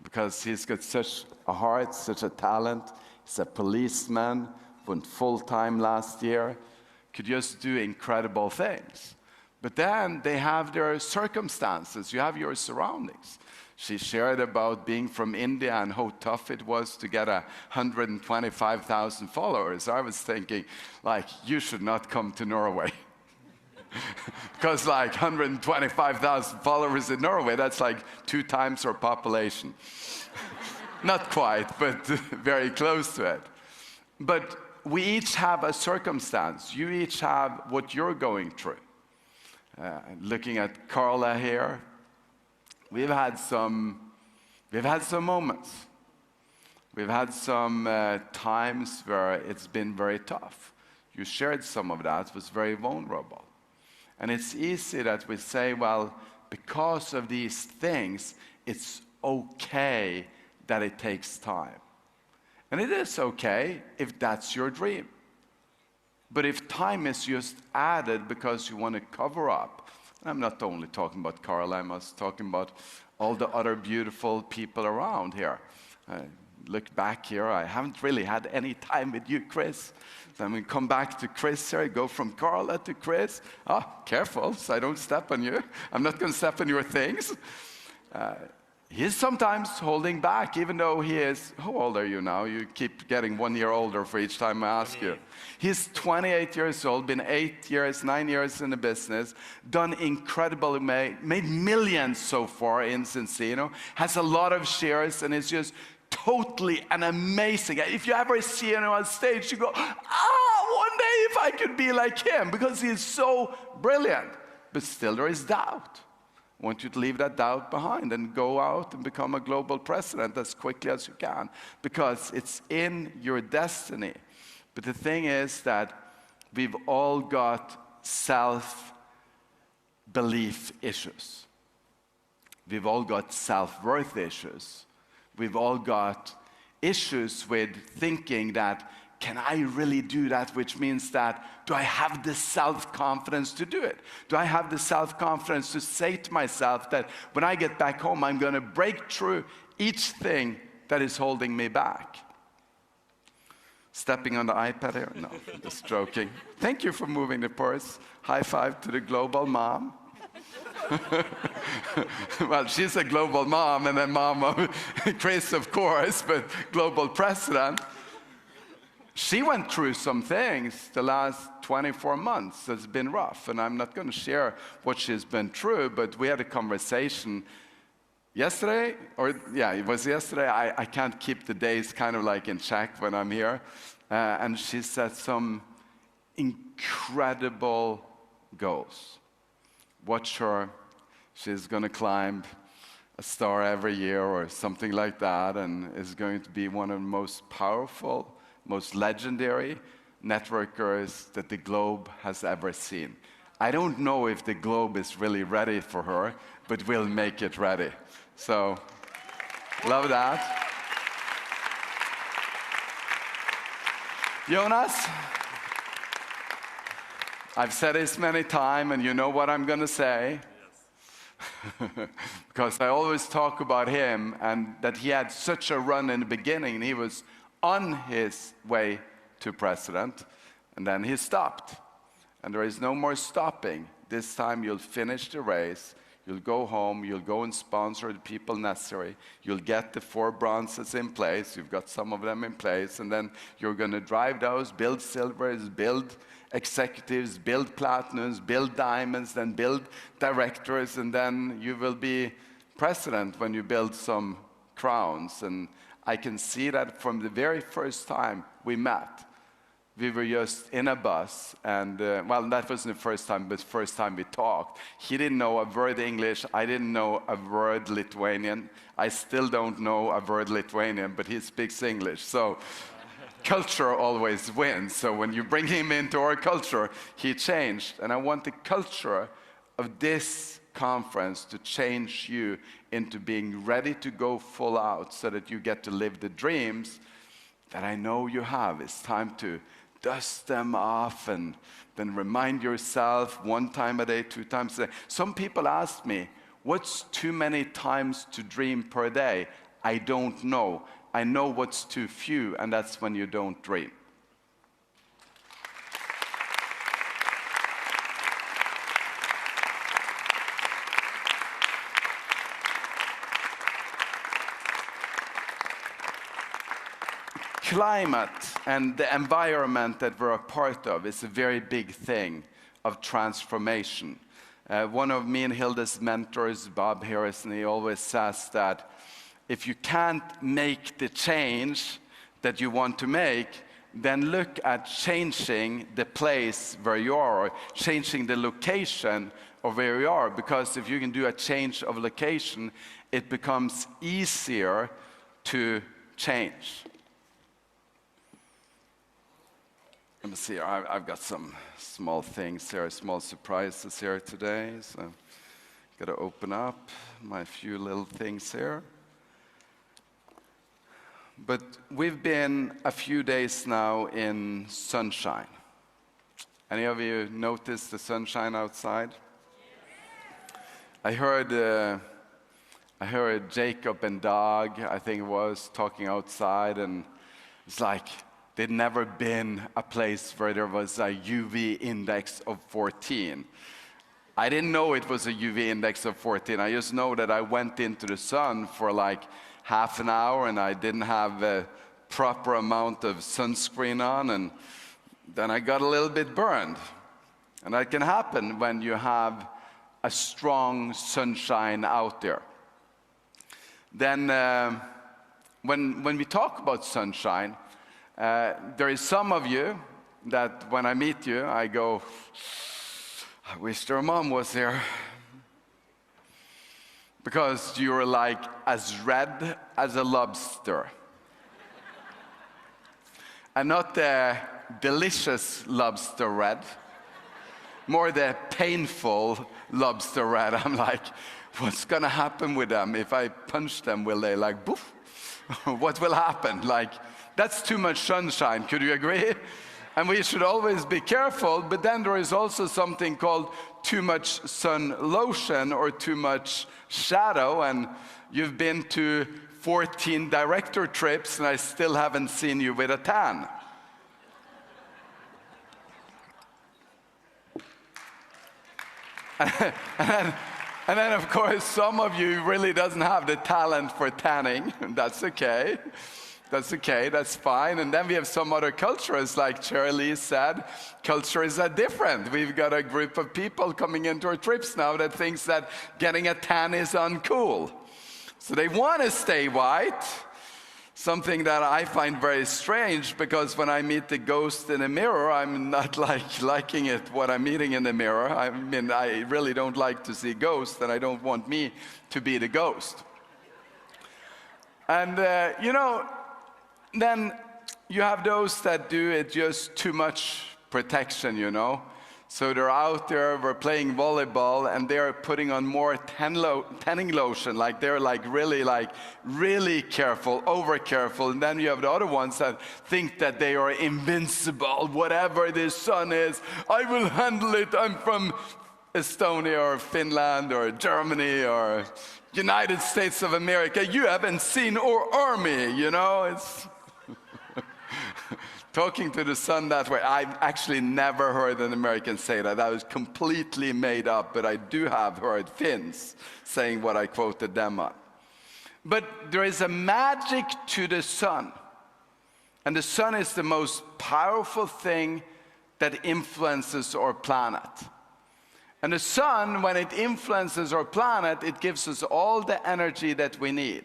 [SPEAKER 28] Because he's got such a heart, such a talent. He's a policeman, went full-time last year, could just do incredible things. But then they have their circumstances. You have your surroundings. She shared about being from India and how tough it was to get 125,000 followers. I was thinking, like, you should not come to Norway. Because like 125,000 followers in Norway, that's like 2 times our population. Not quite, but very close to it. But we each have a circumstance. You each have what you're going through. Looking at Carla here, we've had some moments. We've had some times where it's been very tough. You shared some of that. It was very vulnerable. And it's easy that we say, well, because of these things, it's okay that it takes time. And it is okay if that's your dream. But if time is just added because you want to cover up, I'm not only talking about Carl, I'm also talking about all the other beautiful people around here. Look back here, I haven't really had any time with you, Chris. So I'm going to come back to Chris here, go from Carla to Chris. Careful, so I don't step on you. I'm not going to step on your things. He's sometimes holding back, even though he is, how old are you now? You keep getting 1 year older for each time I ask you. He's 28 years old, been 9 years in the business, done incredible, made millions so far in Cincinnati, has a lot of shares, and it's just totally an amazing. If you ever see him on stage, you go, one day if I could be like him, because he's so brilliant. But still there is doubt. I want you to leave that doubt behind and go out and become a global president as quickly as you can, because it's in your destiny. But the thing is that we've all got self-belief issues. We've all got self-worth issues. We've all got issues with thinking that, can I really do that? Which means that, do I have the self-confidence to do it? Do I have the self-confidence to say to myself that when I get back home, I'm going to break through each thing that is holding me back? Stepping on the iPad here? No, just joking. Thank you for moving the purse. High five to the global mom. Well, she's a global mom, and then mom of Chris, of course, but global president. She went through some things the last 24 months that's been rough, and I'm not going to share what she's been through, but we had a conversation yesterday, it was yesterday. I can't keep the days kind of like in check when I'm here, and she set some incredible goals. Watch her. She's going to climb a star every year or something like that, and is going to be one of the most powerful, most legendary networkers that the globe has ever seen. I don't know if the globe is really ready for her, but we'll make it ready. So, love that. Jonas, I've said this many times, and you know what I'm going to say. Because I always talk about him, and that he had such a run in the beginning. He was on his way to president, and then he stopped. And there is no more stopping. This time you'll finish the race, you'll go home, you'll go and sponsor the people necessary, you'll get the 4 bronzes in place, you've got some of them in place, and then you're going to drive those, build silvers, build executives, build platinums, build diamonds, then build directors, and then you will be president when you build some crowns. And I can see that from the very first time we met. We were just in a bus, and well, that wasn't the first time, but the first time we talked. He didn't know a word English, I didn't know a word Lithuanian. I still don't know a word Lithuanian, but he speaks English. So culture always wins. So when you bring him into our culture, he changed. And I want the culture of this conference to change you into being ready to go full out so that you get to live the dreams that I know you have. It's time to dust them off and then remind yourself 1 time a day, 2 times a day. Some people ask me, what's too many times to dream per day? I don't know. I know what's too few, and that's when you don't dream. Climate and the environment that we're a part of is a very big thing of transformation. One of me and Hilda's mentors, Bob Harrison, he always says that if you can't make the change that you want to make, then look at changing the place where you are, or changing the location of where you are. Because if you can do a change of location, it becomes easier to change. Let me see, I've got some small things here, small surprises here today. So I've got to open up my few little things here. But we've been a few days now in sunshine. Any of you noticed the sunshine outside? I heard Jacob and Doug, I think it was, talking outside, and it's like there'd never been a place where there was a UV index of 14. I didn't know it was a UV index of 14. I just know that I went into the sun for like half an hour and I didn't have a proper amount of sunscreen on, and then I got a little bit burned. And that can happen when you have a strong sunshine out there. Then when we talk about sunshine, there is some of you that when I meet you, I go, I wish their mom was here. Because you're like as red as a lobster. And not the delicious lobster red, more the painful lobster red. I'm like, what's gonna happen with them? If I punch them, will they like, poof? What will happen? Like, that's too much sunshine, could you agree? And we should always be careful, but then there is also something called too much sun lotion or too much shadow, and you've been to 14 director trips and I still haven't seen you with a tan. And then, of course, some of you really doesn't have the talent for tanning. That's okay. That's okay, that's fine. And then we have some other cultures, like Shirley said, cultures are different. We've got a group of people coming into our trips now that thinks that getting a tan is uncool. So they want to stay white, something that I find very strange, because when I meet the ghost in the mirror, I'm not liking it, what I'm meeting in the mirror. I mean, I really don't like to see ghosts, and I don't want me to be the ghost. And, then you have those that do it just too much protection, So they're out there, we're playing volleyball, and they're putting on more tanning lotion. Like they're really careful, over careful. And then you have the other ones that think that they are invincible. Whatever the sun is, I will handle it. I'm from Estonia or Finland or Germany or United States of America. You haven't seen our army, It's talking to the sun that way. I've actually never heard an American say that. That was completely made up, but I do have heard Finns saying what I quoted them on. But there is a magic to the sun. And the sun is the most powerful thing that influences our planet. And the sun, when it influences our planet, it gives us all the energy that we need.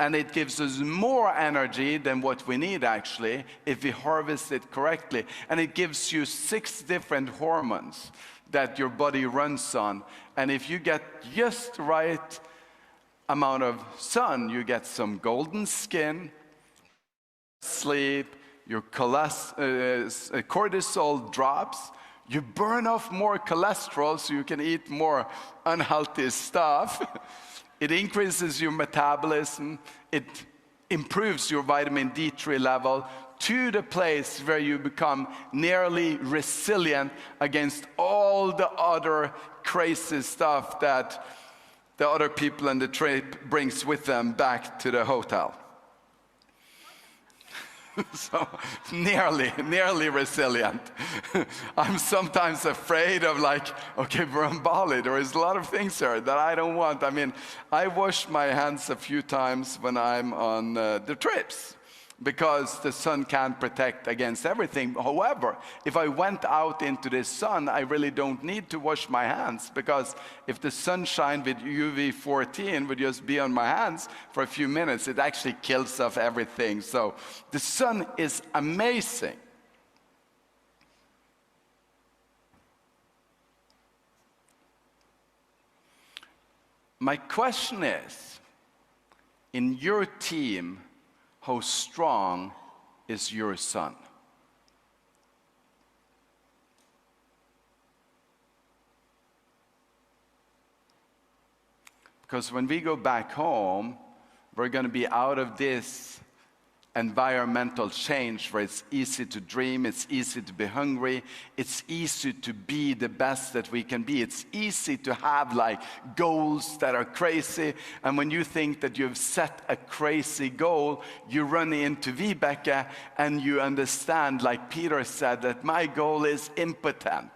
[SPEAKER 28] And it gives us more energy than what we need, actually, if we harvest it correctly. And it gives you 6 different hormones that your body runs on. And if you get just the right amount of sun, you get some golden skin, sleep, your cortisol drops, you burn off more cholesterol so you can eat more unhealthy stuff. It increases your metabolism, it improves your vitamin D3 level, to the place where you become nearly resilient against all the other crazy stuff that the other people in the trip brings with them back to the hotel. So nearly resilient. I'm sometimes afraid of okay, we're on Bali. There is a lot of things here that I don't want. I mean, I wash my hands a few times when I'm on the trips because the sun can't protect against everything. However, if I went out into the sun, I really don't need to wash my hands because if the sunshine with UV 14 would just be on my hands for a few minutes, it actually kills off everything. So the sun is amazing. My question is, in your team, how strong is your sun? Because when we go back home, we're going to be out of this environmental change where it's easy to dream, it's easy to be hungry, it's easy to be the best that we can be. It's easy to have goals that are crazy, and when you think that you've set a crazy goal, you run into Vibeke and you understand, like Peter said, that my goal is impotent.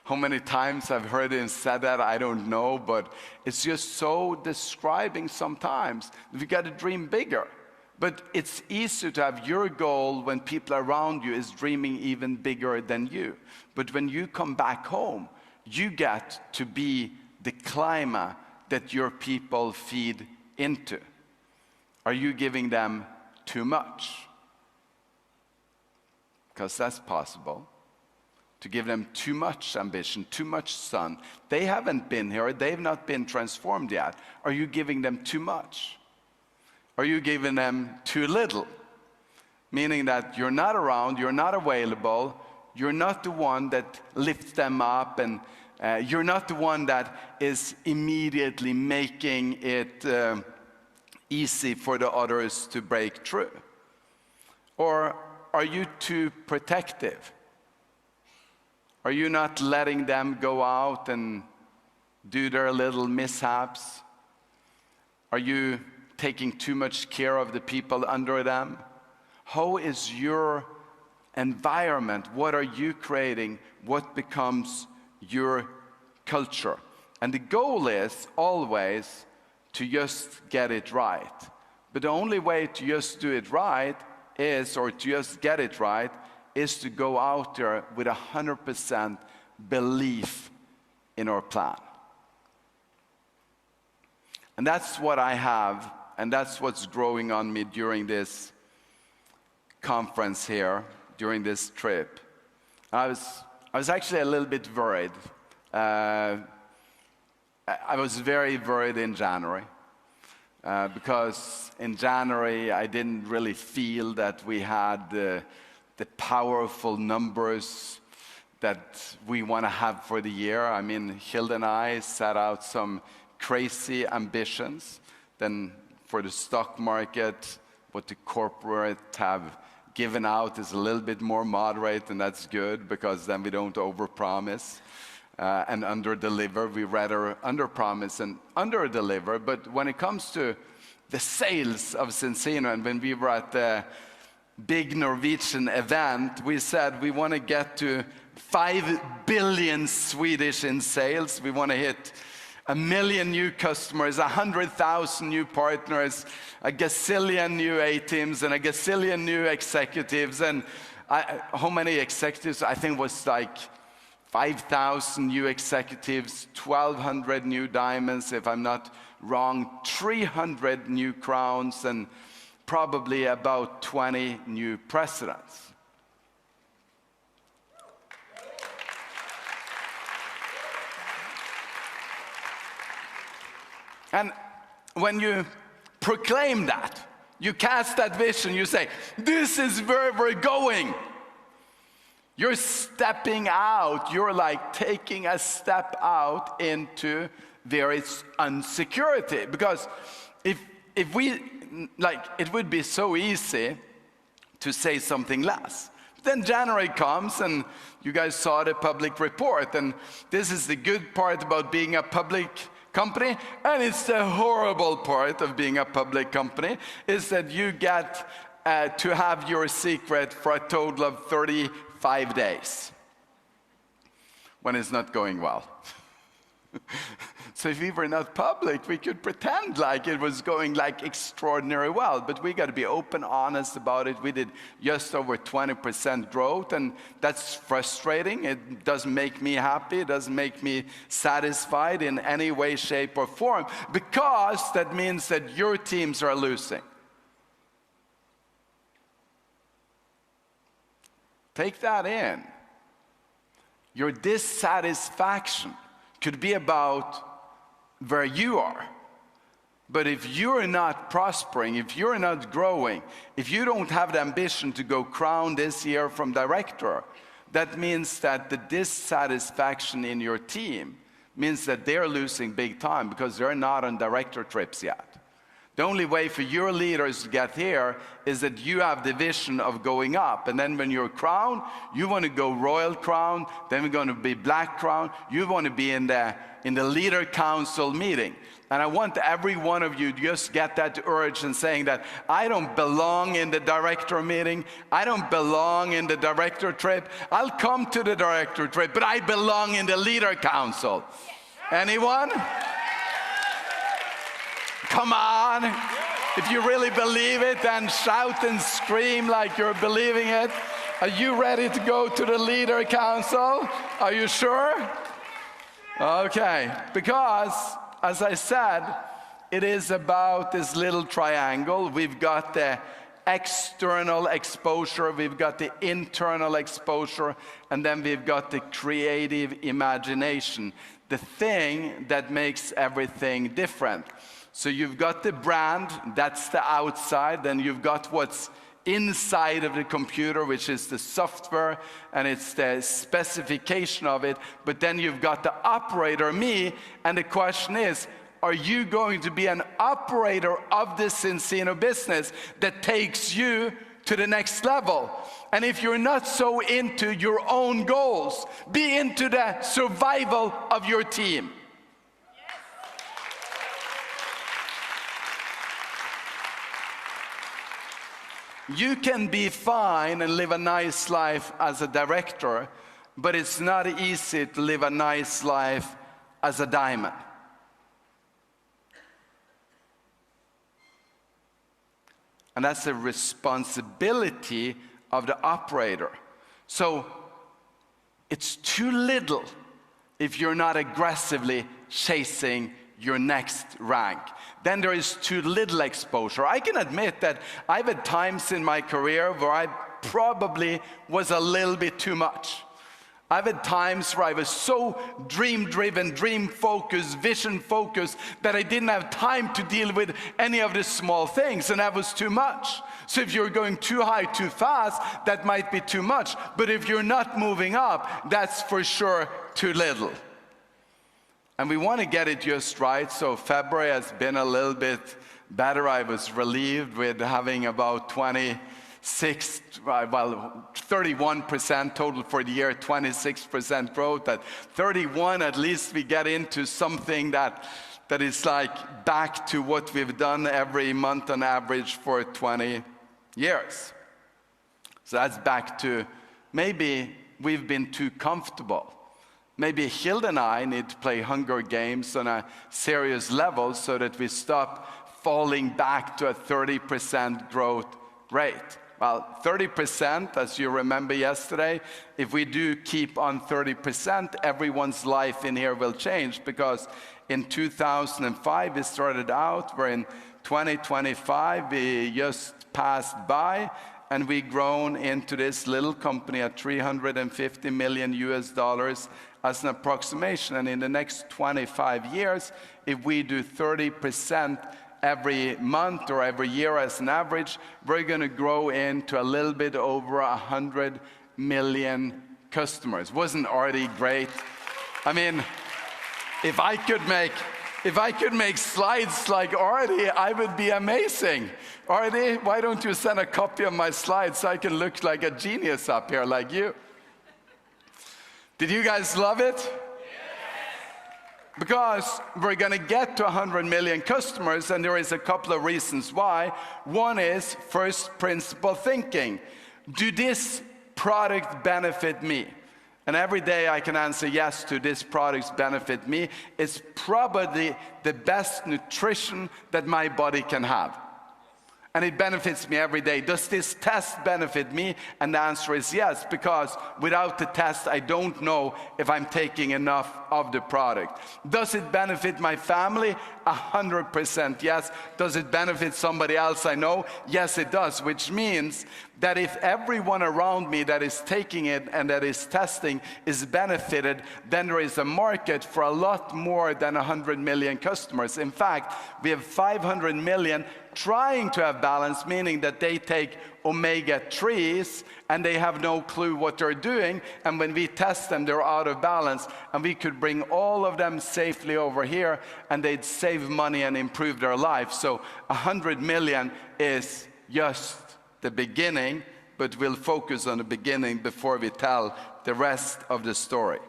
[SPEAKER 28] How many times I've heard him say that, I don't know, but it's just so describing sometimes. We got to dream bigger. But it's easier to have your goal when people around you is dreaming even bigger than you. But when you come back home, you get to be the climate that your people feed into. Are you giving them too much? Because that's possible. To give them too much ambition, too much sun. They haven't been here, they've not been transformed yet. Are you giving them too much? Are you giving them too little? Meaning that you're not around, you're not available, you're not the one that lifts them up, and you're not the one that is immediately making it easy for the others to break through. Or are you too protective? Are you not letting them go out and do their little mishaps? Are you taking too much care of the people under them? How is your environment? What are you creating? What becomes your culture? And the goal is always to just get it right. But the only way to just do it right is, or to just get it right, is to go out there with 100% belief in our plan. And that's what I have, and that's what's growing on me during this conference here, during this trip. I was actually a little bit worried. I was very worried in January. Because in January, I didn't really feel that we had the powerful numbers that we want to have for the year. I mean, Hilde and I set out some crazy ambitions. Then for the stock market, what the corporate have given out is a little bit more moderate, and that's good because then we don't overpromise and underdeliver. We rather underpromise and underdeliver. But when it comes to the sales of Zincino, and when we were at the big Norwegian event, we said we want to get to 5 billion Swedish in sales. We want to hit 1 million new customers, 100,000 new partners, a gazillion new A-teams, and a gazillion new executives. And how many executives? I think it was like 5,000 new executives, 1,200 new diamonds, if I'm not wrong, 300 new crowns, and probably about 20 new presidents. And when you proclaim that, you cast that vision, you say, this is where we're going. You're stepping out, you're like taking a step out into there is insecurity. Because if we, like, it would be so easy to say something less. Then January comes and you guys saw the public report, and this is the good part about being a public company, and it's the horrible part of being a public company, is that you get to have your secret for a total of 35 days when it's not going well. So if we were not public, we could pretend like it was going like extraordinarily well, but we got to be open, honest about it. We did just over 20% growth, and that's frustrating. It doesn't make me happy. It doesn't make me satisfied in any way, shape, or form, because that means that your teams are losing. Take that in. Your dissatisfaction could be about where you are. But if you're not prospering, if you're not growing, if you don't have the ambition to go crown this year from director, that means that the dissatisfaction in your team means that they're losing big time because they're not on director trips yet. The only way for your leaders to get here is that you have the vision of going up. And then when you're crowned, you want to go royal crown, then we're going to be black crown. You want to be in the leader council meeting. And I want every one of you to just get that urge and saying that I don't belong in the director meeting. I don't belong in the director trip. I'll come to the director trip, but I belong in the leader council. Anyone? Come on. If you really believe it, then shout and scream like you're believing it. Are you ready to go to the leader council? Are you sure? Okay, because, as I said, it is about this little triangle. We've got the external exposure, we've got the internal exposure, and then we've got the creative imagination, the thing that makes everything different. So you've got the brand, that's the outside, then you've got what's inside of the computer, which is the software, and it's the specification of it, but then you've got the operator, me, and the question is, are you going to be an operator of this Zinzino business that takes you to the next level? And if you're not so into your own goals, be into the survival of your team. You can be fine and live a nice life as a director, but it's not easy to live a nice life as a diamond. And that's the responsibility of the operator. So it's too little if you're not aggressively chasing your next rank. Then there is too little exposure. I can admit that I've had times in my career where I probably was a little bit too much. I've had times where I was so dream-driven, dream-focused, vision-focused that I didn't have time to deal with any of the small things, and that was too much. So if you're going too high, too fast, that might be too much. But if you're not moving up, that's for sure too little. And we want to get it just right, so February has been a little bit better. I was relieved with having about 31% total for the year, 26% growth. At 31, at least we get into something that is like back to what we've done every month on average for 20 years. So that's back to maybe we've been too comfortable. Maybe Hilda and I need to play Hunger Games on a serious level so that we stop falling back to a 30% growth rate. Well, 30%, as you remember yesterday, if we do keep on 30%, everyone's life in here will change, because in 2005 we started out, where in 2025 we just passed by, and we've grown into this little company at $350 million as an approximation. And in the next 25 years, if we do 30% every month or every year as an average, we're going to grow into a little bit over 100 million customers. Wasn't already great? I mean, if I could make If I could make slides like Artie, I would be amazing. Artie, why don't you send a copy of my slides so I can look like a genius up here like you? Did you guys love it? Because we're going to get to 100 million customers, and there is a couple of reasons why. One is first principle thinking. Do this product benefit me? And every day I can answer yes to this product benefit me. It's probably the best nutrition that my body can have. And it benefits me every day. Does this test benefit me? And the answer is yes, because without the test, I don't know if I'm taking enough of the product. Does it benefit my family? 100% yes. Does it benefit somebody else I know? Yes, it does, which means that if everyone around me that is taking it and that is testing is benefited, then there is a market for a lot more than 100 million customers. In fact, we have 500 million trying to have balance, meaning that they take omega-3s and they have no clue what they're doing, and when we test them, they're out of balance, and we could bring all of them safely over here and they'd save money and improve their life. So 100 million is just the beginning, but we'll focus on the beginning before we tell the rest of the story.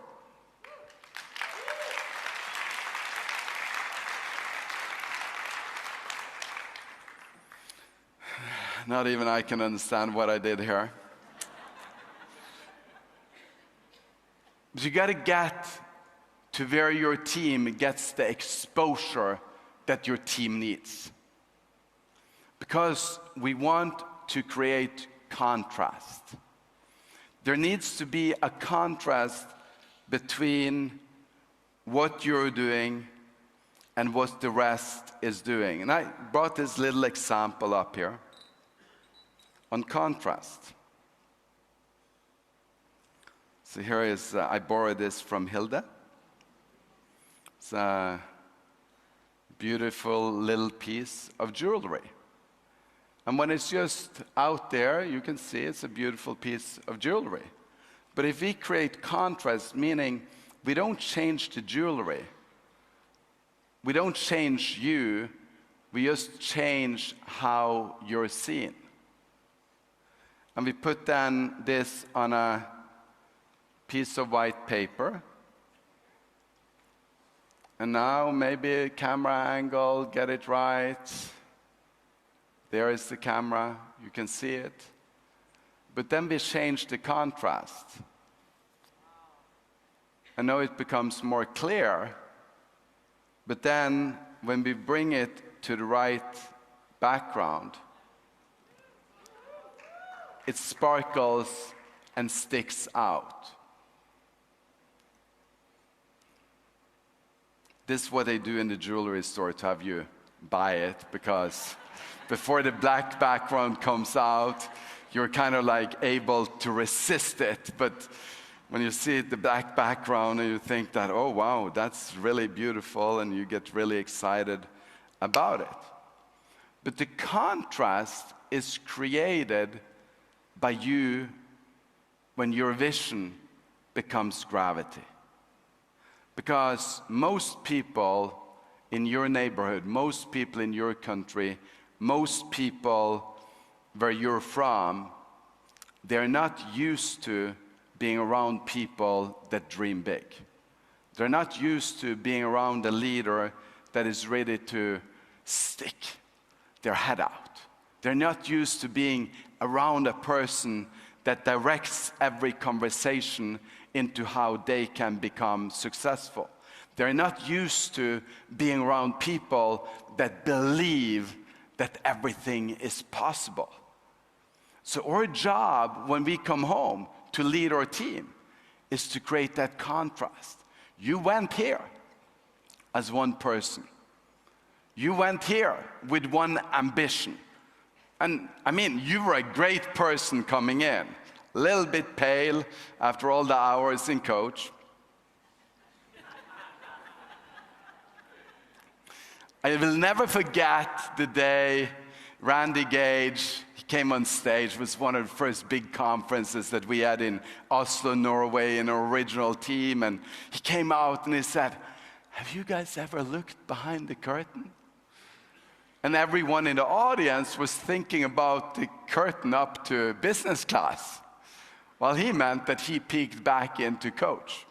[SPEAKER 28] Not even I can understand what I did here. But you got to get to where your team gets the exposure that your team needs. Because we want to create contrast. There needs to be a contrast between what you're doing and what the rest is doing. And I brought this little example up here on contrast. So here is, I borrowed this from Hilda. It's a beautiful little piece of jewelry. And when it's just out there, you can see it's a beautiful piece of jewelry. But if we create contrast, meaning we don't change the jewelry, we don't change you, we just change how you're seen. And we put then this on a piece of white paper. And now maybe a camera angle, get it right. There is the camera, you can see it. But then we change the contrast. And now it becomes more clear. But then when we bring it to the right background, it sparkles and sticks out. This is what they do in the jewelry store to have you buy it, because before the black background comes out, you're kind of like able to resist it. But when you see the black background and you think that, oh wow, that's really beautiful, and you get really excited about it. But the contrast is created by you when your vision becomes gravity. Because most people in your neighborhood, most people in your country, most people where you're from, they're not used to being around people that dream big. They're not used to being around a leader that is ready to stick their head out. They're not used to being around a person that directs every conversation into how they can become successful. They're not used to being around people that believe that everything is possible. So our job when we come home to lead our team is to create that contrast. You went here as one person. You went here with one ambition. And I mean, you were a great person coming in. A little bit pale after all the hours in coach. I will never forget the day Randy Gage came on stage. It was one of the first big conferences that we had in Oslo, Norway, in our original team. And he came out and he said, have you guys ever looked behind the curtain? And everyone in the audience was thinking about the curtain up to business class. Well, he meant that he peeked back into coach.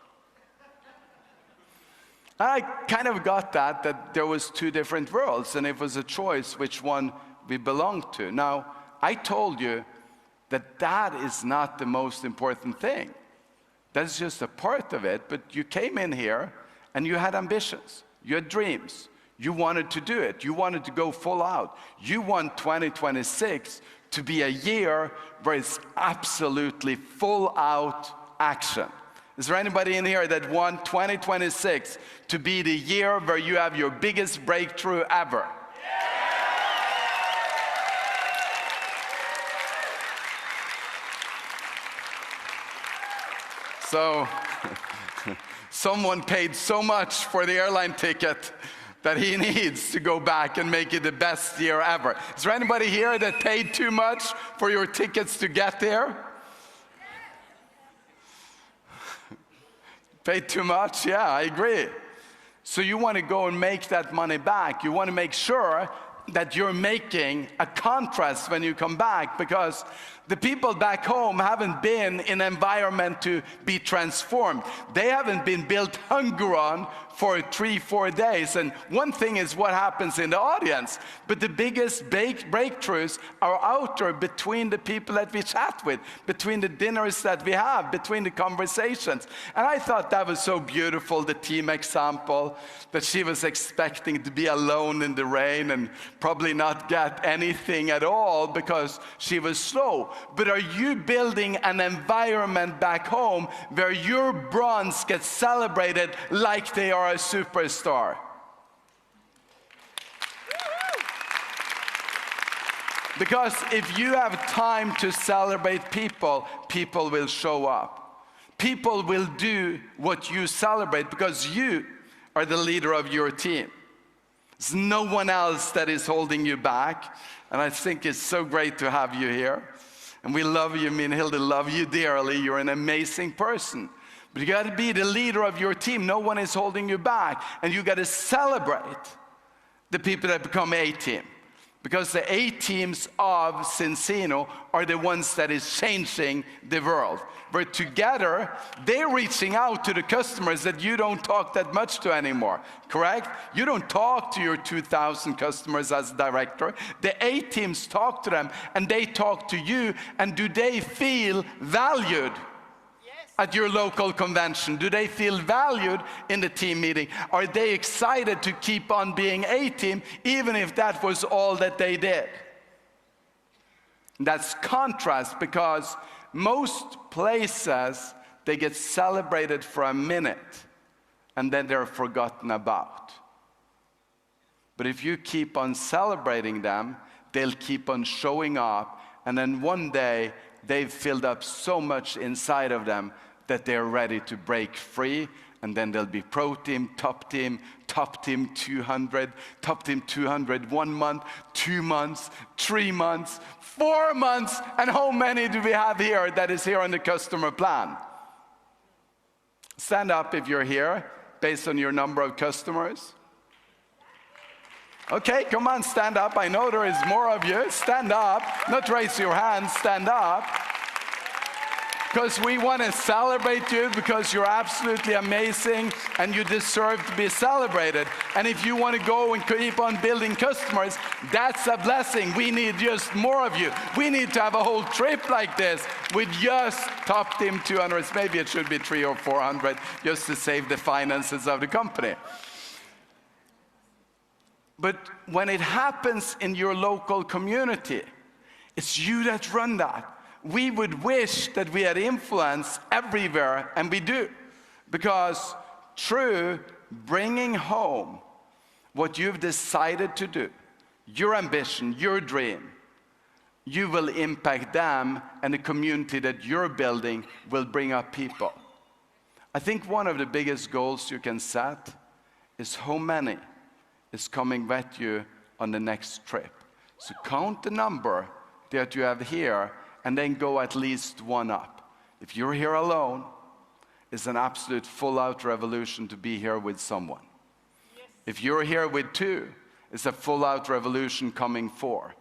[SPEAKER 28] I kind of got that there was two different worlds, and it was a choice which one we belonged to. Now, I told you that is not the most important thing. That's just a part of it, but you came in here and you had ambitions, you had dreams, you wanted to do it, you wanted to go full out. You want 2026 to be a year where it's absolutely full out action. Is there anybody in here that want 2026 to be the year where you have your biggest breakthrough ever? So, someone paid so much for the airline ticket that he needs to go back and make it the best year ever. Is there anybody here that paid too much for your tickets to get there? Paid too much? Yeah, I agree. So you want to go and make that money back. You want to make sure that you're making a contrast when you come back, because the people back home haven't been in an environment to be transformed. They haven't been built hunger on for 3-4 days. And one thing is what happens in the audience, but the biggest breakthroughs are out there between the people that we chat with, between the dinners that we have, between the conversations. And I thought that was so beautiful, the team example, that she was expecting to be alone in the rain and probably not get anything at all because she was slow. But are you building an environment back home where your bronze gets celebrated like they are a superstar? Because if you have time to celebrate people, people will show up. People will do what you celebrate because you are the leader of your team. There's no one else that is holding you back. And I think it's so great to have you here. And we love you. Me and Hilda love you dearly. You're an amazing person. But you got to be the leader of your team. No one is holding you back. And you got to celebrate the people that become A-team. Because the A-teams of Cincino are the ones that is changing the world. Where together, they're reaching out to the customers that you don't talk that much to anymore, correct? You don't talk to your 2,000 customers as director. The A-teams talk to them, and they talk to you, and do they feel valued? At your local convention? Do they feel valued in the team meeting? Are they excited to keep on being A-team, even if that was all that they did? That's contrast, because most places, they get celebrated for a minute, and then they're forgotten about. But if you keep on celebrating them, they'll keep on showing up, and then one day, they've filled up so much inside of them that they're ready to break free, and then there'll be pro team, top team 200, top team 200, 1 month, 2 months, 3 months, 4 months, and how many do we have here that is here on the customer plan? Stand up if you're here, based on your number of customers. Okay, come on, stand up. I know there is more of you. Stand up, not raise your hands, stand up. Because we want to celebrate you, because you're absolutely amazing and you deserve to be celebrated. And if you want to go and keep on building customers, that's a blessing. We need just more of you. We need to have a whole trip like this with just top team 200. Maybe it should be 300 or 400 just to save the finances of the company. But when it happens in your local community, it's you that run that. We would wish that we had influence everywhere, and we do. Because through bringing home what you've decided to do, your ambition, your dream, you will impact them, and the community that you're building will bring up people. I think one of the biggest goals you can set is how many is coming with you on the next trip. So count the number that you have here, and then go at least one up. If you're here alone, it's an absolute full-out revolution to be here with someone. If you're here with 2, it's a full-out revolution coming 4.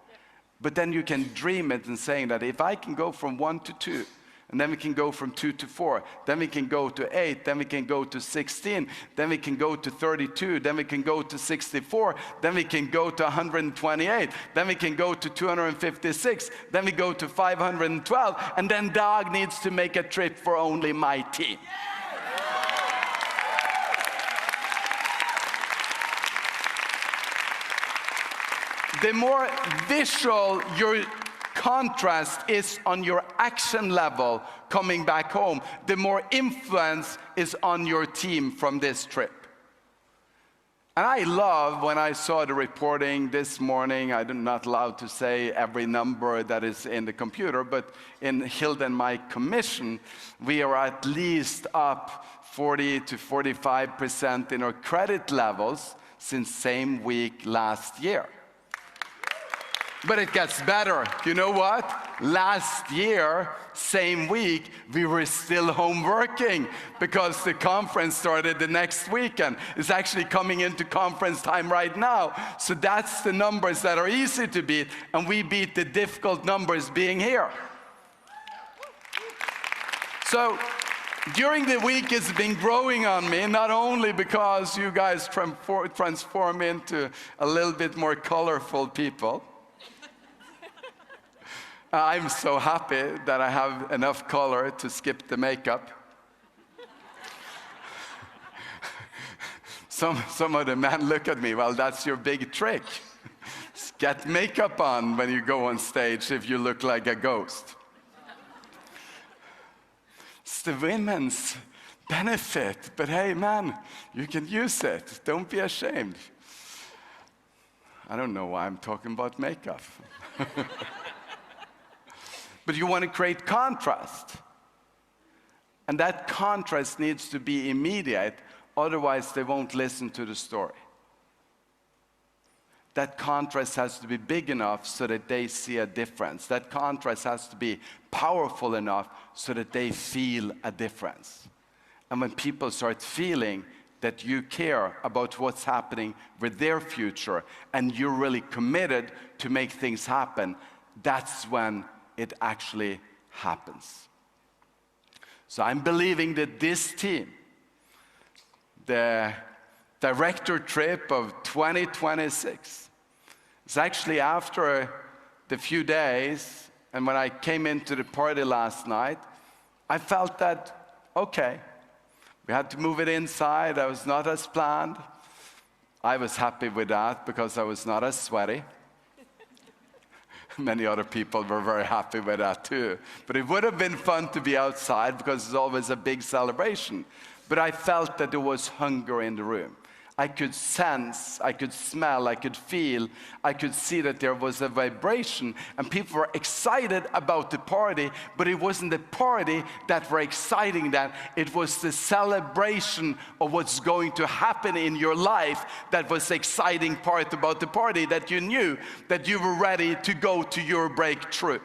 [SPEAKER 28] But then you can dream it and saying that if I can go from 1 to 2, and then we can go from 2 to 4, then we can go to 8, then we can go to 16, then we can go to 32, then we can go to 64, then we can go to 128, then we can go to 256, then we go to 512, and then Dag needs to make a trip for only my team. The more visual your contrast is on your action level coming back home, the more influence is on your team from this trip. And I love when I saw the reporting this morning. I'm not allowed to say every number that is in the computer, but in Hilda and my commission, we are at least up 40 to 45% in our credit levels since same week last year. But it gets better. You know what? Last year, same week, we were still home working because the conference started the next weekend. It's actually coming into conference time right now. So that's the numbers that are easy to beat, and we beat the difficult numbers being here. So during the week, it's been growing on me, not only because you guys transform into a little bit more colorful people. I'm so happy that I have enough color to skip the makeup. Some of the men look at me, well, that's your big trick. Get makeup on when you go on stage if you look like a ghost. It's the women's benefit, but hey, man, you can use it. Don't be ashamed. I don't know why I'm talking about makeup. But you want to create contrast. And that contrast needs to be immediate, otherwise they won't listen to the story. That contrast has to be big enough so that they see a difference. That contrast has to be powerful enough so that they feel a difference. And when people start feeling that you care about what's happening with their future and you're really committed to make things happen, that's when it actually happens. So I'm believing that this team, the director trip of 2026, is actually after the few days, and when I came into the party last night, I felt that, okay, we had to move it inside. I was not as planned. I was happy with that because I was not as sweaty. Many other people were very happy with that too. But it would have been fun to be outside because it's always a big celebration. But I felt that there was hunger in the room. I could sense, I could smell, I could feel, I could see that there was a vibration, and people were excited about the party, but it wasn't the party that were exciting that. It was the celebration of what's going to happen in your life that was the exciting part about the party, that you knew that you were ready to go to your breakthrough.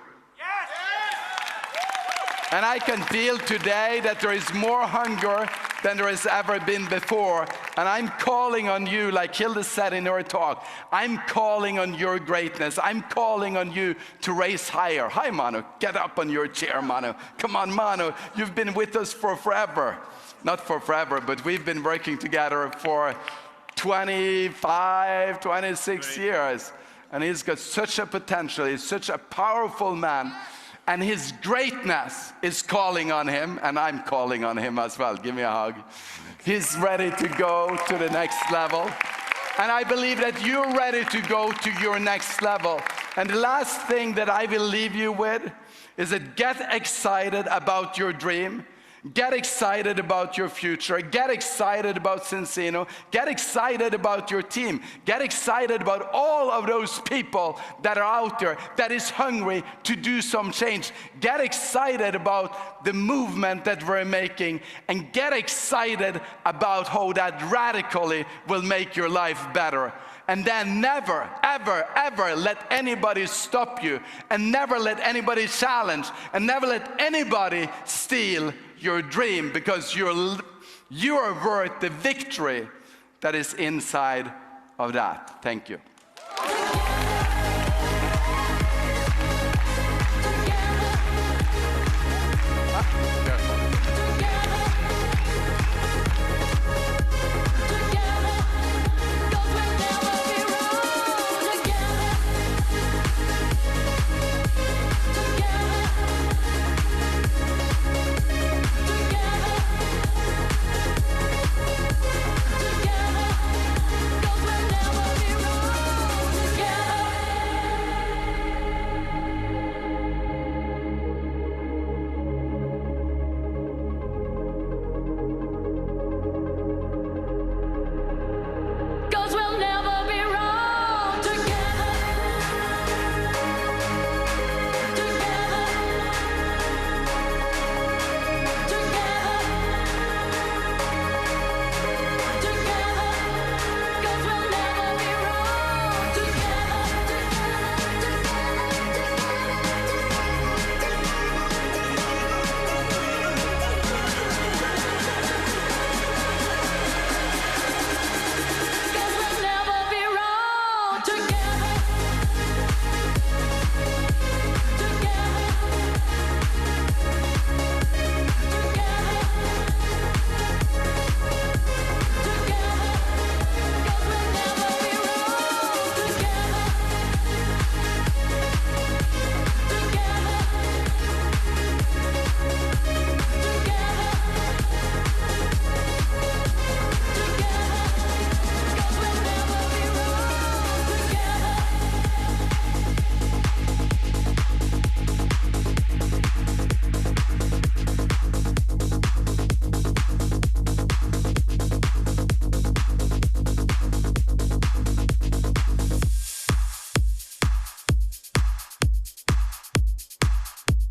[SPEAKER 28] And I can feel today that there is more hunger than there has ever been before. And I'm calling on you, like Hilda said in her talk, I'm calling on your greatness. I'm calling on you to raise higher. Hi, Manu. Get up on your chair, Manu. Come on, Manu. You've been with us for forever. Not for forever, but we've been working together for 25, 26 years. And he's got such a potential. He's such a powerful man. And his greatness is calling on him, and I'm calling on him as well. Give me a hug. He's ready to go to the next level. And I believe that you're ready to go to your next level. And the last thing that I will leave you with is that get excited about your dream. Get excited about your future. Get excited about Cincino. Get excited about your team. Get excited about all of those people that are out there that is hungry to do some change. Get excited about the movement that we're making, and get excited about how that radically will make your life better. And then never, ever, ever let anybody stop you, and never let anybody challenge, and never let anybody steal your dream, because you are worth the victory that is inside of that. Thank you.